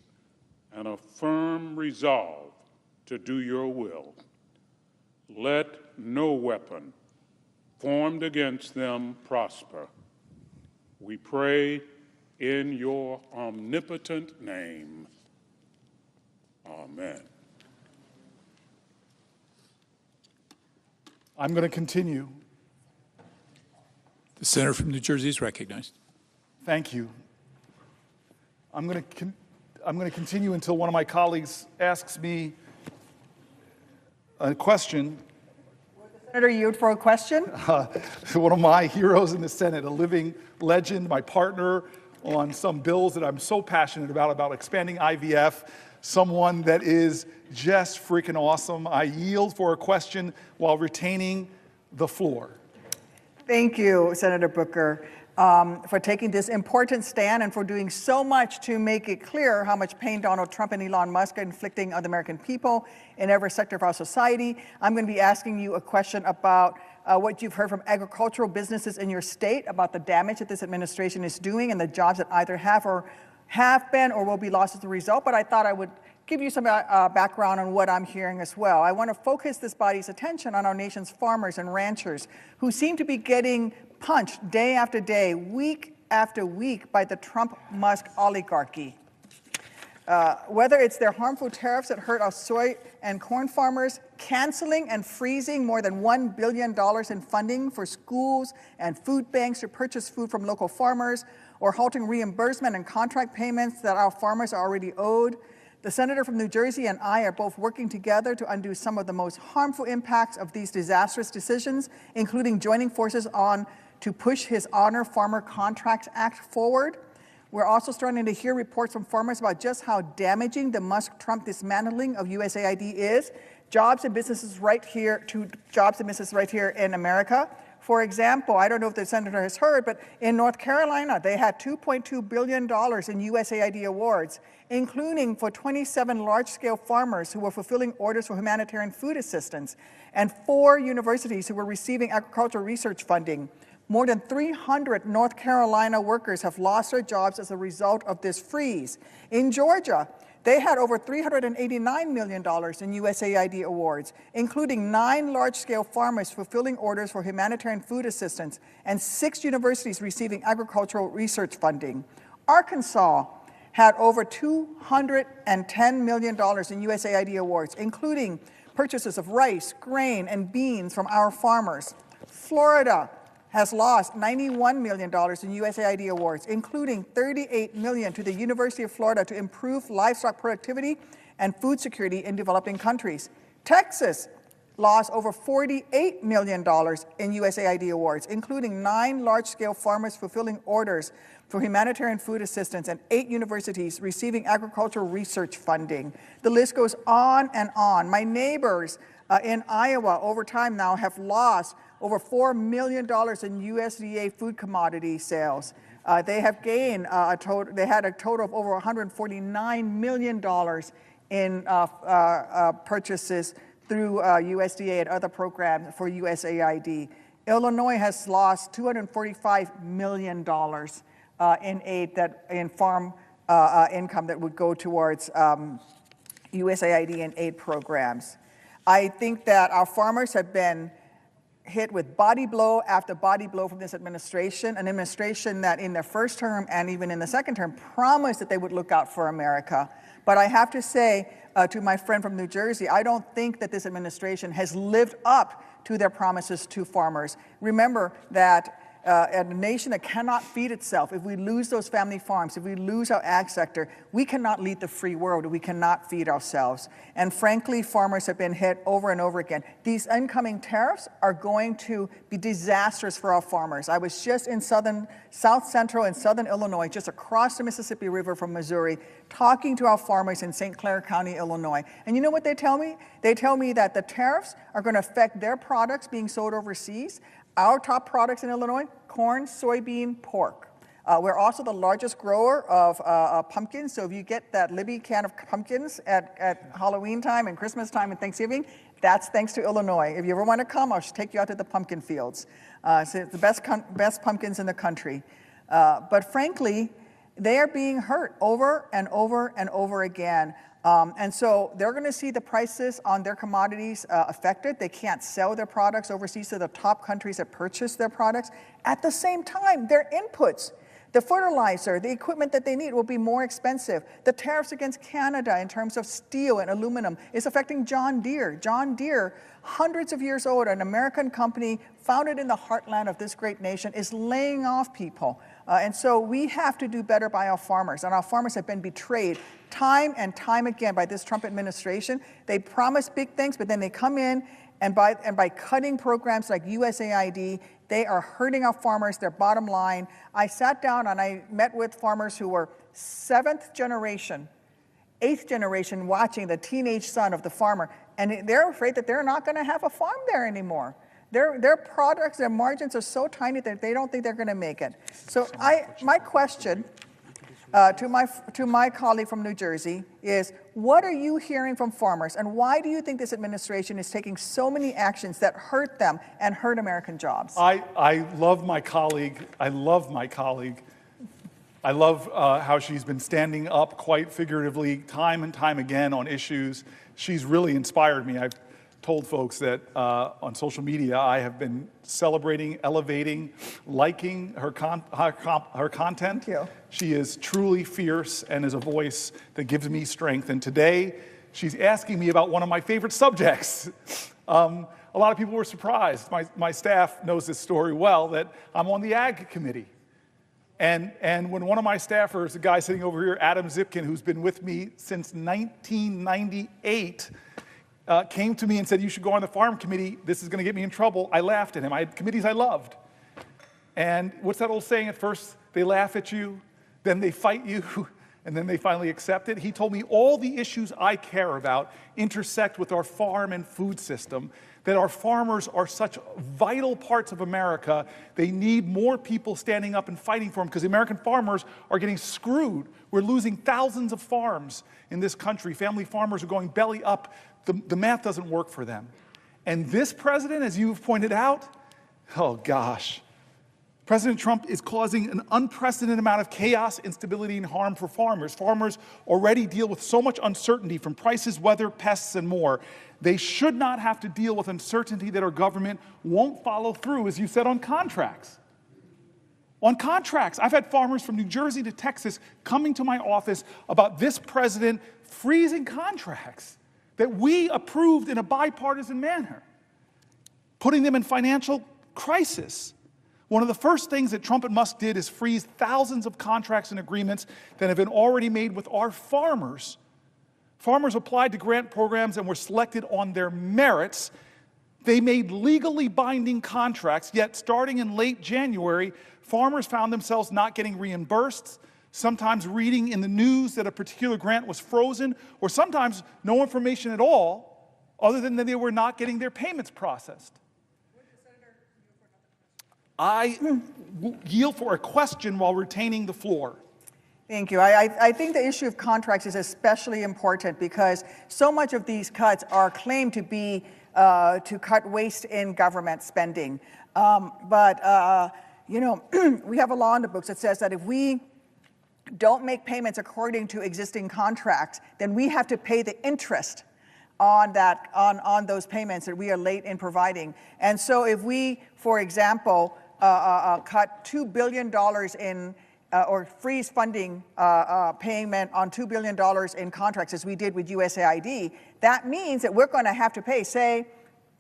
and a firm resolve to do your will. Let no weapon formed against them prosper. We pray in your omnipotent name. Amen. I'm going to continue. The senator from New Jersey is recognized. Thank you. I'm going to continue until one of my colleagues asks me a question. Senator, yield for a question? One of my heroes in the Senate, a living legend, my partner on some bills that I'm so passionate about expanding IVF, someone that is just freaking awesome. I yield for a question while retaining the floor. Thank you, Senator Booker, for taking this important stand and for doing so much to make it clear how much pain Donald Trump and Elon Musk are inflicting on the American people in every sector of our society. I'm going to be asking you a question about what you've heard from agricultural businesses in your state about the damage that this administration is doing and the jobs that either have been or will be lost as a result. But I thought I would give you some background on what I'm hearing as well. I want to focus this body's attention on our nation's farmers and ranchers who seem to be getting punched day after day, week after week by the Trump Musk oligarchy. Whether it's their harmful tariffs that hurt our soy and corn farmers, canceling and freezing more than $1 billion in funding for schools and food banks to purchase food from local farmers, or halting reimbursement and contract payments that our farmers are already owed, the senator from New Jersey and I are both working together to undo some of the most harmful impacts of these disastrous decisions, including joining forces to push his Honor Farmer Contracts Act forward. We're also starting to hear reports from farmers about just how damaging the Musk-Trump dismantling of USAID is. Jobs and businesses right here in America. For example, I don't know if the senator has heard, but in North Carolina, they had $2.2 billion in USAID awards, including for 27 large-scale farmers who were fulfilling orders for humanitarian food assistance, and 4 universities who were receiving agricultural research funding. More than 300 North Carolina workers have lost their jobs as a result of this freeze. In Georgia, they had over $389 million in USAID awards, including 9 large-scale farmers fulfilling orders for humanitarian food assistance and 6 universities receiving agricultural research funding. Arkansas had over $210 million in USAID awards, including purchases of rice, grain, and beans from our farmers. Florida has lost $91 million in USAID awards, including $38 million to the University of Florida to improve livestock productivity and food security in developing countries. Texas lost over $48 million in USAID awards, including 9 large-scale farmers fulfilling orders for humanitarian food assistance and 8 universities receiving agricultural research funding. The list goes on and on. My neighbors in Iowa over time now have lost over $4 million in USDA food commodity sales. They have gained they had a total of over $149 million in purchases through USDA and other programs for USAID. Illinois has lost $245 million in aid in farm income that would go towards USAID and aid programs. I think that our farmers have been hit with body blow after body blow from this administration, an administration that in their first term and even in the second term promised that they would look out for America. But I have to say to my friend from New Jersey, I don't think that this administration has lived up to their promises to farmers. Remember that a nation that cannot feed itself, if we lose those family farms, if we lose our ag sector, we cannot lead the free world, we cannot feed ourselves. And frankly, farmers have been hit over and over again. These incoming tariffs are going to be disastrous for our farmers. I was just in South Central and Southern Illinois, just across the Mississippi River from Missouri, talking to our farmers in St. Clair County, Illinois. And you know what they tell me? They tell me that the tariffs are going to affect their products being sold overseas. Our top products in Illinois: corn, soybean, pork. We're also the largest grower of pumpkins. So if you get that Libby can of pumpkins at Halloween time and Christmas time and Thanksgiving, that's thanks to Illinois. If you ever want to come, I'll take you out to the pumpkin fields. So it's the best pumpkins in the country. But frankly, they are being hurt over and over and over again. And so they're going to see the prices on their commodities affected. They can't sell their products overseas to the top countries that purchase their products. At the same time, their inputs, the fertilizer, the equipment that they need will be more expensive. The tariffs against Canada in terms of steel and aluminum is affecting John Deere. John Deere, hundreds of years old, an American company founded in the heartland of this great nation, is laying off people. And so we have to do better by our farmers. And our farmers have been betrayed time and time again by this Trump administration. They promise big things, but then they come in and by cutting programs like USAID, they are hurting our farmers, their bottom line. I sat down and I met with farmers who were 7th generation, 8th generation watching the teenage son of the farmer, and they're afraid that they're not going to have a farm there anymore. Their products, their margins are so tiny that they don't think they're going to make it. So my question to my colleague from New Jersey is, what are you hearing from farmers, and why do you think this administration is taking so many actions that hurt them and hurt American jobs? I love my colleague. I love how she's been standing up quite figuratively time and time again on issues. She's really inspired me. I've told folks that on social media I have been celebrating, elevating, liking her content. Thank you. She is truly fierce and is a voice that gives me strength. And today she's asking me about one of my favorite subjects. A lot of people were surprised. My staff knows this story well, that I'm on the Ag Committee. And when one of my staffers, the guy sitting over here, Adam Zipkin, who's been with me since 1998, came to me and said, you should go on the Farm Committee, this is going to get me in trouble, I laughed at him. I had committees I loved. And what's that old saying? At first, they laugh at you, then they fight you, and then they finally accept it. He told me all the issues I care about intersect with our farm and food system, that our farmers are such vital parts of America. They need more people standing up and fighting for them, because the American farmers are getting screwed. We're losing thousands of farms in this country. Family farmers are going belly up. The math doesn't work for them. And this president, as you've pointed out, oh gosh, President Trump is causing an unprecedented amount of chaos, instability, and harm for farmers. Farmers already deal with so much uncertainty from prices, weather, pests, and more. They should not have to deal with uncertainty that our government won't follow through, as you said, on contracts. On contracts. I've had farmers from New Jersey to Texas coming to my office about this president freezing contracts that we approved in a bipartisan manner, putting them in financial crisis. One of the first things that Trump and Musk did is freeze thousands of contracts and agreements that have been already made with our farmers. Farmers applied to grant programs and were selected on their merits. They made legally binding contracts, yet starting in late January, farmers found themselves not getting reimbursed, sometimes reading in the news that a particular grant was frozen, or sometimes no information at all, other than that they were not getting their payments processed. I yield for a question while retaining the floor. Thank you. I think the issue of contracts is especially important because so much of these cuts are claimed to be to cut waste in government spending. We have a law in the books that says that if we don't make payments according to existing contracts, then we have to pay the interest on those payments that we are late in providing. And so if we, for example, cut $2 billion in or freeze funding payment on $2 billion in contracts as we did with USAID, that means that we're going to have to pay, say,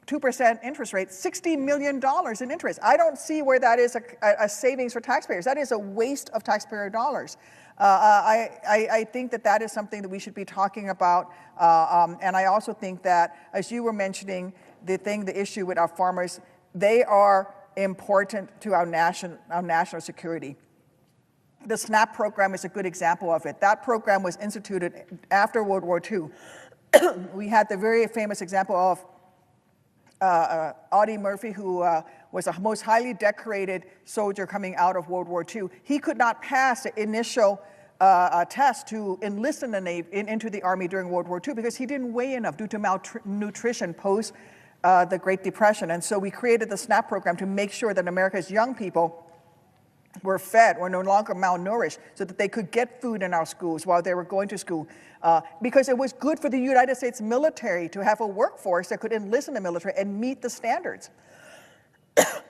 2% interest rate, $60 million in interest. I don't see where that is a savings for taxpayers. That is a waste of taxpayer dollars. I think that is something that we should be talking about. And I also think that, as you were mentioning, the issue with our farmers, they are important to our national security. The SNAP program is a good example of it. That program was instituted after World War II. We had the very famous example of Audie Murphy, who was the most highly decorated soldier coming out of World War II. He could not pass the initial test to enlist in the Navy, into the Army during World War II because he didn't weigh enough due to malnutrition post the Great Depression. And so we created the SNAP program to make sure that America's young people were fed, were no longer malnourished, so that they could get food in our schools while they were going to school. Because it was good for the United States military to have a workforce that could enlist in the military and meet the standards.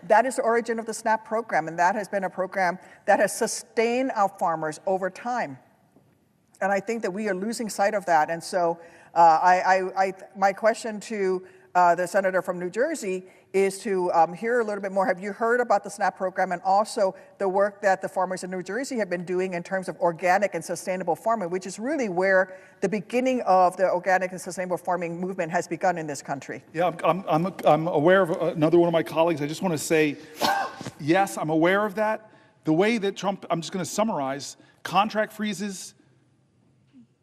That is the origin of the SNAP program, and that has been a program that has sustained our farmers over time. And I think that we are losing sight of that. And so my question to the senator from New Jersey is to hear a little bit more. Have you heard about the SNAP program and also the work that the farmers in New Jersey have been doing in terms of organic and sustainable farming, which is really where the beginning of the organic and sustainable farming movement has begun in this country? Yeah, I'm aware of another one of my colleagues. I just want to say, yes, I'm aware of that. The way that Trump, I'm just going to summarize, contract freezes,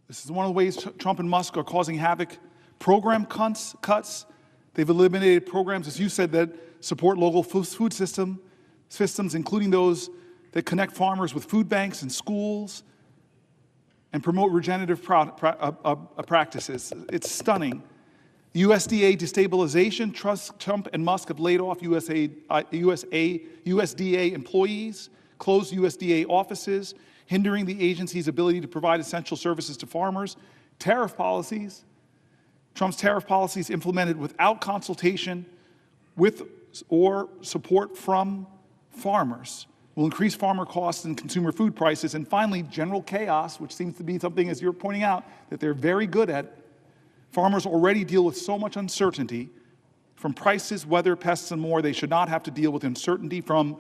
this is one of the ways Trump and Musk are causing havoc. Program cuts. They've eliminated programs, as you said, that support local food systems, including those that connect farmers with food banks and schools and promote regenerative practices. It's stunning. USDA destabilization. Trump and Musk have laid off USDA employees, closed USDA offices, hindering the agency's ability to provide essential services to farmers. Tariff policies. Trump's tariff policies implemented without consultation with or support from farmers will increase farmer costs and consumer food prices. And finally, general chaos, which seems to be something, as you're pointing out, that they're very good at. Farmers already deal with so much uncertainty from prices, weather, pests, and more. They should not have to deal with uncertainty from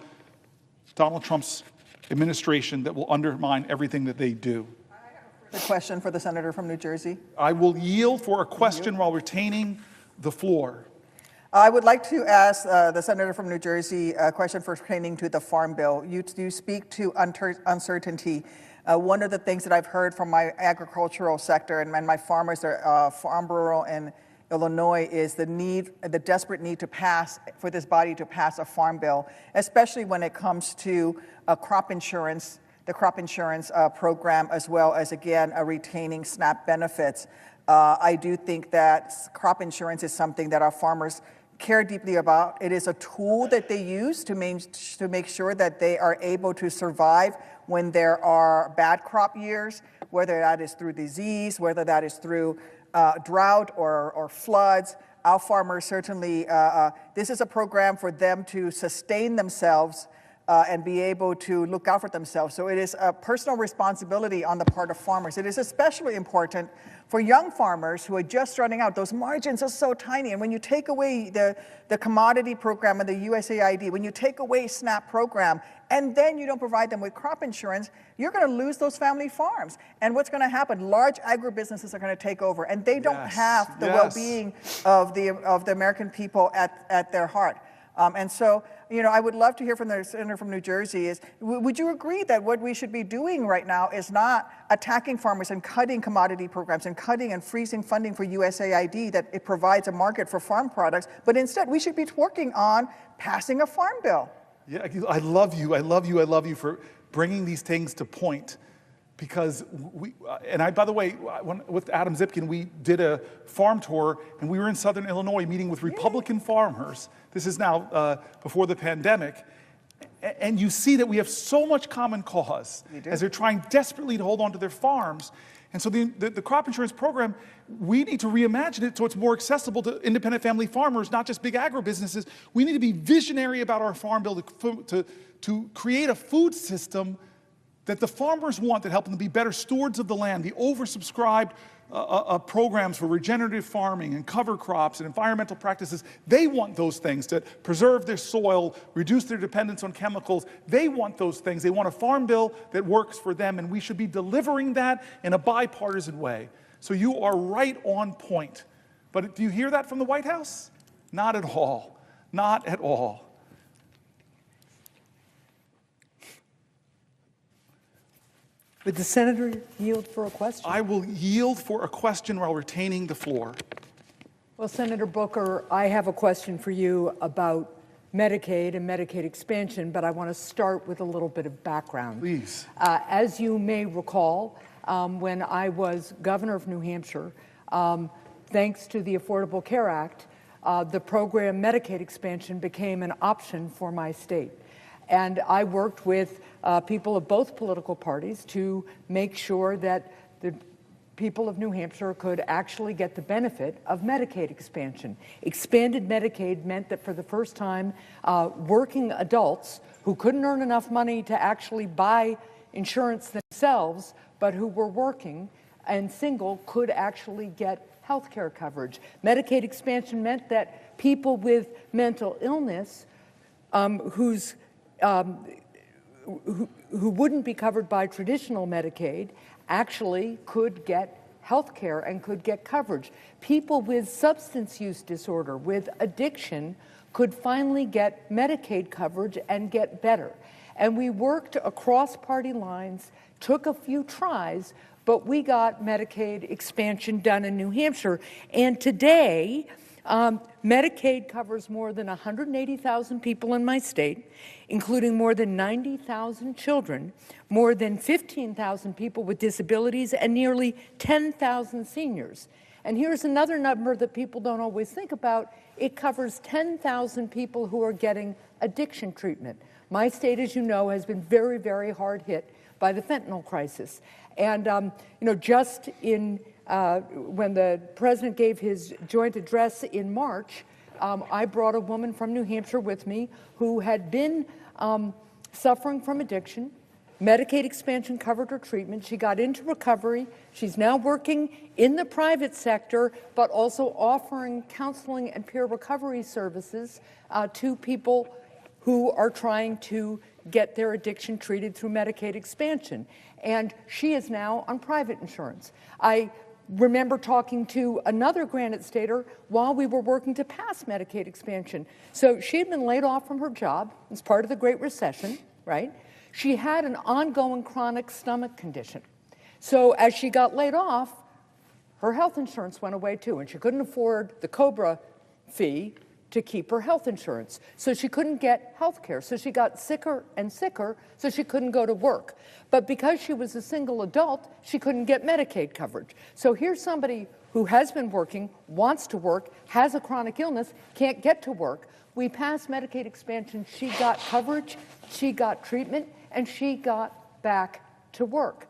Donald Trump's administration that will undermine everything that they do. The question for the senator from New Jersey. I will yield for a question while retaining the floor. I would like to ask the senator from New Jersey a question pertaining to the Farm Bill. You speak to uncertainty. One of the things that I've heard from my agricultural sector and my farmers, Farm Bureau in Illinois, is the desperate need for this body to pass a Farm Bill, especially when it comes to crop insurance, the crop insurance program, as well as, again, retaining SNAP benefits. I do think that crop insurance is something that our farmers care deeply about. It is a tool that they use to make sure that they are able to survive when there are bad crop years, whether that is through disease, whether that is through drought or floods. Our farmers certainly, this is a program for them to sustain themselves and be able to look out for themselves. So it is a personal responsibility on the part of farmers. It is especially important for young farmers who are just starting out. Those margins are so tiny. And when you take away the commodity program and the USAID, when you take away SNAP program, and then you don't provide them with crop insurance, you're going to lose those family farms. And what's going to happen? Large agribusinesses are going to take over, and they don't have the well-being of the American people at their heart. And so, I would love to hear from the senator from New Jersey would you agree that what we should be doing right now is not attacking farmers and cutting commodity programs and cutting and freezing funding for USAID that it provides a market for farm products, but instead we should be working on passing a farm bill? Yeah, I love you for bringing these things to point. Because by the way, with Adam Zipkin, we did a farm tour, and we were in Southern Illinois meeting with Republican farmers. This is now before the pandemic. And you see that we have so much common cause as they're trying desperately to hold on to their farms. And so the crop insurance program, we need to reimagine it so it's more accessible to independent family farmers, not just big agribusinesses. We need to be visionary about our farm bill to create a food system that the farmers want, that help them be better stewards of the land. The oversubscribed programs for regenerative farming and cover crops and environmental practices, they want those things to preserve their soil, reduce their dependence on chemicals. They want those things. They want a farm bill that works for them, and we should be delivering that in a bipartisan way. So you are right on point. But do you hear that from the White House? Not at all. Not at all. Would the senator yield for a question? I will yield for a question while retaining the floor. Well, Senator Booker, I have a question for you about Medicaid and Medicaid expansion, but I want to start with a little bit of background. Please. As you may recall, when I was governor of New Hampshire, thanks to the Affordable Care Act, the program Medicaid expansion became an option for my state. And I worked with people of both political parties to make sure that the people of New Hampshire could actually get the benefit of Medicaid expansion. Expanded Medicaid meant that for the first time, working adults who couldn't earn enough money to actually buy insurance themselves, but who were working and single, could actually get health care coverage. Medicaid expansion meant that people with mental illness who wouldn't be covered by traditional Medicaid actually could get health care and could get coverage. People with substance use disorder, with addiction, could finally get Medicaid coverage and get better. And we worked across party lines, took a few tries, but we got Medicaid expansion done in New Hampshire. And today, Medicaid covers more than 180,000 people in my state, including more than 90,000 children, more than 15,000 people with disabilities, and nearly 10,000 seniors. And here's another number that people don't always think about. It covers 10,000 people who are getting addiction treatment. My state, as you know, has been very, very hard hit by the fentanyl crisis. And just in when the president gave his joint address in March, I brought a woman from New Hampshire with me who had been suffering from addiction. Medicaid expansion covered her treatment. She got into recovery. She's now working in the private sector, but also offering counseling and peer recovery services to people who are trying to get their addiction treated through Medicaid expansion. And she is now on private insurance. I remember talking to another Granite Stater while we were working to pass Medicaid expansion. So she had been laid off from her job as part of the Great Recession, right? She had an ongoing chronic stomach condition. So as she got laid off, her health insurance went away too, and she couldn't afford the COBRA fee to keep her health insurance. So she couldn't get health care. So she got sicker and sicker, so she couldn't go to work. But because she was a single adult, she couldn't get Medicaid coverage. So here's somebody who has been working, wants to work, has a chronic illness, can't get to work. We passed Medicaid expansion. She got coverage, she got treatment, and she got back to work.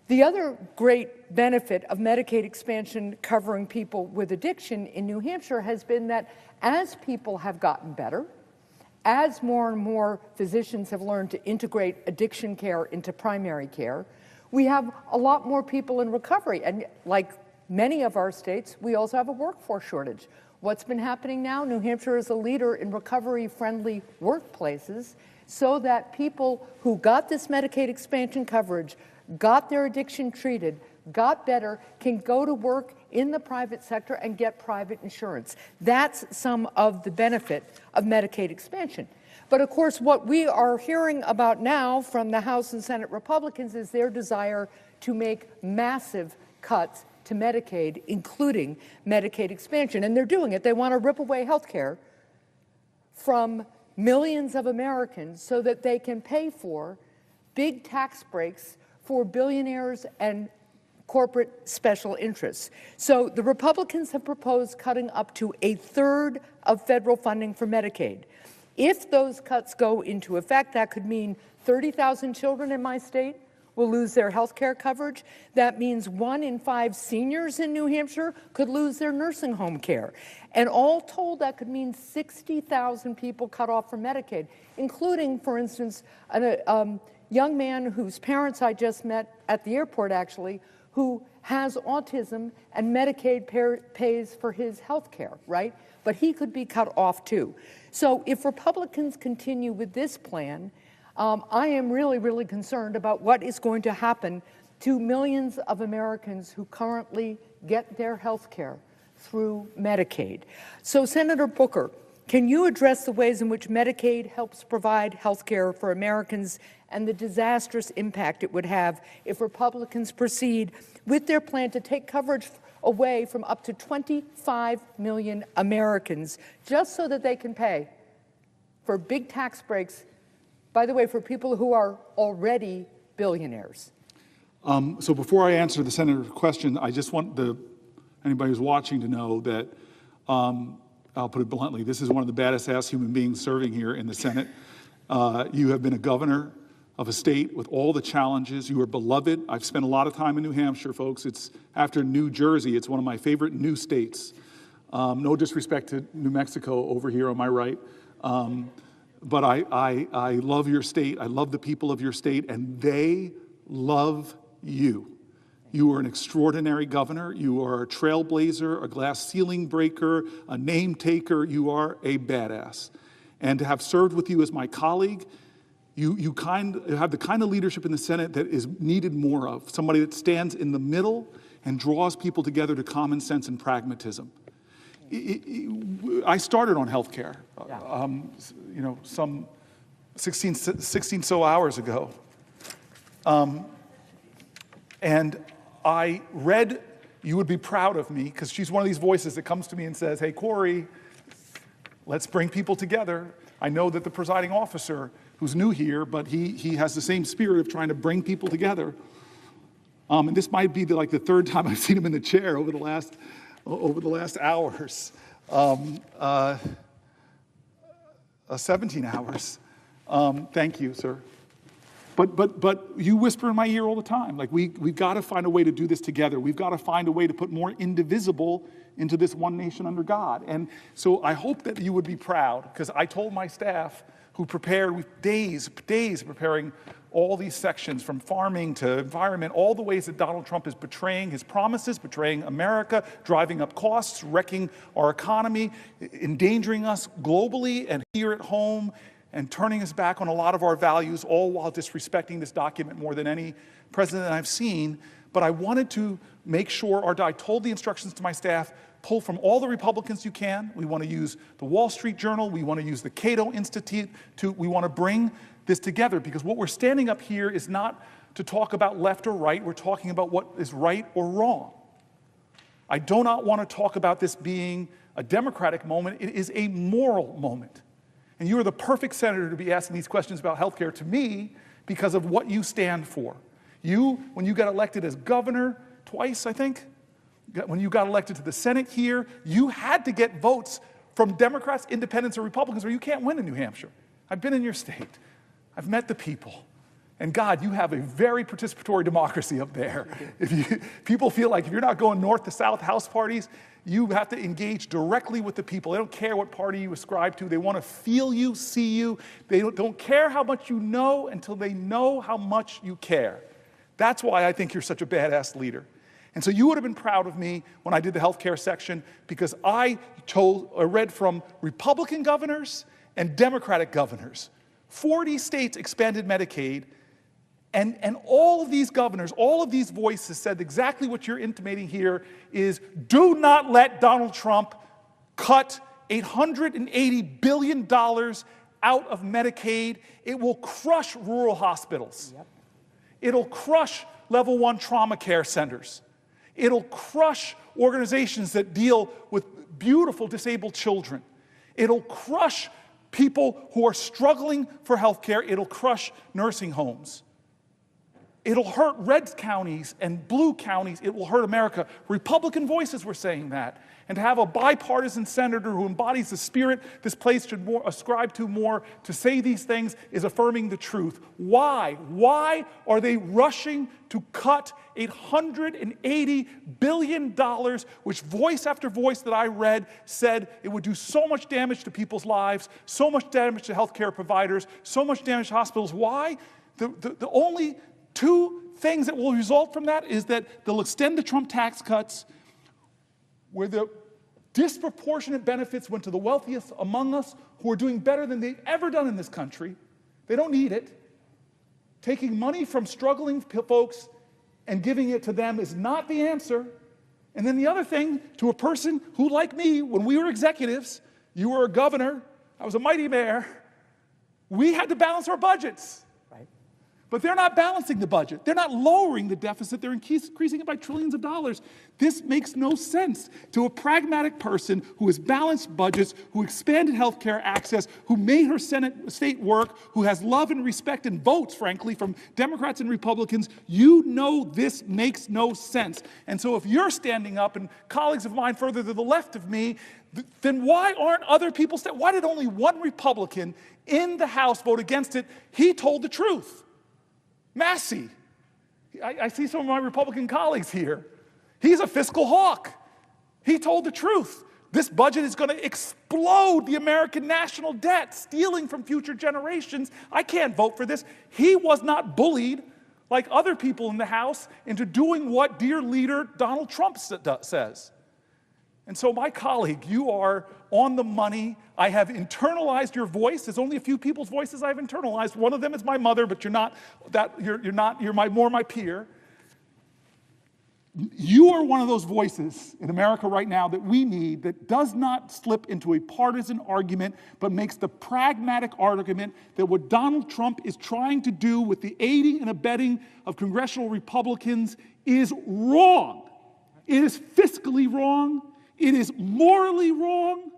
The other great benefit of Medicaid expansion covering people with addiction in New Hampshire has been that as people have gotten better, as more and more physicians have learned to integrate addiction care into primary care, we have a lot more people in recovery. And like many of our states, we also have a workforce shortage. What's been happening now? New Hampshire is a leader in recovery-friendly workplaces so that people who got this Medicaid expansion coverage, got their addiction treated, got better, can go to work in the private sector and get private insurance. That's some of the benefit of Medicaid expansion. But of course, what we are hearing about now from the House and Senate Republicans is their desire to make massive cuts to Medicaid, including Medicaid expansion. And they're doing it. They want to rip away health care from millions of Americans so that they can pay for big tax breaks for billionaires and corporate special interests. So the Republicans have proposed cutting up to 1/3 of federal funding for Medicaid. If those cuts go into effect, that could mean 30,000 children in my state will lose their health care coverage. That means 1 in 5 seniors in New Hampshire could lose their nursing home care. And all told, that could mean 60,000 people cut off from Medicaid, including, for instance, a young man whose parents I just met at the airport, actually, who has autism and Medicaid pays for his health care, right? But he could be cut off too. So if Republicans continue with this plan, I am really, really concerned about what is going to happen to millions of Americans who currently get their health care through Medicaid. So Senator Booker, can you address the ways in which Medicaid helps provide health care for Americans and the disastrous impact it would have if Republicans proceed with their plan to take coverage away from up to 25 million Americans just so that they can pay for big tax breaks, by the way, for people who are already billionaires. So before I answer the senator's question, I just want anybody who's watching to know that, I'll put it bluntly, this is one of the baddest ass human beings serving here in the Senate. You have been a governor of a state with all the challenges. You are beloved. I've spent a lot of time in New Hampshire, folks. It's after New Jersey. It's one of my favorite new states. No disrespect to New Mexico over here on my right. But I love your state. I love the people of your state, and they love you. You are an extraordinary governor. You are a trailblazer, a glass ceiling breaker, a name taker. You are a badass. And to have served with you as my colleague, you have the kind of leadership in the Senate that is needed more of, somebody that stands in the middle and draws people together to common sense and pragmatism. I started on health care, some 16 so hours ago. And I read, you would be proud of me, because she's one of these voices that comes to me and says, hey, Cory, let's bring people together. I know that the presiding officer, who's new here, but he has the same spirit of trying to bring people together. And this might be the third time I've seen him in the chair over the last hours. 17 hours. Thank you, sir. But you whisper in my ear all the time, we've got to find a way to do this together. We've got to find a way to put more indivisible into this one nation under God. And so I hope that you would be proud, because I told my staff, who prepared with days preparing all these sections, from farming to environment, all the ways that Donald Trump is betraying his promises, betraying America, driving up costs, wrecking our economy, endangering us globally and here at home, and turning us back on a lot of our values, all while disrespecting this document more than any president I've seen. But I wanted to make sure, I told the instructions to my staff, pull from all the Republicans you can. We want to use the Wall Street Journal. We want to use the Cato Institute. We want to bring this together, because what we're standing up here is not to talk about left or right. We're talking about what is right or wrong. I do not want to talk about this being a Democratic moment. It is a moral moment. And you are the perfect senator to be asking these questions about health care to me, because of what you stand for. You, when you got elected as governor twice, I think, when you got elected to the Senate here, you had to get votes from Democrats, independents, or Republicans, or you can't win in New Hampshire. I've been in your state. I've met the people. And God, you have a very participatory democracy up there. People feel like if you're not going north to south house parties, you have to engage directly with the people. They don't care what party you ascribe to. They want to feel you, see you. They don't care how much you know until they know how much you care. That's why I think you're such a badass leader. And so you would have been proud of me when I did the healthcare section, because I read from Republican governors and Democratic governors. 40 states expanded Medicaid, and all of these governors, all of these voices said exactly what you're intimating here is, do not let Donald Trump cut $880 billion out of Medicaid. It will crush rural hospitals. Yep. It'll crush level 1 trauma care centers. It'll crush organizations that deal with beautiful disabled children. It'll crush people who are struggling for health care. It'll crush nursing homes. It'll hurt red counties and blue counties. It will hurt America. Republican voices were saying that. And to have a bipartisan senator who embodies the spirit this place should ascribe to more, to say these things, is affirming the truth. Why? Why are they rushing to cut $880 billion, which voice after voice that I read said it would do so much damage to people's lives, so much damage to healthcare providers, so much damage to hospitals? Why? The only two things that will result from that is that they'll extend the Trump tax cuts, where the disproportionate benefits went to the wealthiest among us, who are doing better than they've ever done in this country. They don't need it. Taking money from struggling folks and giving it to them is not the answer. And then the other thing, to a person who, like me, when we were executives, you were a governor, I was a mighty mayor, we had to balance our budgets. But they're not balancing the budget. They're not lowering the deficit. They're increasing it by trillions of dollars. This makes no sense to a pragmatic person who has balanced budgets, who expanded health care access, who made her state work, who has love and respect and votes, frankly, from Democrats and Republicans. You know this makes no sense. And so if you're standing up, and colleagues of mine further to the left of me, then why aren't other people why did only one Republican in the House vote against it? He told the truth. Massey. I see some of my Republican colleagues here. He's a fiscal hawk. He told the truth. This budget is going to explode the American national debt, stealing from future generations. I can't vote for this. He was not bullied like other people in the House into doing what dear leader Donald Trump says. And so, my colleague, you are on the money. I have internalized your voice. There's only a few people's voices I've internalized. One of them is my mother, but you're more my peer. You are one of those voices in America right now that we need, that does not slip into a partisan argument, but makes the pragmatic argument that what Donald Trump is trying to do with the aiding and abetting of congressional Republicans is wrong. It is fiscally wrong. It is morally wrong.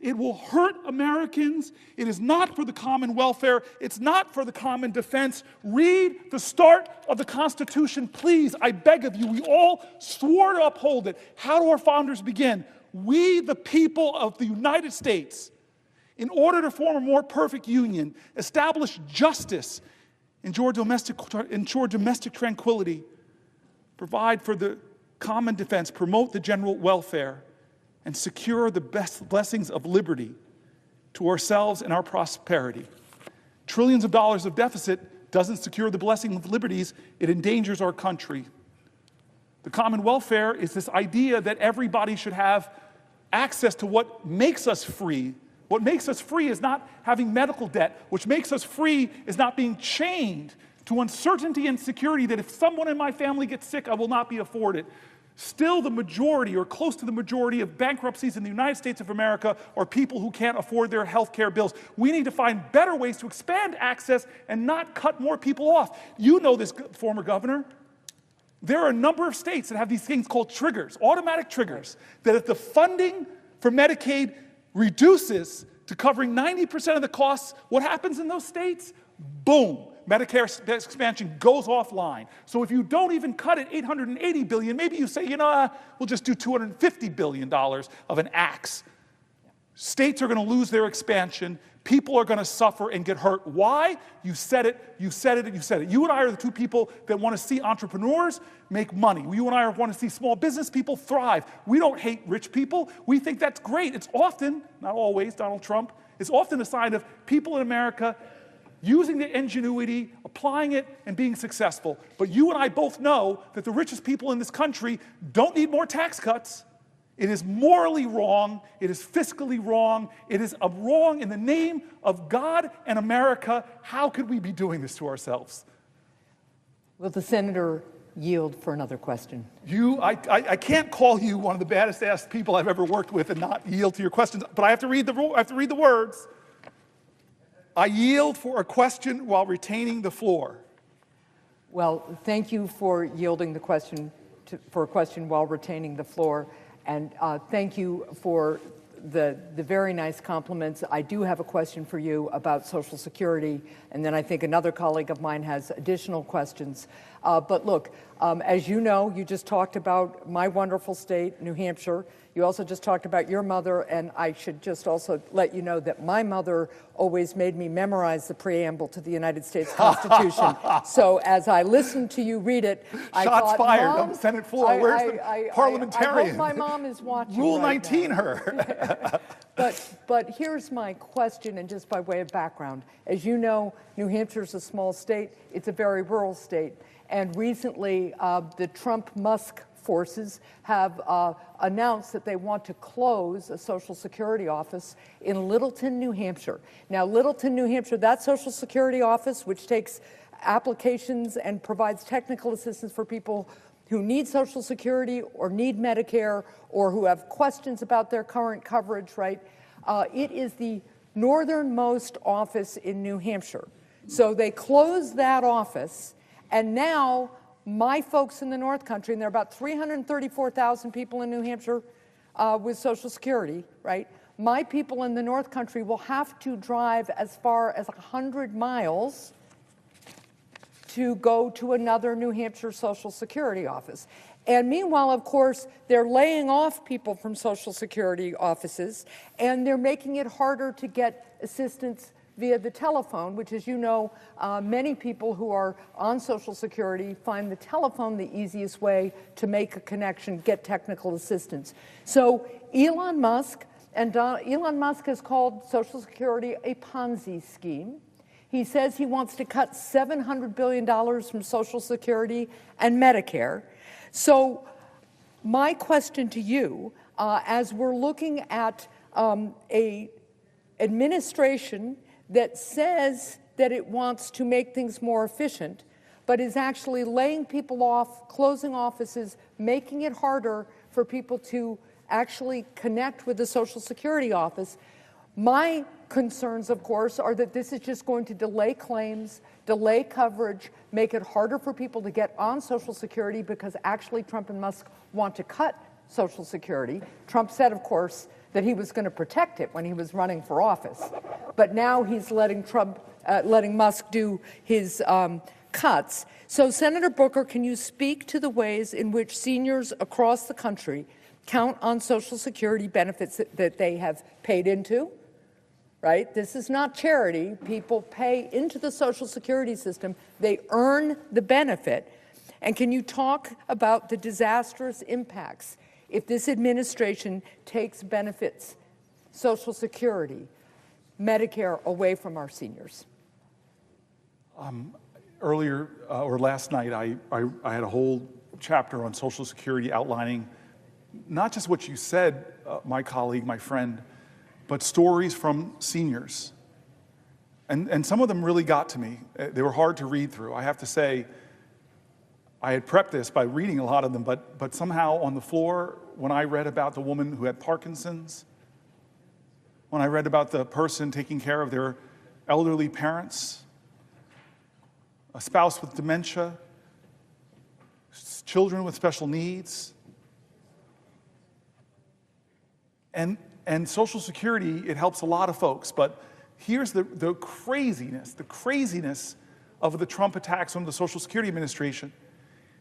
It will hurt Americans. It is not for the common welfare. It's not for the common defense. Read the start of the Constitution, please. I beg of you. We all swore to uphold it. How do our founders begin? We, the people of the United States, in order to form a more perfect union, establish justice, ensure domestic tranquility, provide for the common defense, promote the general welfare, and secure the best blessings of liberty to ourselves and our prosperity. Trillions of dollars of deficit doesn't secure the blessing of liberties, it endangers our country. The common welfare is this idea that everybody should have access to what makes us free. What makes us free is not having medical debt. What makes us free is not being chained to uncertainty and security that if someone in my family gets sick, I will not be afforded. Still, the majority, or close to the majority, of bankruptcies in the United States of America are people who can't afford their health care bills. We need to find better ways to expand access and not cut more people off. You know this, former governor. There are a number of states that have these things called triggers, automatic triggers, that if the funding for Medicaid reduces to covering 90% of the costs, what happens in those states? Boom. Medicare expansion goes offline. So if you don't even cut it $880 billion, maybe you say, we'll just do $250 billion of an axe. States are going to lose their expansion. People are going to suffer and get hurt. Why? You said it, you said it, and you said it. You and I are the two people that want to see entrepreneurs make money. You and I want to see small business people thrive. We don't hate rich people. We think that's great. It's often, not always, Donald Trump, it's often a sign of people in America using the ingenuity, applying it, and being successful. But you and I both know that the richest people in this country don't need more tax cuts. It is morally wrong. It is fiscally wrong. It is wrong in the name of God and America. How could we be doing this to ourselves? Will the senator yield for another question? I can't call you one of the baddest ass people I've ever worked with and not yield to your questions, but I have to read the words. I yield for a question while retaining the floor. Well, thank you for yielding the question for a question while retaining the floor, and thank you for the very nice compliments. I do have a question for you about Social Security, and then I think another colleague of mine has additional questions. But look, as you know, you just talked about my wonderful state, New Hampshire. You also just talked about your mother, and I should just also let you know that my mother always made me memorize the preamble to the United States Constitution. So as I listened to you read it, I thought, Shots fired Mom, on the Senate floor. Where's the parliamentarian? I hope my mom is watching. Rule right 19 now. her. But here's my question, and just by way of background. As you know, New Hampshire is a small state. It's a very rural state. And recently, the Trump Musk forces have announced that they want to close a Social Security office in Littleton, New Hampshire. Now, Littleton, New Hampshire, that Social Security office, which takes applications and provides technical assistance for people who need Social Security or need Medicare or who have questions about their current coverage, right? It is the northernmost office in New Hampshire. So they closed that office, and now my folks in the North Country, and there are about 334,000 people in New Hampshire with Social Security, right? My people in the North Country will have to drive as far as 100 miles to go to another New Hampshire Social Security office. And meanwhile, of course, they're laying off people from Social Security offices, and they're making it harder to get assistance via the telephone, which, as you know, many people who are on Social Security find the telephone the easiest way to make a connection, get technical assistance. So Elon Musk has called Social Security a Ponzi scheme. He says he wants to cut $700 billion from Social Security and Medicare. So my question to you, as we're looking at a administration that says that it wants to make things more efficient, but is actually laying people off, closing offices, making it harder for people to actually connect with the Social Security office. My concerns, of course, are that this is just going to delay claims, delay coverage, make it harder for people to get on Social Security, because actually Trump and Musk want to cut Social Security. Trump said, of course, that he was going to protect it when he was running for office. But now he's letting Musk do his cuts. So, Senator Booker, can you speak to the ways in which seniors across the country count on Social Security benefits that they have paid into? Right? This is not charity. People pay into the Social Security system. They earn the benefit. And can you talk about the disastrous impacts if this administration takes benefits, Social Security, Medicare away from our seniors? Earlier, or last night, I had a whole chapter on Social Security outlining not just what you said, my colleague, my friend, but stories from seniors. And some of them really got to me. They were hard to read through. I have to say, I had prepped this by reading a lot of them, but somehow on the floor, when I read about the woman who had Parkinson's, when I read about the person taking care of their elderly parents, a spouse with dementia, children with special needs, and Social Security, it helps a lot of folks, but here's the craziness of the Trump attacks on the Social Security Administration.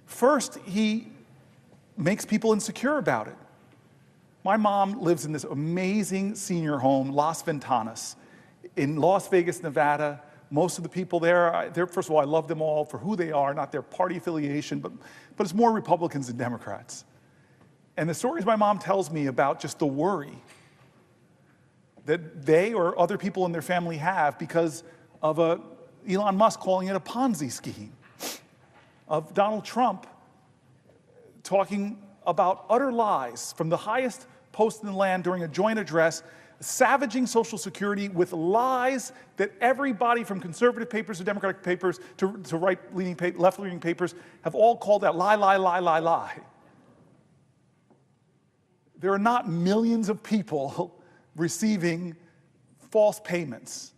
First, he makes people insecure about it. My mom lives in this amazing senior home, Las Ventanas, in Las Vegas, Nevada. Most of the people there, first of all, I love them all for who they are, not their party affiliation, but it's more Republicans than Democrats. And the stories my mom tells me about just the worry that they or other people in their family have because of Elon Musk calling it a Ponzi scheme, of Donald Trump talking about utter lies from the highest post in the land during a joint address, savaging Social Security with lies that everybody from conservative papers to Democratic papers to left-leaning papers have all called that lie, lie, lie, lie, lie. There are not millions of people receiving false payments.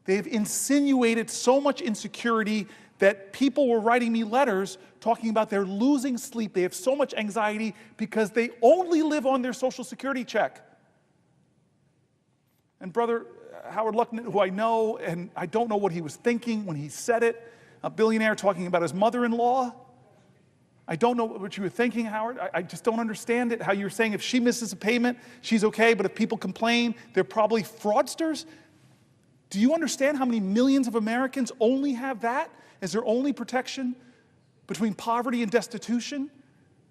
They've insinuated so much insecurity that people were writing me letters talking about they're losing sleep. They have so much anxiety because they only live on their Social Security check. And Brother Howard Luckman, who I know, and I don't know what he was thinking when he said it, a billionaire talking about his mother-in-law. I don't know what you were thinking, Howard. I just don't understand it, how you're saying if she misses a payment, she's okay, but if people complain, they're probably fraudsters. Do you understand how many millions of Americans only have that as their only protection between poverty and destitution?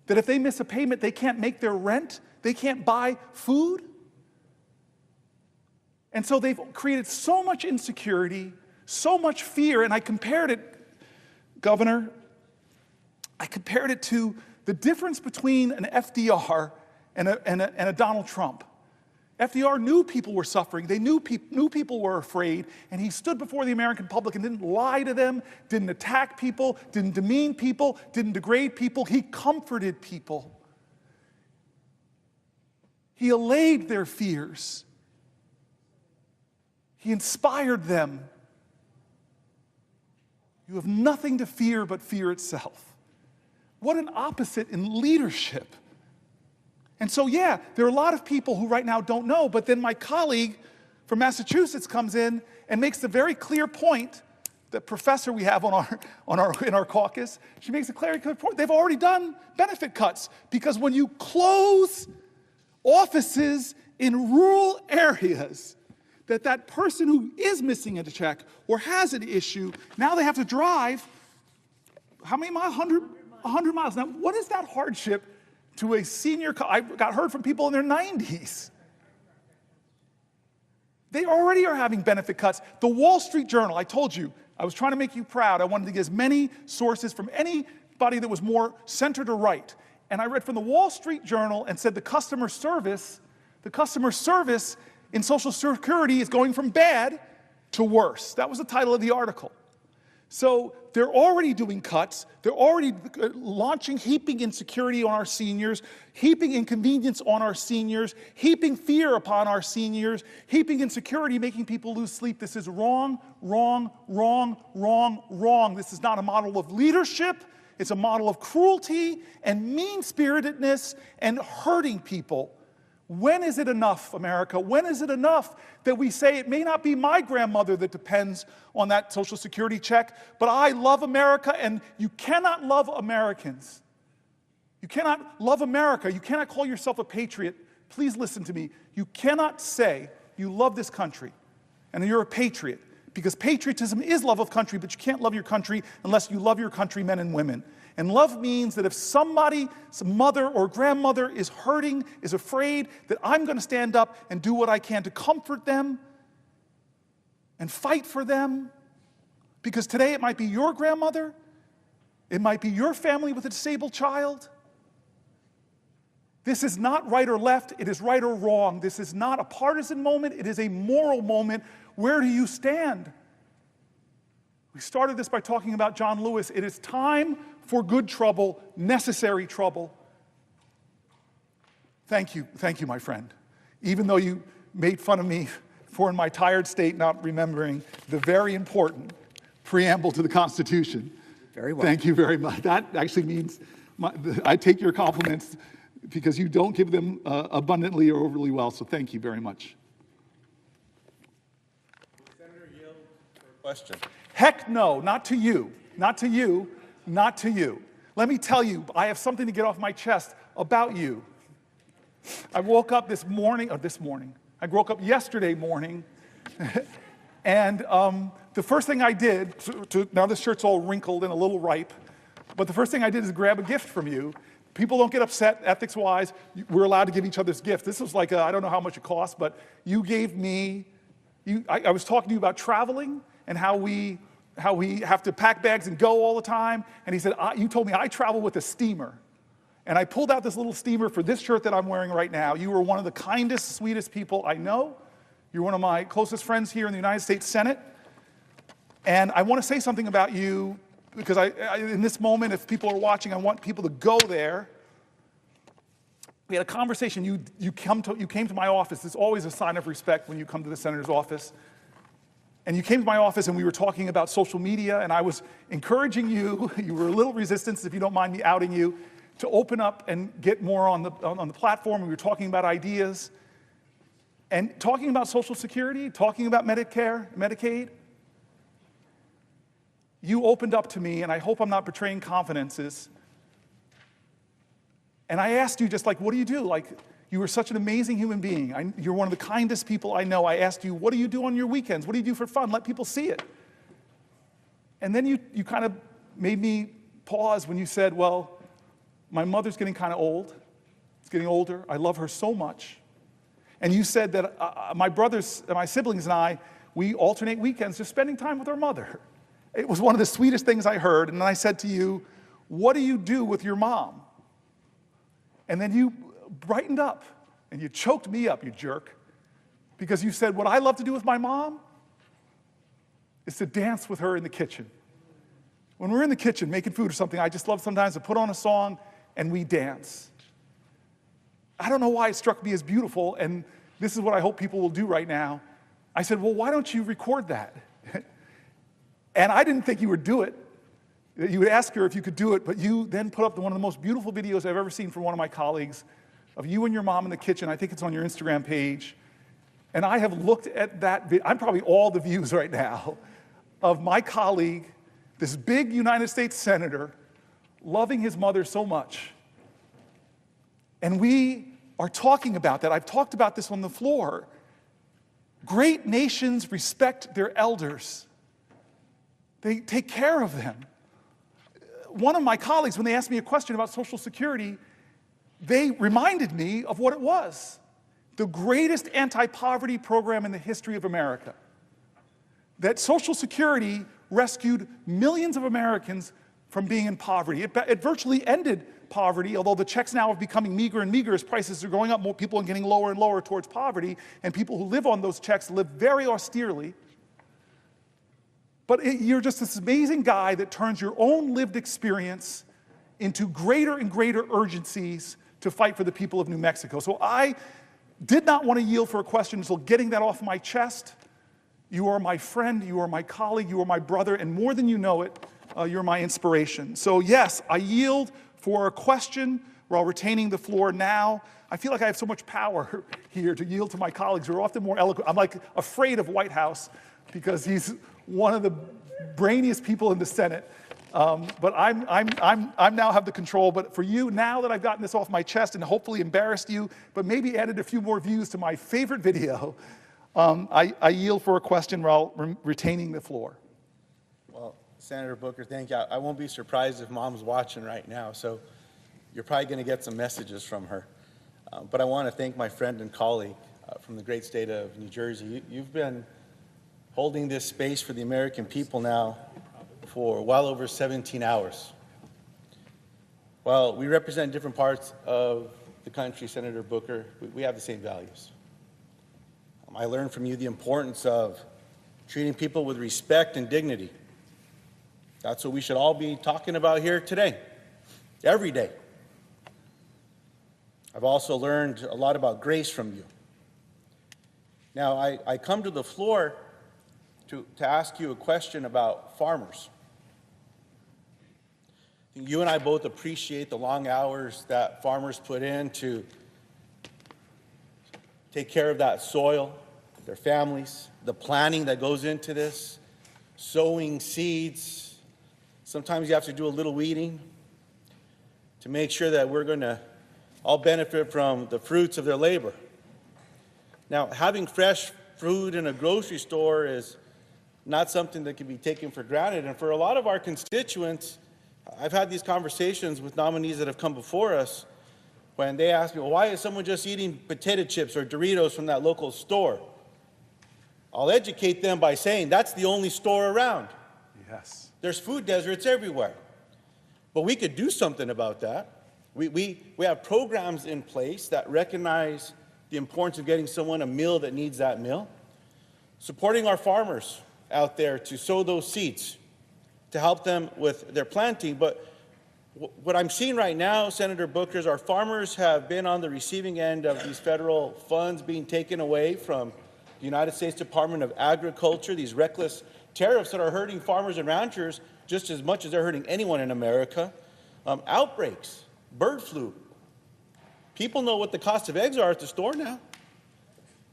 That if they miss a payment, they can't make their rent, they can't buy food? And so they've created so much insecurity, so much fear, and I compared it, Governor, I compared it to the difference between an FDR and a Donald Trump. FDR knew people were suffering. They knew people were afraid, and he stood before the American public and didn't lie to them, didn't attack people, didn't demean people, didn't degrade people. He comforted people. He allayed their fears. He inspired them. You have nothing to fear but fear itself. What an opposite in leadership. And so, yeah, there are a lot of people who right now don't know, but then my colleague from Massachusetts comes in and makes the very clear point, the professor we have in our caucus, she makes a clear point. They've already done benefit cuts because when you close offices in rural areas, that person who is missing a check or has an issue, now they have to drive, how many miles? 100 miles. Now, what is that hardship to a senior? I got heard from people in their 90s. They already are having benefit cuts. The Wall Street Journal, I told you, I was trying to make you proud. I wanted to get as many sources from anybody that was more center to right. And I read from the Wall Street Journal and said the customer service in Social Security is going from bad to worse. That was the title of the article. So they're already doing cuts. They're already heaping insecurity on our seniors, heaping inconvenience on our seniors, heaping fear upon our seniors, heaping insecurity, making people lose sleep. This is wrong, wrong, wrong, wrong, wrong. This is not a model of leadership. It's a model of cruelty and mean-spiritedness and hurting people. When is it enough, America? When is it enough that we say it may not be my grandmother that depends on that Social Security check, but I love America, and you cannot love Americans. You cannot love America. You cannot call yourself a patriot. Please listen to me. You cannot say you love this country and you're a patriot, because patriotism is love of country, but you can't love your country unless you love your countrymen and women. And love means that if somebody, some mother or grandmother is hurting, is afraid, that I'm going to stand up and do what I can to comfort them and fight for them. Because today it might be your grandmother, it might be your family with a disabled child. This is not right or left, it is right or wrong. This is not a partisan moment, it is a moral moment. Where do you stand? We started this by talking about John Lewis. It is time for good trouble, necessary trouble. Thank you, my friend. Even though you made fun of me for in my tired state not remembering the very important preamble to the Constitution. Very well. Thank you very much. That actually means I take your compliments because you don't give them abundantly or overly well, so thank you very much. Senator, yield for a question. Heck no, not to you, not to you, not to you. Let me tell you, I have something to get off my chest about you. I woke up I woke up yesterday morning, and the first thing I did, now this shirt's all wrinkled and a little ripe, but the first thing I did is grab a gift from you. People don't get upset ethics-wise. We're allowed to give each other's gifts. This was like, I don't know how much it cost, but you gave me, I was talking to you about traveling and how we have to pack bags and go all the time. And he said, you told me I travel with a steamer. And I pulled out this little steamer for this shirt that I'm wearing right now. You were one of the kindest, sweetest people I know. You're one of my closest friends here in the United States Senate. And I want to say something about you, because in this moment, if people are watching, I want people to go there. We had a conversation. You came to my office. It's always a sign of respect when you come to the senator's office. And you came to my office and we were talking about social media, and I was encouraging you, you were a little resistant, if you don't mind me outing you, to open up and get more on the platform. We were talking about ideas and talking about Social Security, talking about Medicare, Medicaid. You opened up to me, and I hope I'm not betraying confidences. And I asked you just like, what do you do? Like, you were such an amazing human being. You're one of the kindest people I know. I asked you, what do you do on your weekends? What do you do for fun? Let people see it. And then you kind of made me pause when you said, well, my mother's getting kind of old. It's getting older. I love her so much. And you said that my brothers, my siblings and I, we alternate weekends just spending time with our mother. It was one of the sweetest things I heard. And then I said to you, what do you do with your mom? And then you brightened up, and you choked me up, you jerk, because you said, what I love to do with my mom is to dance with her in the kitchen. When we're in the kitchen making food or something, I just love sometimes to put on a song and we dance. I don't know why it struck me as beautiful, and this is what I hope people will do right now. I said, well, why don't you record that? And I didn't think you would do it. You would ask her if you could do it, but you then put up one of the most beautiful videos I've ever seen from one of my colleagues of you and your mom in the kitchen. I think it's on your Instagram page. And I have looked at that video. I'm probably all the views right now of my colleague, this big United States senator, loving his mother so much. And we are talking about that. I've talked about this on the floor. Great nations respect their elders. They take care of them. One of my colleagues, when they asked me a question about Social Security, they reminded me of what it was. The greatest anti-poverty program in the history of America. That Social Security rescued millions of Americans from being in poverty. It virtually ended poverty, although the checks now are becoming meager and meager as prices are going up, more people are getting lower and lower towards poverty, and people who live on those checks live very austerely. But you're just this amazing guy that turns your own lived experience into greater and greater urgencies to fight for the people of New Mexico. So I did not want to yield for a question until getting that off my chest. You are my friend, you are my colleague, you are my brother, and more than you know it, you're my inspiration. So yes, I yield for a question while retaining the floor now. I feel like I have so much power here to yield to my colleagues who are often more eloquent. I'm like afraid of White House because he's one of the brainiest people in the Senate. But I'm now have the control. But for you, now that I've gotten this off my chest and hopefully embarrassed you, but maybe added a few more views to my favorite video, I yield for a question while retaining the floor. Well, Senator Booker, thank you. I won't be surprised if Mom's watching right now, so you're probably going to get some messages from her. But I want to thank my friend and colleague from the great state of New Jersey. You've been holding this space for the American people now for well over 17 hours. While we represent different parts of the country, Senator Booker, we have the same values. I learned from you the importance of treating people with respect and dignity. That's what we should all be talking about here today, every day. I've also learned a lot about grace from you. Now, I come to the floor to ask you a question about farmers. I think you and I both appreciate the long hours that farmers put in to take care of that soil, their families, the planning that goes into this, sowing seeds. Sometimes you have to do a little weeding to make sure that we're going to all benefit from the fruits of their labor. Now, having fresh food in a grocery store is not something that can be taken for granted. And for a lot of our constituents, I've had these conversations with nominees that have come before us when they ask me, well, why is someone just eating potato chips or Doritos from that local store? I'll educate them by saying that's the only store around. Yes. There's food deserts everywhere. But we could do something about that. We have programs in place that recognize the importance of getting someone a meal that needs that meal. Supporting our farmers out there to sow those seeds, to help them with their planting. But what I'm seeing right now, Senator Booker, is our farmers have been on the receiving end of these federal funds being taken away from the United States Department of Agriculture, these reckless tariffs that are hurting farmers and ranchers just as much as they're hurting anyone in America. Outbreaks, bird flu. People know what the cost of eggs are at the store now.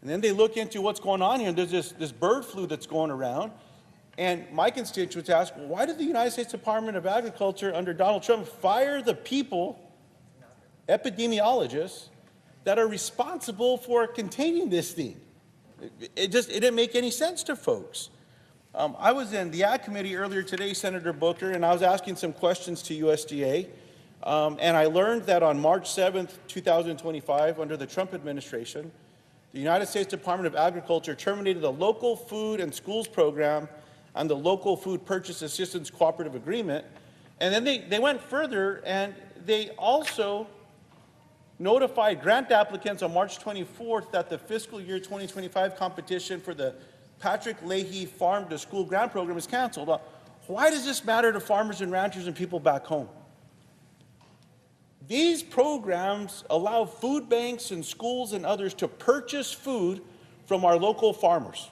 And then they look into what's going on here, and there's this bird flu that's going around. And my constituents ask, well, why did the United States Department of Agriculture under Donald Trump fire the people, epidemiologists, that are responsible for containing this thing? It didn't make any sense to folks. I was in the Ag Committee earlier today, Senator Booker, and I was asking some questions to USDA. And I learned that on March 7th, 2025, under the Trump administration, the United States Department of Agriculture terminated the Local Food and Schools Program and the Local Food Purchase Assistance Cooperative Agreement. And then they went further, and they also notified grant applicants on March 24th that the fiscal year 2025 competition for the Patrick Leahy Farm to School Grant Program is canceled. Why does this matter to farmers and ranchers and people back home? These programs allow food banks and schools and others to purchase food from our local farmers.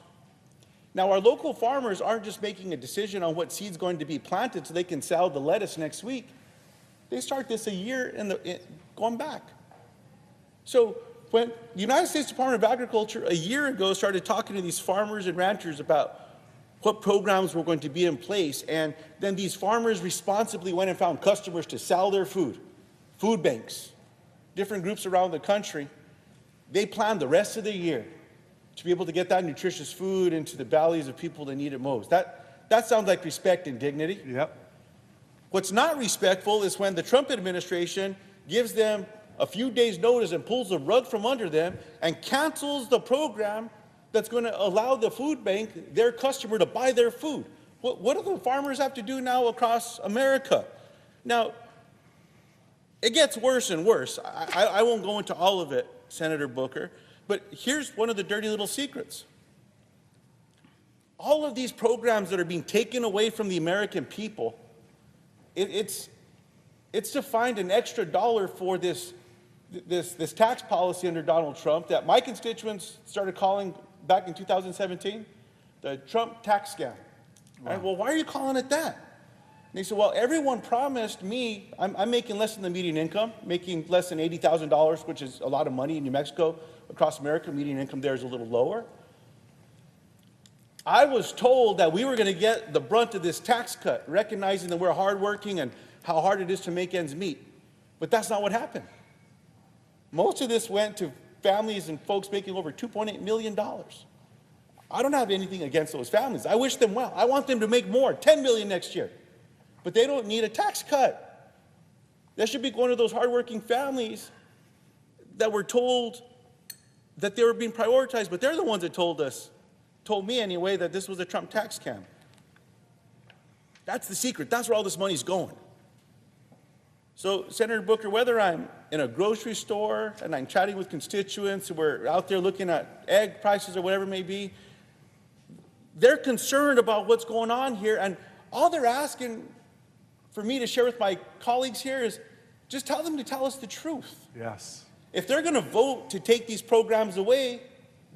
Now, our local farmers aren't just making a decision on what seed's going to be planted so they can sell the lettuce next week. They start this a year going back. So when the United States Department of Agriculture a year ago started talking to these farmers and ranchers about what programs were going to be in place, and then these farmers responsibly went and found customers to sell their food, food banks, different groups around the country, they planned the rest of the year to be able to get that nutritious food into the bellies of people that need it most. That sounds like respect and dignity. Yep. What's not respectful is when the Trump administration gives them a few days' notice and pulls the rug from under them and cancels the program that's going to allow the food bank, their customer, to buy their food. What do the farmers have to do now across America? Now, it gets worse and worse. I won't go into all of it, Senator Booker, but here's one of the dirty little secrets. All of these programs that are being taken away from the American people, it's to find an extra dollar for this tax policy under Donald Trump that my constituents started calling back in 2017, the Trump tax scam. Wow. Right? Well, why are you calling it that? And they said, well, everyone promised me, I'm making less than the median income, making less than $80,000, which is a lot of money in New Mexico. Across America, median income there is a little lower. I was told that we were going to get the brunt of this tax cut, recognizing that we're hardworking and how hard it is to make ends meet. But that's not what happened. Most of this went to families and folks making over $2.8 million. I don't have anything against those families. I wish them well. I want them to make more, $10 million next year. But they don't need a tax cut. That should be going to those hardworking families that were told that they were being prioritized, but they're the ones that told me anyway, that this was a Trump tax scam. That's the secret. That's where all this money's going. So, Senator Booker, whether I'm in a grocery store and I'm chatting with constituents, or we're out there looking at egg prices or whatever it may be, they're concerned about what's going on here, and all they're asking for me to share with my colleagues here is just tell them to tell us the truth. Yes. If they're going to vote to take these programs away,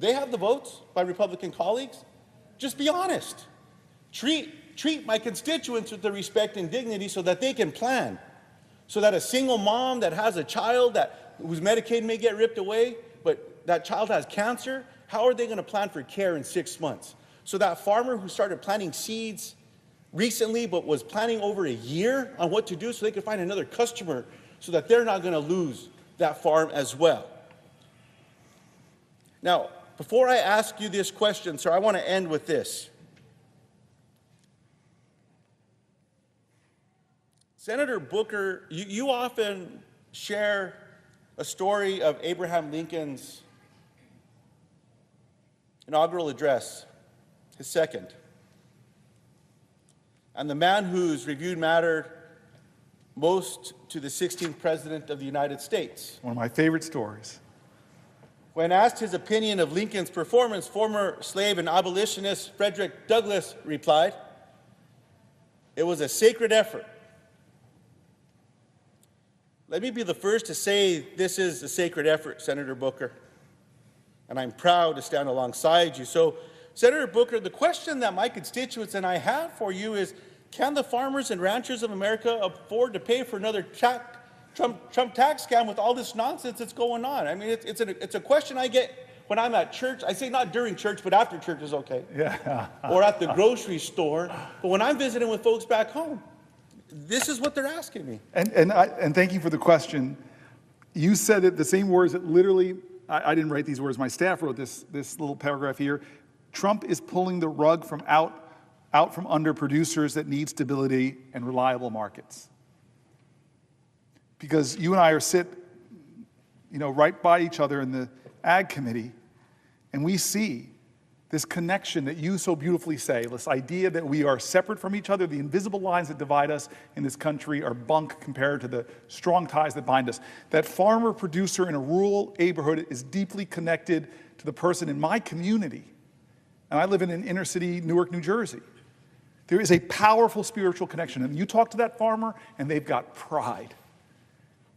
they have the votes by Republican colleagues. Just be honest. Treat my constituents with the respect and dignity so that they can plan. So that a single mom that has a child whose Medicaid may get ripped away, but that child has cancer, how are they going to plan for care in 6 months? So that farmer who started planting seeds recently but was planning over a year on what to do so they could find another customer so that they're not going to lose that farm as well. Now, before I ask you this question, sir, I want to end with this. Senator Booker, you often share a story of Abraham Lincoln's inaugural address, his second, and the man whose reviewed mattered most to the 16th President of the United States. One of my favorite stories. When asked his opinion of Lincoln's performance, former slave and abolitionist Frederick Douglass replied, "It was a sacred effort." Let me be the first to say this is a sacred effort, Senator Booker, and I'm proud to stand alongside you. So, Senator Booker, the question that my constituents and I have for you is, can the farmers and ranchers of America afford to pay for another Trump tax scam with all this nonsense that's going on? I mean, it's a question I get when I'm at church. I say not during church, but after church is okay. Yeah. Or at the grocery store. But when I'm visiting with folks back home, this is what they're asking me. And thank you for the question. You said it, the same words that literally, I didn't write these words, my staff wrote this little paragraph here. Trump is pulling the rug from out from under producers that need stability and reliable markets. Because you and I sit, right by each other in the Ag Committee, and we see this connection that you so beautifully say, this idea that we are separate from each other, the invisible lines that divide us in this country are bunk compared to the strong ties that bind us. That farmer producer in a rural neighborhood is deeply connected to the person in my community. And I live in an inner city, Newark, New Jersey. There is a powerful spiritual connection. And you talk to that farmer, and they've got pride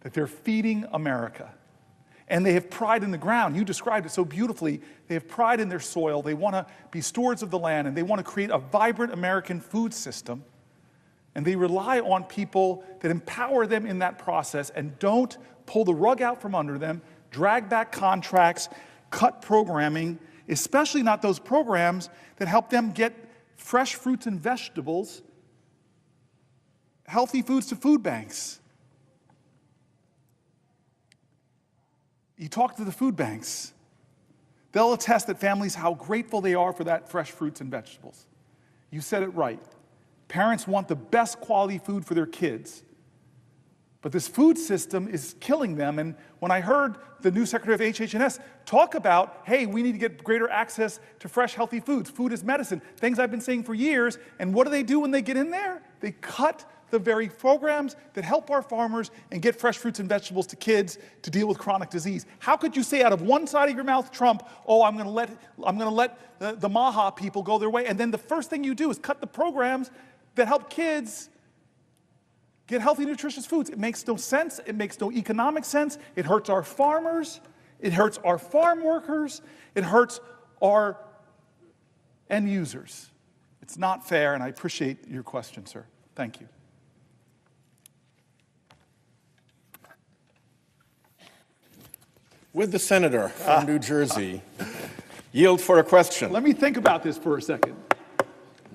that they're feeding America. And they have pride in the ground. You described it so beautifully. They have pride in their soil. They want to be stewards of the land, and they want to create a vibrant American food system. And they rely on people that empower them in that process and don't pull the rug out from under them, drag back contracts, cut programming, especially not those programs that help them get fresh fruits and vegetables, healthy foods to food banks. You talk to the food banks. They'll attest that families, how grateful they are for that fresh fruits and vegetables. You said it right. Parents want the best quality food for their kids. But this food system is killing them. And when I heard the new Secretary of HH&S talk about, hey, we need to get greater access to fresh, healthy foods. Food is medicine. Things I've been saying for years. And what do when they get in there? They cut the very programs that help our farmers and get fresh fruits and vegetables to kids to deal with chronic disease. How could you say out of one side of your mouth, Trump, oh, I'm going to let the Maha people go their way, and then the first thing you do is cut the programs that help kids get healthy, nutritious foods? It makes no sense. It makes no economic sense. It hurts our farmers. It hurts our farm workers. It hurts our end users. It's not fair, and I appreciate your question, sir. Thank you. Would the senator from New Jersey yield for a question? Let me think about this for a second.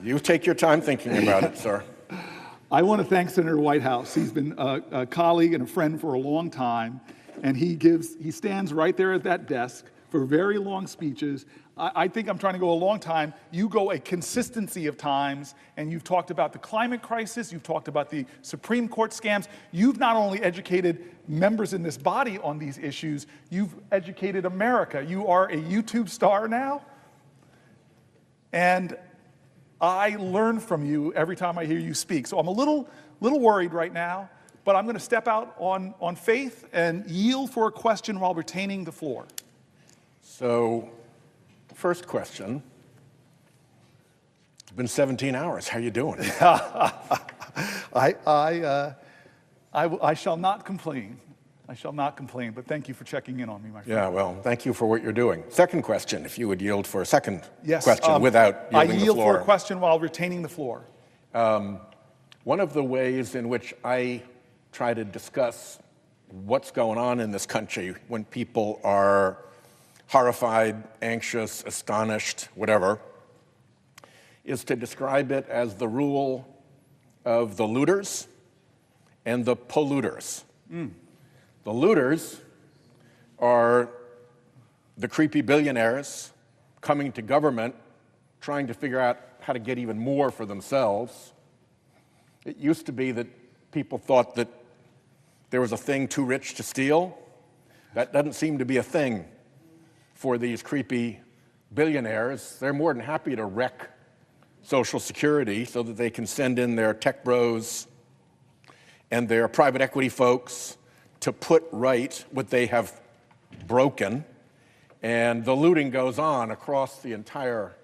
You take your time thinking about it, sir. I want to thank Senator Whitehouse. He's been a colleague and a friend for a long time, and he stands right there at that desk for very long speeches. I think I'm trying to go a long time. You go a consistency of times, and you've talked about the climate crisis, you've talked about the Supreme Court scams. You've not only educated members in this body on these issues, you've educated America. You are a YouTube star now, and I learn from you every time I hear you speak. So I'm a little worried right now, but I'm going to step out on faith and yield for a question while retaining the floor. So, first question. It's been 17 hours. How are you doing? I shall not complain. I shall not complain, but thank you for checking in on me, my friend. Yeah, well, thank you for what you're doing. Second question, if you would yield for a second Yes, question without yielding the floor. I yield for a question while retaining the floor. One of the ways in which I try to discuss what's going on in this country when people are horrified, anxious, astonished, whatever, is to describe it as the rule of the looters and the polluters. The looters are the creepy billionaires coming to government, trying to figure out how to get even more for themselves. It used to be that people thought that there was a thing too rich to steal. That doesn't seem to be a thing for these creepy billionaires. They're more than happy to wreck Social Security so that they can send in their tech bros and their private equity folks to put right what they have broken. And the looting goes on across the entire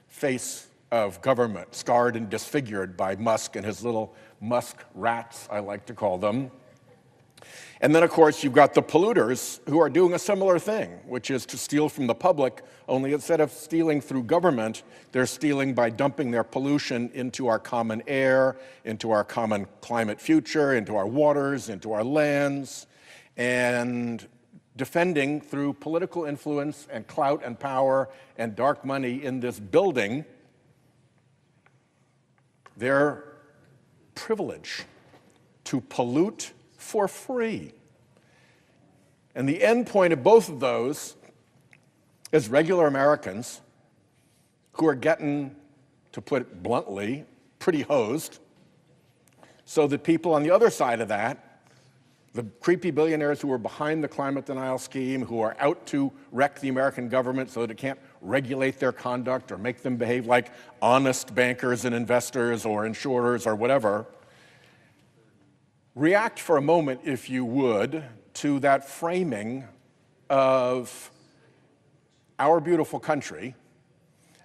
face of government, scarred and disfigured by Musk and his little Musk rats, I like to call them. And then, of course, you've got the polluters who are doing a similar thing, which is to steal from the public, only instead of stealing through government, they're stealing by dumping their pollution into our common air, into our common climate future, into our waters, into our lands, and defending through political influence and clout and power and dark money in this building their privilege to pollute for free. And the end point of both of those is regular Americans who are getting, to put it bluntly, pretty hosed, so that people on the other side of that, the creepy billionaires who are behind the climate denial scheme, who are out to wreck the American government so that it can't regulate their conduct or make them behave like honest bankers and investors or insurers or whatever, react for a moment, if you would, to that framing of our beautiful country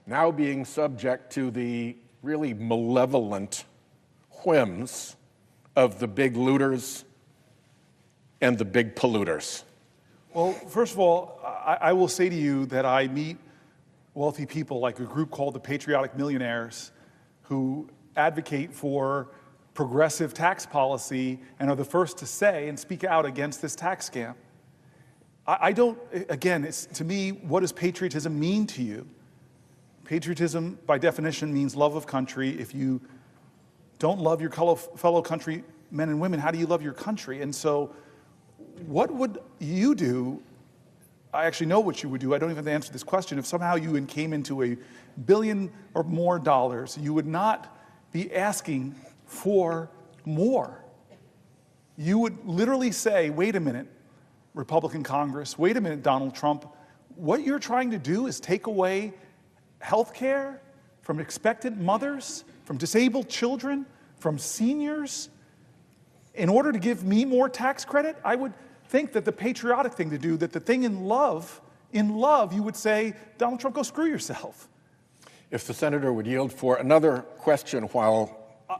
now being subject to the really malevolent whims of the big looters and the big polluters. Well, first of all, I will say to you that I meet wealthy people like a group called the Patriotic Millionaires who advocate for progressive tax policy and are the first to say and speak out against this tax scam. I don't, again, to me, what does patriotism mean to you? Patriotism, by definition, means love of country. If you don't love your fellow countrymen and women, how do you love your country? And so what would you do? I actually know what you would do. I don't even have to answer this question. If somehow you came into $1 billion or more dollars, you would not be asking for more. You would literally say, wait a minute, Republican Congress, wait a minute, Donald Trump, what you're trying to do is take away health care from expectant mothers, from disabled children, from seniors, in order to give me more tax credit. I would think that the patriotic thing to do, that the thing in love, you would say, Donald Trump, go screw yourself. If the senator would yield for another question while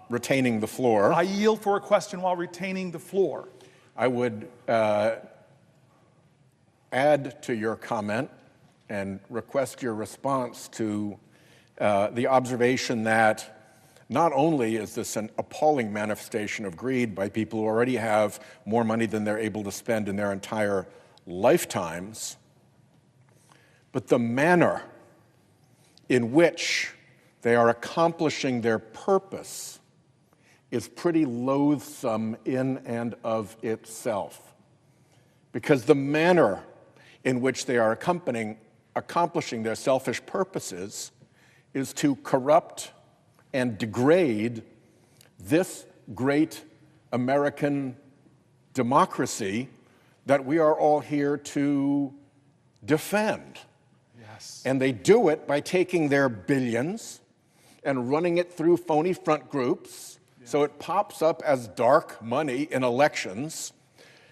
retaining the floor. I yield for a question while retaining the floor. I would add to your comment and request your response to the observation that not only is this an appalling manifestation of greed by people who already have more money than they're able to spend in their entire lifetimes, but the manner in which they are accomplishing their purpose is pretty loathsome in and of itself. Because the manner in which they are accomplishing their selfish purposes is to corrupt and degrade this great American democracy that we are all here to defend. Yes. And they do it by taking their billions and running it through phony front groups, so it pops up as dark money in elections.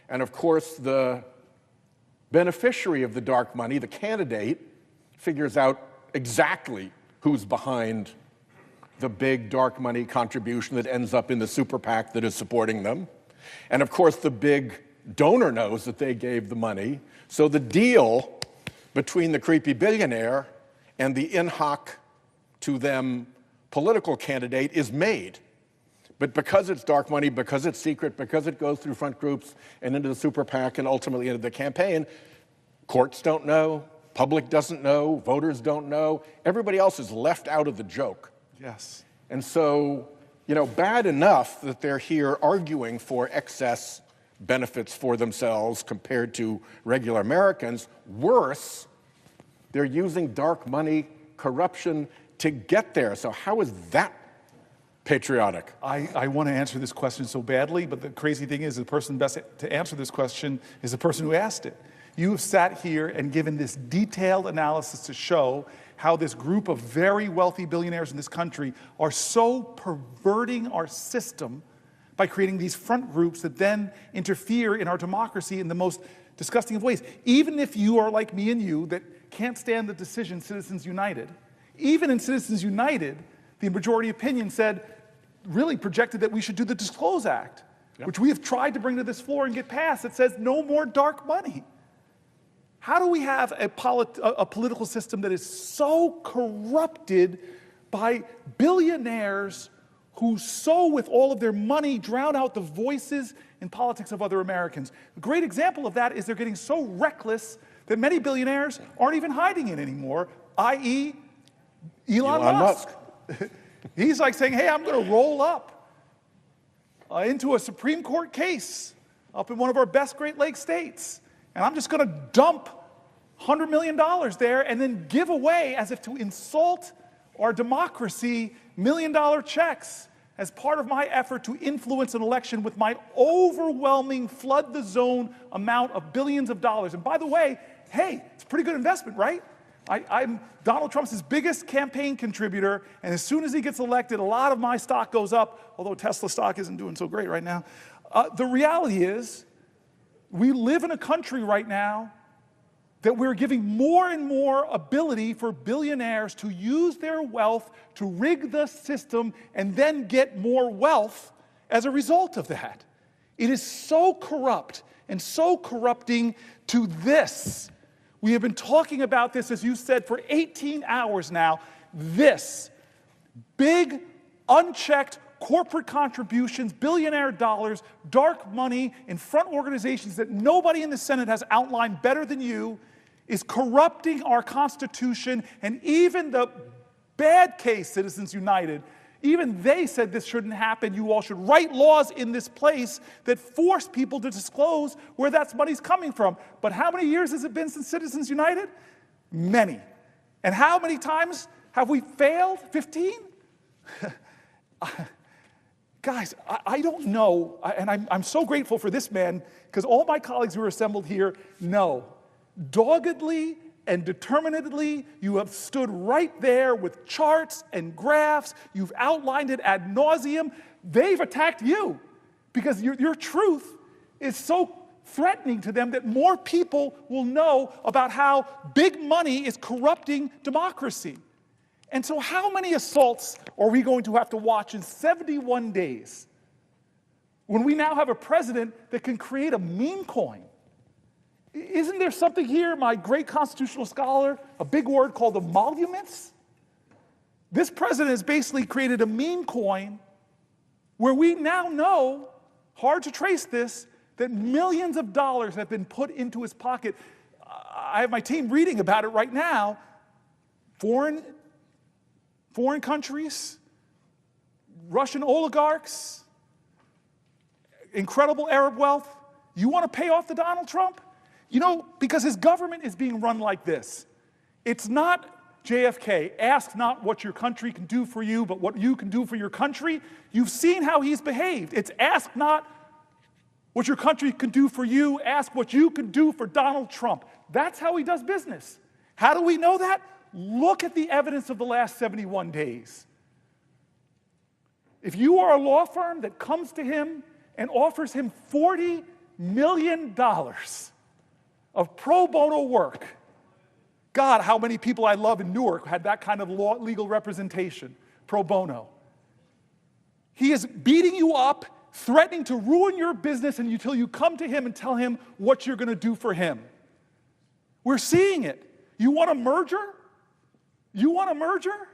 And of course, the beneficiary of the dark money, the candidate, figures out exactly who's behind the big dark money contribution that ends up in the super PAC that is supporting them. And of course, the big donor knows that they gave the money. So the deal between the creepy billionaire and the in hoc to them political candidate is made. But because it's dark money, because it's secret, because it goes through front groups and into the super PAC and ultimately into the campaign, courts don't know, public doesn't know, voters don't know. Everybody else is left out of the joke. Yes. And so, bad enough that they're here arguing for excess benefits for themselves compared to regular Americans. Worse, they're using dark money corruption to get there. So how is that patriotic? I want to answer this question so badly, but the crazy thing is the person best to answer this question is the person who asked it. You have sat here and given this detailed analysis to show how this group of very wealthy billionaires in this country are so perverting our system by creating these front groups that then interfere in our democracy in the most disgusting of ways. Even if you are like me and you that can't stand the decision Citizens United, even in Citizens United, the majority opinion really projected that we should do the Disclose Act, which we have tried to bring to this floor and get passed. It says no more dark money. How do we have a political system that is so corrupted by billionaires who with all of their money, drown out the voices in politics of other Americans? A great example of that is they're getting so reckless that many billionaires aren't even hiding it anymore, i.e. Elon Musk. He's like saying, hey, I'm going to roll up into a Supreme Court case up in one of our best Great Lakes states. And I'm just going to dump $100 million there and then give away, as if to insult our democracy, $1 million checks as part of my effort to influence an election with my overwhelming flood the zone amount of billions of dollars. And by the way, hey, it's a pretty good investment, right? I'm Donald Trump's biggest campaign contributor, and as soon as he gets elected, a lot of my stock goes up, although Tesla stock isn't doing so great right now. The reality is, we live in a country right now that we're giving more and more ability for billionaires to use their wealth to rig the system and then get more wealth as a result of that. It is so corrupt. and so corrupting to this. We have been talking about this, as you said, for 18 hours now. This big, unchecked corporate contributions, billionaire dollars, dark money in front organizations that nobody in the Senate has outlined better than you, is corrupting our Constitution. And even the bad case Citizens United, even they said this shouldn't happen. You all should write laws in this place that force people to disclose where that money's coming from. But how many years has it been since Citizens United? Many. And how many times have we failed? 15? Guys, I don't know, and I'm so grateful for this man, because all my colleagues who are assembled here know, doggedly and determinedly, you have stood right there with charts and graphs. You've outlined it ad nauseum. They've attacked you because your truth is so threatening to them that more people will know about how big money is corrupting democracy. And so how many assaults are we going to have to watch in 71 days when we now have a president that can create a meme coin? Isn't there something here, my great constitutional scholar, a big word called emoluments? This president has basically created a meme coin where we now know, hard to trace this, that millions of dollars have been put into his pocket. I have my team reading about it right now. Foreign countries, Russian oligarchs, incredible Arab wealth. You want to pay off the Donald Trump? You know, because his government is being run like this. It's not JFK. Ask not what your country can do for you, but what you can do for your country. You've seen how he's behaved. It's ask not what your country can do for you, ask what you can do for Donald Trump. That's how he does business. How do we know that? Look at the evidence of the last 71 days. If you are a law firm that comes to him and offers him $40 million of pro bono work, God, how many people I love in Newark had that kind of legal representation, pro bono. He is beating you up, threatening to ruin your business until you come to him and tell him what you're going to do for him. We're seeing it. You want a merger? You want a merger?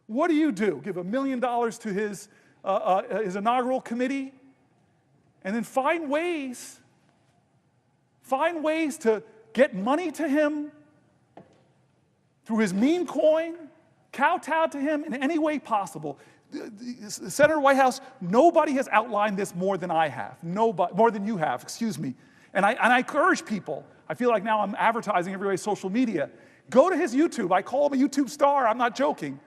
What do? Give $1 million to his inaugural committee, and then find ways to get money to him through his meme coin, kowtow to him in any way possible. Senator Whitehouse, nobody has outlined this more than I have. Nobody, more than you have, excuse me. And I encourage people, I feel like now I'm advertising everybody's social media. Go to his YouTube. I call him a YouTube star. I'm not joking.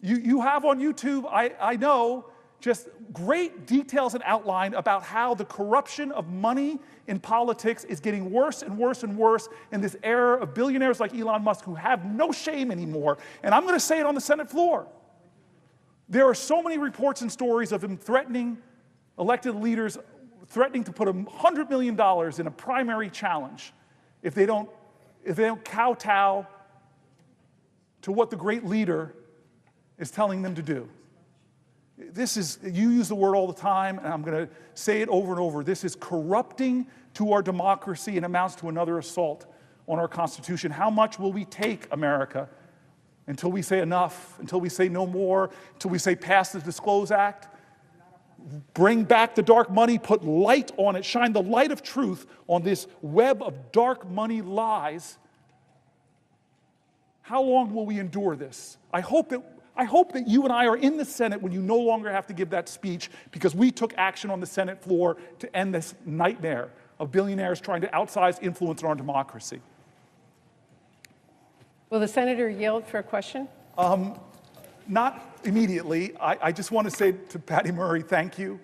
You have on YouTube, I know, just great details and outline about how the corruption of money in politics is getting worse and worse and worse in this era of billionaires like Elon Musk who have no shame anymore. And I'm going to say it on the Senate floor. There are so many reports and stories of him threatening elected leaders, threatening to put $100 million in a primary challenge if they don't kowtow to what the great leader is telling them to do. This is, you use the word all the time, and I'm going to say it over and over. This is corrupting to our democracy and amounts to another assault on our Constitution. How much will we take, America, until we say enough, until we say no more, until we say pass the Disclose Act? Bring back the dark money, put light on it, shine the light of truth on this web of dark money lies. How long will we endure this? I hope that you and I are in the Senate when you no longer have to give that speech, because we took action on the Senate floor to end this nightmare of billionaires trying to outsize influence in our democracy. Will the senator yield for a question? Not immediately. I just want to say to Patty Murray, thank you.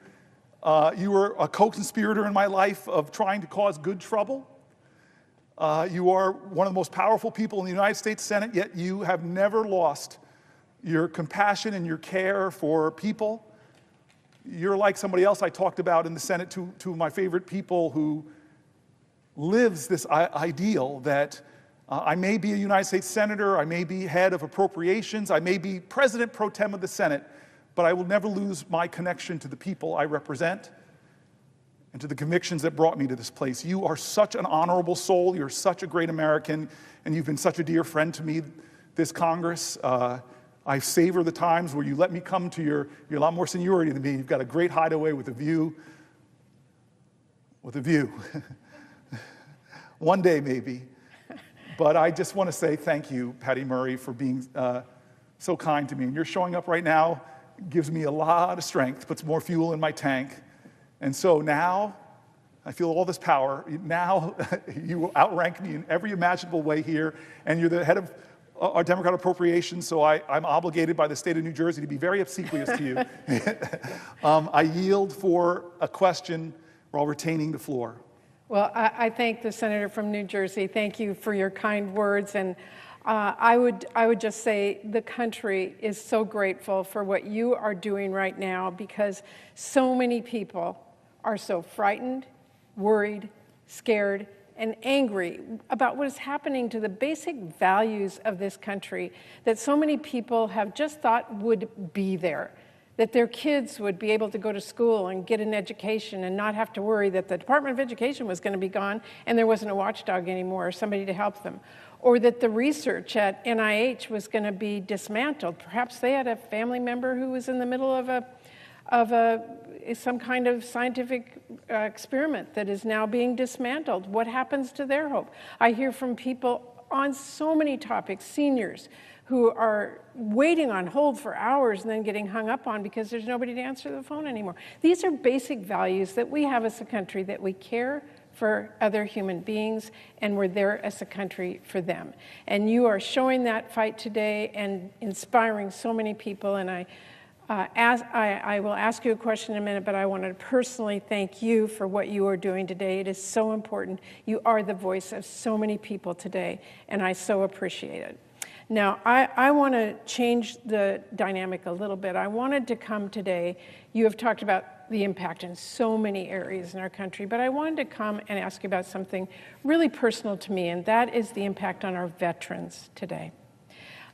You were a co-conspirator in my life of trying to cause good trouble. You are one of the most powerful people in the United States Senate, yet you have never lost your compassion and your care for people. You're like somebody else I talked about in the Senate, two of my favorite people who lives this ideal that I may be a United States Senator, I may be head of appropriations, I may be President pro tem of the Senate, but I will never lose my connection to the people I represent. and to the convictions that brought me to this place. You are such an honorable soul. You're such a great American, and you've been such a dear friend to me, this Congress. I savor the times where you let me come to you're a lot more seniority than me. You've got a great hideaway with a view. One day, maybe. But I just want to say thank you, Patty Murray, for being so kind to me. And you're showing up right now gives me a lot of strength, puts more fuel in my tank. And so now, I feel all this power. Now, you will outrank me in every imaginable way here, and you're the head of our Democrat appropriations, so I'm obligated by the state of New Jersey to be very obsequious to you. I yield for a question while retaining the floor. Well, I thank the senator from New Jersey. Thank you for your kind words. And I would just say the country is so grateful for what you are doing right now, because so many people are so frightened, worried, scared, and angry about what is happening to the basic values of this country that so many people have just thought would be there, that their kids would be able to go to school and get an education and not have to worry that the Department of Education was going to be gone and there wasn't a watchdog anymore or somebody to help them, or that the research at NIH was going to be dismantled. Perhaps they had a family member who was in the middle of some kind of scientific experiment that is now being dismantled. What happens to their hope? I hear from people on so many topics, seniors, who are waiting on hold for hours and then getting hung up on because there's nobody to answer the phone anymore. These are basic values that we have as a country, that we care for other human beings, and we're there as a country for them. And you are showing that fight today and inspiring so many people, and I will ask you a question in a minute, but I want to personally thank you for what you are doing today. It is so important. You are the voice of so many people today, and I so appreciate it. Now, I want to change the dynamic a little bit. I wanted to come today. You have talked about the impact in so many areas in our country, but I wanted to come and ask you about something really personal to me, and that is the impact on our veterans today.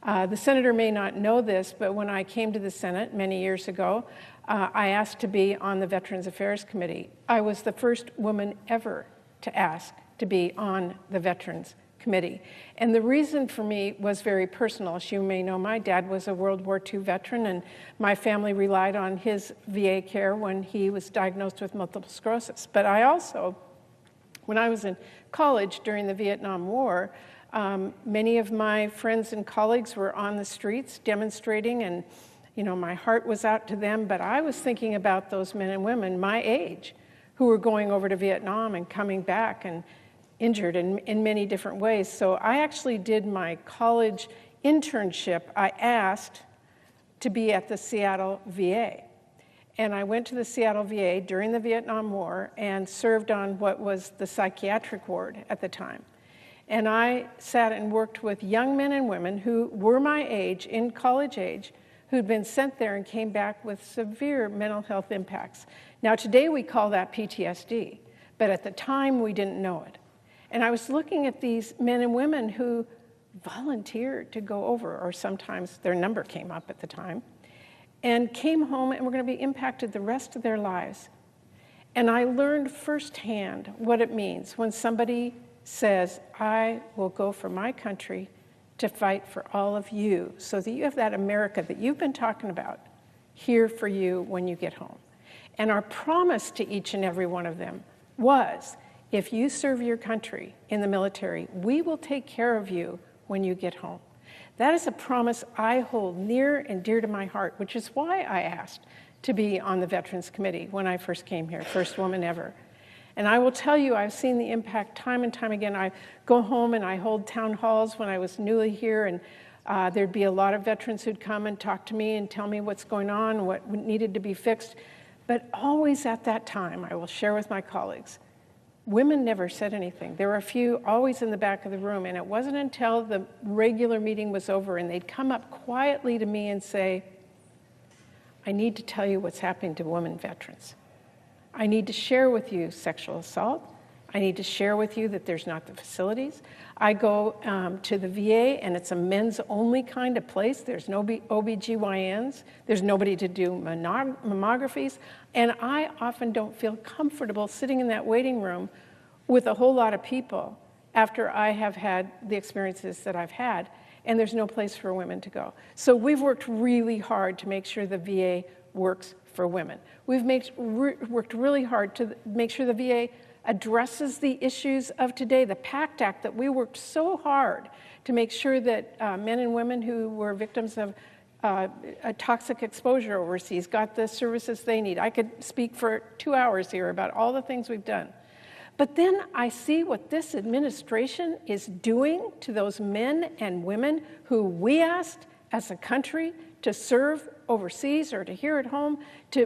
The senator may not know this, but when I came to the Senate many years ago, I asked to be on the Veterans Affairs Committee. I was the first woman ever to ask to be on the Veterans Committee. And the reason for me was very personal. As you may know, my dad was a World War II veteran, and my family relied on his VA care when he was diagnosed with multiple sclerosis. But I also, when I was in college during the Vietnam War, many of my friends and colleagues were on the streets demonstrating, and my heart was out to them, but I was thinking about those men and women my age who were going over to Vietnam and coming back and injured in many different ways. So I actually did my college internship. I asked to be at the Seattle VA. And I went to the Seattle VA during the Vietnam War and served on what was the psychiatric ward at the time. And I sat and worked with young men and women who were my age, in college age, who'd been sent there and came back with severe mental health impacts. Now, today we call that PTSD, but at the time we didn't know it. And I was looking at these men and women who volunteered to go over, or sometimes their number came up at the time, and came home and were going to be impacted the rest of their lives. And I learned firsthand what it means when somebody says, I will go for my country to fight for all of you, so that you have that America that you've been talking about here for you when you get home. And our promise to each and every one of them was, if you serve your country in the military, we will take care of you when you get home. That is a promise I hold near and dear to my heart, which is why I asked to be on the Veterans Committee when I first came here, first woman ever. And I will tell you, I've seen the impact time and time again. I go home and I hold town halls when I was newly here, and there'd be a lot of veterans who'd come and talk to me and tell me what's going on, what needed to be fixed. But always at that time, I will share with my colleagues, women never said anything. There were a few always in the back of the room, and it wasn't until the regular meeting was over and they'd come up quietly to me and say, I need to tell you what's happening to women veterans. I need to share with you sexual assault, I need to share with you that there's not the facilities. I go to the VA, and it's a men's-only kind of place. There's no OBGYNs. There's nobody to do mammographies. And I often don't feel comfortable sitting in that waiting room with a whole lot of people after I have had the experiences that I've had, and there's no place for women to go. So we've worked really hard to make sure the VA works for women. We've worked really hard to make sure the VA addresses the issues of today. The PACT Act that we worked so hard to make sure that men and women who were victims of a toxic exposure overseas got the services they need. I could speak for 2 hours here about all the things we've done. But then I see what this administration is doing to those men and women who we asked as a country to serve overseas or to here at home,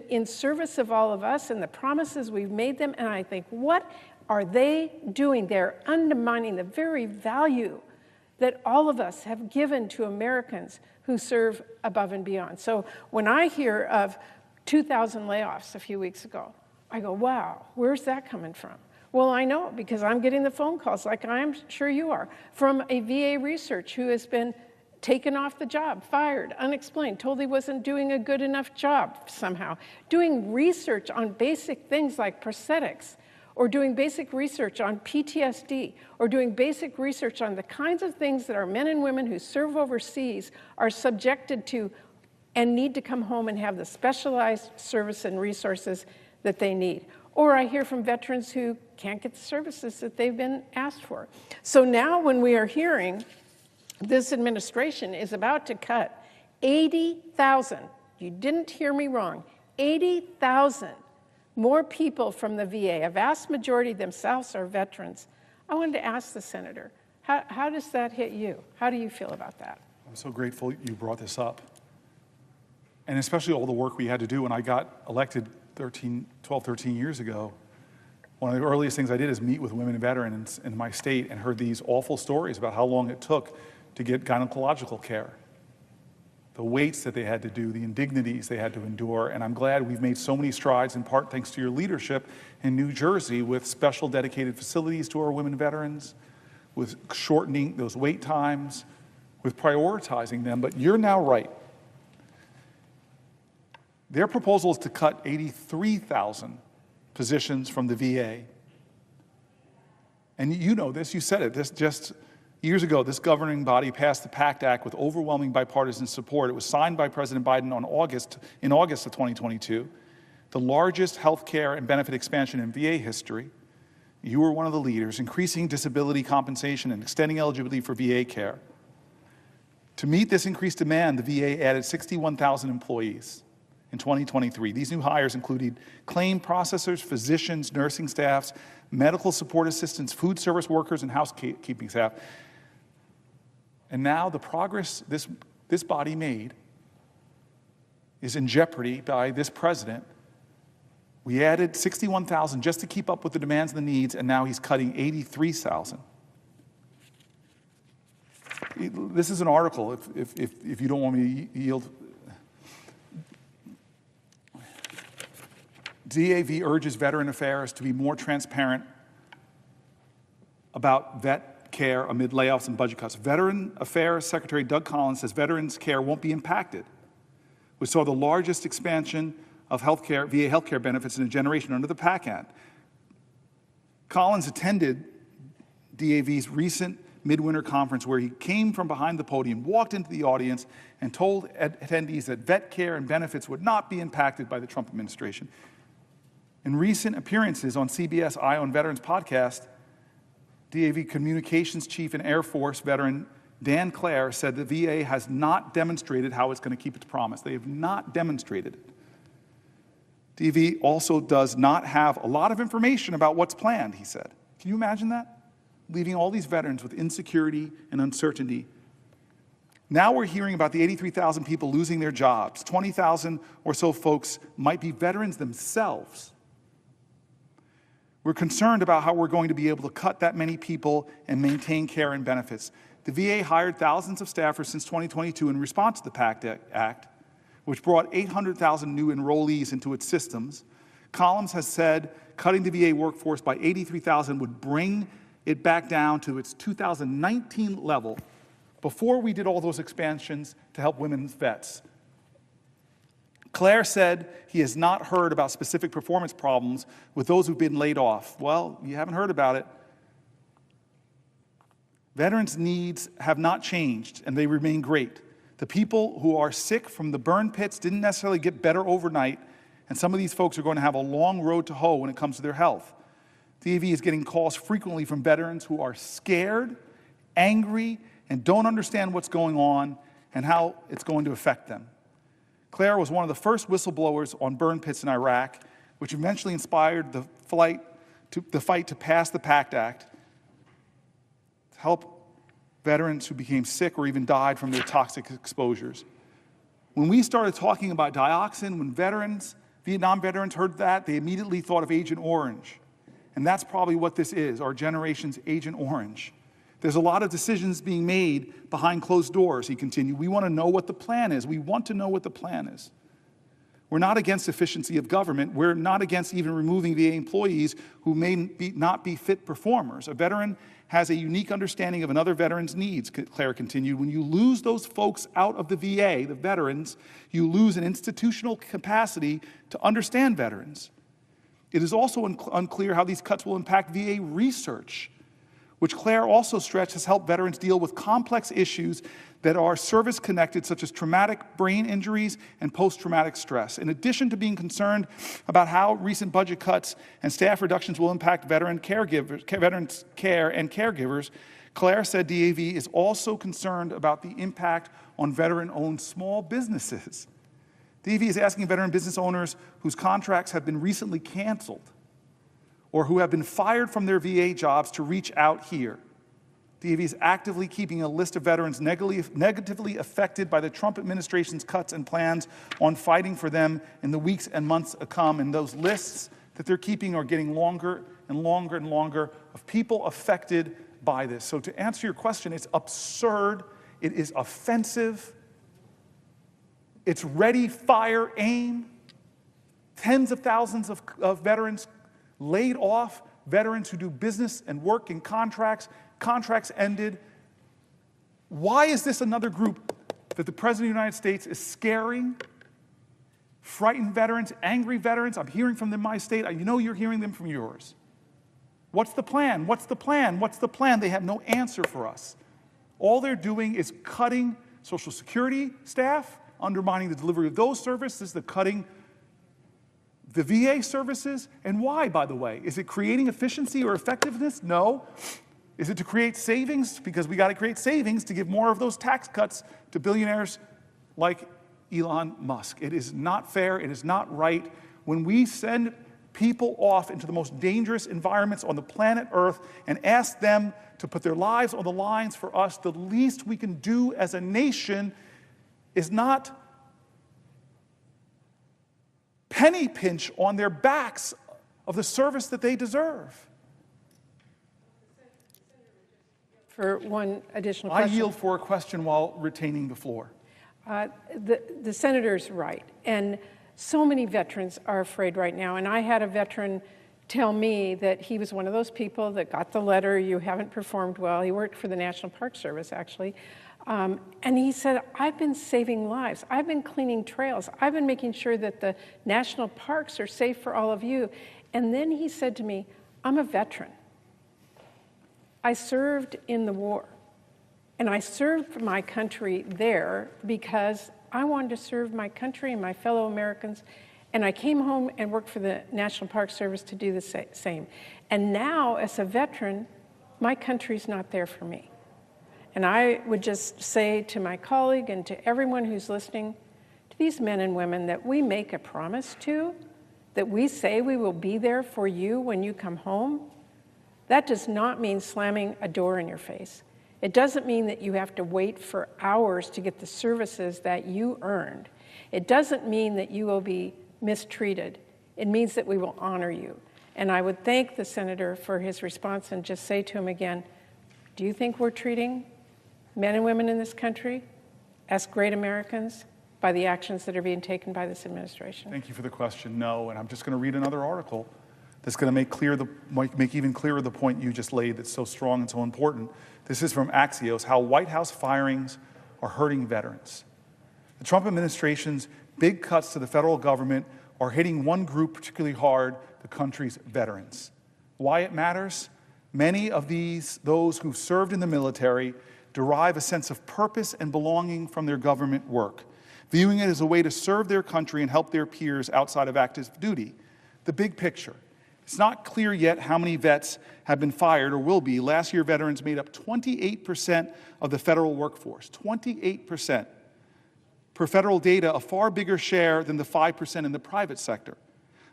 in service of all of us and the promises we've made them. And I think, what are they doing? They're undermining the very value that all of us have given to Americans who serve above and beyond. So when I hear of 2,000 layoffs a few weeks ago, I go, wow, where's that coming from? Well, I know, because I'm getting the phone calls, like I'm sure you are, from a VA research who has been taken off the job, fired, unexplained, told he wasn't doing a good enough job somehow, doing research on basic things like prosthetics, or doing basic research on PTSD, or doing basic research on the kinds of things that our men and women who serve overseas are subjected to and need to come home and have the specialized service and resources that they need. Or I hear from veterans who can't get the services that they've been asked for. So now when we are hearing this administration is about to cut 80,000, you didn't hear me wrong, 80,000 more people from the VA, a vast majority themselves are veterans. I wanted to ask the senator, how does that hit you? How do you feel about that? I'm so grateful you brought this up. And especially all the work we had to do when I got elected 12, 13 years ago. One of the earliest things I did is meet with women and veterans in my state and heard these awful stories about how long it took to get gynecological care, the waits that they had to do, the indignities they had to endure. And I'm glad we've made so many strides, in part thanks to your leadership in New Jersey, with special dedicated facilities to our women veterans, with shortening those wait times, with prioritizing them. But you're now right. Their proposal is to cut 83,000 positions from the VA. And you know this, you said it, this just years ago, this governing body passed the PACT Act with overwhelming bipartisan support. It was signed by President Biden in August of 2022, the largest health care and benefit expansion in VA history. You were one of the leaders, increasing disability compensation and extending eligibility for VA care. To meet this increased demand, the VA added 61,000 employees in 2023. These new hires included claim processors, physicians, nursing staffs, medical support assistants, food service workers, and housekeeping staff. And now the progress this body made is in jeopardy by this president. We added 61,000 just to keep up with the demands and the needs, and now he's cutting 83,000. This is an article, if you don't want me to yield. DAV urges Veteran Affairs to be more transparent about vet care amid layoffs and budget cuts. Veteran Affairs Secretary Doug Collins says veterans' care won't be impacted. We saw the largest expansion of VA healthcare benefits in a generation under the PACT Act. Collins attended DAV's recent midwinter conference where he came from behind the podium, walked into the audience, and told attendees that vet care and benefits would not be impacted by the Trump administration. In recent appearances on CBS Eye on Veterans podcast, DAV Communications Chief and Air Force veteran Dan Clare said the VA has not demonstrated how it's going to keep its promise. They have not demonstrated it. DAV also does not have a lot of information about what's planned, he said. Can you imagine that? Leaving all these veterans with insecurity and uncertainty. Now we're hearing about the 83,000 people losing their jobs. 20,000 or so folks might be veterans themselves. We're concerned about how we're going to be able to cut that many people and maintain care and benefits. The VA hired thousands of staffers since 2022 in response to the PACT Act, which brought 800,000 new enrollees into its systems, Collins has said cutting the VA workforce by 83,000 would bring it back down to its 2019 level before we did all those expansions to help women's vets. Claire said he has not heard about specific performance problems with those who've been laid off. Well, you haven't heard about it. Veterans' needs have not changed, and they remain great. The people who are sick from the burn pits didn't necessarily get better overnight, and some of these folks are going to have a long road to hoe when it comes to their health. The AV is getting calls frequently from veterans who are scared, angry, and don't understand what's going on and how it's going to affect them. Claire was one of the first whistleblowers on burn pits in Iraq, which eventually inspired the fight to pass the PACT Act to help veterans who became sick or even died from their toxic exposures. When we started talking about dioxin, when Vietnam veterans heard that, they immediately thought of Agent Orange. And that's probably what this is, our generation's Agent Orange. There's a lot of decisions being made behind closed doors, he continued. We want to know what the plan is. We want to know what the plan is. We're not against efficiency of government. We're not against even removing VA employees who may not be fit performers. A veteran has a unique understanding of another veteran's needs, Claire continued. When you lose those folks out of the VA, the veterans, you lose an institutional capacity to understand veterans. It is also unclear how these cuts will impact VA research, which Claire also stressed has helped veterans deal with complex issues that are service-connected, such as traumatic brain injuries and post-traumatic stress. In addition to being concerned about how recent budget cuts and staff reductions will impact veterans care and caregivers, Claire said DAV is also concerned about the impact on veteran-owned small businesses. DAV is asking veteran business owners whose contracts have been recently canceled or who have been fired from their VA jobs to reach out here. DAV is actively keeping a list of veterans negatively affected by the Trump administration's cuts and plans on fighting for them in the weeks and months to come. And those lists that they're keeping are getting longer and longer and longer of people affected by this. So to answer your question, it's absurd, it is offensive, it's ready, fire, aim. Tens of thousands of veterans laid off, veterans who do business and work in contracts ended. Why is this another group that the President of the United States is scaring? Frightened veterans, angry veterans. I'm hearing from them in my state. You know you're hearing them from yours. What's the plan? What's the plan? What's the plan? They have no answer for us. All they're doing is cutting Social Security staff, undermining the delivery of those services, the cutting the VA services. And why, by the way? Is it creating efficiency or effectiveness? No. Is it to create savings? Because we got to create savings to give more of those tax cuts to billionaires like Elon Musk. It is not fair. It is not right. When we send people off into the most dangerous environments on the planet Earth and ask them to put their lives on the lines for us, the least we can do as a nation is not penny pinch on their backs of the service that they deserve. For one additional I question. yield for a question while retaining the floor. The senator's right. And so many veterans are afraid right now. And I had a veteran tell me that he was one of those people that got the letter, you haven't performed well. He worked for the National Park Service, actually. And he said, I've been saving lives. I've been cleaning trails. I've been making sure that the national parks are safe for all of you. And then he said to me, I'm a veteran. I served in the war. And I served my country there because I wanted to serve my country and my fellow Americans. And I came home and worked for the National Park Service to do the same. And now, as a veteran, my country's not there for me. And I would just say to my colleague and to everyone who's listening, to these men and women, that we make a promise to, that we say we will be there for you when you come home. That does not mean slamming a door in your face. It doesn't mean that you have to wait for hours to get the services that you earned. It doesn't mean that you will be mistreated. It means that we will honor you. And I would thank the senator for his response and just say to him again, do you think we're treating men and women in this country as great Americans? by the actions that are being taken by this administration? Thank you for the question. No, and I'm just going to read another article that's going to make even clearer the point you just laid that's so strong and so important. This is from Axios, How White House Firings Are Hurting Veterans. The Trump administration's big cuts to the federal government are hitting one group particularly hard, the country's veterans. Why it matters? Many of those who've served in the military derive a sense of purpose and belonging from their government work, viewing it as a way to serve their country and help their peers outside of active duty. The big picture. It's not clear yet how many vets have been fired or will be. Last year, veterans made up 28% of the federal workforce, 28%. Per federal data, a far bigger share than the 5% in the private sector.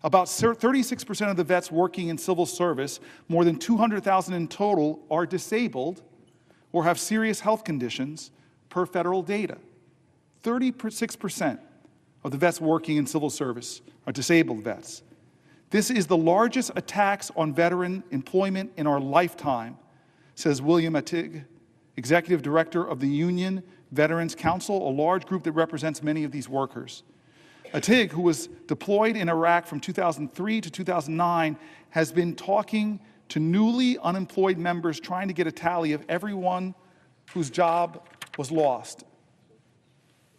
About 36% of the vets working in civil service, more than 200,000 in total, are disabled or have serious health conditions per federal data. 36% of the vets working in civil service are disabled vets. This is the largest attacks on veteran employment in our lifetime, says William Attig, executive director of the Union Veterans Council, a large group that represents many of these workers. Attig, who was deployed in Iraq from 2003 to 2009, has been talking to newly unemployed members trying to get a tally of everyone whose job was lost.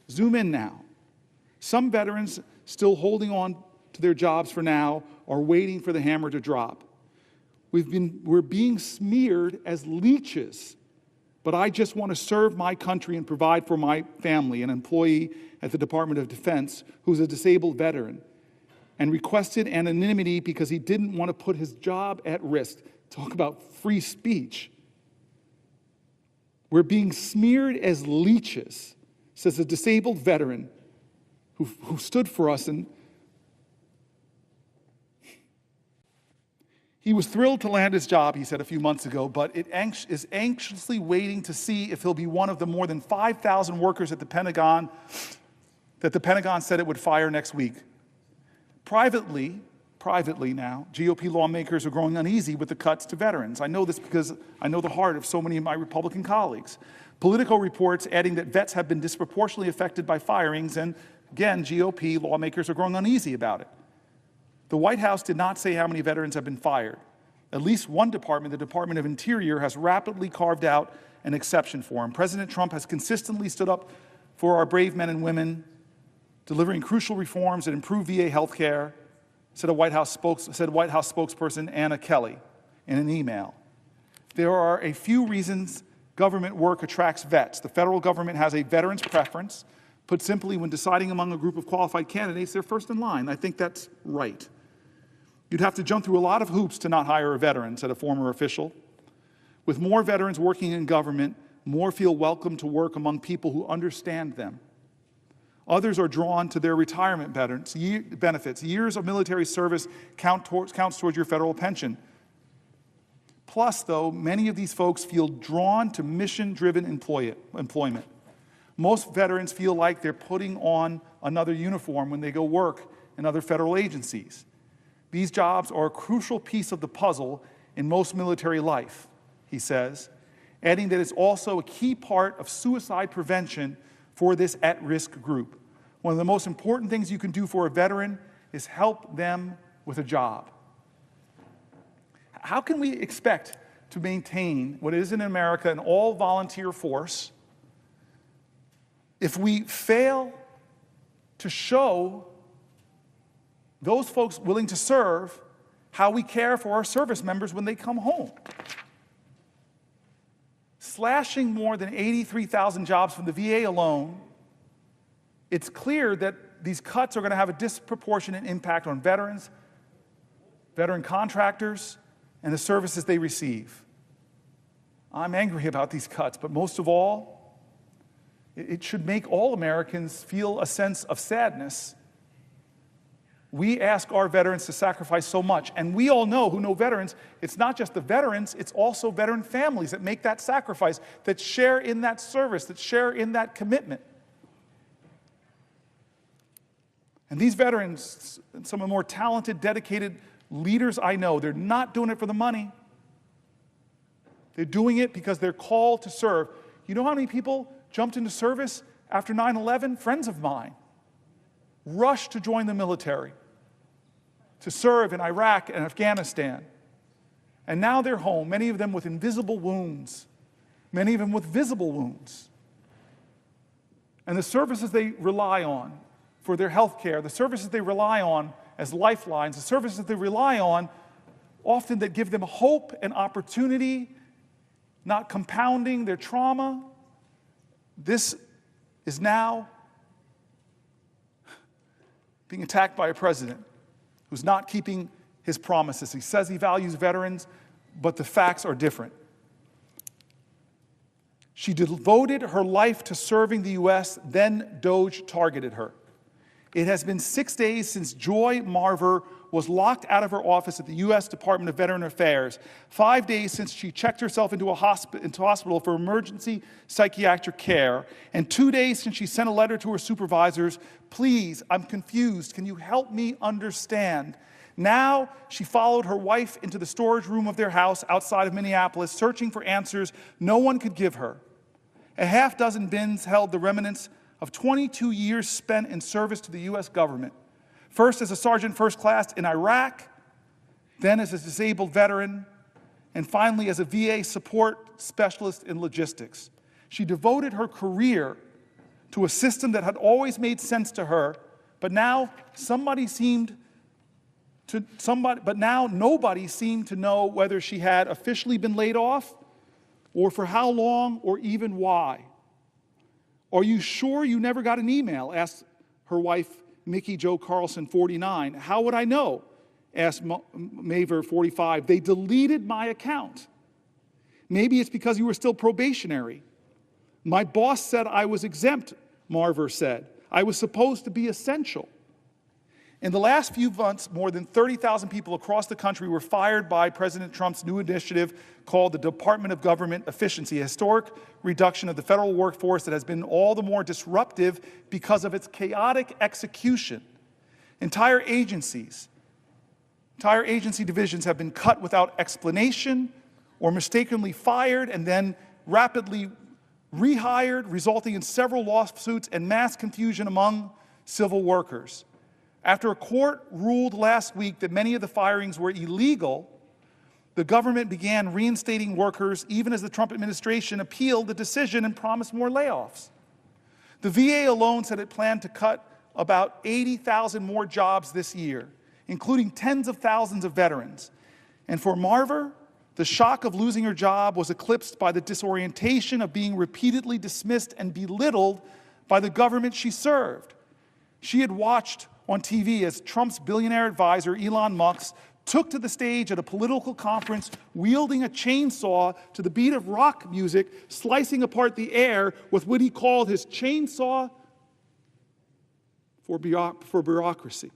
Zoom in now. Some veterans still holding on to their jobs for now are waiting for the hammer to drop. We're being smeared as leeches, but I just want to serve my country and provide for my family, an employee at the Department of Defense who's a disabled veteran, and requested anonymity because he didn't want to put his job at risk. Talk about free speech. We're being smeared as leeches, says a disabled veteran who stood for us. And he was thrilled to land his job, he said a few months ago, but is anxiously waiting to see if he'll be one of the more than 5,000 workers at the Pentagon that the Pentagon said it would fire next week. Privately now, GOP lawmakers are growing uneasy with the cuts to veterans. I know this because I know the heart of so many of my Republican colleagues. Politico reports adding that vets have been disproportionately affected by firings, and again, GOP lawmakers are growing uneasy about it. The White House did not say how many veterans have been fired. At least one department, the Department of Interior, has rapidly carved out an exception for him. President Trump has consistently stood up for our brave men and women, delivering crucial reforms that improve VA health care, said White House spokesperson Anna Kelly in an email. There are a few reasons government work attracts vets. The federal government has a veterans preference. Put simply, when deciding among a group of qualified candidates, they're first in line. I think that's right. You'd have to jump through a lot of hoops to not hire a veteran, said a former official. With more veterans working in government, more feel welcome to work among people who understand them. Others are drawn to their retirement benefits. Years of military service counts towards your federal pension. Plus, though, many of these folks feel drawn to mission-driven employment. Most veterans feel like they're putting on another uniform when they go work in other federal agencies. These jobs are a crucial piece of the puzzle in most military life, he says, adding that it's also a key part of suicide prevention for this at-risk group. One of the most important things you can do for a veteran is help them with a job. How can we expect to maintain what is in America an all-volunteer force if we fail to show those folks willing to serve how we care for our service members when they come home? Slashing more than 83,000 jobs from the VA alone, it's clear that these cuts are going to have a disproportionate impact on veterans, veteran contractors, and the services they receive. I'm angry about these cuts, but most of all, it should make all Americans feel a sense of sadness. We ask our veterans to sacrifice so much, and we all know, who know veterans, it's not just the veterans, it's also veteran families that make that sacrifice, that share in that service, that share in that commitment. And these veterans, some of the more talented, dedicated leaders I know, they're not doing it for the money. They're doing it because they're called to serve. You know how many people jumped into service after 9/11? Friends of mine, rushed to join the military, to serve in Iraq and Afghanistan. And now they're home, many of them with invisible wounds, many of them with visible wounds. And the services they rely on for their health care, the services they rely on as lifelines, the services they rely on often that give them hope and opportunity, not compounding their trauma, this is now being attacked by a president who's not keeping his promises. He says he values veterans, but the facts are different. She devoted her life to serving the U.S., then DOJ targeted her. It has been 6 days since Joy Marver was locked out of her office at the U.S. Department of Veteran Affairs, 5 days since she checked herself into hospital for emergency psychiatric care, and 2 days since she sent a letter to her supervisors, "Please, I'm confused. Can you help me understand?" Now, she followed her wife into the storage room of their house outside of Minneapolis, searching for answers no one could give her. A half dozen bins held the remnants of 22 years spent in service to the U.S. government, first as a sergeant first class in Iraq, then as a disabled veteran, and finally as a VA support specialist in logistics. She devoted her career to a system that had always made sense to her, but now nobody seemed to know whether she had officially been laid off, or for how long, or even why. "Are you sure you never got an email?" asked her wife, Mickey Jo Carlson, 49. "How would I know?" asked Maver, 45. "They deleted my account." "Maybe it's because you were still probationary." "My boss said I was exempt," Marver said. "I was supposed to be essential." In the last few months, more than 30,000 people across the country were fired by President Trump's new initiative called the Department of Government Efficiency, a historic reduction of the federal workforce that has been all the more disruptive because of its chaotic execution. Entire agency divisions have been cut without explanation or mistakenly fired and then rapidly rehired, resulting in several lawsuits and mass confusion among civil workers. After a court ruled last week that many of the firings were illegal, the government began reinstating workers even as the Trump administration appealed the decision and promised more layoffs. The VA alone said it planned to cut about 80,000 more jobs this year, including tens of thousands of veterans. And for Marver, the shock of losing her job was eclipsed by the disorientation of being repeatedly dismissed and belittled by the government she served. She had watched on TV as Trump's billionaire advisor, Elon Musk, took to the stage at a political conference wielding a chainsaw to the beat of rock music, slicing apart the air with what he called his chainsaw for bureaucracy.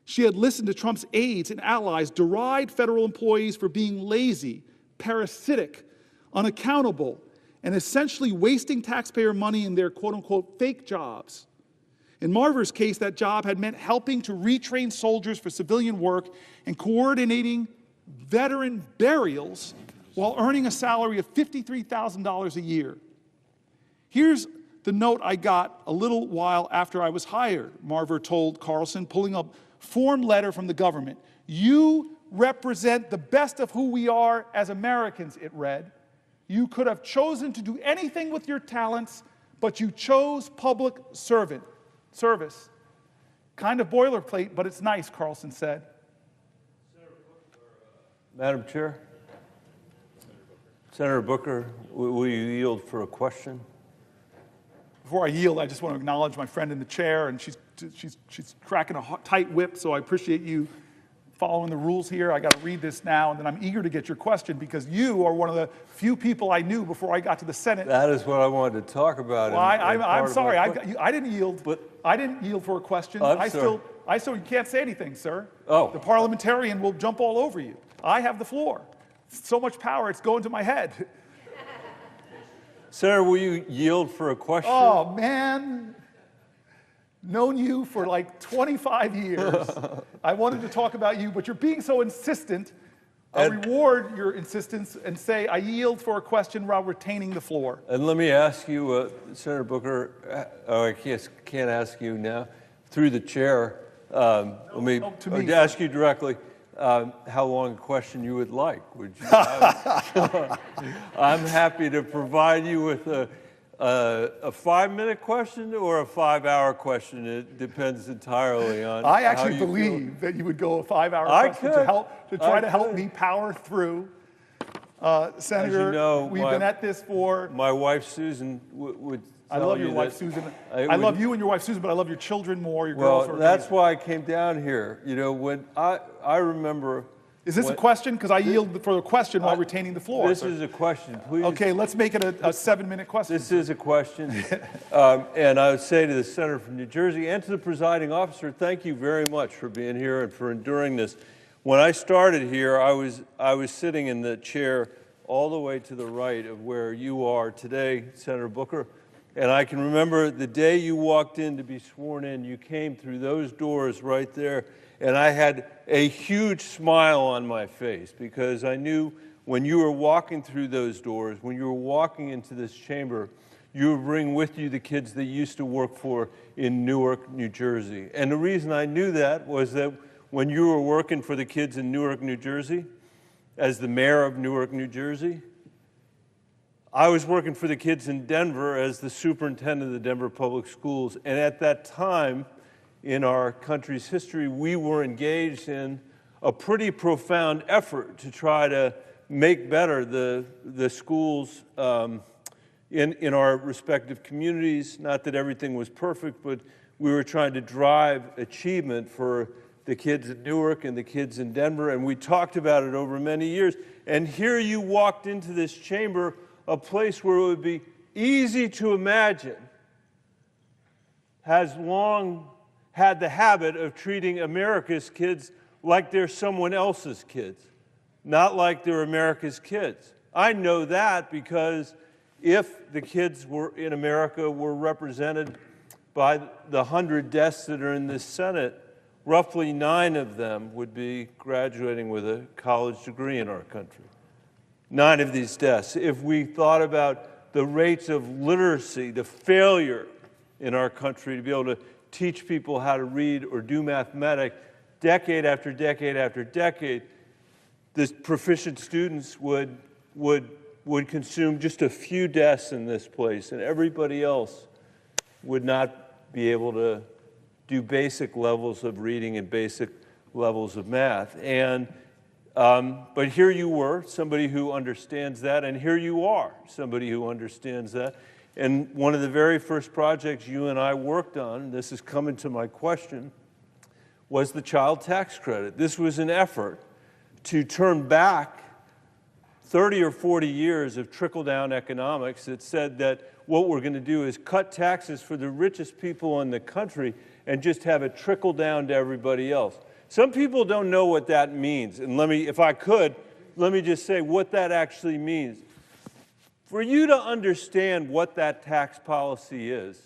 She had listened to Trump's aides and allies deride federal employees for being lazy, parasitic, unaccountable, and essentially wasting taxpayer money in their quote-unquote fake jobs. In Marver's case, that job had meant helping to retrain soldiers for civilian work and coordinating veteran burials while earning a salary of $53,000 a year. "Here's the note I got a little while after I was hired," Marver told Carlson, pulling a form letter from the government. "You represent the best of who we are as Americans," it read. "You could have chosen to do anything with your talents, but you chose public service. Kind of boilerplate, but it's nice," Carlson said. Madam Chair, Senator Booker, will you yield for a question? Before I yield, I just want to acknowledge my friend in the chair, and she's cracking a tight whip, so I appreciate you following the rules here. I got to read this now, and then I'm eager to get your question because you are one of the few people I knew before I got to the Senate. That is what I wanted to talk about. Well, I'm sorry, I didn't yield. But I didn't yield for a question. I'm sorry. You can't say anything, sir. Oh. The parliamentarian will jump all over you. I have the floor. So much power, it's going to my head. Sir, will you yield for a question? Oh, man. Known you for like 25 years. I wanted to talk about you, but you're being so insistent. I'll reward your insistence and say I yield for a question while retaining the floor. And let me ask you, Senator Booker, I can't ask you now. Through the chair, let me ask you directly how long a question you would like. Would you? I'm happy to provide you with a 5-minute question or a 5-hour question. It depends entirely on. I actually believe that you would go a 5-hour question to try to help me power through. Senator, as you know, we've been at this for. My wife Susan would. I love your wife Susan. I love you and your wife Susan, but I love your children more. Your girls are. That's why I came down here. You know, when I remember. Is this a question? Because I yield for a question while retaining the floor. This is a question, please. Okay, let's make it a 7-minute question. This is a question. And I would say to the senator from New Jersey and to the presiding officer, thank you very much for being here and for enduring this. When I started here, I was sitting in the chair all the way to the right of where you are today, Senator Booker. And I can remember the day you walked in to be sworn in, you came through those doors right there. And I had a huge smile on my face because I knew when you were walking through those doors, when you were walking into this chamber, you would bring with you the kids that you used to work for in Newark, New Jersey. And the reason I knew that was that when you were working for the kids in Newark, New Jersey, as the mayor of Newark, New Jersey, I was working for the kids in Denver as the superintendent of the Denver Public Schools. And at that time, in our country's history, we were engaged in a pretty profound effort to try to make better the schools in our respective communities. Not that everything was perfect, but we were trying to drive achievement for the kids in Newark and the kids in Denver, and we talked about it over many years. And here you walked into this chamber, a place where it would be easy to imagine has long had the habit of treating America's kids like they're someone else's kids, not like they're America's kids. I know that because if the kids in America were represented by the 100 desks that are in this Senate, roughly 9 of them would be graduating with a college degree in our country. 9 of these desks. If we thought about the rates of literacy, the failure in our country to be able to teach people how to read or do mathematics, decade after decade after decade, the proficient students would consume just a few desks in this place, and everybody else would not be able to do basic levels of reading and basic levels of math. And but here you were, somebody who understands that, and here you are, somebody who understands that. And one of the very first projects you and I worked on, this is coming to my question, was the child tax credit. This was an effort to turn back 30 or 40 years of trickle-down economics that said that what we're going to do is cut taxes for the richest people in the country and just have it trickle down to everybody else. Some people don't know what that means, and if I could, let me just say what that actually means. For you to understand what that tax policy is,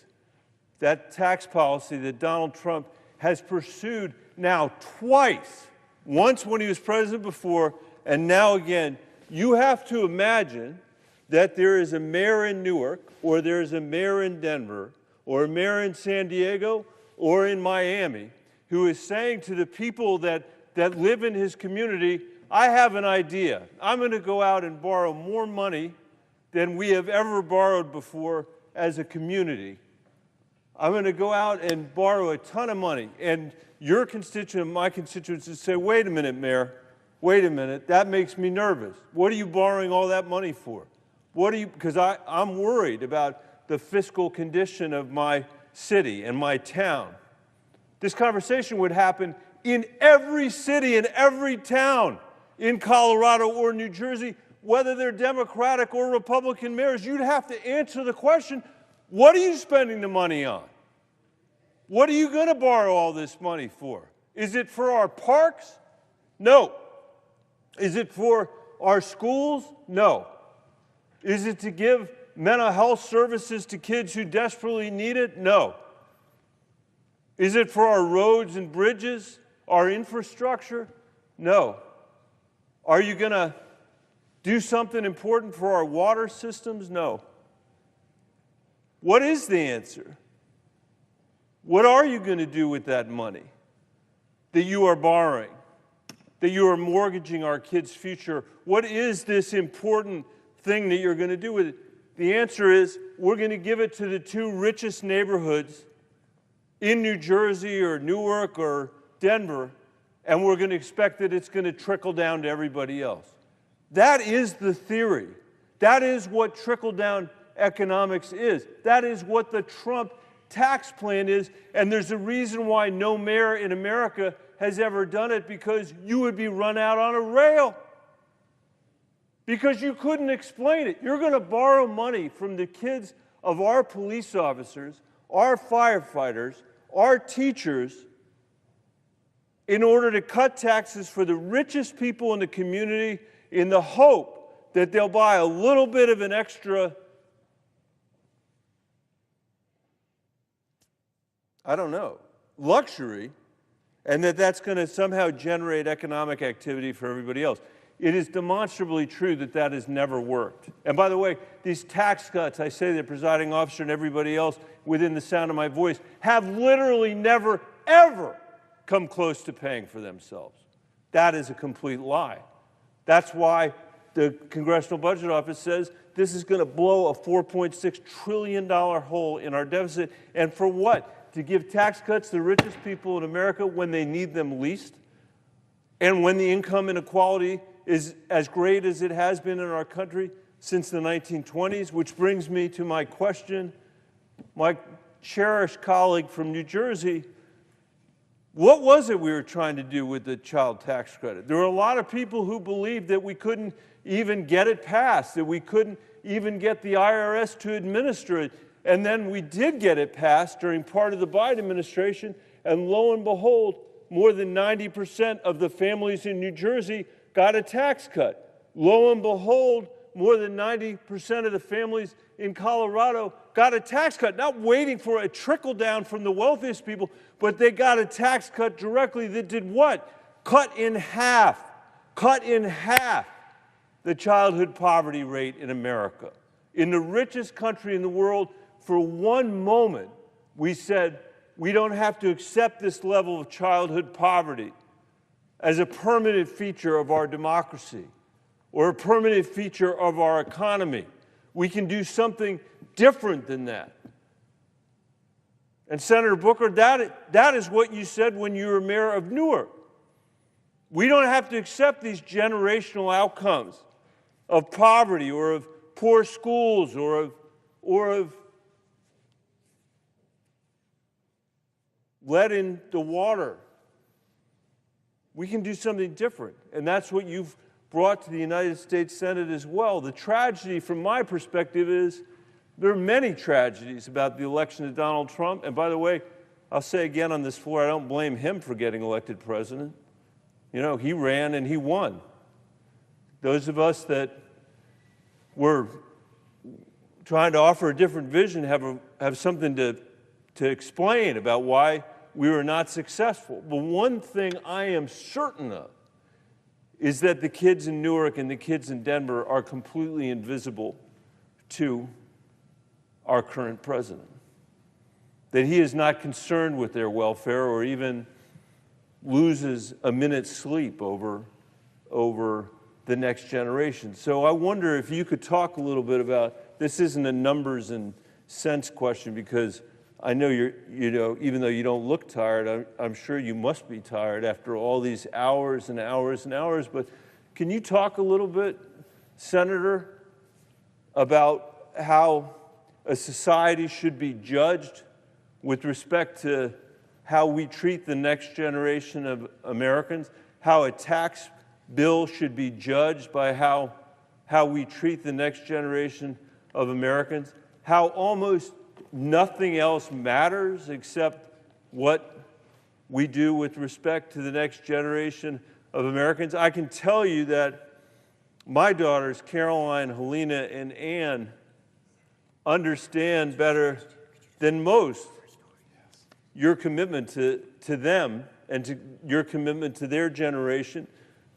that tax policy that Donald Trump has pursued now twice, once when he was president before, and now again, you have to imagine that there is a mayor in Newark, or there is a mayor in Denver, or a mayor in San Diego, or in Miami, who is saying to the people that live in his community, I have an idea. I'm going to go out and borrow more money than we have ever borrowed before as a community. I'm going to go out and borrow a ton of money. And your constituent and my constituents would say, wait a minute, Mayor, wait a minute, that makes me nervous. What are you borrowing all that money for? Because I'm worried about the fiscal condition of my city and my town. This conversation would happen in every city and every town in Colorado or New Jersey, whether they're Democratic or Republican mayors. You'd have to answer the question, what are you spending the money on? What are you going to borrow all this money for? Is it for our parks? No. Is it for our schools? No. Is it to give mental health services to kids who desperately need it? No. Is it for our roads and bridges, our infrastructure? No. Are you going to do something important for our water systems? No. What is the answer? What are you going to do with that money that you are borrowing, that you are mortgaging our kids' future? What is this important thing that you're going to do with it? The answer is we're going to give it to the two richest neighborhoods in New Jersey or Newark or Denver, and we're going to expect that it's going to trickle down to everybody else. That is the theory. That is what trickle-down economics is. That is what the Trump tax plan is, and there's a reason why no mayor in America has ever done it, because you would be run out on a rail. Because you couldn't explain it. You're going to borrow money from the kids of our police officers, our firefighters, our teachers, in order to cut taxes for the richest people in the community in the hope that they'll buy a little bit of an extra, I don't know, luxury, and that's going to somehow generate economic activity for everybody else. It is demonstrably true that that has never worked. And by the way, these tax cuts, I say the presiding officer and everybody else within the sound of my voice, have literally never, ever come close to paying for themselves. That is a complete lie. That's why the Congressional Budget Office says this is going to blow a $4.6 trillion hole in our deficit. And for what? To give tax cuts to the richest people in America when they need them least, and when the income inequality is as great as it has been in our country since the 1920s, which brings me to my question. My cherished colleague from New Jersey, what was it we were trying to do with the child tax credit? There were a lot of people who believed that we couldn't even get it passed, that we couldn't even get the IRS to administer it. And then we did get it passed during part of the Biden administration, and lo and behold, more than 90% of the families in New Jersey got a tax cut. Lo and behold, more than 90% of the families in Colorado got a tax cut, not waiting for a trickle down from the wealthiest people, but they got a tax cut directly that did what? Cut in half the childhood poverty rate in America. In the richest country in the world, for one moment, we said we don't have to accept this level of childhood poverty as a permanent feature of our democracy or a permanent feature of our economy. We can do something different than that. And Senator Booker, that is what you said when you were mayor of Newark. We don't have to accept these generational outcomes of poverty or of poor schools or of lead in the water. We can do something different, and that's what you've brought to the United States Senate as well. The tragedy from my perspective is there are many tragedies about the election of Donald Trump, and by the way, I'll say again on this floor, I don't blame him for getting elected president. You know, he ran and he won. Those of us that were trying to offer a different vision have something to explain about why we were not successful. But one thing I am certain of is that the kids in Newark and the kids in Denver are completely invisible to our current president. That he is not concerned with their welfare or even loses a minute's sleep over the next generation. So I wonder if you could talk a little bit about, this isn't a numbers and cents question, because I know even though you don't look tired, I'm sure you must be tired after all these hours and hours and hours, but can you talk a little bit, Senator, about how a society should be judged with respect to how we treat the next generation of Americans, how a tax bill should be judged by how we treat the next generation of Americans, how almost nothing else matters except what we do with respect to the next generation of Americans. I can tell you that my daughters, Caroline, Helena, and Ann, understand better than most your commitment to them and to your commitment to their generation,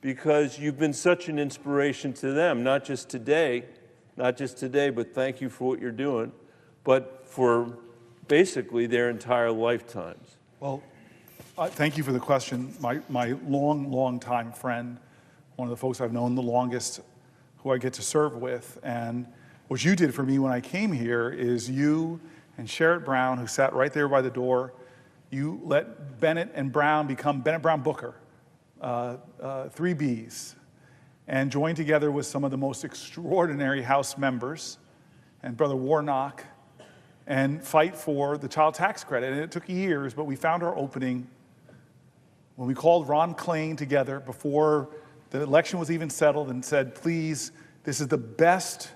because you've been such an inspiration to them, not just today, but thank you for what you're doing, but for basically their entire lifetimes. Well, thank you for the question. My long time friend, one of the folks I've known the longest, who I get to serve with. And what you did for me when I came here is you and Sherrod Brown, who sat right there by the door, you let Bennett and Brown become Bennett Brown Booker, 3 Bs, and joined together with some of the most extraordinary House members and Brother Warnock, and fight for the child tax credit. And it took years, but we found our opening when we called Ron Klain together before the election was even settled and said, please, this is the best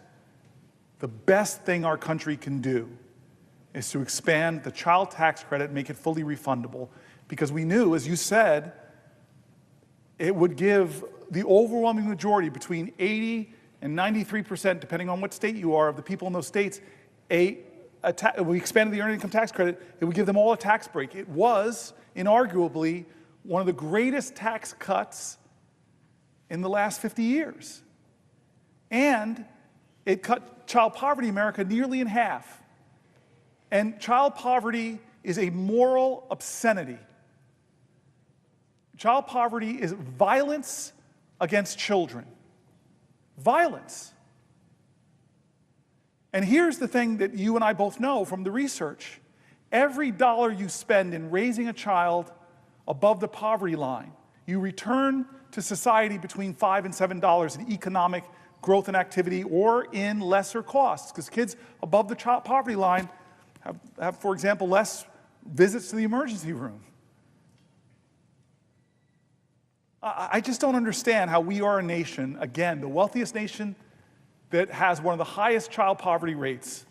thing our country can do is to expand the child tax credit and make it fully refundable. Because we knew, as you said, it would give the overwhelming majority, between 80 and 93%, depending on what state you are, of the people in those states, we expanded the earned income tax credit, it would give them all a tax break. It was, inarguably, one of the greatest tax cuts in the last 50 years. And it cut child poverty in America nearly in half. And child poverty is a moral obscenity. Child poverty is violence against children. Violence. And here's the thing that you and I both know from the research. Every dollar you spend in raising a child above the poverty line, you return to society between $5 and $7 in economic growth and activity, or in lesser costs, because kids above the child poverty line have, for example, less visits to the emergency room. I just don't understand how we are a nation, again, the wealthiest nation that has one of the highest child poverty rates.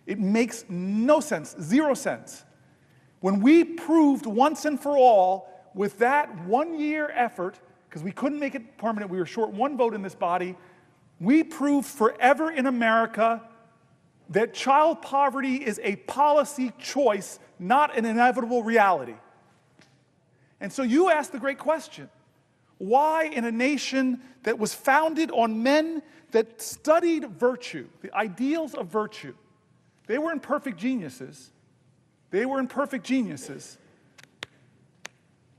It makes no sense, 0 sense. When we proved once and for all with that 1-year effort, because we couldn't make it permanent, we were short 1 vote in this body, we proved forever in America that child poverty is a policy choice, not an inevitable reality. And so you ask the great question, why in a nation that was founded on men that studied virtue, the ideals of virtue, they were imperfect geniuses,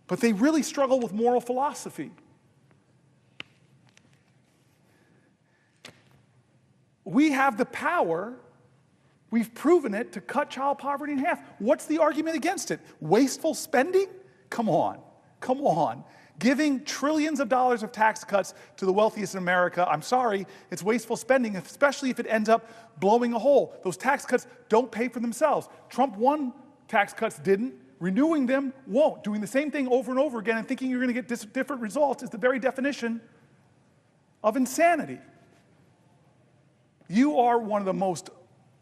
but they really struggled with moral philosophy. We have the power, we've proven it, to cut child poverty in half. What's the argument against it? Wasteful spending? Come on. Giving trillions of dollars of tax cuts to the wealthiest in America, I'm sorry, it's wasteful spending, especially if it ends up blowing a hole. Those tax cuts don't pay for themselves. Trump 1 tax cuts didn't. Renewing them won't. Doing the same thing over and over again and thinking you're going to get different results is the very definition of insanity. You are one of the most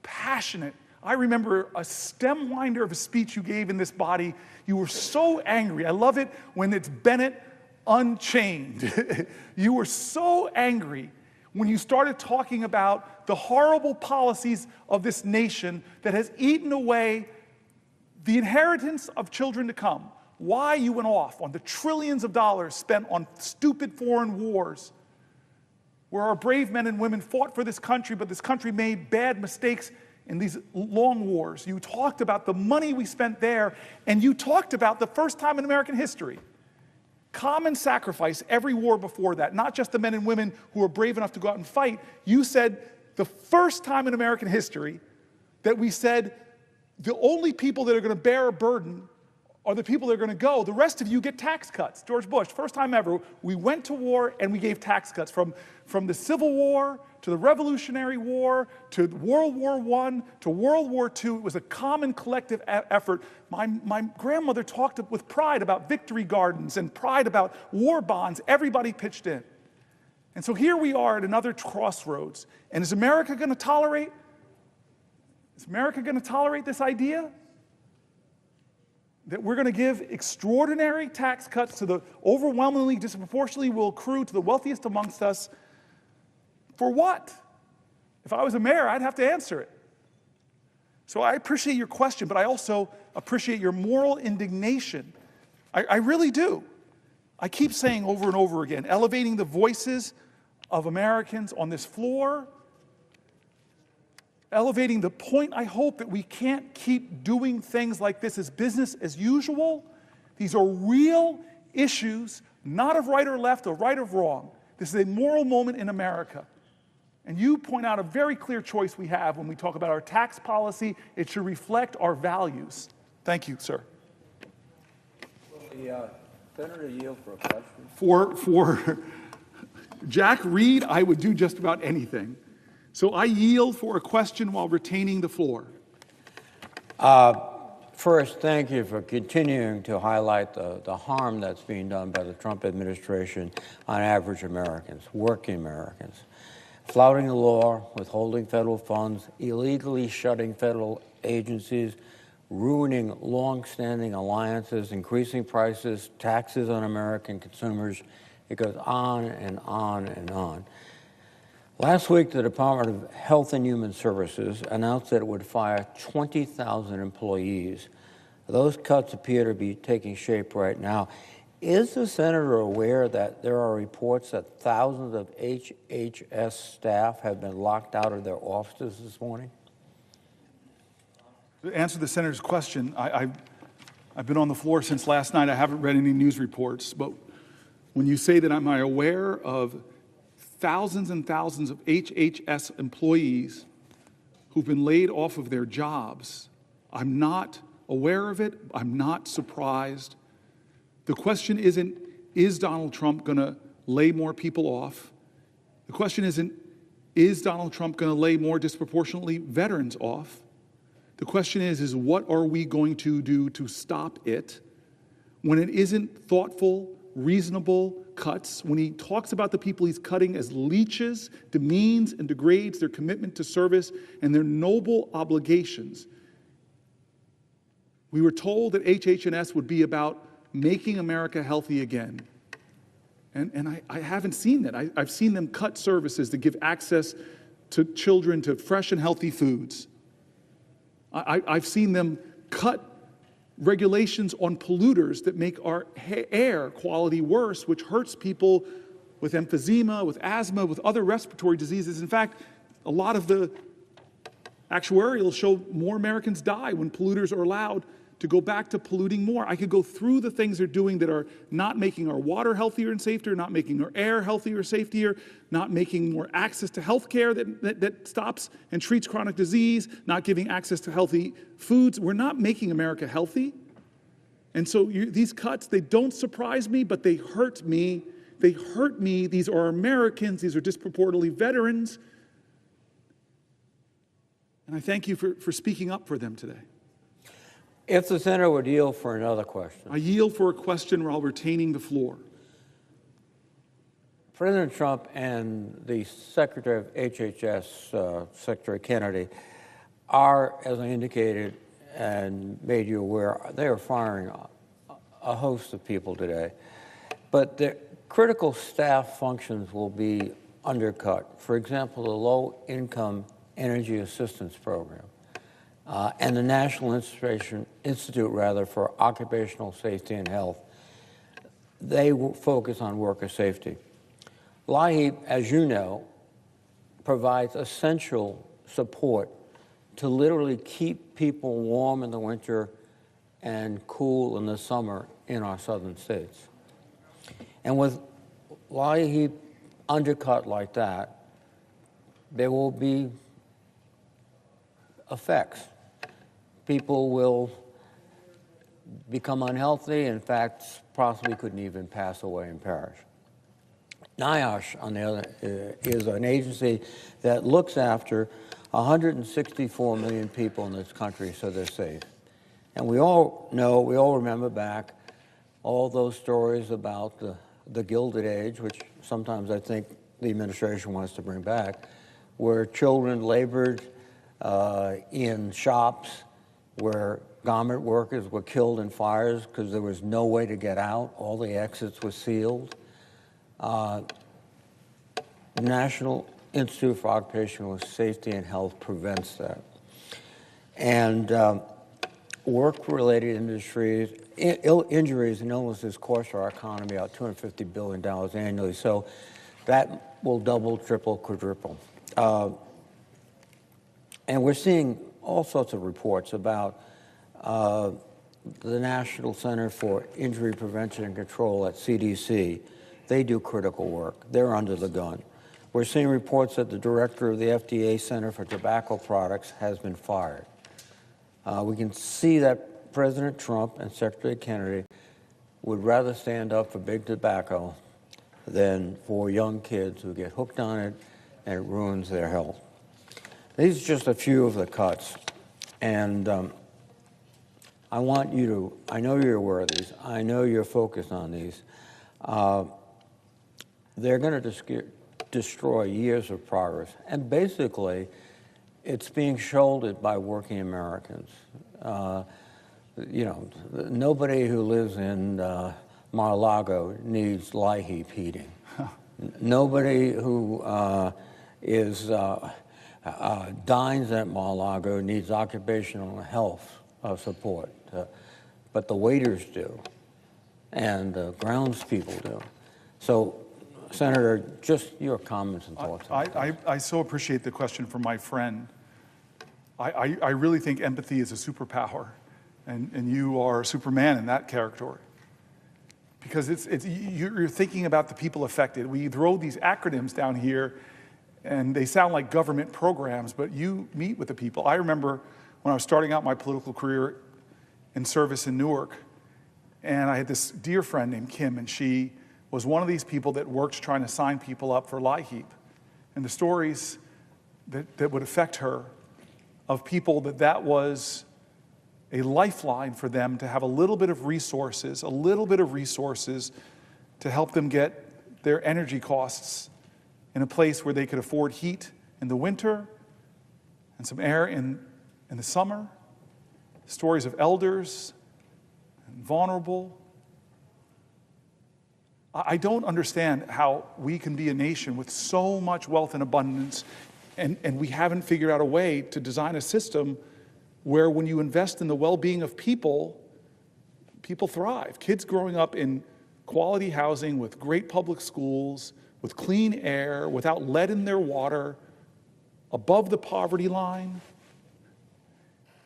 passionate. I remember a stem winder of a speech you gave in this body. You were so angry. I love it when it's Bennett Unchained. You were so angry when you started talking about the horrible policies of this nation that has eaten away the inheritance of children to come. Why you went off on the trillions of dollars spent on stupid foreign wars, where our brave men and women fought for this country, but this country made bad mistakes in these long wars. You talked about the money we spent there, and you talked about the first time in American history, common sacrifice every war before that, not just the men and women who were brave enough to go out and fight. You said the first time in American history that we said the only people that are going to bear a burden are the people that are going to go. The rest of you get tax cuts. George Bush, first time ever, we went to war and we gave tax cuts from the Civil War to the Revolutionary War to World War I to World War II. It was a common collective effort. My grandmother talked with pride about victory gardens and pride about war bonds. Everybody pitched in. And so here we are at another crossroads. And is America going to tolerate? Is America going to tolerate this idea that we're going to give extraordinary tax cuts to the overwhelmingly, disproportionately will accrue to the wealthiest amongst us? For what? If I was a mayor, I'd have to answer it. So I appreciate your question, but I also appreciate your moral indignation. I really do. I keep saying over and over again, elevating the voices of Americans on this floor, elevating the point, I hope, that we can't keep doing things like this as business as usual. These are real issues, not of right or left or right or wrong. This is a moral moment in America. And you point out a very clear choice we have when we talk about our tax policy. It should reflect our values. Thank you, sir. Will the senator yield for a question? For Jack Reed, I would do just about anything. So I yield for a question while retaining the floor. First, thank you for continuing to highlight the harm that's being done by the Trump administration on average Americans, working Americans. Flouting the law, withholding federal funds, illegally shutting federal agencies, ruining long-standing alliances, increasing prices, taxes on American consumers. It goes on and on and on. Last week, the Department of Health and Human Services announced that it would fire 20,000 employees. Those cuts appear to be taking shape right now. Is the senator aware that there are reports that thousands of HHS staff have been locked out of their offices this morning? To answer the senator's question, I've been on the floor since last night. I haven't read any news reports, but when you say that, am I aware of thousands and thousands of HHS employees who've been laid off of their jobs? I'm not aware of it. I'm not surprised. The question isn't, is Donald Trump going to lay more people off? The question isn't, is Donald Trump going to lay more disproportionately veterans off? The question is what are we going to do to stop it when it isn't thoughtful, reasonable cuts, when he talks about the people he's cutting as leeches, demeans and degrades their commitment to service and their noble obligations. We were told that HH&S would be about making America healthy again. And I haven't seen that. I've seen them cut services to give access to children to fresh and healthy foods. I've seen them cut regulations on polluters that make our air quality worse, which hurts people with emphysema, with asthma, with other respiratory diseases. In fact, a lot of the actuarials show more Americans die when polluters are allowed to go back to polluting more. I could go through the things they're doing that are not making our water healthier and safer, not making our air healthier or safer, not making more access to health care that stops and treats chronic disease, not giving access to healthy foods. We're not making America healthy. And so these cuts, they don't surprise me, but they hurt me. They hurt me. These are Americans. These are disproportionately veterans. And I thank you for speaking up for them today. If the senator would yield for another question. I yield for a question while retaining the floor. President Trump and the Secretary of HHS, Secretary Kennedy, are, as I indicated and made you aware, they are firing a host of people today. But the critical staff functions will be undercut. For example, the Low-Income Energy Assistance Program. And the National Institute for Occupational Safety and Health, they will focus on worker safety. LIHEAP, as you know, provides essential support to literally keep people warm in the winter and cool in the summer in our southern states. And with LIHEAP undercut like that, there will be effects. People will become unhealthy, in fact, possibly couldn't even pass away and perish. NIOSH, on the other, is an agency that looks after 164 million people in this country so they're safe. And we all know, we all remember back all those stories about the Gilded Age, which sometimes I think the administration wants to bring back, where children labored in shops, where garment workers were killed in fires because there was no way to get out. All the exits were sealed. The National Institute for Occupational Safety and Health prevents that. And work-related industries, injuries and illnesses cost our economy about $250 billion annually. So that will double, triple, quadruple. And we're seeing all sorts of reports about the National Center for Injury Prevention and Control at CDC. They do critical work. They're under the gun. We're seeing reports that the director of the FDA Center for Tobacco Products has been fired. We can see that President Trump and Secretary Kennedy would rather stand up for big tobacco than for young kids who get hooked on it and it ruins their health. These are just a few of the cuts. And I want you to, I know you're aware of these, I know you're focused on these. They're going to destroy years of progress. And basically, it's being shouldered by working Americans. You know, nobody who lives in Mar-a-Lago needs LIHEAP heating. Nobody who dines at Mar-a-Lago needs occupational health support. But the waiters do, and the grounds people do. So, Senator, just your comments and thoughts. I so appreciate the question from my friend. I really think empathy is a superpower, and you are Superman in that category. Because you're thinking about the people affected. We throw these acronyms down here, and they sound like government programs, but you meet with the people. I remember when I was starting out my political career in service in Newark, and I had this dear friend named Kim, and she was one of these people that worked trying to sign people up for LIHEAP. And the stories that would affect her of people that was a lifeline for them to have a little bit of resources to help them get their energy costs in a place where they could afford heat in the winter and some air in the summer. Stories of elders and vulnerable. I don't understand how we can be a nation with so much wealth and abundance and we haven't figured out a way to design a system where when you invest in the well-being of people, people thrive. Kids growing up in quality housing with great public schools, with clean air, without lead in their water, above the poverty line.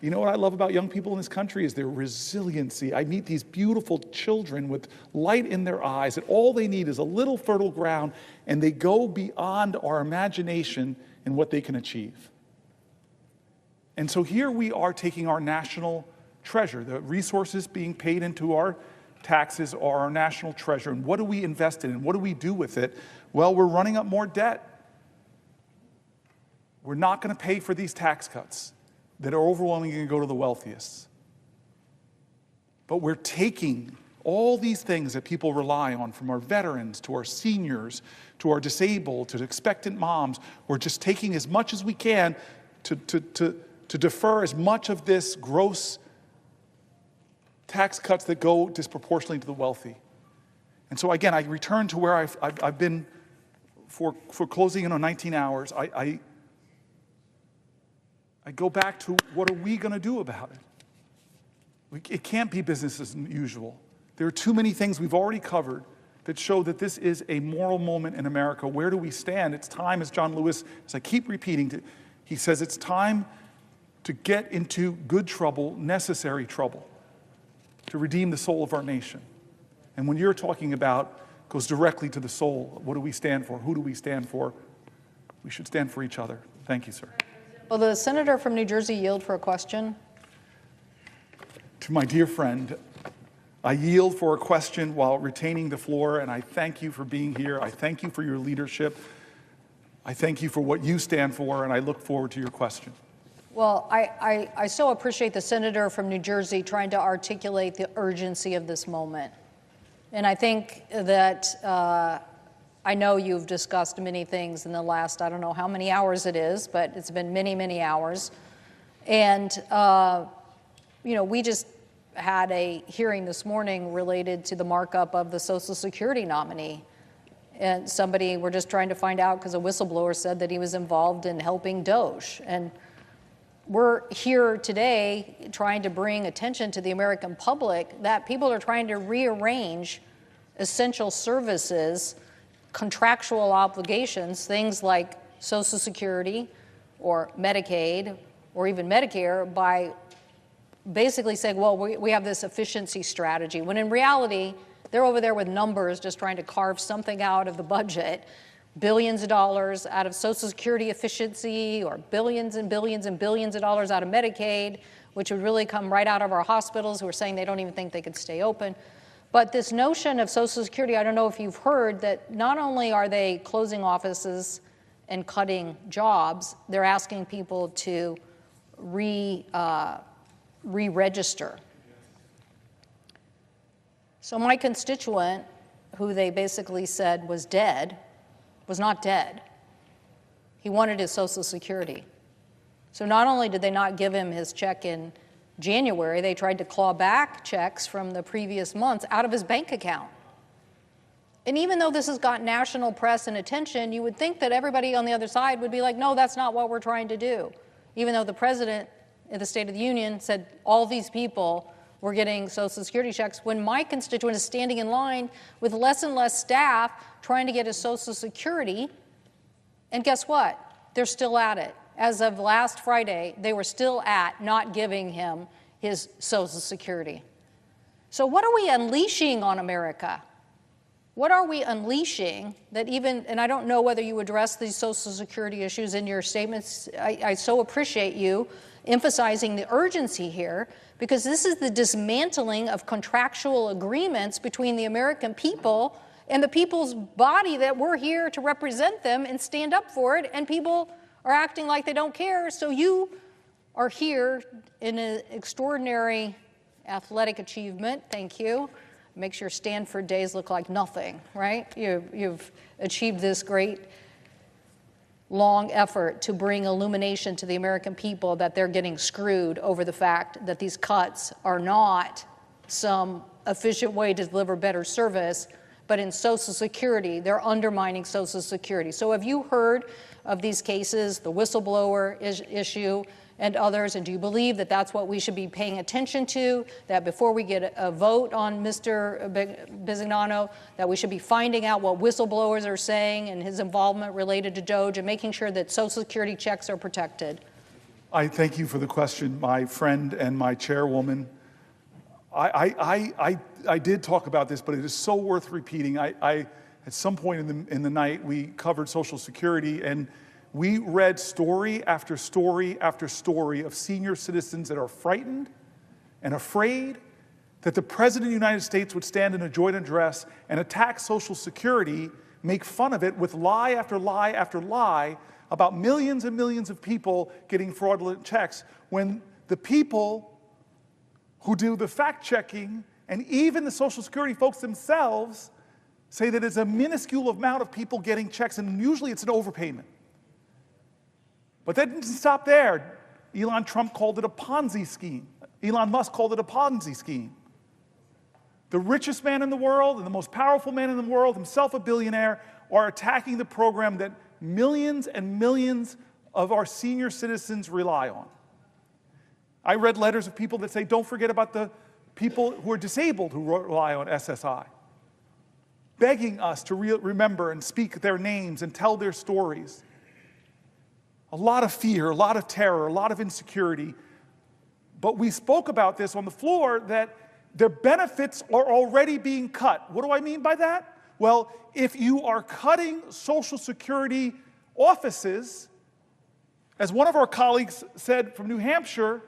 You know what I love about young people in this country is their resiliency. I meet these beautiful children with light in their eyes, and all they need is a little fertile ground, and they go beyond our imagination in what they can achieve. And so here we are taking our national treasure. The resources being paid into our taxes are our national treasure. And what do we invest in? And what do we do with it? Well, we're running up more debt. We're not going to pay for these tax cuts that are overwhelmingly going to go to the wealthiest. But we're taking all these things that people rely on, from our veterans to our seniors to our disabled to expectant moms. We're just taking as much as we can to defer as much of this gross tax cuts that go disproportionately to the wealthy. And so again, I return to where I've been for closing in on 19 hours. I go back to, what are we going to do about it? It can't be business as usual. There are too many things we've already covered that show that this is a moral moment in America. Where do we stand? It's time, as John Lewis, as I keep repeating, he says it's time to get into good trouble, necessary trouble, to redeem the soul of our nation. And when you're talking about, goes directly to the soul, what do we stand for? Who do we stand for? We should stand for each other. Thank you, sir. Will the senator from New Jersey yield for a question? To my dear friend, I yield for a question while retaining the floor, and I thank you for being here. I thank you for your leadership. I thank you for what you stand for, and I look forward to your question. Well, I so appreciate the senator from New Jersey trying to articulate the urgency of this moment. And I think that I know you've discussed many things in the last, I don't know how many hours it is, but it's been many, many hours. And, you know, we just had a hearing this morning related to the markup of the Social Security nominee. And we're just trying to find out because a whistleblower said that he was involved in helping Doge. And we're here today trying to bring attention to the American public that people are trying to rearrange essential services, contractual obligations, things like Social Security or Medicaid or even Medicare by basically saying, well, we have this efficiency strategy, when in reality, they're over there with numbers just trying to carve something out of the budget, billions of dollars out of Social Security efficiency, or billions and billions and billions of dollars out of Medicaid, which would really come right out of our hospitals who are saying they don't even think they could stay open. But this notion of Social Security, I don't know if you've heard that not only are they closing offices and cutting jobs, they're asking people to re-register. So my constituent, who they basically said was dead, was not dead. He wanted his Social Security. So not only did they not give him his check in January, they tried to claw back checks from the previous months out of his bank account. And even though this has got national press and attention, you would think that everybody on the other side would be like, no, that's not what we're trying to do. Even though the president of the State of the Union said all these people were getting Social Security checks, when my constituent is standing in line with less and less staff trying to get his Social Security, and guess what? They're still at it. As of last Friday, they were still at not giving him his Social Security. So what are we unleashing on America? What are we unleashing that even, and I don't know whether you address these Social Security issues in your statements. I so appreciate you emphasizing the urgency here, because this is the dismantling of contractual agreements between the American people and the people's body that we're here to represent them and stand up for it, and people are acting like they don't care. So you are here in an extraordinary athletic achievement. Thank you. Makes your Stanford days look like nothing, right? You've achieved this great long effort to bring illumination to the American people that they're getting screwed over the fact that these cuts are not some efficient way to deliver better service, but in Social Security, they're undermining Social Security. So have you heard of these cases, the whistleblower issue and others, and do you believe that that's what we should be paying attention to, that before we get a vote on Mr. Bisignano, that we should be finding out what whistleblowers are saying and his involvement related to DOJ and making sure that Social Security checks are protected? I thank you for the question, my friend and my chairwoman. I did talk about this, but it is so worth repeating. At some point in the night, we covered Social Security, and we read story after story after story of senior citizens that are frightened and afraid that the President of the United States would stand in a joint address and attack Social Security, make fun of it with lie after lie after lie about millions and millions of people getting fraudulent checks, when the people who do the fact-checking and even the Social Security folks themselves say that it's a minuscule amount of people getting checks, and usually it's an overpayment. But that didn't stop there. Trump called it a Ponzi scheme. Elon Musk called it a Ponzi scheme. The richest man in the world and the most powerful man in the world, himself a billionaire, are attacking the program that millions and millions of our senior citizens rely on. I read letters of people that say, don't forget about the people who are disabled who rely on SSI, begging us to remember and speak their names and tell their stories. A lot of fear, a lot of terror, a lot of insecurity. But we spoke about this on the floor, that their benefits are already being cut. What do I mean by that? Well, if you are cutting Social Security offices, as one of our colleagues said from New Hampshire,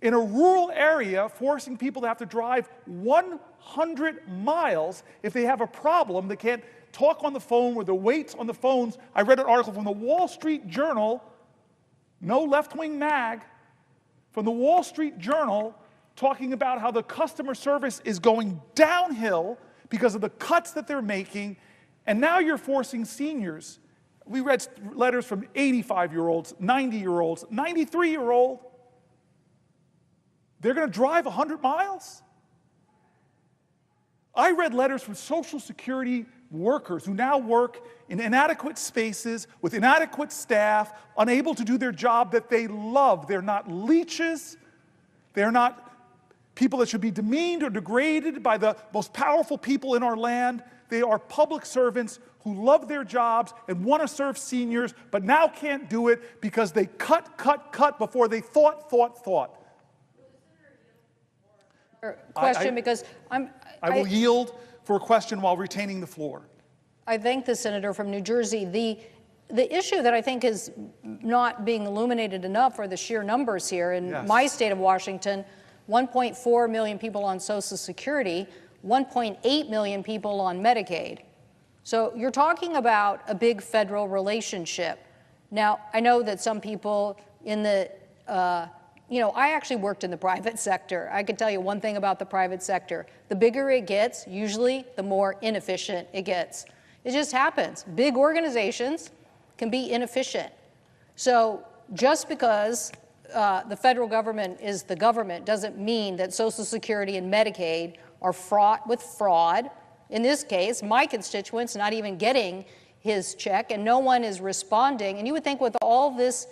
in a rural area, forcing people to have to drive 100 miles if they have a problem, they can't talk on the phone with the waits on the phones. I read an article from the Wall Street Journal, no left-wing mag, from the Wall Street Journal, talking about how the customer service is going downhill because of the cuts that they're making, and now you're forcing seniors. We read letters from 85-year-olds, 90-year-olds, 93-year-old. They're going to drive 100 miles? I read letters from Social Security workers who now work in inadequate spaces with inadequate staff, unable to do their job that they love. They're not leeches. They're not people that should be demeaned or degraded by the most powerful people in our land. They are public servants who love their jobs and want to serve seniors, but now can't do it because they cut before they thought. Question, because I will yield for a question while retaining the floor. I thank the senator from New Jersey. The issue that I think is not being illuminated enough are the sheer numbers here. In my state of Washington, 1.4 million people on Social Security, 1.8 million people on Medicaid. So you're talking about a big federal relationship. Now, I know that some people in the, I actually worked in the private sector. I can tell you one thing about the private sector. The bigger it gets, usually the more inefficient it gets. It just happens. Big organizations can be inefficient. So just because the federal government is the government doesn't mean that Social Security and Medicaid are fraught with fraud. In this case, my constituent's not even getting his check, and no one is responding. And you would think with all this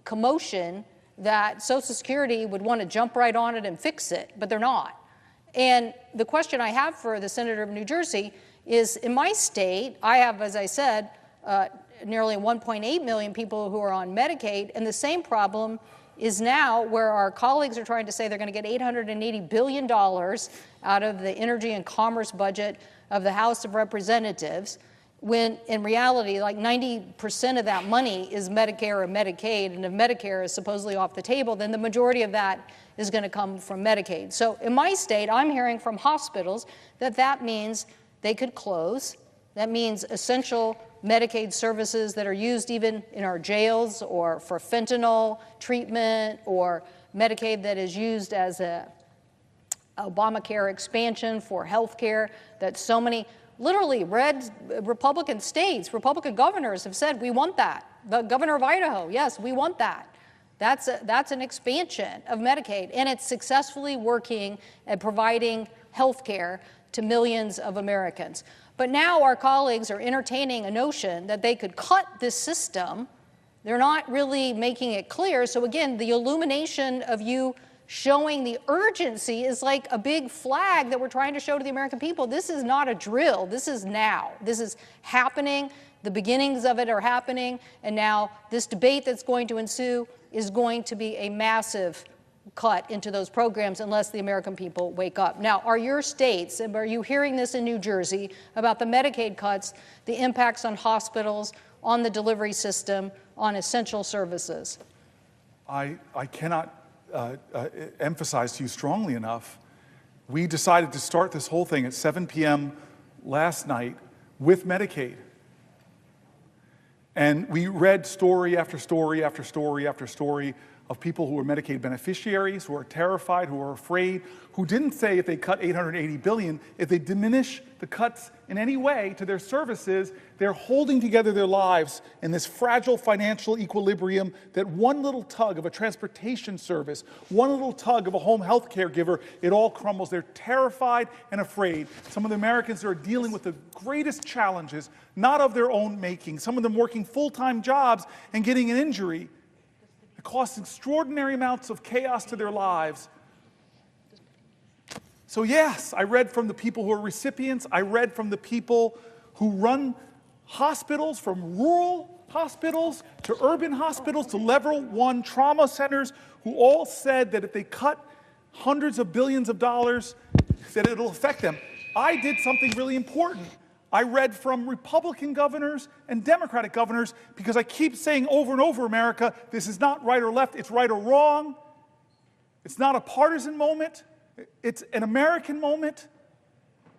commotion that Social Security would want to jump right on it and fix it, but they're not. And the question I have for the senator of New Jersey is, in my state, I have, as I said, nearly 1.8 million people who are on Medicaid, and the same problem is now where our colleagues are trying to say they're going to get $880 billion out of the energy and commerce budget of the House of Representatives, when in reality, like 90% of that money is Medicare or Medicaid, and if Medicare is supposedly off the table, then the majority of that is going to come from Medicaid. So in my state, I'm hearing from hospitals that means they could close. That means essential Medicaid services that are used even in our jails or for fentanyl treatment, or Medicaid that is used as a Obamacare expansion for health care, that so many literally red Republican states, Republican governors have said, we want that. The governor of Idaho, yes, we want that. That's an expansion of Medicaid, and it's successfully working at providing health care to millions of Americans. But now our colleagues are entertaining a notion that they could cut this system. They're not really making it clear. So again, the illumination of you showing the urgency is like a big flag that we're trying to show to the American people. This is not a drill. This is now. This is happening. The beginnings of it are happening. And now this debate that's going to ensue is going to be a massive cut into those programs unless the American people wake up. Now, are your states, and are you hearing this in New Jersey about the Medicaid cuts, the impacts on hospitals, on the delivery system, on essential services? I cannot emphasize to you strongly enough, we decided to start this whole thing at 7 p.m. last night with Medicaid. And we read story after story after story after story of people who are Medicaid beneficiaries, who are terrified, who are afraid, who didn't say if they cut $880 billion, if they diminish the cuts in any way to their services, they're holding together their lives in this fragile financial equilibrium that one little tug of a transportation service, one little tug of a home health care giver, it all crumbles. They're terrified and afraid. Some of the Americans are dealing with the greatest challenges, not of their own making. Some of them working full-time jobs and getting an injury. It costs extraordinary amounts of chaos to their lives. So yes, I read from the people who are recipients. I read from the people who run hospitals, from rural hospitals to urban hospitals to level 1 trauma centers, who all said that if they cut hundreds of billions of dollars, that it'll affect them. I did something really important. I read from Republican governors and Democratic governors, because I keep saying over and over, America, this is not right or left, it's right or wrong. It's not a partisan moment. It's an American moment.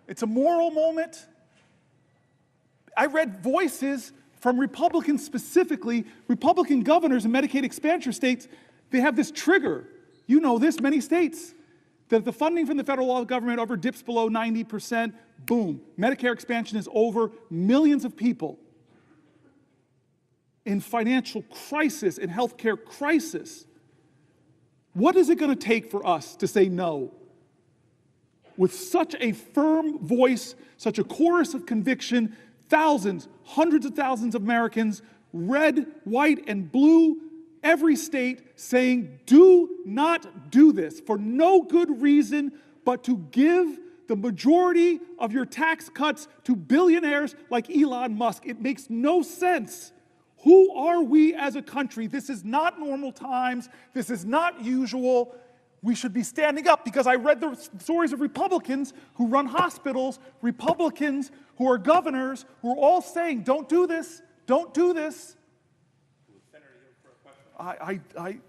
It's a moral moment. I read voices from Republicans specifically, Republican governors in Medicaid expansion states. They have this trigger. You know this, many states, that if the funding from the federal government ever dips below 90%, boom, Medicare expansion is over. Millions of people in financial crisis, in healthcare crisis. What is it going to take for us to say no? With such a firm voice, such a chorus of conviction, thousands, hundreds of thousands of Americans, red, white, and blue, every state saying, do not do this for no good reason but to give the majority of your tax cuts to billionaires like Elon Musk. It makes no sense. Who are we as a country? This is not normal times. This is not usual. We should be standing up, because I read the stories of Republicans who run hospitals, Republicans who are governors, who are all saying, don't do this, don't do this.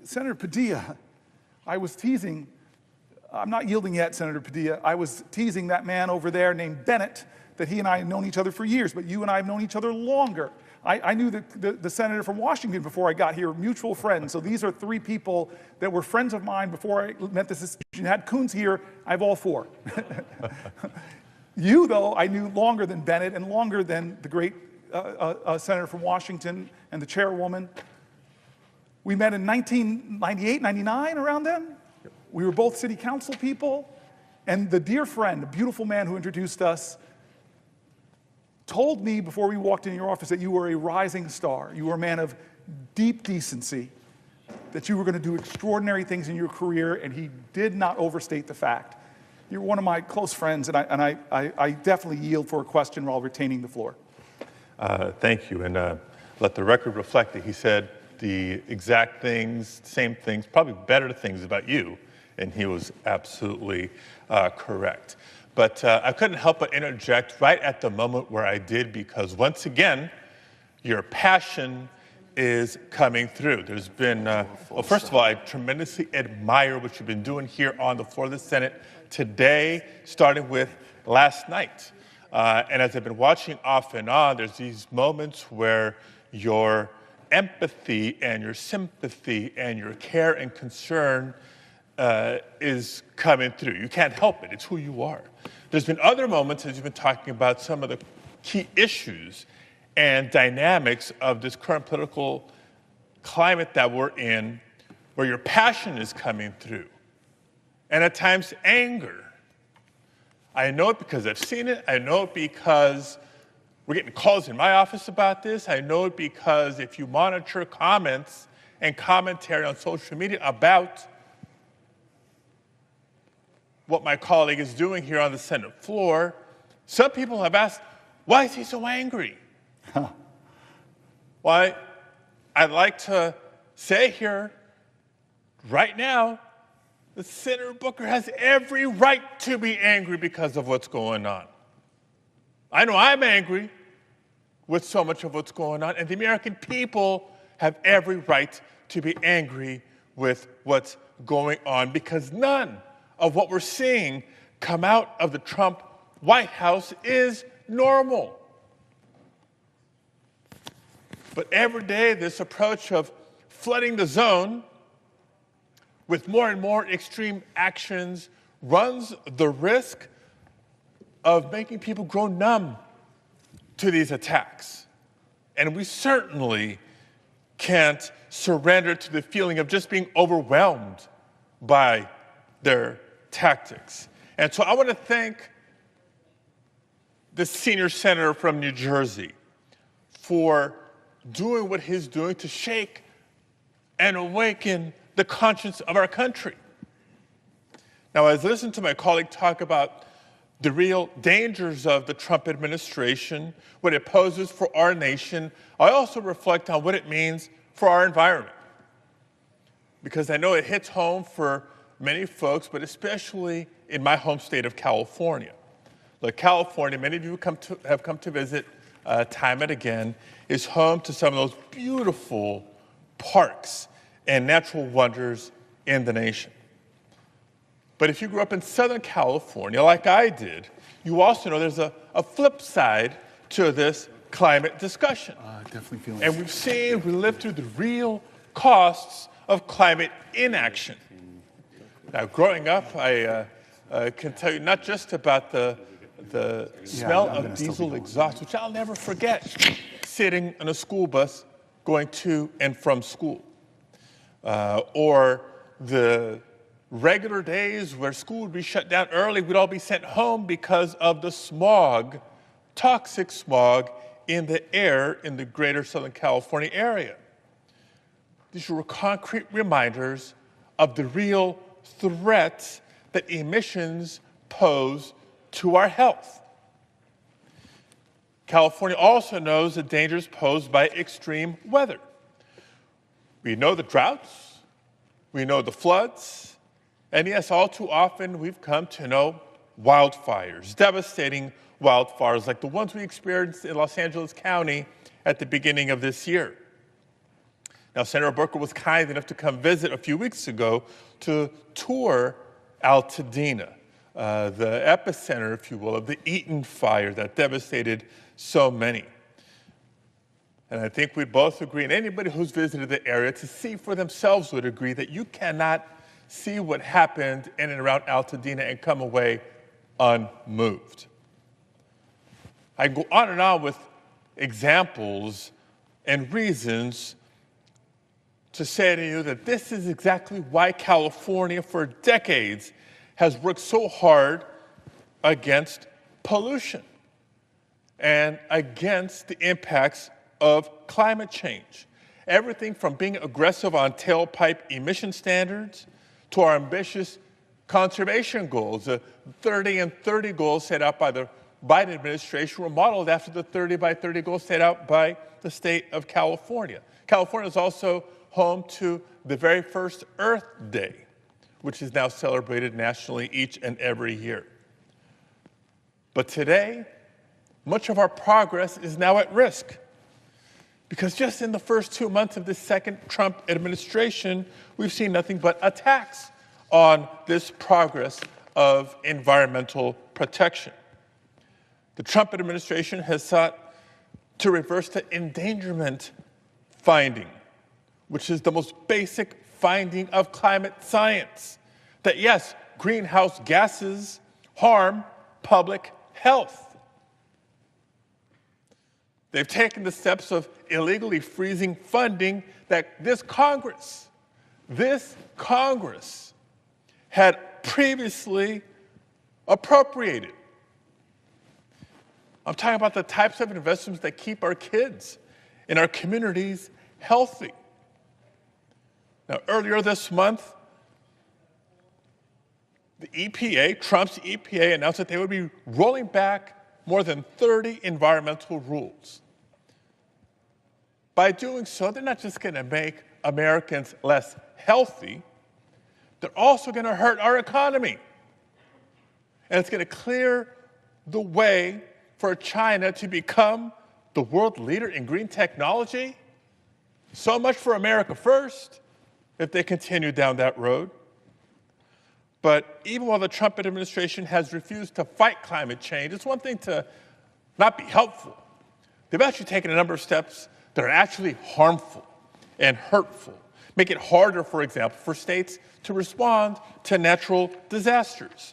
Senator Padilla, I was teasing, I'm not yielding yet, Senator Padilla, I was teasing that man over there named Bennett, that he and I have known each other for years, but you and I have known each other longer. I knew the senator from Washington before I got here, mutual friends. So these are three people that were friends of mine before I met this institution. Had Coons here, I have all four. You, though, I knew longer than Bennett and longer than the great senator from Washington and the chairwoman. We met in 1998, 99, around then. We were both city council people. And the dear friend, the beautiful man who introduced us, told me before we walked in your office that you were a rising star. You were a man of deep decency, that you were going to do extraordinary things in your career, and he did not overstate the fact. You're one of my close friends, and I definitely yield for a question while retaining the floor. Thank you, and let the record reflect that he said the exact things, same things, probably better things about you, and he was absolutely correct. But I couldn't help but interject right at the moment where I did, because once again, your passion is coming through. There's been, well, first of all, I tremendously admire what you've been doing here on the floor of the Senate today, starting with last night. And as I've been watching off and on, there's these moments where your empathy and your sympathy and your care and concern is coming through. You can't help it. It's who you are. There's been other moments, as you've been talking about some of the key issues and dynamics of this current political climate that we're in, where your passion is coming through, and at times anger. I know it because I've seen it. I know it because we're getting calls in my office about this. I know it because if you monitor comments and commentary on social media about what my colleague is doing here on the Senate floor, some people have asked, why is he so angry? Why, I'd like to say here, right now, that Senator Booker has every right to be angry because of what's going on. I know I'm angry with so much of what's going on, and the American people have every right to be angry with what's going on, because none of what we're seeing come out of the Trump White House is normal. But every day, this approach of flooding the zone with more and more extreme actions runs the risk of making people grow numb to these attacks. And we certainly can't surrender to the feeling of just being overwhelmed by their tactics. And so I want to thank the senior senator from New Jersey for doing what he's doing to shake and awaken the conscience of our country. Now, as I listen to my colleague talk about the real dangers of the Trump administration, what it poses for our nation, I also reflect on what it means for our environment. Because I know it hits home for many folks, but especially in my home state of California. Look, California, many of you have come to visit time and again, is home to some of those beautiful parks and natural wonders in the nation. But if you grew up in Southern California, like I did, you also know there's a flip side to this climate discussion. Definitely feeling. And we lived through the real costs of climate inaction. Now, growing up, I can tell you not just about the smell of diesel exhaust, which I'll never forget, sitting on a school bus going to and from school, or the regular days where school would be shut down early, we'd all be sent home because of the smog, toxic smog in the air in the greater Southern California area. These were concrete reminders of the real threats that emissions pose to our health. California also knows the dangers posed by extreme weather. We know the droughts, we know the floods, and yes, all too often we've come to know wildfires, devastating wildfires like the ones we experienced in Los Angeles County at the beginning of this year. Now, Senator Booker was kind enough to come visit a few weeks ago to tour Altadena, the epicenter, if you will, of the Eaton fire that devastated so many. And I think we'd both agree, and anybody who's visited the area to see for themselves would agree, that you cannot see what happened in and around Altadena and come away unmoved. I can go on and on with examples and reasons to say to you that this is exactly why California for decades has worked so hard against pollution and against the impacts of climate change. Everything from being aggressive on tailpipe emission standards to our ambitious conservation goals. The 30 and 30 goals set out by the Biden administration were modeled after the 30 by 30 goals set out by the state of California. California is also home to the very first Earth Day, which is now celebrated nationally each and every year. But today, much of our progress is now at risk, because just in the first 2 months of this second Trump administration, we've seen nothing but attacks on this progress of environmental protection. The Trump administration has sought to reverse the endangerment finding, which is the most basic finding of climate science, that yes, greenhouse gases harm public health. They've taken the steps of illegally freezing funding that this Congress had previously appropriated. I'm talking about the types of investments that keep our kids in our communities healthy. Now, earlier this month, the EPA, Trump's EPA, announced that they would be rolling back more than 30 environmental rules. By doing so, they're not just going to make Americans less healthy, they're also going to hurt our economy. And it's going to clear the way for China to become the world leader in green technology. So much for America first, if they continue down that road. But even while the Trump administration has refused to fight climate change, it's one thing to not be helpful. They've actually taken a number of steps that are actually harmful and hurtful. Make it harder, for example, for states to respond to natural disasters.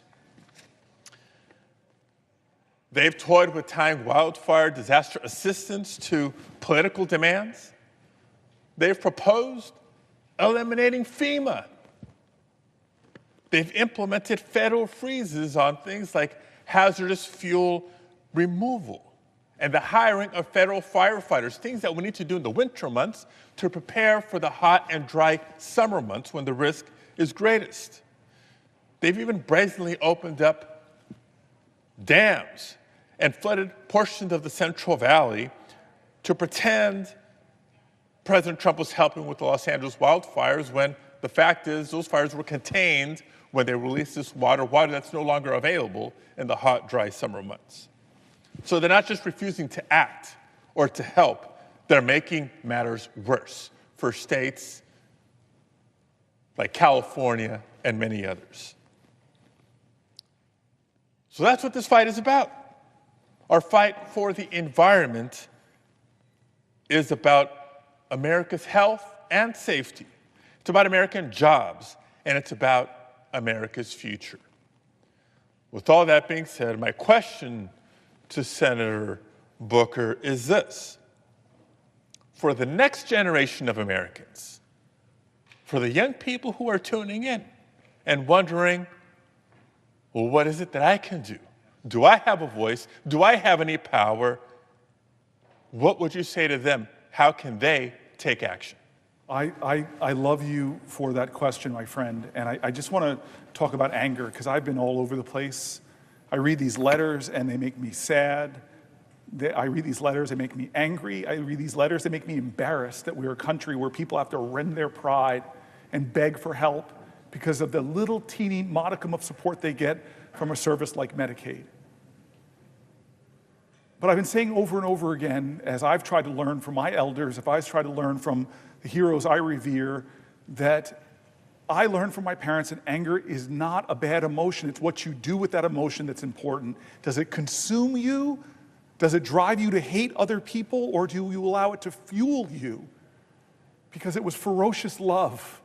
They've toyed with tying wildfire disaster assistance to political demands. They've proposed eliminating FEMA. They've implemented federal freezes on things like hazardous fuel removal and the hiring of federal firefighters, things that we need to do in the winter months to prepare for the hot and dry summer months when the risk is greatest. They've even brazenly opened up dams and flooded portions of the Central Valley to pretend President Trump was helping with the Los Angeles wildfires, when the fact is those fires were contained when they released this water that's no longer available in the hot, dry summer months. So they're not just refusing to act or to help, they're making matters worse for states like California and many others. So that's what this fight is about. Our fight for the environment is about America's health and safety. It's about American jobs, and it's about America's future. With all that being said, my question to Senator Booker is this: for the next generation of Americans, for the young people who are tuning in and wondering, well, what is it that I can do? Do I have a voice? Do I have any power? What would you say to them? How can they take action? I love you for that question, my friend. And I just want to talk about anger, because I've been all over the place I read these letters and they make me sad. I read these letters, they make me angry. I read these letters, they make me embarrassed that we're a country where people have to rend their pride and beg for help because of the little teeny modicum of support they get from a service like Medicaid. But I've been saying over and over again, as I've tried to learn from my elders, if I've tried to learn from the heroes I revere, that I learned from my parents that anger is not a bad emotion. It's what you do with that emotion that's important. Does it consume you? Does it drive you to hate other people, or do you allow it to fuel you? Because it was ferocious love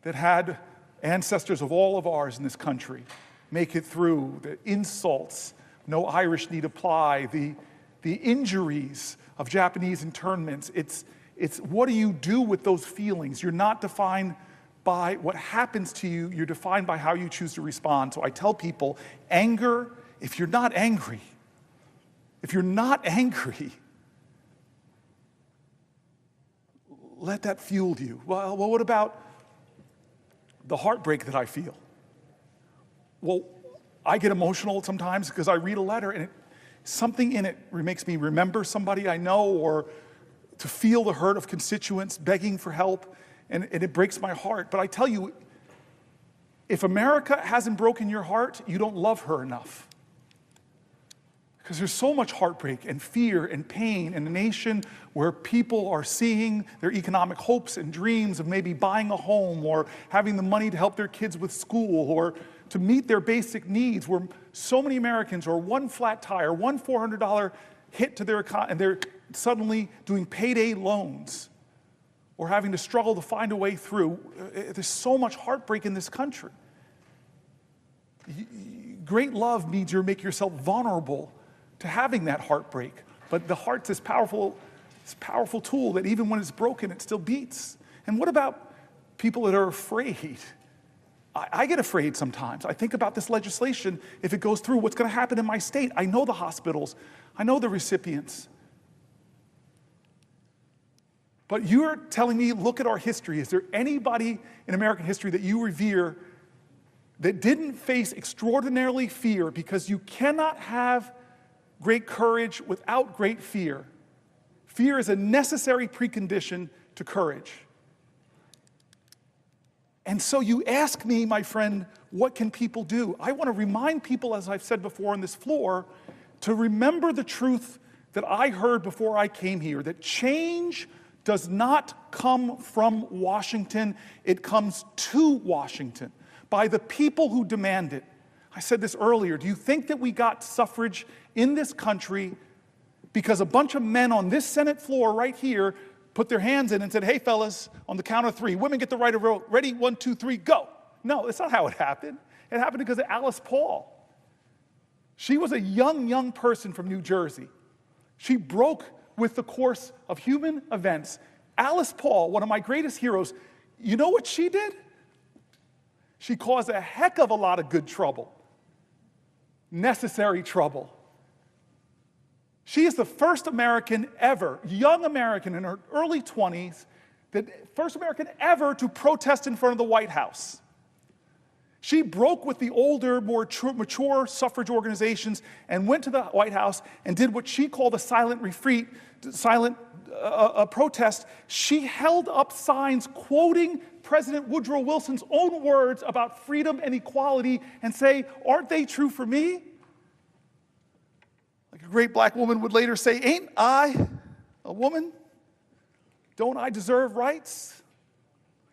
that had ancestors of all of ours in this country make it through the insults, no Irish need apply, the injuries of Japanese internments. It's what do you do with those feelings? You're not defined by what happens to you, you're defined by how you choose to respond. So I tell people, anger, if you're not angry, let that fuel you. Well, what about the heartbreak that I feel? Well, I get emotional sometimes because I read a letter and something in it makes me remember somebody I know, or to feel the hurt of constituents begging for help, and it breaks my heart. But I tell you, if America hasn't broken your heart, you don't love her enough. Because there's so much heartbreak and fear and pain in a nation where people are seeing their economic hopes and dreams of maybe buying a home or having the money to help their kids with school or to meet their basic needs, where so many Americans are one flat tire, one $400 hit to their economy, and they're suddenly doing payday loans or having to struggle to find a way through. There's so much heartbreak in this country. Great love means you make yourself vulnerable to having that heartbreak. But the heart's this powerful tool that even when it's broken, it still beats. And what about people that are afraid? I get afraid sometimes. I think about this legislation, if it goes through, what's going to happen in my state? I know the hospitals. I know the recipients. But you're telling me, look at our history. Is there anybody in American history that you revere that didn't face extraordinarily fear? Because you cannot have great courage without great fear. Fear is a necessary precondition to courage. And so you ask me, my friend, what can people do? I want to remind people, as I've said before on this floor, to remember the truth that I heard before I came here, that change does not come from Washington, it comes to Washington by the people who demand it. I said this earlier. Do you think that we got suffrage in this country because a bunch of men on this Senate floor right here put their hands in and said, hey, fellas, on the count of three, women get the right of vote. Ready, 1, 2, 3, go. No, that's not how it happened. It happened because of Alice Paul. She was a young person from New Jersey. She broke with the course of human events. Alice Paul, one of my greatest heroes, you know what she did? She caused a heck of a lot of good trouble. Necessary trouble. She is the first American ever, young American in her early 20s, first American ever to protest in front of the White House. She broke with the older, more mature suffrage organizations and went to the White House and did what she called a silent protest. She held up signs quoting President Woodrow Wilson's own words about freedom and equality and say, aren't they true for me? Like a great black woman would later say, ain't I a woman? Don't I deserve rights?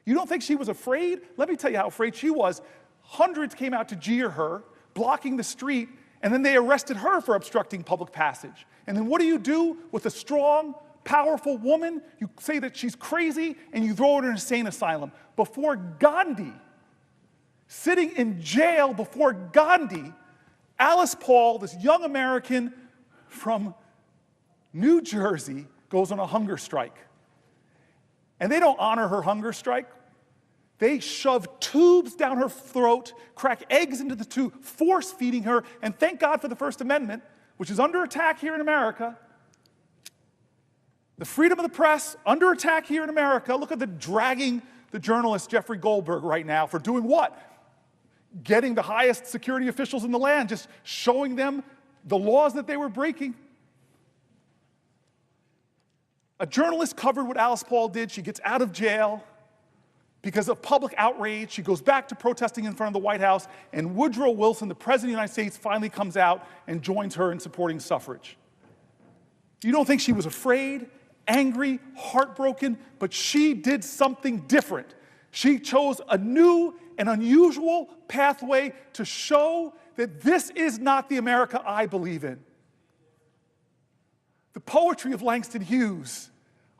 You don't think she was afraid? Let me tell you how afraid she was. Hundreds came out to jeer her, blocking the street, and then they arrested her for obstructing public passage. And then what do with a strong, powerful woman? You say that she's crazy, and you throw her in an insane asylum. Before Gandhi, sitting in jail before Gandhi, Alice Paul, this young American from New Jersey, goes on a hunger strike. And they don't honor her hunger strike. They shove tubes down her throat, crack eggs into the tube, force feeding her, and thank God for the First Amendment, which is under attack here in America. The freedom of the press, under attack here in America. Look at the dragging the journalist Jeffrey Goldberg right now for doing what? getting the highest security officials in the land, just showing them the laws that they were breaking. A journalist covered what Alice Paul did. She gets out of jail because of public outrage. She goes back to protesting in front of the White House, and Woodrow Wilson, the President of the United States, finally comes out and joins her in supporting suffrage. You don't think she was afraid, angry, heartbroken, but she did something different. She chose a new and unusual pathway to show that this is not the America I believe in. The poetry of Langston Hughes.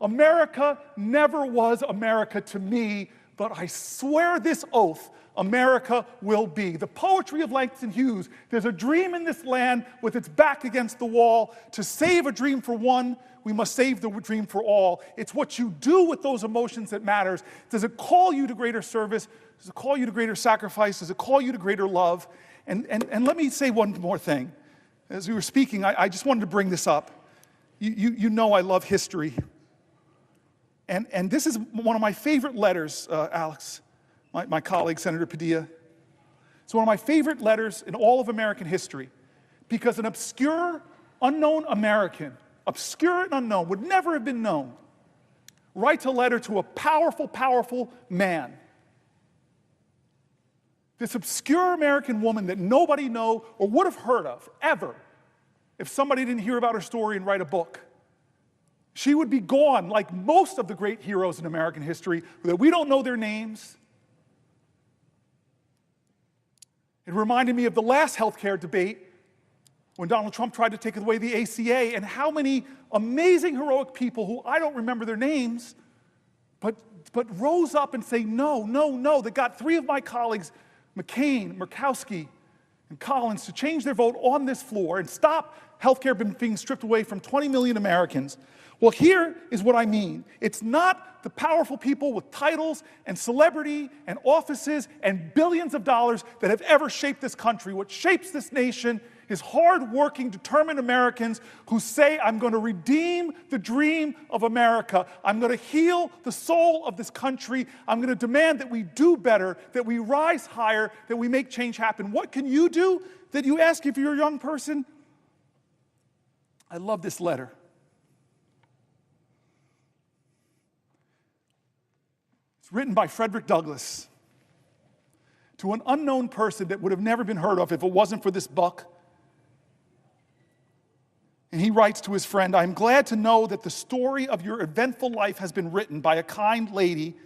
America never was America to me, but I swear this oath, America will be. The poetry of Langston Hughes. There's a dream in this land with its back against the wall. To save a dream for one, we must save the dream for all. It's what you do with those emotions that matters. Does it call you to greater service? Does it call you to greater sacrifice? Does it call you to greater love? And let me say one more thing. As we were speaking, I just wanted to bring this up. You know I love history. And this is one of my favorite letters, Alex, my colleague, Senator Padilla. It's one of my favorite letters in all of American history because an obscure, unknown American, obscure and unknown, would never have been known, writes a letter to a powerful, powerful man. This obscure American woman that nobody know or would have heard of, ever, if somebody didn't hear about her story and write a book. She would be gone like most of the great heroes in American history, that we don't know their names. It reminded me of the last healthcare debate when Donald Trump tried to take away the ACA, and how many amazing, heroic people who I don't remember their names, but rose up and say no, no, no, that got three of my colleagues, McCain, Murkowski, and Collins, to change their vote on this floor and stop healthcare being stripped away from 20 million Americans. Well, here is what I mean. It's not the powerful people with titles and celebrity and offices and billions of dollars that have ever shaped this country. What shapes this nation is hard-working, determined Americans who say, I'm going to redeem the dream of America. I'm going to heal the soul of this country. I'm going to demand that we do better, that we rise higher, that we make change happen. What can you do? That you ask if you're a young person? I love this letter. It's written by Frederick Douglass to an unknown person that would have never been heard of if it wasn't for this book. And he writes to his friend, I'm glad to know that the story of your eventful life has been written by a kind lady,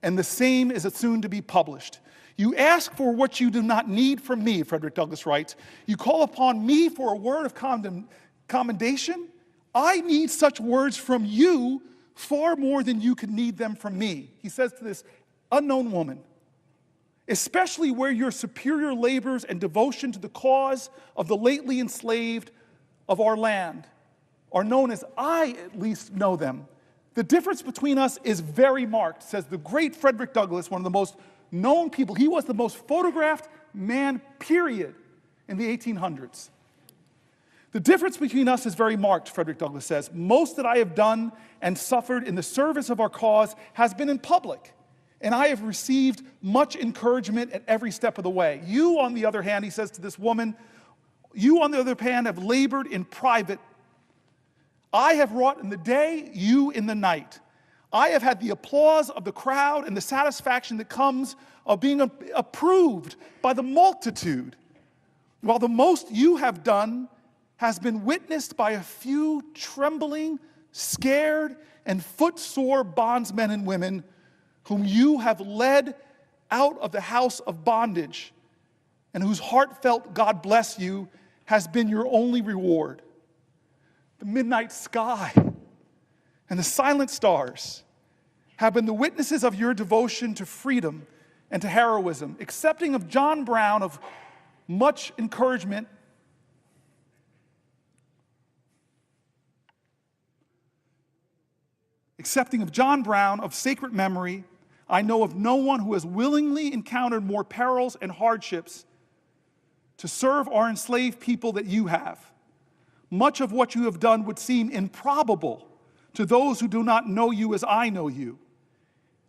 and the same is soon to be published. You ask for what you do not need from me, Frederick Douglass writes. You call upon me for a word of commendation. I need such words from you far more than you could need them from me. He says to this unknown woman, especially where your superior labors and devotion to the cause of the lately enslaved of our land are known as I at least know them. The difference between us is very marked, says the great Frederick Douglass, one of the most known people. He was the most photographed man, period, in the 1800s. The difference between us is very marked, Frederick Douglass says. Most that I have done and suffered in the service of our cause has been in public, and I have received much encouragement at every step of the way. You, on the other hand, he says to this woman, you, on the other hand, have labored in private. I have wrought in the day, you in the night. I have had the applause of the crowd and the satisfaction that comes of being approved by the multitude, while the most you have done has been witnessed by a few trembling, scared, and footsore bondsmen and women whom you have led out of the house of bondage, and whose heartfelt God bless you has been your only reward. The midnight sky and the silent stars have been the witnesses of your devotion to freedom and to heroism, accepting of John Brown of much encouragement Accepting of John Brown of sacred memory, I know of no one who has willingly encountered more perils and hardships to serve our enslaved people that you have. Much of what you have done would seem improbable to those who do not know you as I know you.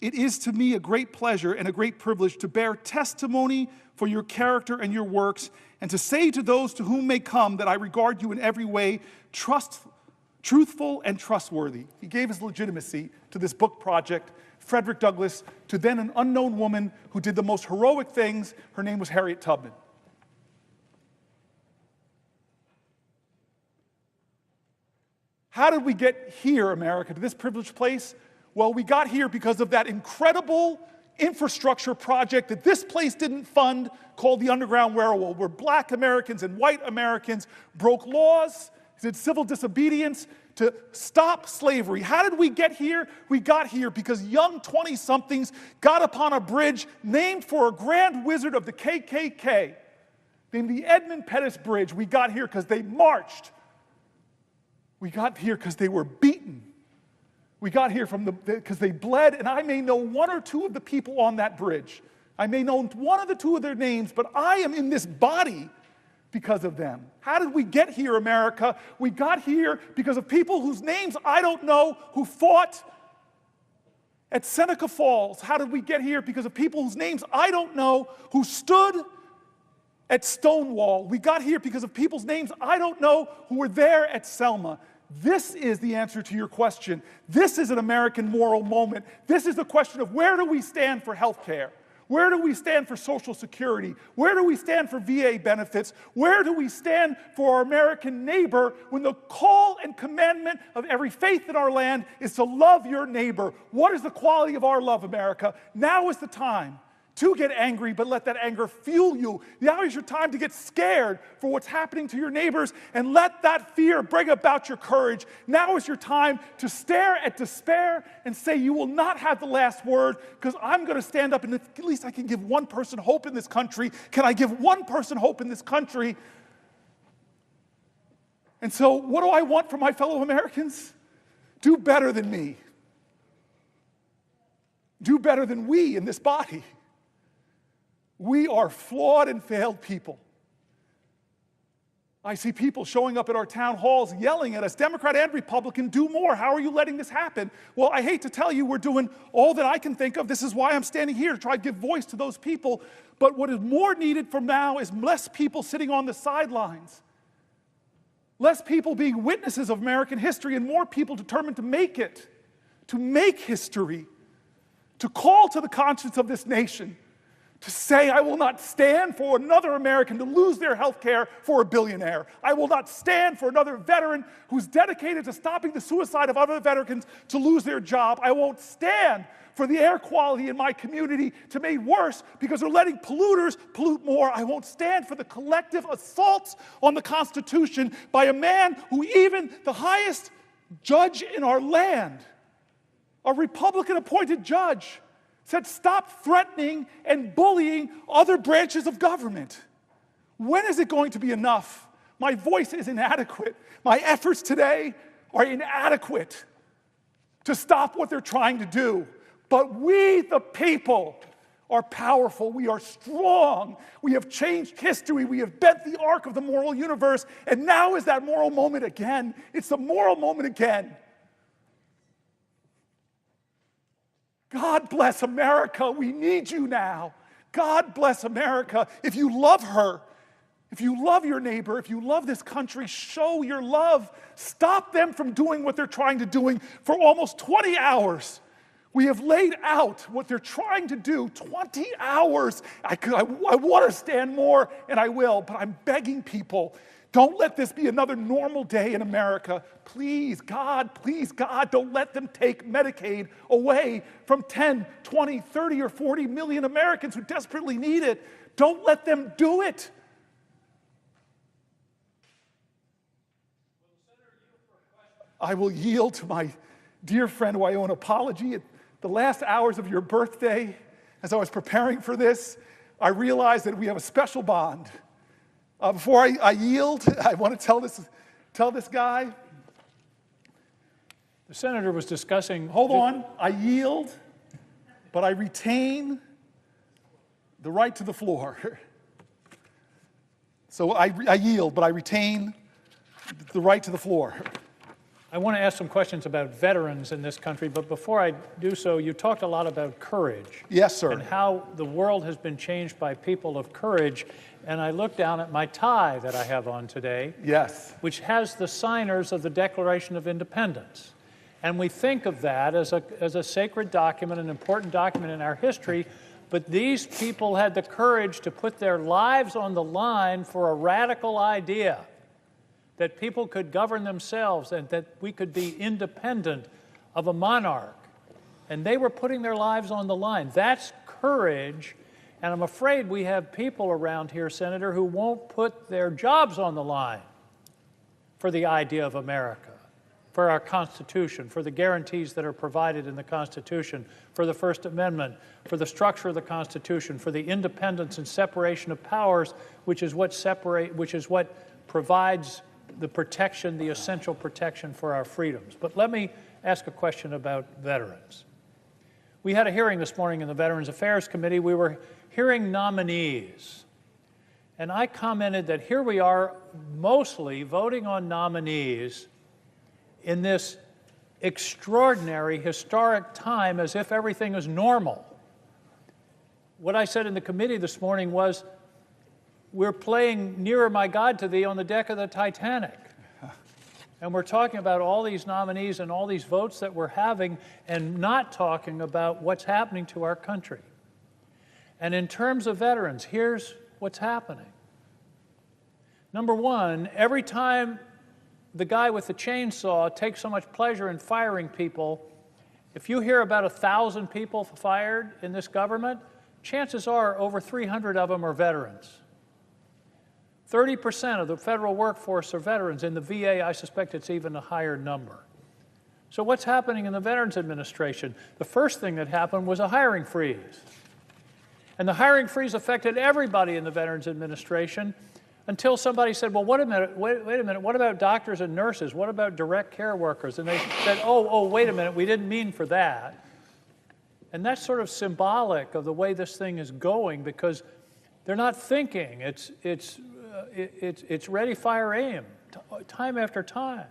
it is to me a great pleasure and a great privilege to bear testimony for your character and your works, and to say to those to whom may come that I regard you in every way truthful and trustworthy. He gave his legitimacy to this book project, Frederick Douglass, to then an unknown woman who did the most heroic things. Her name was Harriet Tubman. How did we get here, America, to this privileged place? Well, we got here because of that incredible infrastructure project that this place didn't fund called the Underground Railroad, where black Americans and white Americans broke laws, did civil disobedience to stop slavery. How did we get here? We got here because young 20-somethings got upon a bridge named for a grand wizard of the KKK, named the Edmund Pettus Bridge. We got here because they marched. We got here because they were beaten. We got here because they bled, and I may know one or two of the people on that bridge. I may know one of the two of their names, but I am in this body because of them. How did we get here, America? We got here because of people whose names I don't know, who fought at Seneca Falls. How did we get here? Because of people whose names I don't know, who stood at Stonewall. We got here because of people's names I don't know, who were there at Selma. This is the answer to your question. This is an American moral moment. This is the question of where do we stand for health care? Where do we stand for Social Security? Where do we stand for VA benefits? Where do we stand for our American neighbor when the call and commandment of every faith in our land is to love your neighbor? What is the quality of our love, America? Now is the time to get angry, but let that anger fuel you. Now is your time to get scared for what's happening to your neighbors, and let that fear bring about your courage. Now is your time to stare at despair and say, you will not have the last word, because I'm going to stand up, and at least I can give one person hope in this country. Can I give one person hope in this country? And so what do I want from my fellow Americans? Do better than me. Do better than we in this body. We are flawed and failed people. I see people showing up at our town halls yelling at us, Democrat and Republican, do more. How are you letting this happen? Well, I hate to tell you, we're doing all that I can think of. This is why I'm standing here, to try to give voice to those people. But what is more needed from now is less people sitting on the sidelines, less people being witnesses of American history, and more people determined to make it, to make history, to call to the conscience of this nation, to say, I will not stand for another American to lose their health care for a billionaire. I will not stand for another veteran who's dedicated to stopping the suicide of other veterans to lose their job. I won't stand for the air quality in my community to be made worse because they're letting polluters pollute more. I won't stand for the collective assaults on the Constitution by a man who even the highest judge in our land, a Republican-appointed judge, said, stop threatening and bullying other branches of government. When is it going to be enough? My voice is inadequate. My efforts today are inadequate to stop what they're trying to do. But we, the people, are powerful. We are strong. We have changed history. We have bent the arc of the moral universe. And now is that moral moment again. It's the moral moment again. God bless America. We need you now. God bless America. If you love her, if you love your neighbor, if you love this country, show your love. Stop them from doing what they're trying to do. For almost 20 hours, we have laid out what they're trying to do. 20 hours. I want to stand more, and I will, but I'm begging people, don't let this be another normal day in America. Please, God, don't let them take Medicaid away from 10, 20, 30, or 40 million Americans who desperately need it. Don't let them do it. I will yield to my dear friend who I owe an apology. At the last hours of your birthday, as I was preparing for this, I realized that we have a special bond. Before I yield, I want to tell this guy. The senator was discussing... Hold on. I yield, but I retain the right to the floor. So I yield, but I retain the right to the floor. I want to ask some questions about veterans in this country, but before I do so, you talked a lot about courage. Yes, sir. And how the world has been changed by people of courage. And I look down at my tie that I have on today. Yes. Which has the signers of the Declaration of Independence. And we think of that as a sacred document, an important document in our history, but these people had the courage to put their lives on the line for a radical idea that people could govern themselves and that we could be independent of a monarch. And they were putting their lives on the line. That's courage, and I'm afraid we have people around here, Senator, who won't put their jobs on the line for the idea of America, for our Constitution, for the guarantees that are provided in the Constitution, for the First Amendment, for the structure of the Constitution, for the independence and separation of powers, which is what provides the protection, the essential protection for our freedoms. But let me ask a question about veterans. We had a hearing this morning in the Veterans Affairs Committee. We were hearing nominees. And I commented that here we are mostly voting on nominees in this extraordinary, historic time as if everything is normal. What I said in the committee this morning was, we're playing Nearer My God to Thee on the deck of the Titanic. And we're talking about all these nominees and all these votes that we're having and not talking about what's happening to our country. And in terms of veterans, here's what's happening. Number one, every time the guy with the chainsaw takes so much pleasure in firing people, if you hear about 1,000 people fired in this government, chances are over 300 of them are veterans. 30% of the federal workforce are veterans. In the VA, I suspect it's even a higher number. So what's happening in the Veterans Administration? The first thing that happened was a hiring freeze. And the hiring freeze affected everybody in the Veterans Administration until somebody said, well, wait a minute, what about doctors and nurses? What about direct care workers? And they said, oh, wait a minute, we didn't mean for that. And that's sort of symbolic of the way this thing is going, because they're not thinking. It's ready, fire, aim, time after time.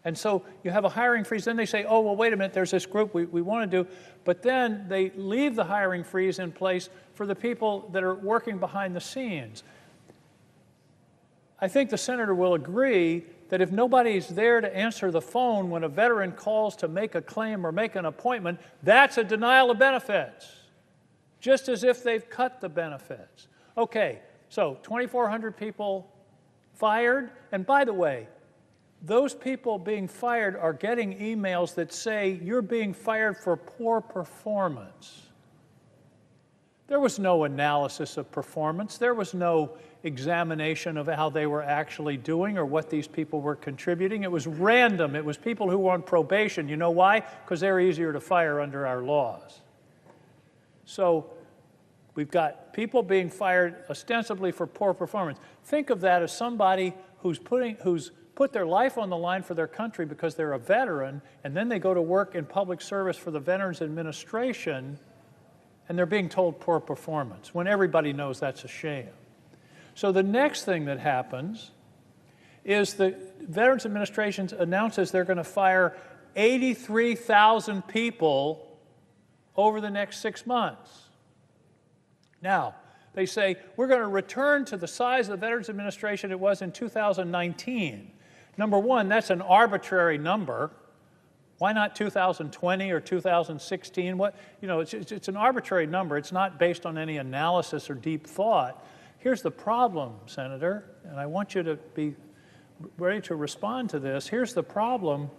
And so you have a hiring freeze. Then they say, oh, well, wait a minute, there's this group we want to do. But then they leave the hiring freeze in place for the people that are working behind the scenes. I think the senator will agree that if nobody's there to answer the phone when a veteran calls to make a claim or make an appointment, that's a denial of benefits, just as if they've cut the benefits. Okay, so 2,400 people fired. And by the way, those people being fired are getting emails that say you're being fired for poor performance. There was no analysis of performance. There was no examination of how they were actually doing or what these people were contributing. It was random. It was people who were on probation. You know why? Because they're easier to fire under our laws. So we've got people being fired ostensibly for poor performance. Think of that as somebody who's put their life on the line for their country because they're a veteran, and then they go to work in public service for the Veterans Administration, and they're being told poor performance, when everybody knows that's a shame. So the next thing that happens is the Veterans Administration announces they're going to fire 83,000 people over the next 6 months. Now, they say, we're going to return to the size of the Veterans Administration it was in 2019. Number one, that's an arbitrary number. Why not 2020 or 2016? It's an arbitrary number. It's not based on any analysis or deep thought. Here's the problem, Senator, and I want you to be ready to respond to this. Here's the problem.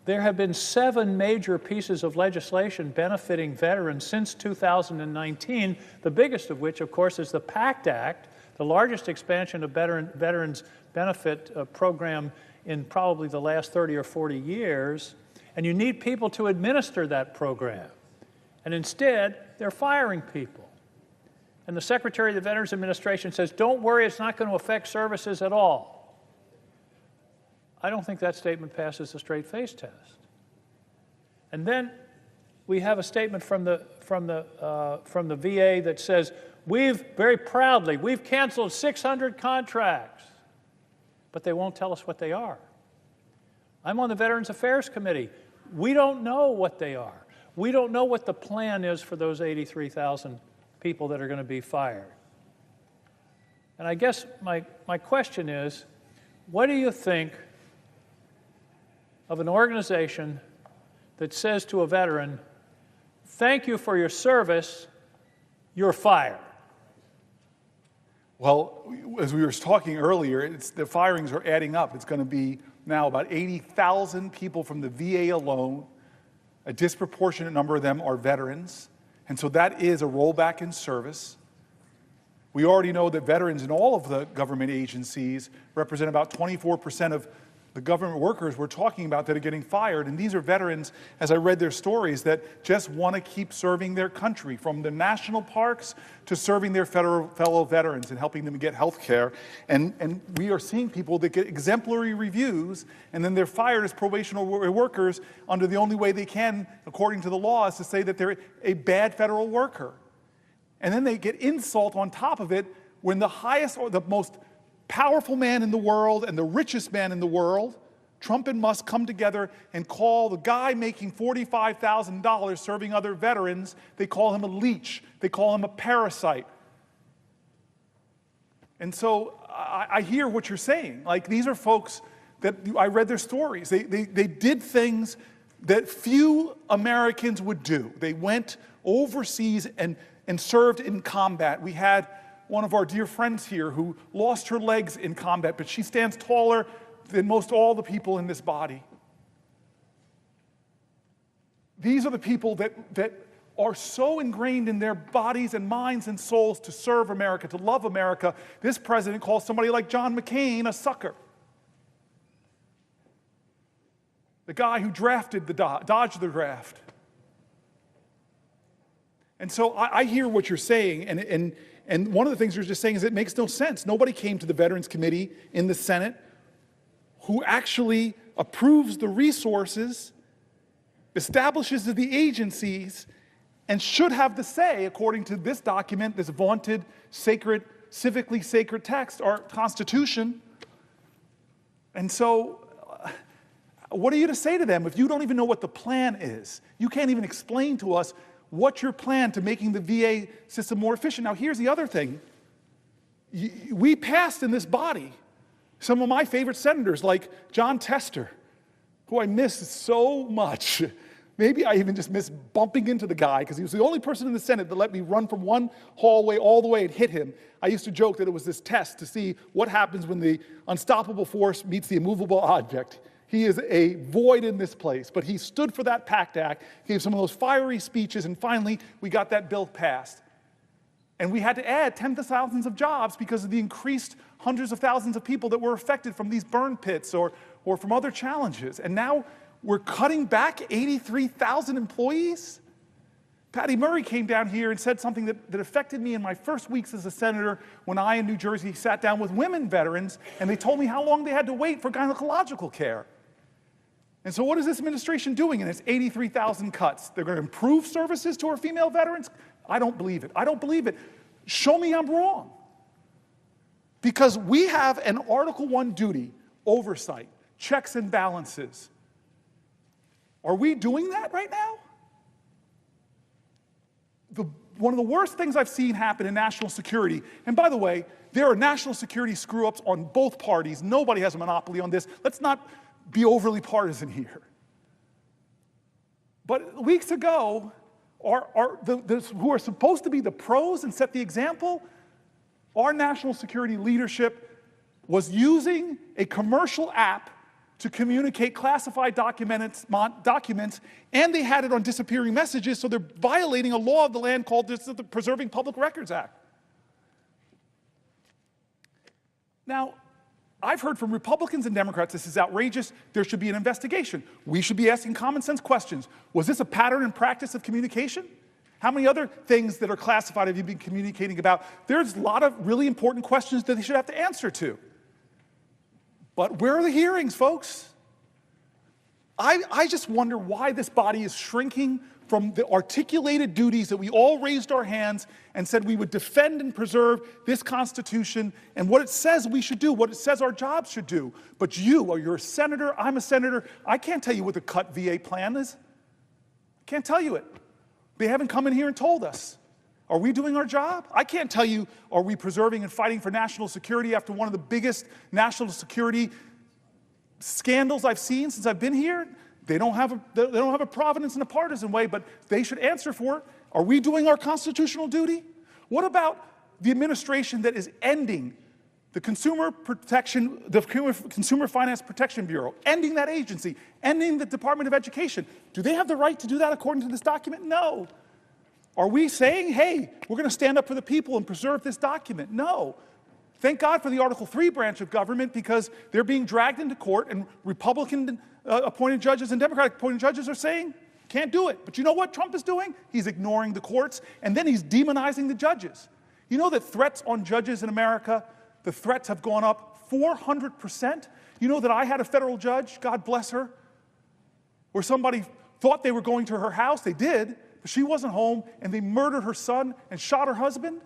There have been 7 major pieces of legislation benefiting veterans since 2019, the biggest of which, of course, is the PACT Act, the largest expansion of veterans benefit program in probably the last 30 or 40 years, and you need people to administer that program. And instead, they're firing people. And the Secretary of the Veterans Administration says, don't worry, it's not going to affect services at all. I don't think that statement passes the straight-face test. And then we have a statement from the VA that says, we've canceled 600 contracts, but they won't tell us what they are. I'm on the Veterans Affairs Committee. We don't know what they are. We don't know what the plan is for those 83,000 people that are going to be fired. And I guess my question is, what do you think of an organization that says to a veteran, thank you for your service, you're fired? Well, as we were talking earlier, the firings are adding up. It's going to be now about 80,000 people from the VA alone. A disproportionate number of them are veterans. And so that is a rollback in service. We already know that veterans in all of the government agencies represent about 24% of the government workers we're talking about that are getting fired. And these are veterans, as I read their stories, that just want to keep serving their country, from the national parks to serving their fellow veterans and helping them get health care. And we are seeing people that get exemplary reviews, and then they're fired as probational workers under the only way they can, according to the law, is to say that they're a bad federal worker. And then they get insult on top of it when the highest or the most powerful man in the world and the richest man in the world, Trump and Musk, come together and call the guy making $45,000 serving other veterans, they call him a leech, they call him a parasite. And so I hear what you're saying. Like, these are folks that I read their stories. They did things that few Americans would do. They went overseas and served in combat. We had one of our dear friends here who lost her legs in combat, but she stands taller than most all the people in this body. These are the people that are so ingrained in their bodies and minds and souls to serve America, to love America. This president calls somebody like John McCain a sucker. The guy who drafted dodged the draft. And so I hear what you're saying, and one of the things you're just saying is it makes no sense. Nobody came to the Veterans Committee in the Senate who actually approves the resources, establishes the agencies, and should have the say, according to this document, this vaunted, sacred, civically sacred text, our Constitution. And so, what are you to say to them if you don't even know what the plan is? You can't even explain to us what's your plan to making the VA system more efficient. Now, here's the other thing. We passed in this body some of my favorite senators, like John Tester, who I miss so much. Maybe I even just miss bumping into the guy, because he was the only person in the Senate that let me run from one hallway all the way and hit him. I used to joke that it was this test to see what happens when the unstoppable force meets the immovable object. He is a void in this place, but he stood for that PACT Act, gave some of those fiery speeches, and finally we got that bill passed. And we had to add tens of thousands of jobs because of the increased hundreds of thousands of people that were affected from these burn pits or from other challenges. And now we're cutting back 83,000 employees? Patty Murray came down here and said something that affected me in my first weeks as a senator when I, in New Jersey, sat down with women veterans, and they told me how long they had to wait for gynecological care. And so what is this administration doing in its 83,000 cuts? They're going to improve services to our female veterans? I don't believe it. I don't believe it. Show me I'm wrong. Because we have an Article I duty, oversight, checks and balances. Are we doing that right now? One of the worst things I've seen happen in national security, and by the way, there are national security screw-ups on both parties. Nobody has a monopoly on this. Let's not be overly partisan here. But weeks ago, who are supposed to be the pros and set the example, our national security leadership was using a commercial app to communicate classified documents, and they had it on disappearing messages, so they're violating a law of the land called the Preserving Public Records Act. Now, I've heard from Republicans and Democrats, this is outrageous, there should be an investigation. We should be asking common sense questions. Was this a pattern and practice of communication? How many other things that are classified have you been communicating about? There's a lot of really important questions that they should have to answer to. But where are the hearings, folks? I just wonder why this body is shrinking from the articulated duties that we all raised our hands and said we would defend and preserve this Constitution and what it says we should do, what it says our jobs should do. But you're a senator, I'm a senator, I can't tell you what the cut VA plan is. I can't tell you it. They haven't come in here and told us. Are we doing our job? I can't tell you, are we preserving and fighting for national security after one of the biggest national security scandals I've seen since I've been here? They don't have a providence in a partisan way, but they should answer for it. Are we doing our constitutional duty? What about the administration that is ending the Consumer Finance Protection Bureau, ending that agency, ending the Department of Education? Do they have the right to do that according to this document? No. Are we saying, hey, we're going to stand up for the people and preserve this document? No. Thank God for the Article 3 branch of government, because they're being dragged into court, and Republican appointed judges and Democratic appointed judges are saying, can't do it. But you know what Trump is doing? He's ignoring the courts, and then he's demonizing the judges. You know that threats on judges in America, the threats have gone up 400%? You know that I had a federal judge, God bless her, where somebody thought they were going to her house. They did, but she wasn't home, and they murdered her son and shot her husband?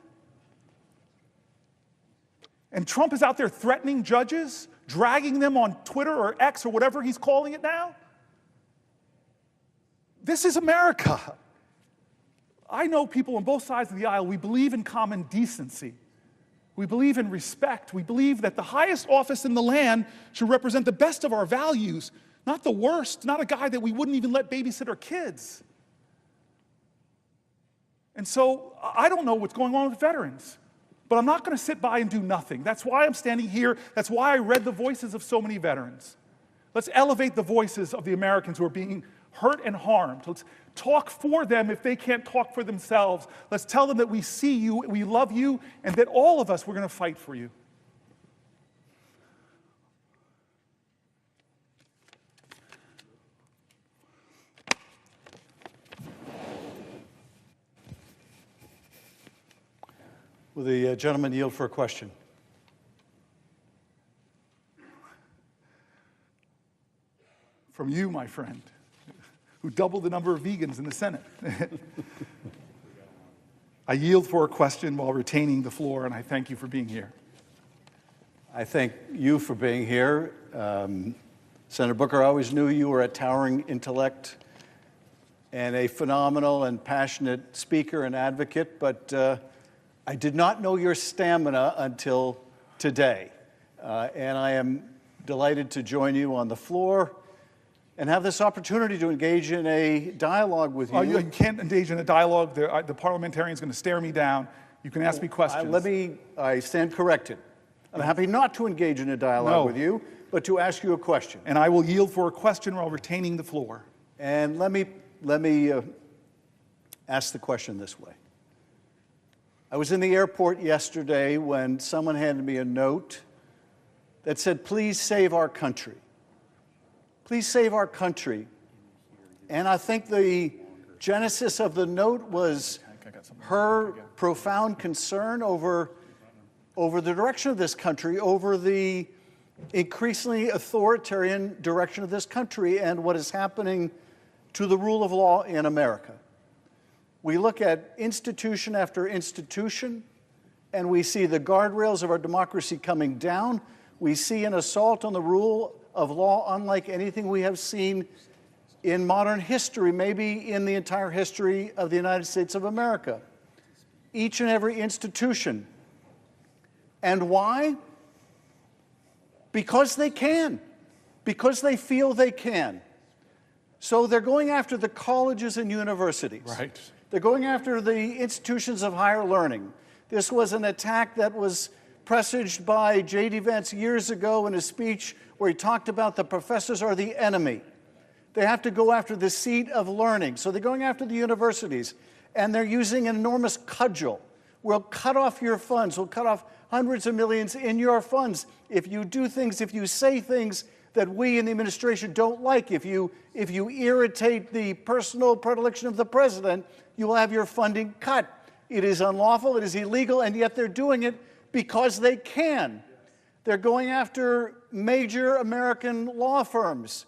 And Trump is out there threatening judges, dragging them on Twitter or X or whatever he's calling it now? This is America. I know people on both sides of the aisle, we believe in common decency. We believe in respect. We believe that the highest office in the land should represent the best of our values, not the worst, not a guy that we wouldn't even let babysit our kids. And so I don't know what's going on with veterans. But I'm not going to sit by and do nothing. That's why I'm standing here. That's why I read the voices of so many veterans. Let's elevate the voices of the Americans who are being hurt and harmed. Let's talk for them if they can't talk for themselves. Let's tell them that we see you, we love you, and that all of us, we're going to fight for you. Will the gentleman yield for a question? From you, my friend, who doubled the number of vegans in the Senate. I yield for a question while retaining the floor, and I thank you for being here. I thank you for being here. Senator Booker, I always knew you were a towering intellect and a phenomenal and passionate speaker and advocate, but I did not know your stamina until today, and I am delighted to join you on the floor and have this opportunity to engage in a dialogue with you. You can't engage in a dialogue. The parliamentarian is going to stare me down. You can ask me questions. I stand corrected. I'm happy not to engage in a dialogue with you, but to ask you a question. And I will yield for a question while retaining the floor. And let me ask the question this way. I was in the airport yesterday when someone handed me a note that said, please save our country. Please save our country. And I think the genesis of the note was her profound concern over the direction of this country, over the increasingly authoritarian direction of this country and what is happening to the rule of law in America. We look at institution after institution, and we see the guardrails of our democracy coming down. We see an assault on the rule of law unlike anything we have seen in modern history, maybe in the entire history of the United States of America. Each and every institution. And why? Because they can. Because they feel they can. So they're going after the colleges and universities. Right. They're going after the institutions of higher learning. This was an attack that was presaged by J.D. Vance years ago in a speech where he talked about the professors are the enemy. They have to go after the seat of learning. So they're going after the universities, and they're using an enormous cudgel. We'll cut off your funds. We'll cut off hundreds of millions in your funds if you do things, if you say things that we in the administration don't like. If you irritate the personal predilection of the president, you will have your funding cut. It is unlawful, it is illegal, and yet they're doing it because they can. They're going after major American law firms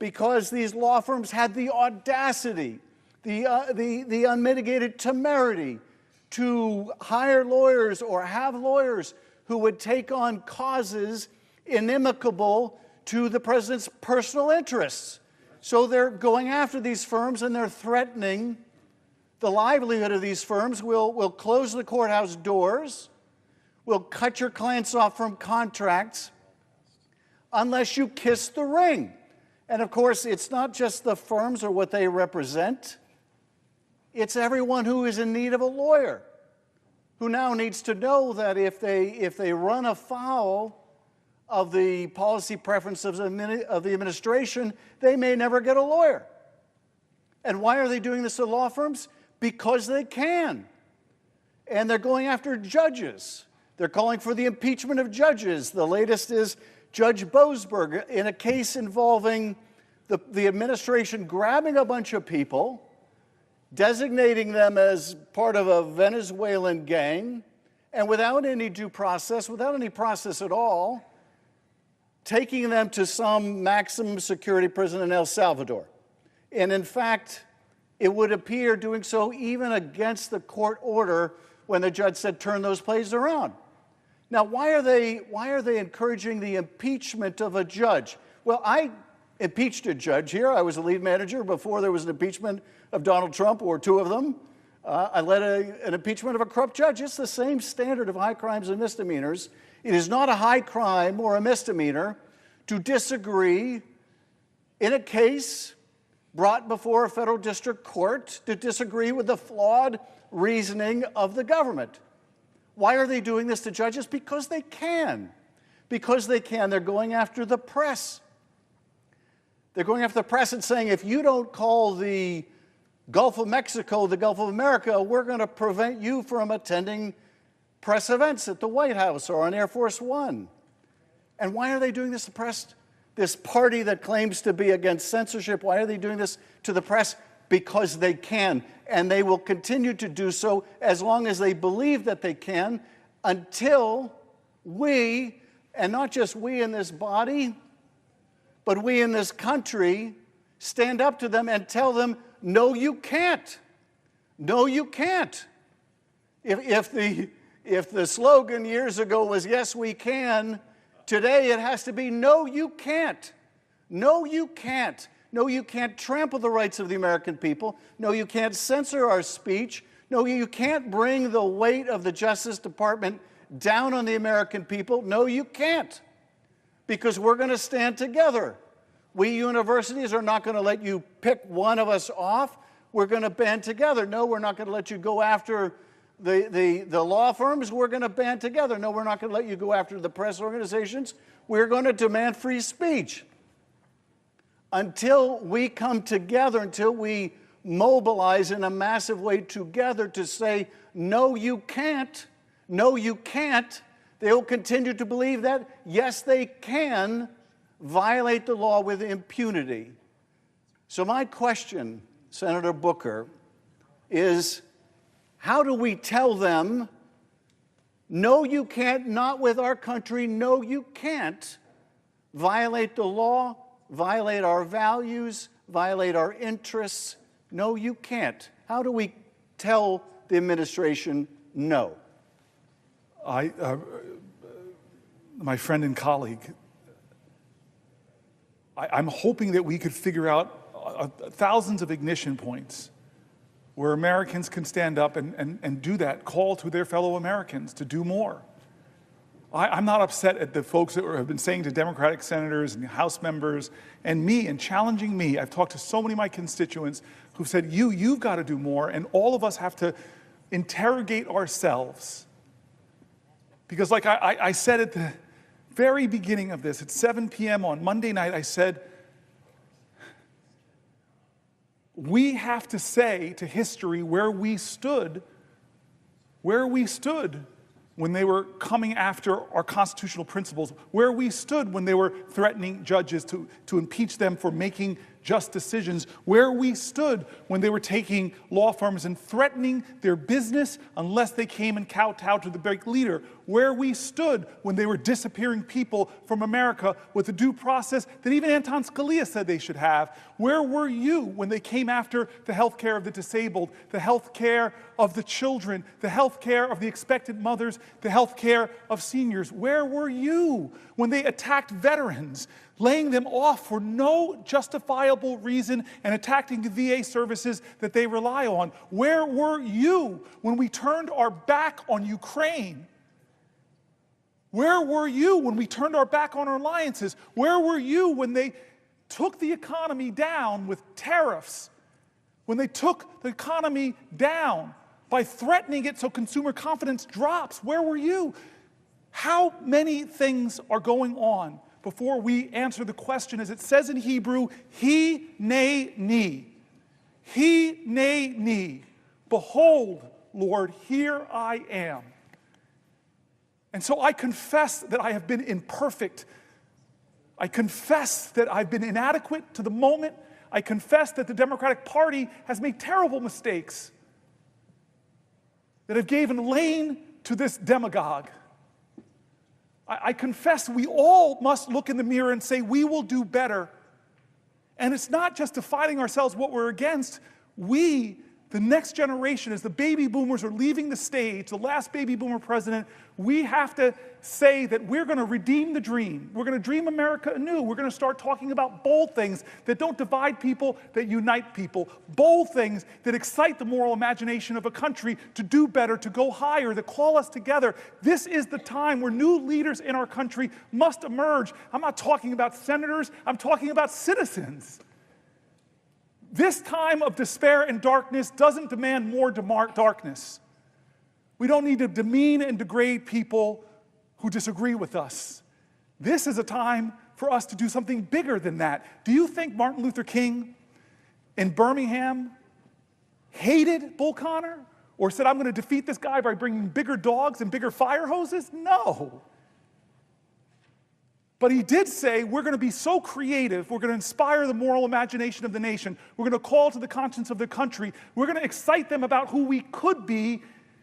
because these law firms had the audacity the unmitigated temerity to hire lawyers or have lawyers who would take on causes inimical to the president's personal interests. So they're going after these firms and they're threatening the livelihood of these firms. We'll close the courthouse doors. We'll cut your clients off from contracts unless you kiss the ring. And of course, it's not just the firms or what they represent. It's everyone who is in need of a lawyer, who now needs to know that if they run afoul of the policy preferences of the administration, they may never get a lawyer. And why are they doing this to law firms? Because they can. And they're going after judges. They're calling for the impeachment of judges. The latest is Judge Boasberg in a case involving the administration grabbing a bunch of people, designating them as part of a Venezuelan gang, and without any due process, without any process at all, taking them to some maximum security prison in El Salvador. And in fact, it would appear doing so even against the court order when the judge said, turn those places around. Now, why are they encouraging the impeachment of a judge? Well, I impeached a judge here. I was a lead manager before there was an impeachment of Donald Trump, or two of them. I led an impeachment of a corrupt judge. It's the same standard of high crimes and misdemeanors. It is not a high crime or a misdemeanor to disagree in a case brought before a federal district court, to disagree with the flawed reasoning of the government. Why are they doing this to judges? Because they can. Because they can. They're going after the press. They're going after the press and saying, if you don't call the Gulf of Mexico the Gulf of America, we're going to prevent you from attending press events at the White House or on Air Force One. And why are they doing this to press? This party that claims to be against censorship, why are they doing this to the press? Because they can, and they will continue to do so as long as they believe that they can, until we, and not just we in this body, but we in this country, stand up to them and tell them, no, you can't. No, you can't. If the slogan years ago was, yes, we can, today it has to be, no, you can't. No, you can't. No, you can't trample the rights of the American people. No, you can't censor our speech. No, you can't bring the weight of the Justice Department down on the American people. No, you can't. Because we're going to stand together. We universities are not going to let you pick one of us off. We're going to band together. No, we're not going to let you go after the law firms. We're going to band together. No, we're not going to let you go after the press organizations. We're going to demand free speech. Until we come together, until we mobilize in a massive way together to say, no, you can't, no, you can't, they will continue to believe that, yes, they can violate the law with impunity. So my question, Senator Booker, is how do we tell them, no, you can't, not with our country, no, you can't violate the law, violate our values, violate our interests? No, you can't. How do we tell the administration no? My friend and colleague, I'm hoping that we could figure out thousands of ignition points where Americans can stand up and do that, call to their fellow Americans to do more. I'm not upset at the folks that have been saying to Democratic senators and House members and me and challenging me. I've talked to so many of my constituents who've said, you've got to do more, and all of us have to interrogate ourselves. Because like I said at the very beginning of this, at 7 p.m. on Monday night, I said, we have to say to history where we stood when they were coming after our constitutional principles, where we stood when they were threatening judges to impeach them for making just decisions, where we stood when they were taking law firms and threatening their business unless they came and kowtowed to the big leader, where we stood when they were disappearing people from America with the due process that even Anton Scalia said they should have. Where were you when they came after the health care of the disabled, the health care of the children, the health care of the expectant mothers, the health care of seniors? Where were you when they attacked veterans, laying them off for no justifiable reason and attacking the VA services that they rely on? Where were you when we turned our back on Ukraine? Where were you when we turned our back on our alliances? Where were you when they took the economy down with tariffs? When they took the economy down by threatening it so consumer confidence drops? Where were you? How many things are going on before we answer the question, as it says in Hebrew, he ne ni. He ne ni. Behold, Lord, here I am. And so I confess that I have been imperfect. I confess that I've been inadequate to the moment. I confess that the Democratic Party has made terrible mistakes that have given lane to this demagogue. I confess we all must look in the mirror and say, we will do better. And it's not just defining ourselves what we're against. We, the next generation, as the baby boomers are leaving the stage, the last baby boomer president, we have to say that we're going to redeem the dream. We're going to dream America anew. We're going to start talking about bold things that don't divide people, that unite people. Bold things that excite the moral imagination of a country to do better, to go higher, that call us together. This is the time where new leaders in our country must emerge. I'm not talking about senators. I'm talking about citizens. This time of despair and darkness doesn't demand more darkness. We don't need to demean and degrade people who disagree with us. This is a time for us to do something bigger than that. Do you think Martin Luther King in Birmingham hated Bull Connor or said, I'm going to defeat this guy by bringing bigger dogs and bigger fire hoses? No. But he did say, we're going to be so creative, we're going to inspire the moral imagination of the nation, we're going to call to the conscience of the country, we're going to excite them about who we could be.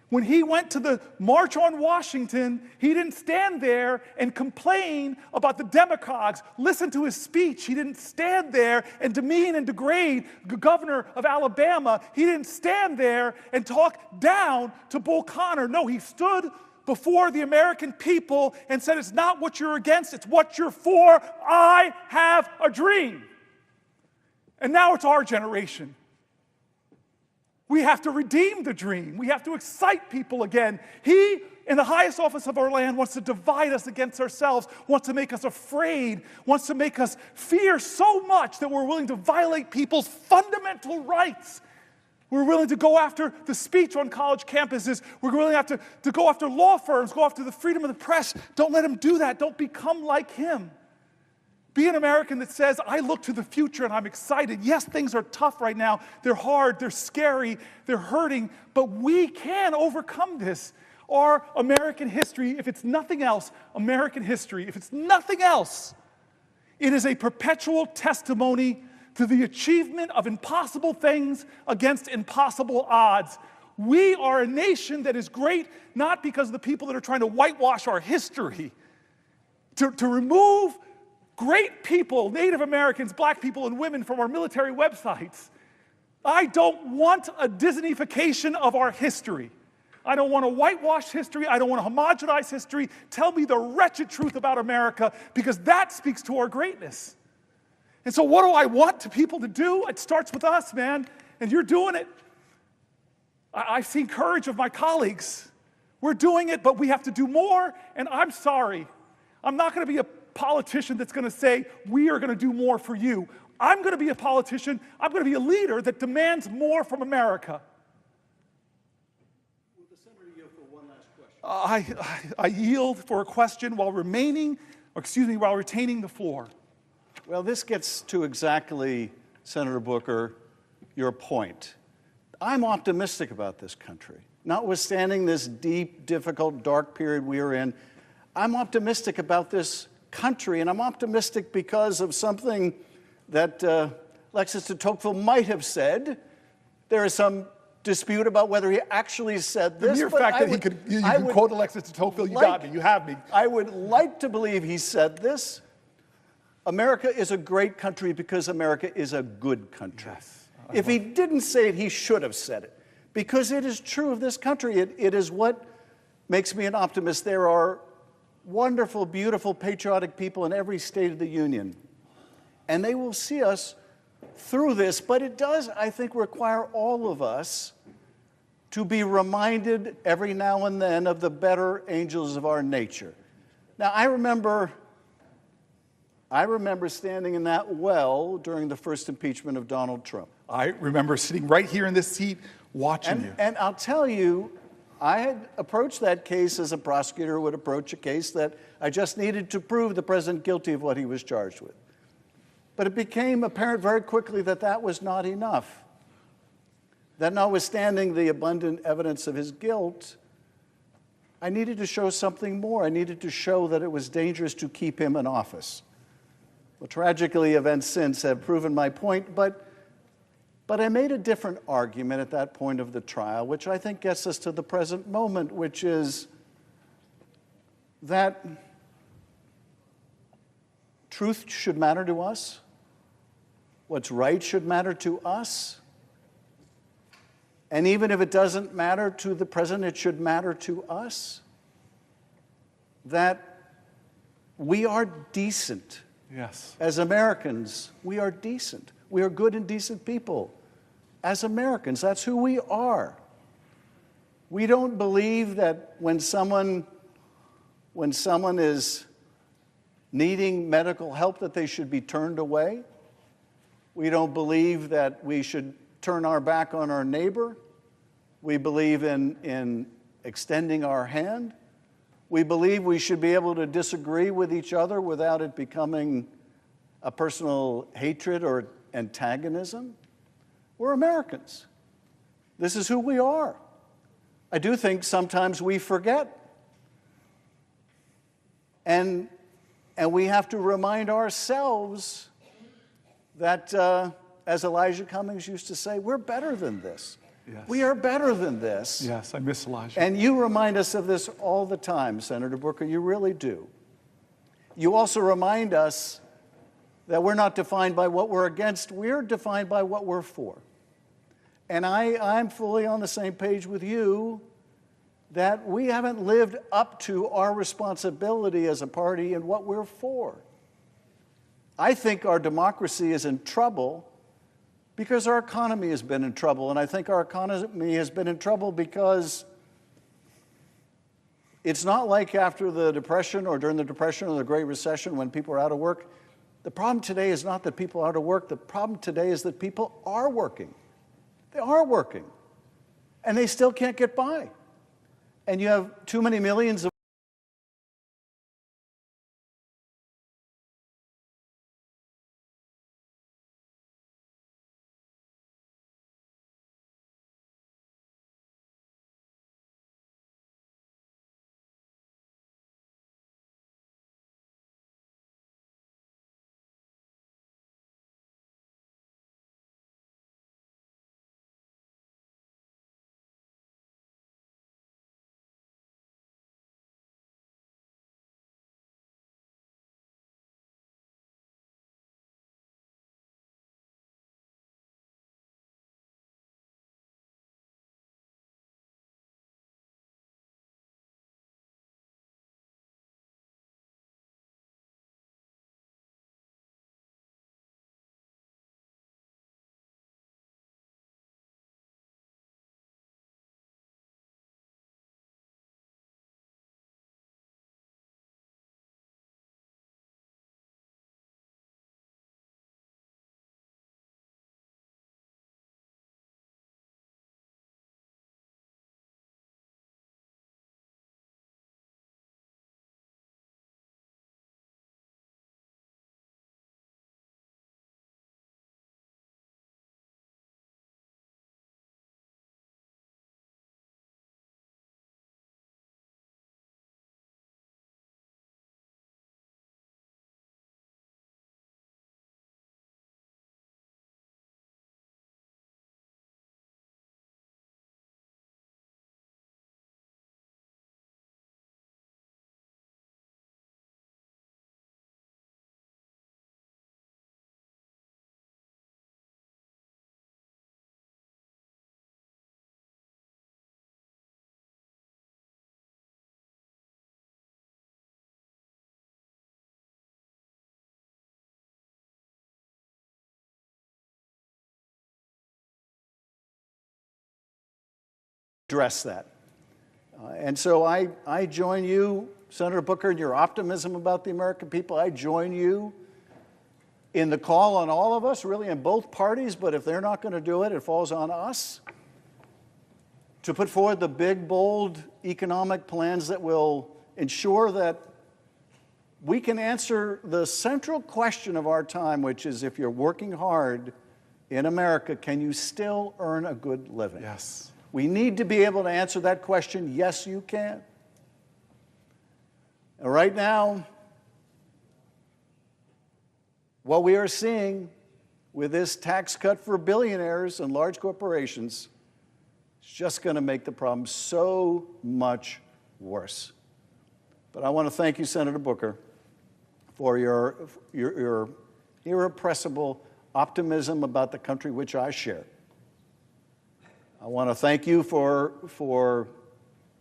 When he went to the March on Washington, he didn't stand there and complain about the demagogues. Listen to his speech. He didn't stand there and demean and degrade the governor of Alabama. He didn't stand there and talk down to Bull Connor. No, he stood before the American people and said, it's not what you're against, it's what you're for. I have a dream. And now it's our generation. We have to redeem the dream. We have to excite people again. He, in the highest office of our land, wants to divide us against ourselves, wants to make us afraid, wants to make us fear so much that we're willing to violate people's fundamental rights. We're willing to go after the speech on college campuses. We're willing to go after law firms, go after the freedom of the press. Don't let him do that. Don't become like him. Be an American that says, I look to the future and I'm excited. Yes, things are tough right now. They're hard, they're scary, they're hurting, but we can overcome this. Our American history, if it's nothing else, American history, if it's nothing else, it is a perpetual testimony to the achievement of impossible things against impossible odds. We are a nation that is great, not because of the people that are trying to whitewash our history, to remove great people, Native Americans, black people, and women from our military websites. I don't want a Disneyfication of our history. I don't want to whitewash history. I don't want to homogenize history. Tell me the wretched truth about America, because that speaks to our greatness. And so what do I want people to do? It starts with us, man, and you're doing it. I've seen courage of my colleagues. We're doing it, but we have to do more, and I'm sorry. I'm not going to be a politician that's going to say, we are going to do more for you. I'm going to be a politician. I'm going to be a leader that demands more from America. Will the senator yield for one last question? I yield for a question while retaining the floor. Well, this gets to exactly, Senator Booker, your point. I'm optimistic about this country. notwithstanding this deep, difficult, dark period we are in, I'm optimistic about this country, and I'm optimistic because of something that Alexis de Tocqueville might have said. There is some dispute about whether he actually said this. The mere fact that you could quote Alexis de Tocqueville, you got me, you have me. I would like to believe he said this. America is a great country because America is a good country. Yes, if he didn't say it, he should have said it. Because it is true of this country. It is what makes me an optimist. There are wonderful, beautiful, patriotic people in every state of the union. And they will see us through this. But it does, I think, require all of us to be reminded every now and then of the better angels of our nature. Now, I remember standing in that well during the first impeachment of Donald Trump. I remember sitting right here in this seat watching you. And I'll tell you, I had approached that case as a prosecutor would approach a case that I just needed to prove the president guilty of what he was charged with. But it became apparent very quickly that that was not enough. That notwithstanding the abundant evidence of his guilt, I needed to show something more. I needed to show that it was dangerous to keep him in office. Well, tragically, events since have proven my point, but I made a different argument at that point of the trial, which I think gets us to the present moment, which is that truth should matter to us. What's right should matter to us. And even if it doesn't matter to the president, it should matter to us. That we are decent. Yes. As Americans, we are decent. We are good and decent people. As Americans, that's who we are. We don't believe that when someone is needing medical help that they should be turned away. We don't believe that we should turn our back on our neighbor. We believe in extending our hand. We believe we should be able to disagree with each other without it becoming a personal hatred or antagonism. We're Americans. This is who we are. I do think sometimes we forget. And we have to remind ourselves that, as Elijah Cummings used to say, we're better than this. Yes. We are better than this. Yes, I miss Elijah. And you remind us of this all the time, Senator Booker. You really do. You also remind us that we're not defined by what we're against. We're defined by what we're for. And I'm fully on the same page with you that we haven't lived up to our responsibility as a party in what we're for. I think our democracy is in trouble because our economy has been in trouble. And I think our economy has been in trouble because it's not like after the Depression or during the Depression or the Great Recession when people are out of work. The problem today is not that people are out of work. The problem today is that people are working. They are working. And they still can't get by. And you have too many millions of address that. And so I join you, Senator Booker, in your optimism about the American people. I join you in the call on all of us, really in both parties, but if they're not going to do it, it falls on us to put forward the big, bold economic plans that will ensure that we can answer the central question of our time, which is if you're working hard in America, can you still earn a good living? Yes. We need to be able to answer that question. Yes, you can. And right now, what we are seeing with this tax cut for billionaires and large corporations is just going to make the problem so much worse. But I want to thank you, Senator Booker, for your irrepressible optimism about the country which I share. I want to thank you for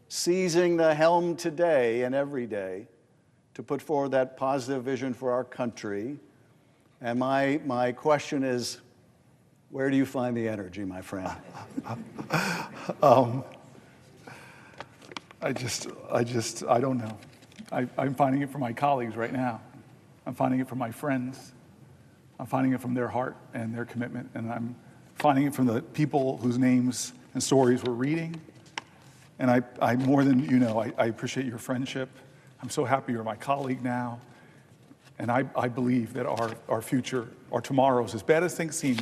seizing the helm today and every day to put forward that positive vision for our country. And my question is, where do you find the energy, my friend? I don't know. I'm finding it from my colleagues right now. I'm finding it from my friends. I'm finding it from their heart and their commitment. And I'm finding it from the people whose names and stories we're reading. And I more than you know, I appreciate your friendship. I'm so happy you're my colleague now. And I believe that our future, our tomorrows, as bad as things seem,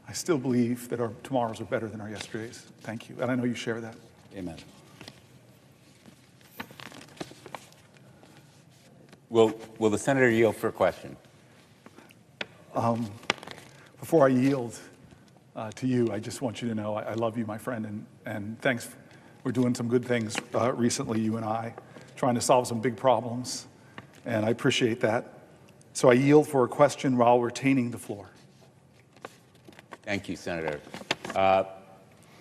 I still believe that our tomorrows are better than our yesterdays. Thank you. And I know you share that. Amen. Will the senator yield for a question? Before I yield to you, I just want you to know I love you, my friend, and thanks. We're doing some good things recently, you and I, trying to solve some big problems, and I appreciate that. So I yield for a question while retaining the floor. Thank you, Senator.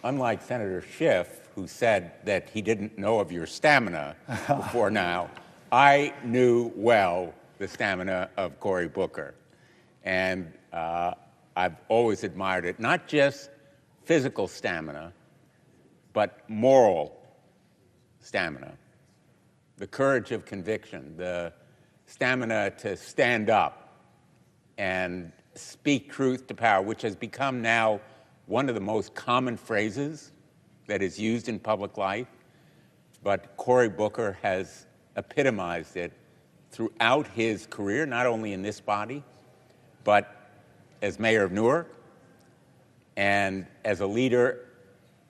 Unlike Senator Schiff, who said that he didn't know of your stamina before now, I knew well the stamina of Cory Booker. And I've always admired it, not just physical stamina, but moral stamina, the courage of conviction, the stamina to stand up and speak truth to power, which has become now one of the most common phrases that is used in public life. But Cory Booker has epitomized it throughout his career, not only in this body, but as mayor of Newark and as a leader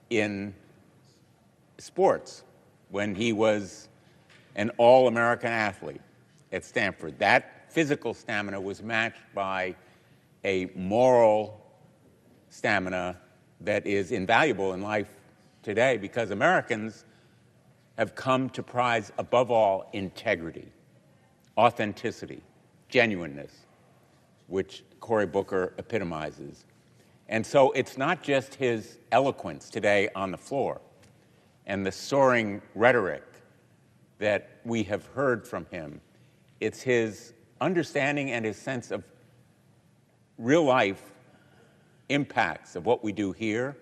in sports when he was an all-American athlete at Stanford. That physical stamina was matched by a moral stamina that is invaluable in life today because Americans have come to prize, above all, integrity, authenticity, genuineness, which Cory Booker epitomizes. And so it's not just his eloquence today on the floor and the soaring rhetoric that we have heard from him. It's his understanding and his sense of real-life impacts of what we do here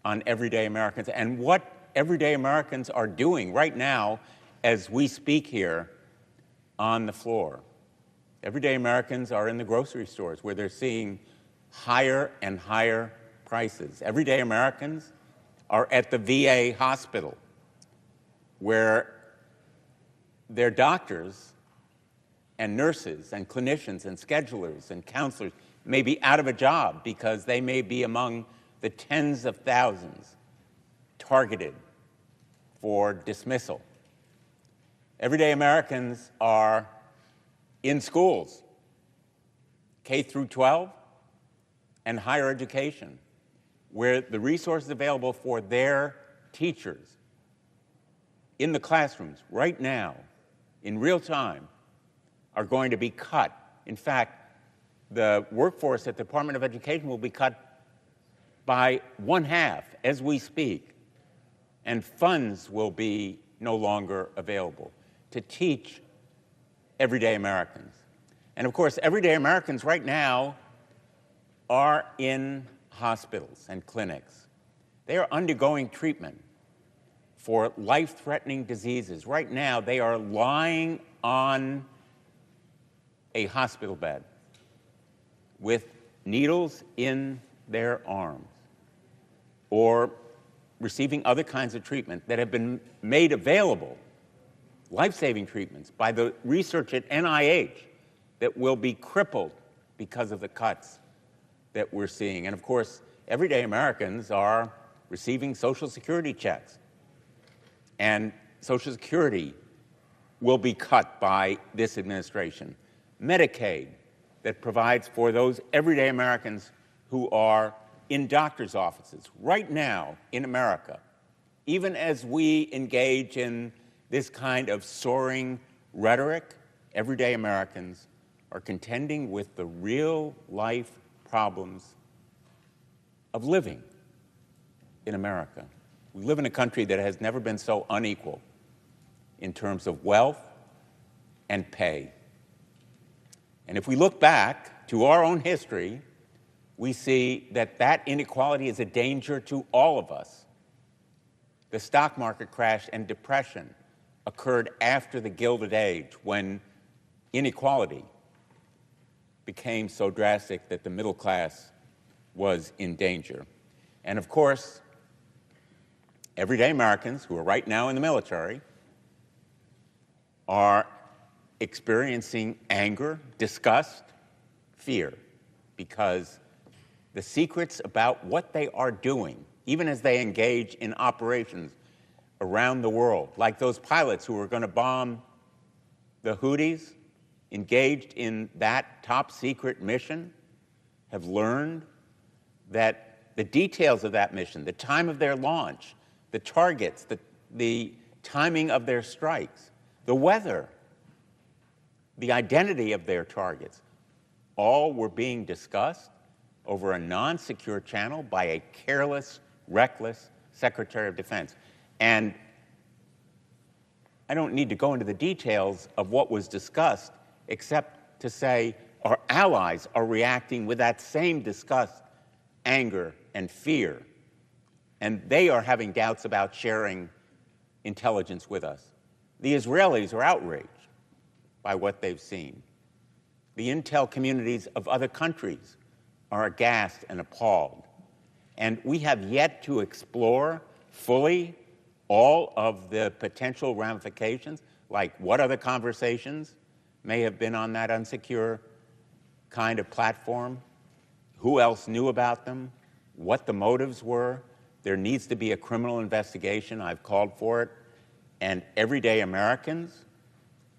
on everyday Americans and what everyday Americans are doing right now as we speak here on the floor. Everyday Americans are in the grocery stores where they're seeing higher and higher prices. Everyday Americans are at the VA hospital where their doctors and nurses and clinicians and schedulers and counselors may be out of a job because they may be among the tens of thousands targeted for dismissal. Everyday Americans are in schools, K through 12 and higher education, where the resources available for their teachers in the classrooms right now, in real time, are going to be cut. In fact, the workforce at the Department of Education will be cut by 1/2 as we speak, and funds will be no longer available to teach everyday Americans. And of course, everyday Americans right now are in hospitals and clinics. They are undergoing treatment for life-threatening diseases. Right now, they are lying on a hospital bed with needles in their arms or receiving other kinds of treatment that have been made available, life-saving treatments, by the research at NIH that will be crippled because of the cuts that we're seeing. And of course, everyday Americans are receiving Social Security checks. And Social Security will be cut by this administration. Medicaid, that provides for those everyday Americans who are in doctor's offices right now in America, even as we engage in this kind of soaring rhetoric, everyday Americans are contending with the real life problems of living in America. We live in a country that has never been so unequal in terms of wealth and pay. And if we look back to our own history, we see that that inequality is a danger to all of us. The stock market crash and depression occurred after the Gilded Age, when inequality became so drastic that the middle class was in danger. And of course, everyday Americans who are right now in the military are experiencing anger, disgust, fear, because the secrets about what they are doing, even as they engage in operations around the world, like those pilots who are going to bomb the Houthis, engaged in that top secret mission, have learned that the details of that mission, the time of their launch, the targets, the timing of their strikes, the weather, the identity of their targets, all were being discussed over a non-secure channel by a careless, reckless Secretary of Defense. And I don't need to go into the details of what was discussed, except to say our allies are reacting with that same disgust, anger, and fear. And they are having doubts about sharing intelligence with us. The Israelis are outraged by what they've seen. The intel communities of other countries are aghast and appalled. And we have yet to explore fully all of the potential ramifications, like what other conversations may have been on that unsecure kind of platform, who else knew about them, what the motives were. There needs to be a criminal investigation. I've called for it. And everyday Americans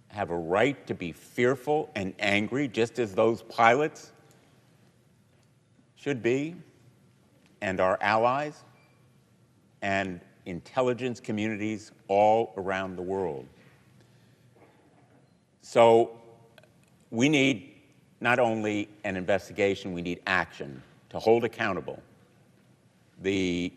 have a right to be fearful and angry, just as those pilots should be, and our allies, and intelligence communities all around the world. So we need not only an investigation, we need action to hold accountable the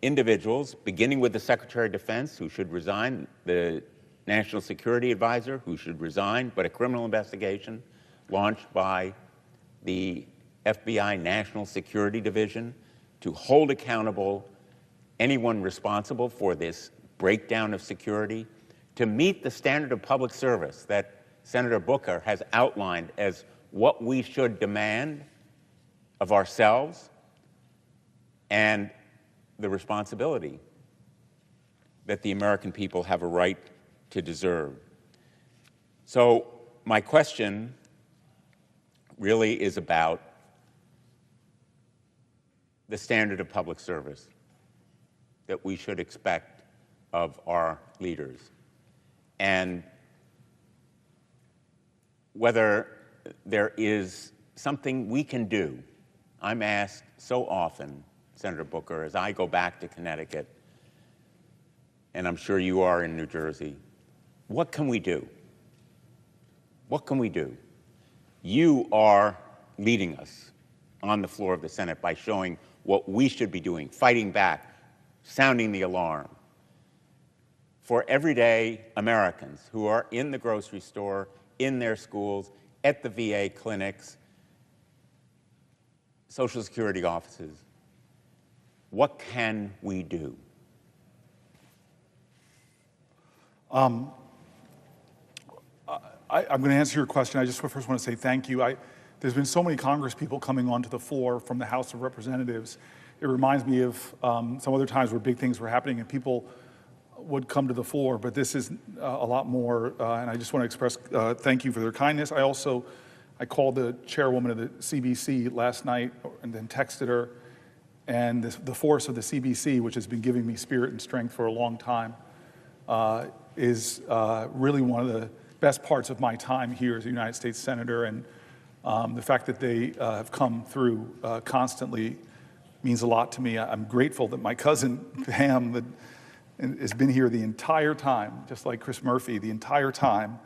individuals, beginning with the Secretary of Defense, who should resign, the National Security Advisor, who should resign, but a criminal investigation launched by the FBI National Security Division to hold accountable anyone responsible for this breakdown of security, to meet the standard of public service that Senator Booker has outlined as what we should demand of ourselves and the responsibility that the American people have a right to deserve. So my question really is about the standard of public service that we should expect of our leaders, and whether there is something we can do. I'm asked so often, Senator Booker, as I go back to Connecticut, and I'm sure you are in New Jersey, what can we do? What can we do? You are leading us on the floor of the Senate by showing what we should be doing, fighting back, sounding the alarm for everyday Americans who are in the grocery store, in their schools, at the VA clinics, Social Security offices. What can we do? I'm going to answer your question. I just first want to say thank you. There's been so many Congress people coming onto the floor from the House of Representatives. It reminds me of some other times where big things were happening and people would come to the floor, but this is a lot more, and I just want to express thank you for their kindness. I called the chairwoman of the CBC last night and then texted her, and the force of the CBC, which has been giving me spirit and strength for a long time, is really one of the best parts of my time here as a United States Senator, and the fact that they have come through constantly means a lot to me. I'm grateful that my cousin Pam has been here the entire time, just like Chris Murphy, the entire time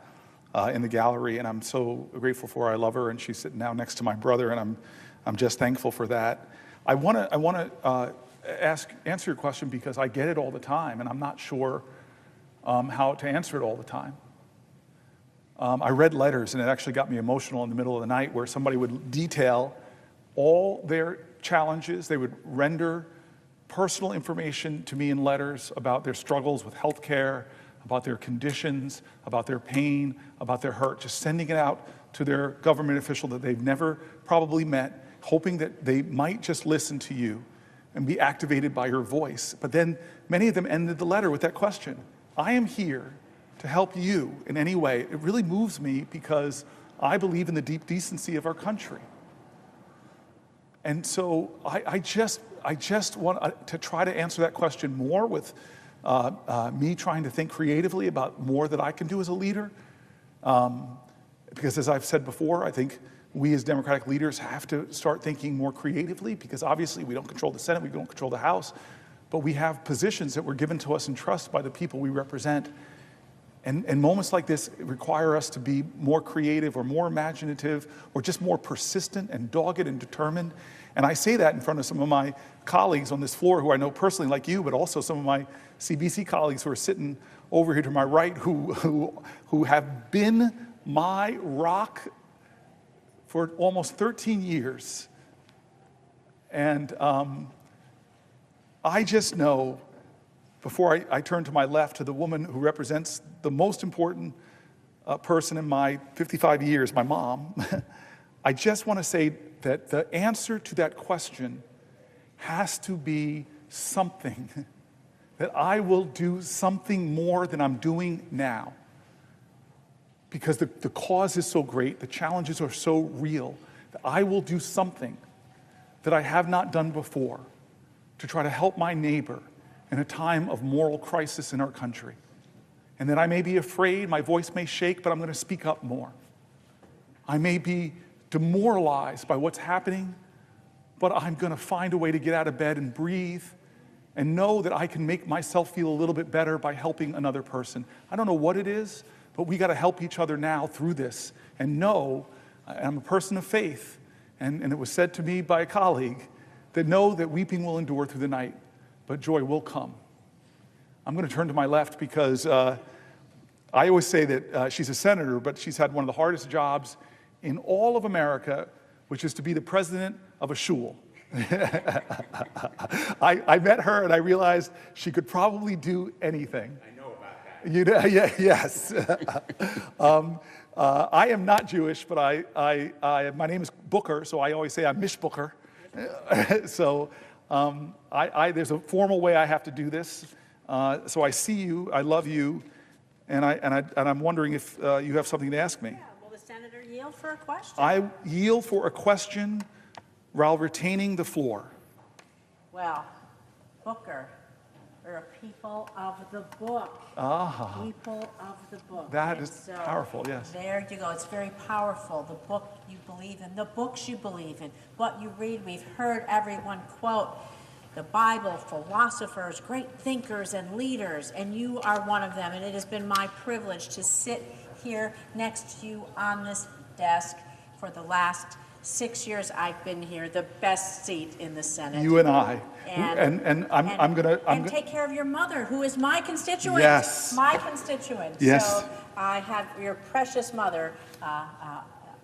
in the gallery, and I'm so grateful for her. I love her, and she's sitting now next to my brother, and I'm just thankful for that. I want to answer your question because I get it all the time, and I'm not sure how to answer it all the time. I read letters, and it actually got me emotional in the middle of the night, where somebody would detail all their challenges. They would render personal information to me in letters about their struggles with health care, about their conditions, about their pain, about their hurt, just sending it out to their government official that they've never probably met, hoping that they might just listen to you and be activated by your voice. But then many of them ended the letter with that question: I am here to help you in any way. It really moves me because I believe in the deep decency of our country. And so I just want to try to answer that question more with me trying to think creatively about more that I can do as a leader. Because as I've said before, I think we as Democratic leaders have to start thinking more creatively, because obviously we don't control the Senate, we don't control the House, but we have positions that were given to us in trust by the people we represent. And moments like this require us to be more creative or more imaginative or just more persistent and dogged and determined. And I say that in front of some of my colleagues on this floor who I know personally, like you, but also some of my CBC colleagues who are sitting over here to my right who have been my rock for almost 13 years. And I just know, before I turn to my left, to the woman who represents the most important person in my 55 years, my mom, I just want to say that the answer to that question has to be something, that I will do something more than I'm doing now. Because the cause is so great, the challenges are so real, that I will do something that I have not done before to try to help my neighbor in a time of moral crisis in our country. And that I may be afraid, my voice may shake, but I'm going to speak up more. I may be demoralized by what's happening, but I'm going to find a way to get out of bed and breathe and know that I can make myself feel a little bit better by helping another person. I don't know what it is, but we got to help each other now through this and know, I'm a person of faith, and it was said to me by a colleague, that know that weeping will endure through the night, but joy will come. I'm going to turn to my left because I always say that she's a senator, but she's had one of the hardest jobs in all of America, which is to be the president of a shul. I met her and I realized she could probably do anything. I know about that. Yes. I am not Jewish, but my name is Booker, so I always say I'm Mish Booker. So there's a formal way I have to do this. So I see you, I love you, and I'm wondering if you have something to ask me. Yeah, will the senator yield for a question? I yield for a question while retaining the floor. Well, Booker, we're a people of the book. Ah. People of the book. That And is so powerful, yes. There you go. It's very powerful. The book you believe in, the books you believe in, what you read. We've heard everyone quote the Bible, philosophers, great thinkers and leaders, and you are one of them. And it has been my privilege to sit here next to you on this desk for the last 6 years I've been here, the best seat in the Senate. You and I. And I'm gonna take care of your mother, who is my constituent. Yes. My constituent. Yes. So I have your precious mother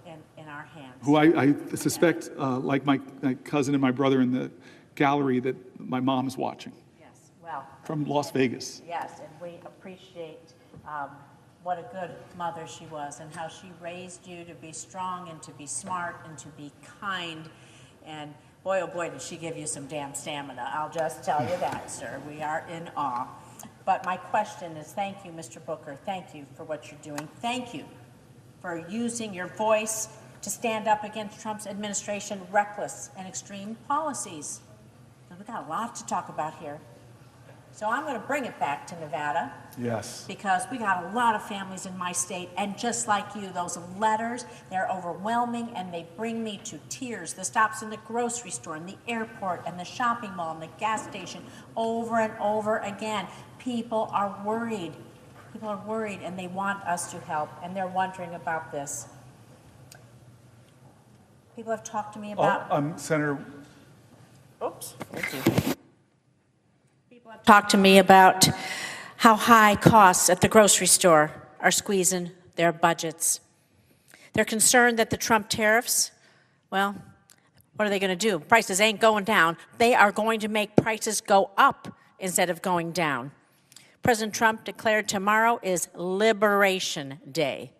in our hands. who I suspect, like my cousin and my brother in the gallery, that my mom is watching. Yes, well. From Las Vegas. Yes, and we appreciate what a good mother she was, and how she raised you to be strong and to be smart and to be kind. And boy, oh boy, did she give you some damn stamina. I'll just tell you that, sir. We are in awe. But my question is, thank you, Mr. Booker. Thank you for what you're doing. Thank you for using your voice to stand up against Trump's administration reckless and extreme policies. We've got a lot to talk about here. So I'm going to bring it back to Nevada. Yes. Because we got a lot of families in my state, and just like you, those letters, they're overwhelming, and they bring me to tears. The stops in the grocery store, and the airport, and the shopping mall, and the gas station, over and over again. People are worried. People are worried, and they want us to help, and they're wondering about this. People have talked to me about... Senator... Oops, thank you. People have talked to me about how high costs at the grocery store are squeezing their budgets. They're concerned that the Trump tariffs, well, what are they going to do? Prices ain't going down. They are going to make prices go up instead of going down. President Trump declared tomorrow is Liberation Day.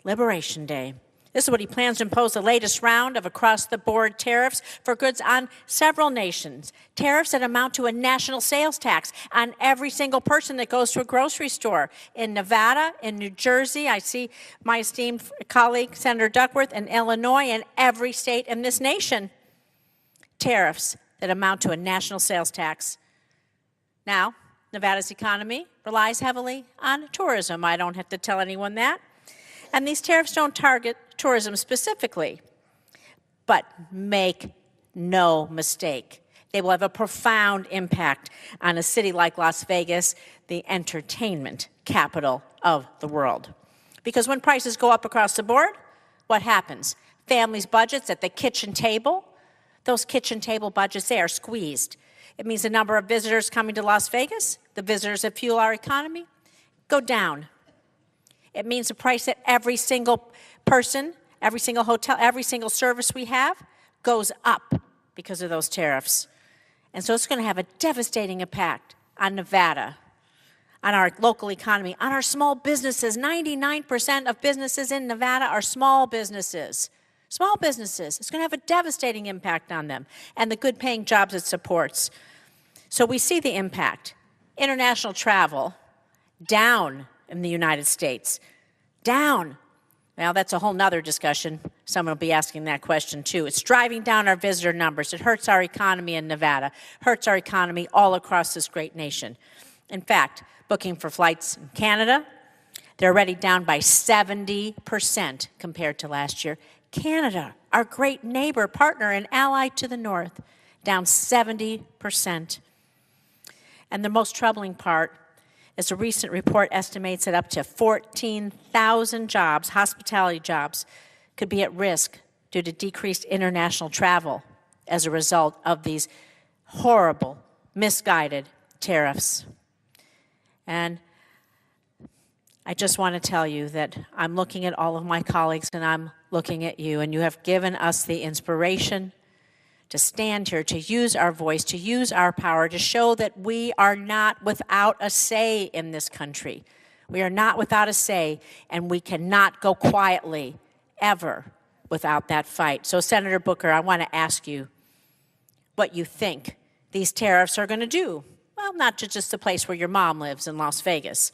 Liberation Day. This is what he plans to impose the latest round of across-the-board tariffs for goods on several nations. Tariffs that amount to a national sales tax on every single person that goes to a grocery store. In Nevada, in New Jersey, I see my esteemed colleague, Senator Duckworth, in Illinois, and every state in this nation. Tariffs that amount to a national sales tax. Now, Nevada's economy relies heavily on tourism. I don't have to tell anyone that. And these tariffs don't target tourism specifically, but make no mistake, they will have a profound impact on a city like Las Vegas, the entertainment capital of the world. Because when prices go up across the board, what happens? Families' budgets at the kitchen table, those kitchen table budgets, they are squeezed. It means the number of visitors coming to Las Vegas, the visitors that fuel our economy, go down. It means the price that every single person, every single hotel, every single service we have goes up because of those tariffs. And so it's going to have a devastating impact on Nevada, on our local economy, on our small businesses. 99% of businesses in Nevada are small businesses. Small businesses. It's going to have a devastating impact on them and the good-paying jobs it supports. So we see the impact. International travel down in the United States. Down. Well, that's a whole nother discussion. Someone will be asking that question too. It's driving down our visitor numbers. It hurts our economy in Nevada, hurts our economy all across this great nation. In fact, booking for flights in Canada, they're already down by 70% compared to last year. Canada, our great neighbor, partner, and ally to the north, down 70%. And the most troubling part is a recent report estimates that up to 14,000 jobs, hospitality jobs, could be at risk due to decreased international travel as a result of these horrible, misguided tariffs. And I just want to tell you that I'm looking at all of my colleagues and I'm looking at you, and you have given us the inspiration to stand here, to use our voice, to use our power, to show that we are not without a say in this country. We are not without a say, and we cannot go quietly, ever, without that fight. So, Senator Booker, I want to ask you what you think these tariffs are going to do. Well, not to just the place where your mom lives in Las Vegas,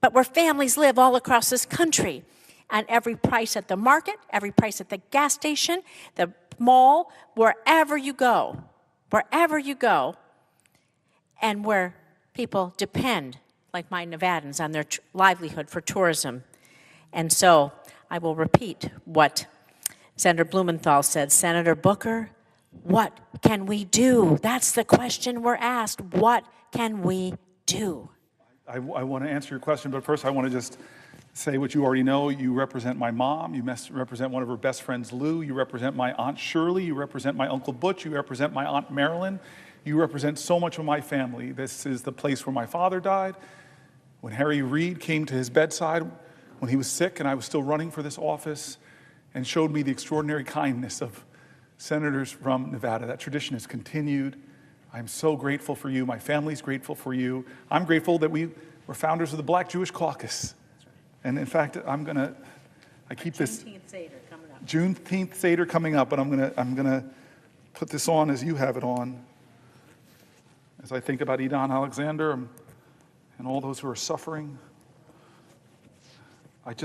but where families live all across this country. And every price at the market, every price at the gas station, the mall, wherever you go, and where people depend, like my Nevadans, on their livelihood for tourism. And so I will repeat what Senator Blumenthal said. Senator Booker, what can we do? That's the question we're asked. What can we do? I want to answer your question, but first I want to just say what you already know. You represent my mom. You represent one of her best friends, Lou. You represent my Aunt Shirley. You represent my Uncle Butch. You represent my Aunt Marilyn. You represent so much of my family. This is the place where my father died. When Harry Reid came to his bedside when he was sick and I was still running for this office and showed me the extraordinary kindness of senators from Nevada. That tradition has continued. I'm so grateful for you. My family's grateful for you. I'm grateful that we We're founders of the Black Jewish Caucus. And in fact, I keep this Juneteenth Seder coming up. Juneteenth Seder coming up, but I'm gonna put this on as you have it on. As I think about Edon Alexander and all those who are suffering. I'm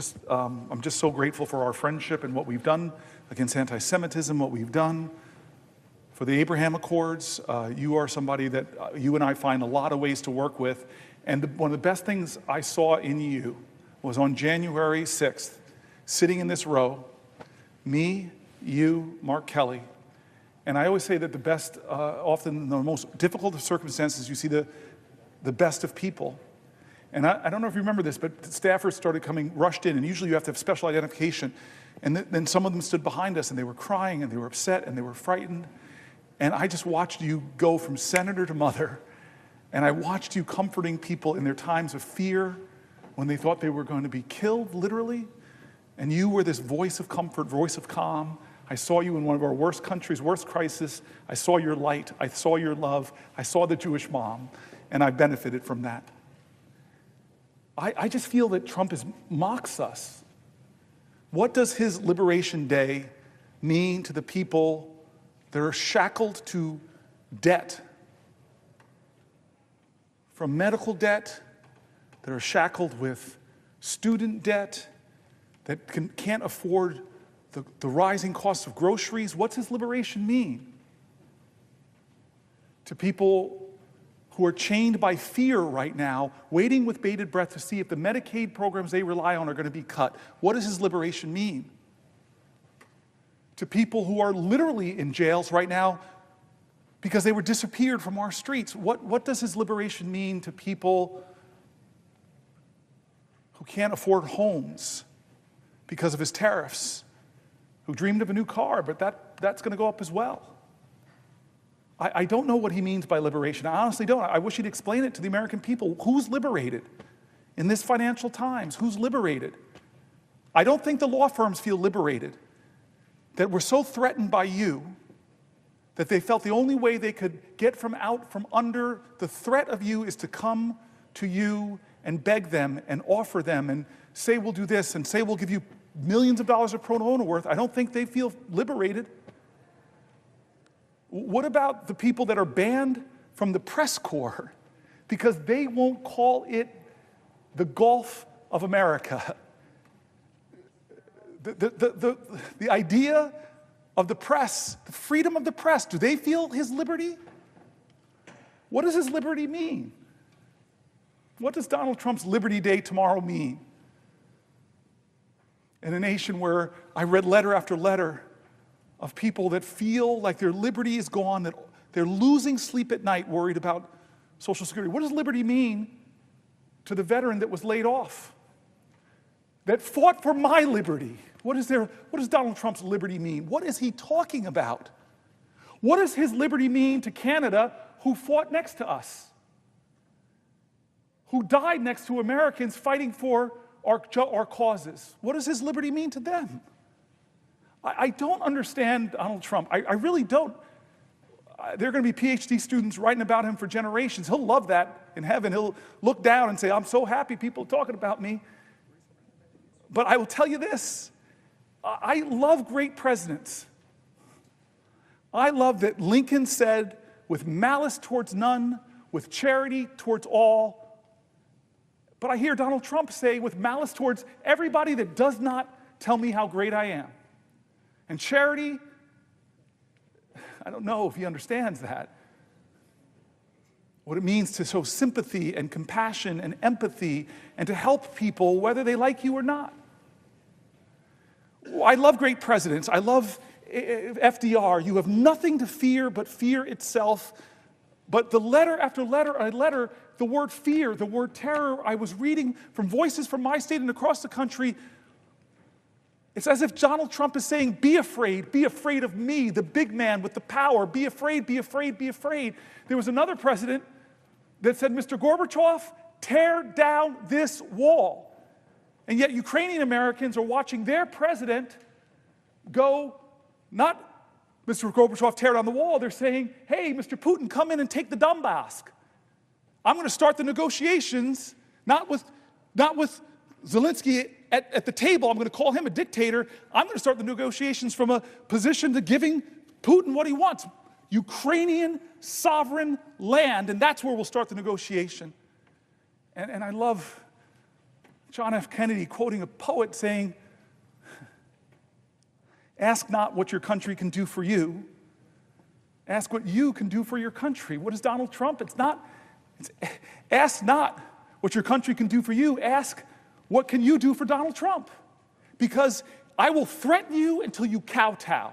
just so grateful for our friendship and what we've done against anti-Semitism, what we've done for the Abraham Accords. You are somebody that you and I find a lot of ways to work with. And one of the best things I saw in you was on January 6th, sitting in this row, me, you, Mark Kelly. And I always say that the best, often in the most difficult of circumstances, you see the best of people. And I don't know if you remember this, but staffers started rushed in, and usually you have to have special identification. And then some of them stood behind us, and they were crying, and they were upset, and they were frightened. And I just watched you go from senator to mother, and I watched you comforting people in their times of fear, when they thought they were going to be killed, literally. And you were this voice of comfort, voice of calm. I saw you in one of our worst countries, worst crisis. I saw your light. I saw your love. I saw the Jewish mom, and I benefited from that. I just feel that Trump mocks us. What does his Liberation Day mean to the people that are shackled to debt? From medical debt, that are shackled with student debt, that can't afford the rising costs of groceries. What's his liberation mean? To people who are chained by fear right now, waiting with bated breath to see if the Medicaid programs they rely on are going to be cut. What does his liberation mean? To people who are literally in jails right now because they were disappeared from our streets. What does his liberation mean to people who can't afford homes because of his tariffs, who dreamed of a new car, but that's going to go up as well? I don't know what he means by liberation. I honestly don't. I wish he'd explain it to the American people. Who's liberated in this financial times? Who's liberated? I don't think the law firms feel liberated, that we're so threatened by you that they felt the only way they could get from under the threat of you is to come to you and beg them and offer them and say we'll do this and say we'll give you millions of dollars of pro bono worth. I don't think they feel liberated. What about the people that are banned from the press corps because they won't call it the Gulf of America? The idea of the press, the freedom of the press, do they feel his liberty? What does his liberty mean? What does Donald Trump's Liberty Day tomorrow mean? In a nation where I read letter after letter of people that feel like their liberty is gone, that they're losing sleep at night worried about Social Security. What does liberty mean to the veteran that was laid off, that fought for my liberty? What does Donald Trump's liberty mean? What is he talking about? What does his liberty mean to Canada, who fought next to us, who died next to Americans fighting for our causes? What does his liberty mean to them? I don't understand Donald Trump. I really don't. There are going to be PhD students writing about him for generations. He'll love that in heaven. He'll look down and say, I'm so happy people are talking about me. But I will tell you this. I love great presidents. I love that Lincoln said, with malice towards none, with charity towards all. But I hear Donald Trump say, with malice towards everybody that does not tell me how great I am. And charity, I don't know if he understands that. What it means to show sympathy and compassion and empathy and to help people whether they like you or not. I love great presidents. I love FDR. You have nothing to fear but fear itself. But the letter after letter, the word fear, the word terror, I was reading from voices from my state and across the country. It's as if Donald Trump is saying, be afraid of me, the big man with the power. Be afraid, be afraid, be afraid. There was another president that said, Mr. Gorbachev, tear down this wall. And yet Ukrainian Americans are watching their president go, not Mr. Gorbachev, tear down the wall. They're saying, hey, Mr. Putin, come in and take the Donbass. I'm going to start the negotiations. not with Zelensky at the table. I'm going to call him a dictator. I'm going to start the negotiations from a position to giving Putin what he wants, Ukrainian sovereign land, and that's where we'll start the negotiation. And I love John F. Kennedy quoting a poet saying, ask not what your country can do for you. Ask what you can do for your country. What is Donald Trump? Ask not what your country can do for you. Ask what can you do for Donald Trump? Because I will threaten you until you kowtow.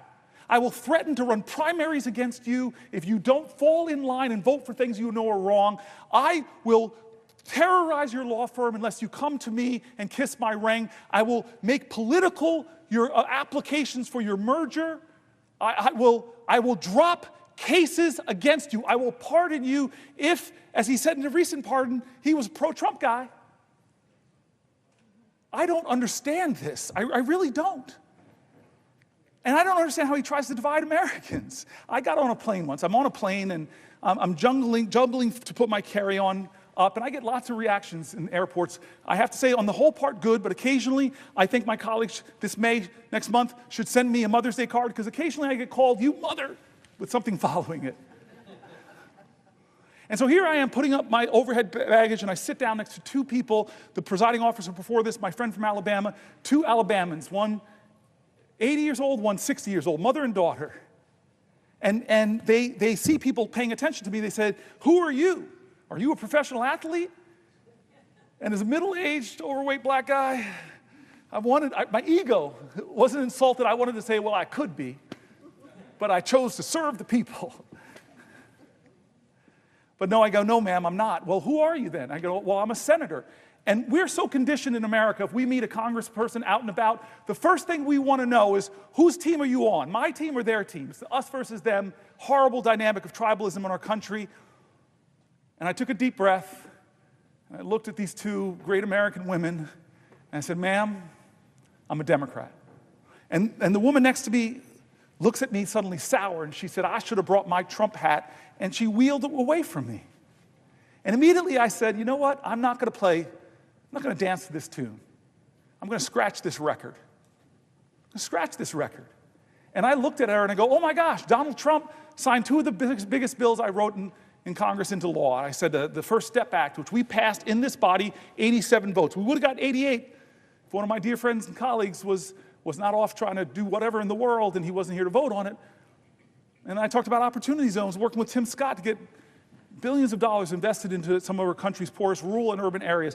I will threaten to run primaries against you if you don't fall in line and vote for things you know are wrong. I will terrorize your law firm unless you come to me and kiss my ring. I will make political your applications for your merger. I will drop cases against you. I will pardon you if, as he said in a recent pardon, he was a pro-Trump guy. I don't understand this. I really don't. And I don't understand how he tries to divide Americans. I got on a plane once. I'm on a plane and I'm juggling to put my carry-on up, and I get lots of reactions in airports. I have to say, on the whole part, good, but occasionally I think my colleagues next month, should send me a Mother's Day card, because occasionally I get called, you mother, with something following it. And so here I am putting up my overhead baggage, and I sit down next to two people, the presiding officer before this, my friend from Alabama, two Alabamans, one 80 years old, one 60 years old, mother and daughter. And they see people paying attention to me. They said, who are you? Are you a professional athlete? And as a middle-aged, overweight black guy, my ego wasn't insulted. I wanted to say, well, I could be, but I chose to serve the people. But no, I go, no, ma'am, I'm not. Well, who are you then? I go, well, I'm a senator. And we're so conditioned in America, if we meet a congressperson out and about, the first thing we want to know is, whose team are you on? My team or their team? It's us versus them, horrible dynamic of tribalism in our country. And I took a deep breath, and I looked at these two great American women, and I said, ma'am, I'm a Democrat. And the woman next to me looks at me suddenly sour, and she said, I should have brought my Trump hat, and she wheeled it away from me. And immediately I said, you know what? I'm not going to dance to this tune. I'm going to scratch this record. And I looked at her and I go, oh my gosh, Donald Trump signed two of the biggest bills I wrote in Congress into law. I said the First Step Act, which we passed in this body, 87 votes. We would have got 88 if one of my dear friends and colleagues was not off trying to do whatever in the world and he wasn't here to vote on it. And I talked about opportunity zones, working with Tim Scott to get billions of dollars invested into some of our country's poorest rural and urban areas.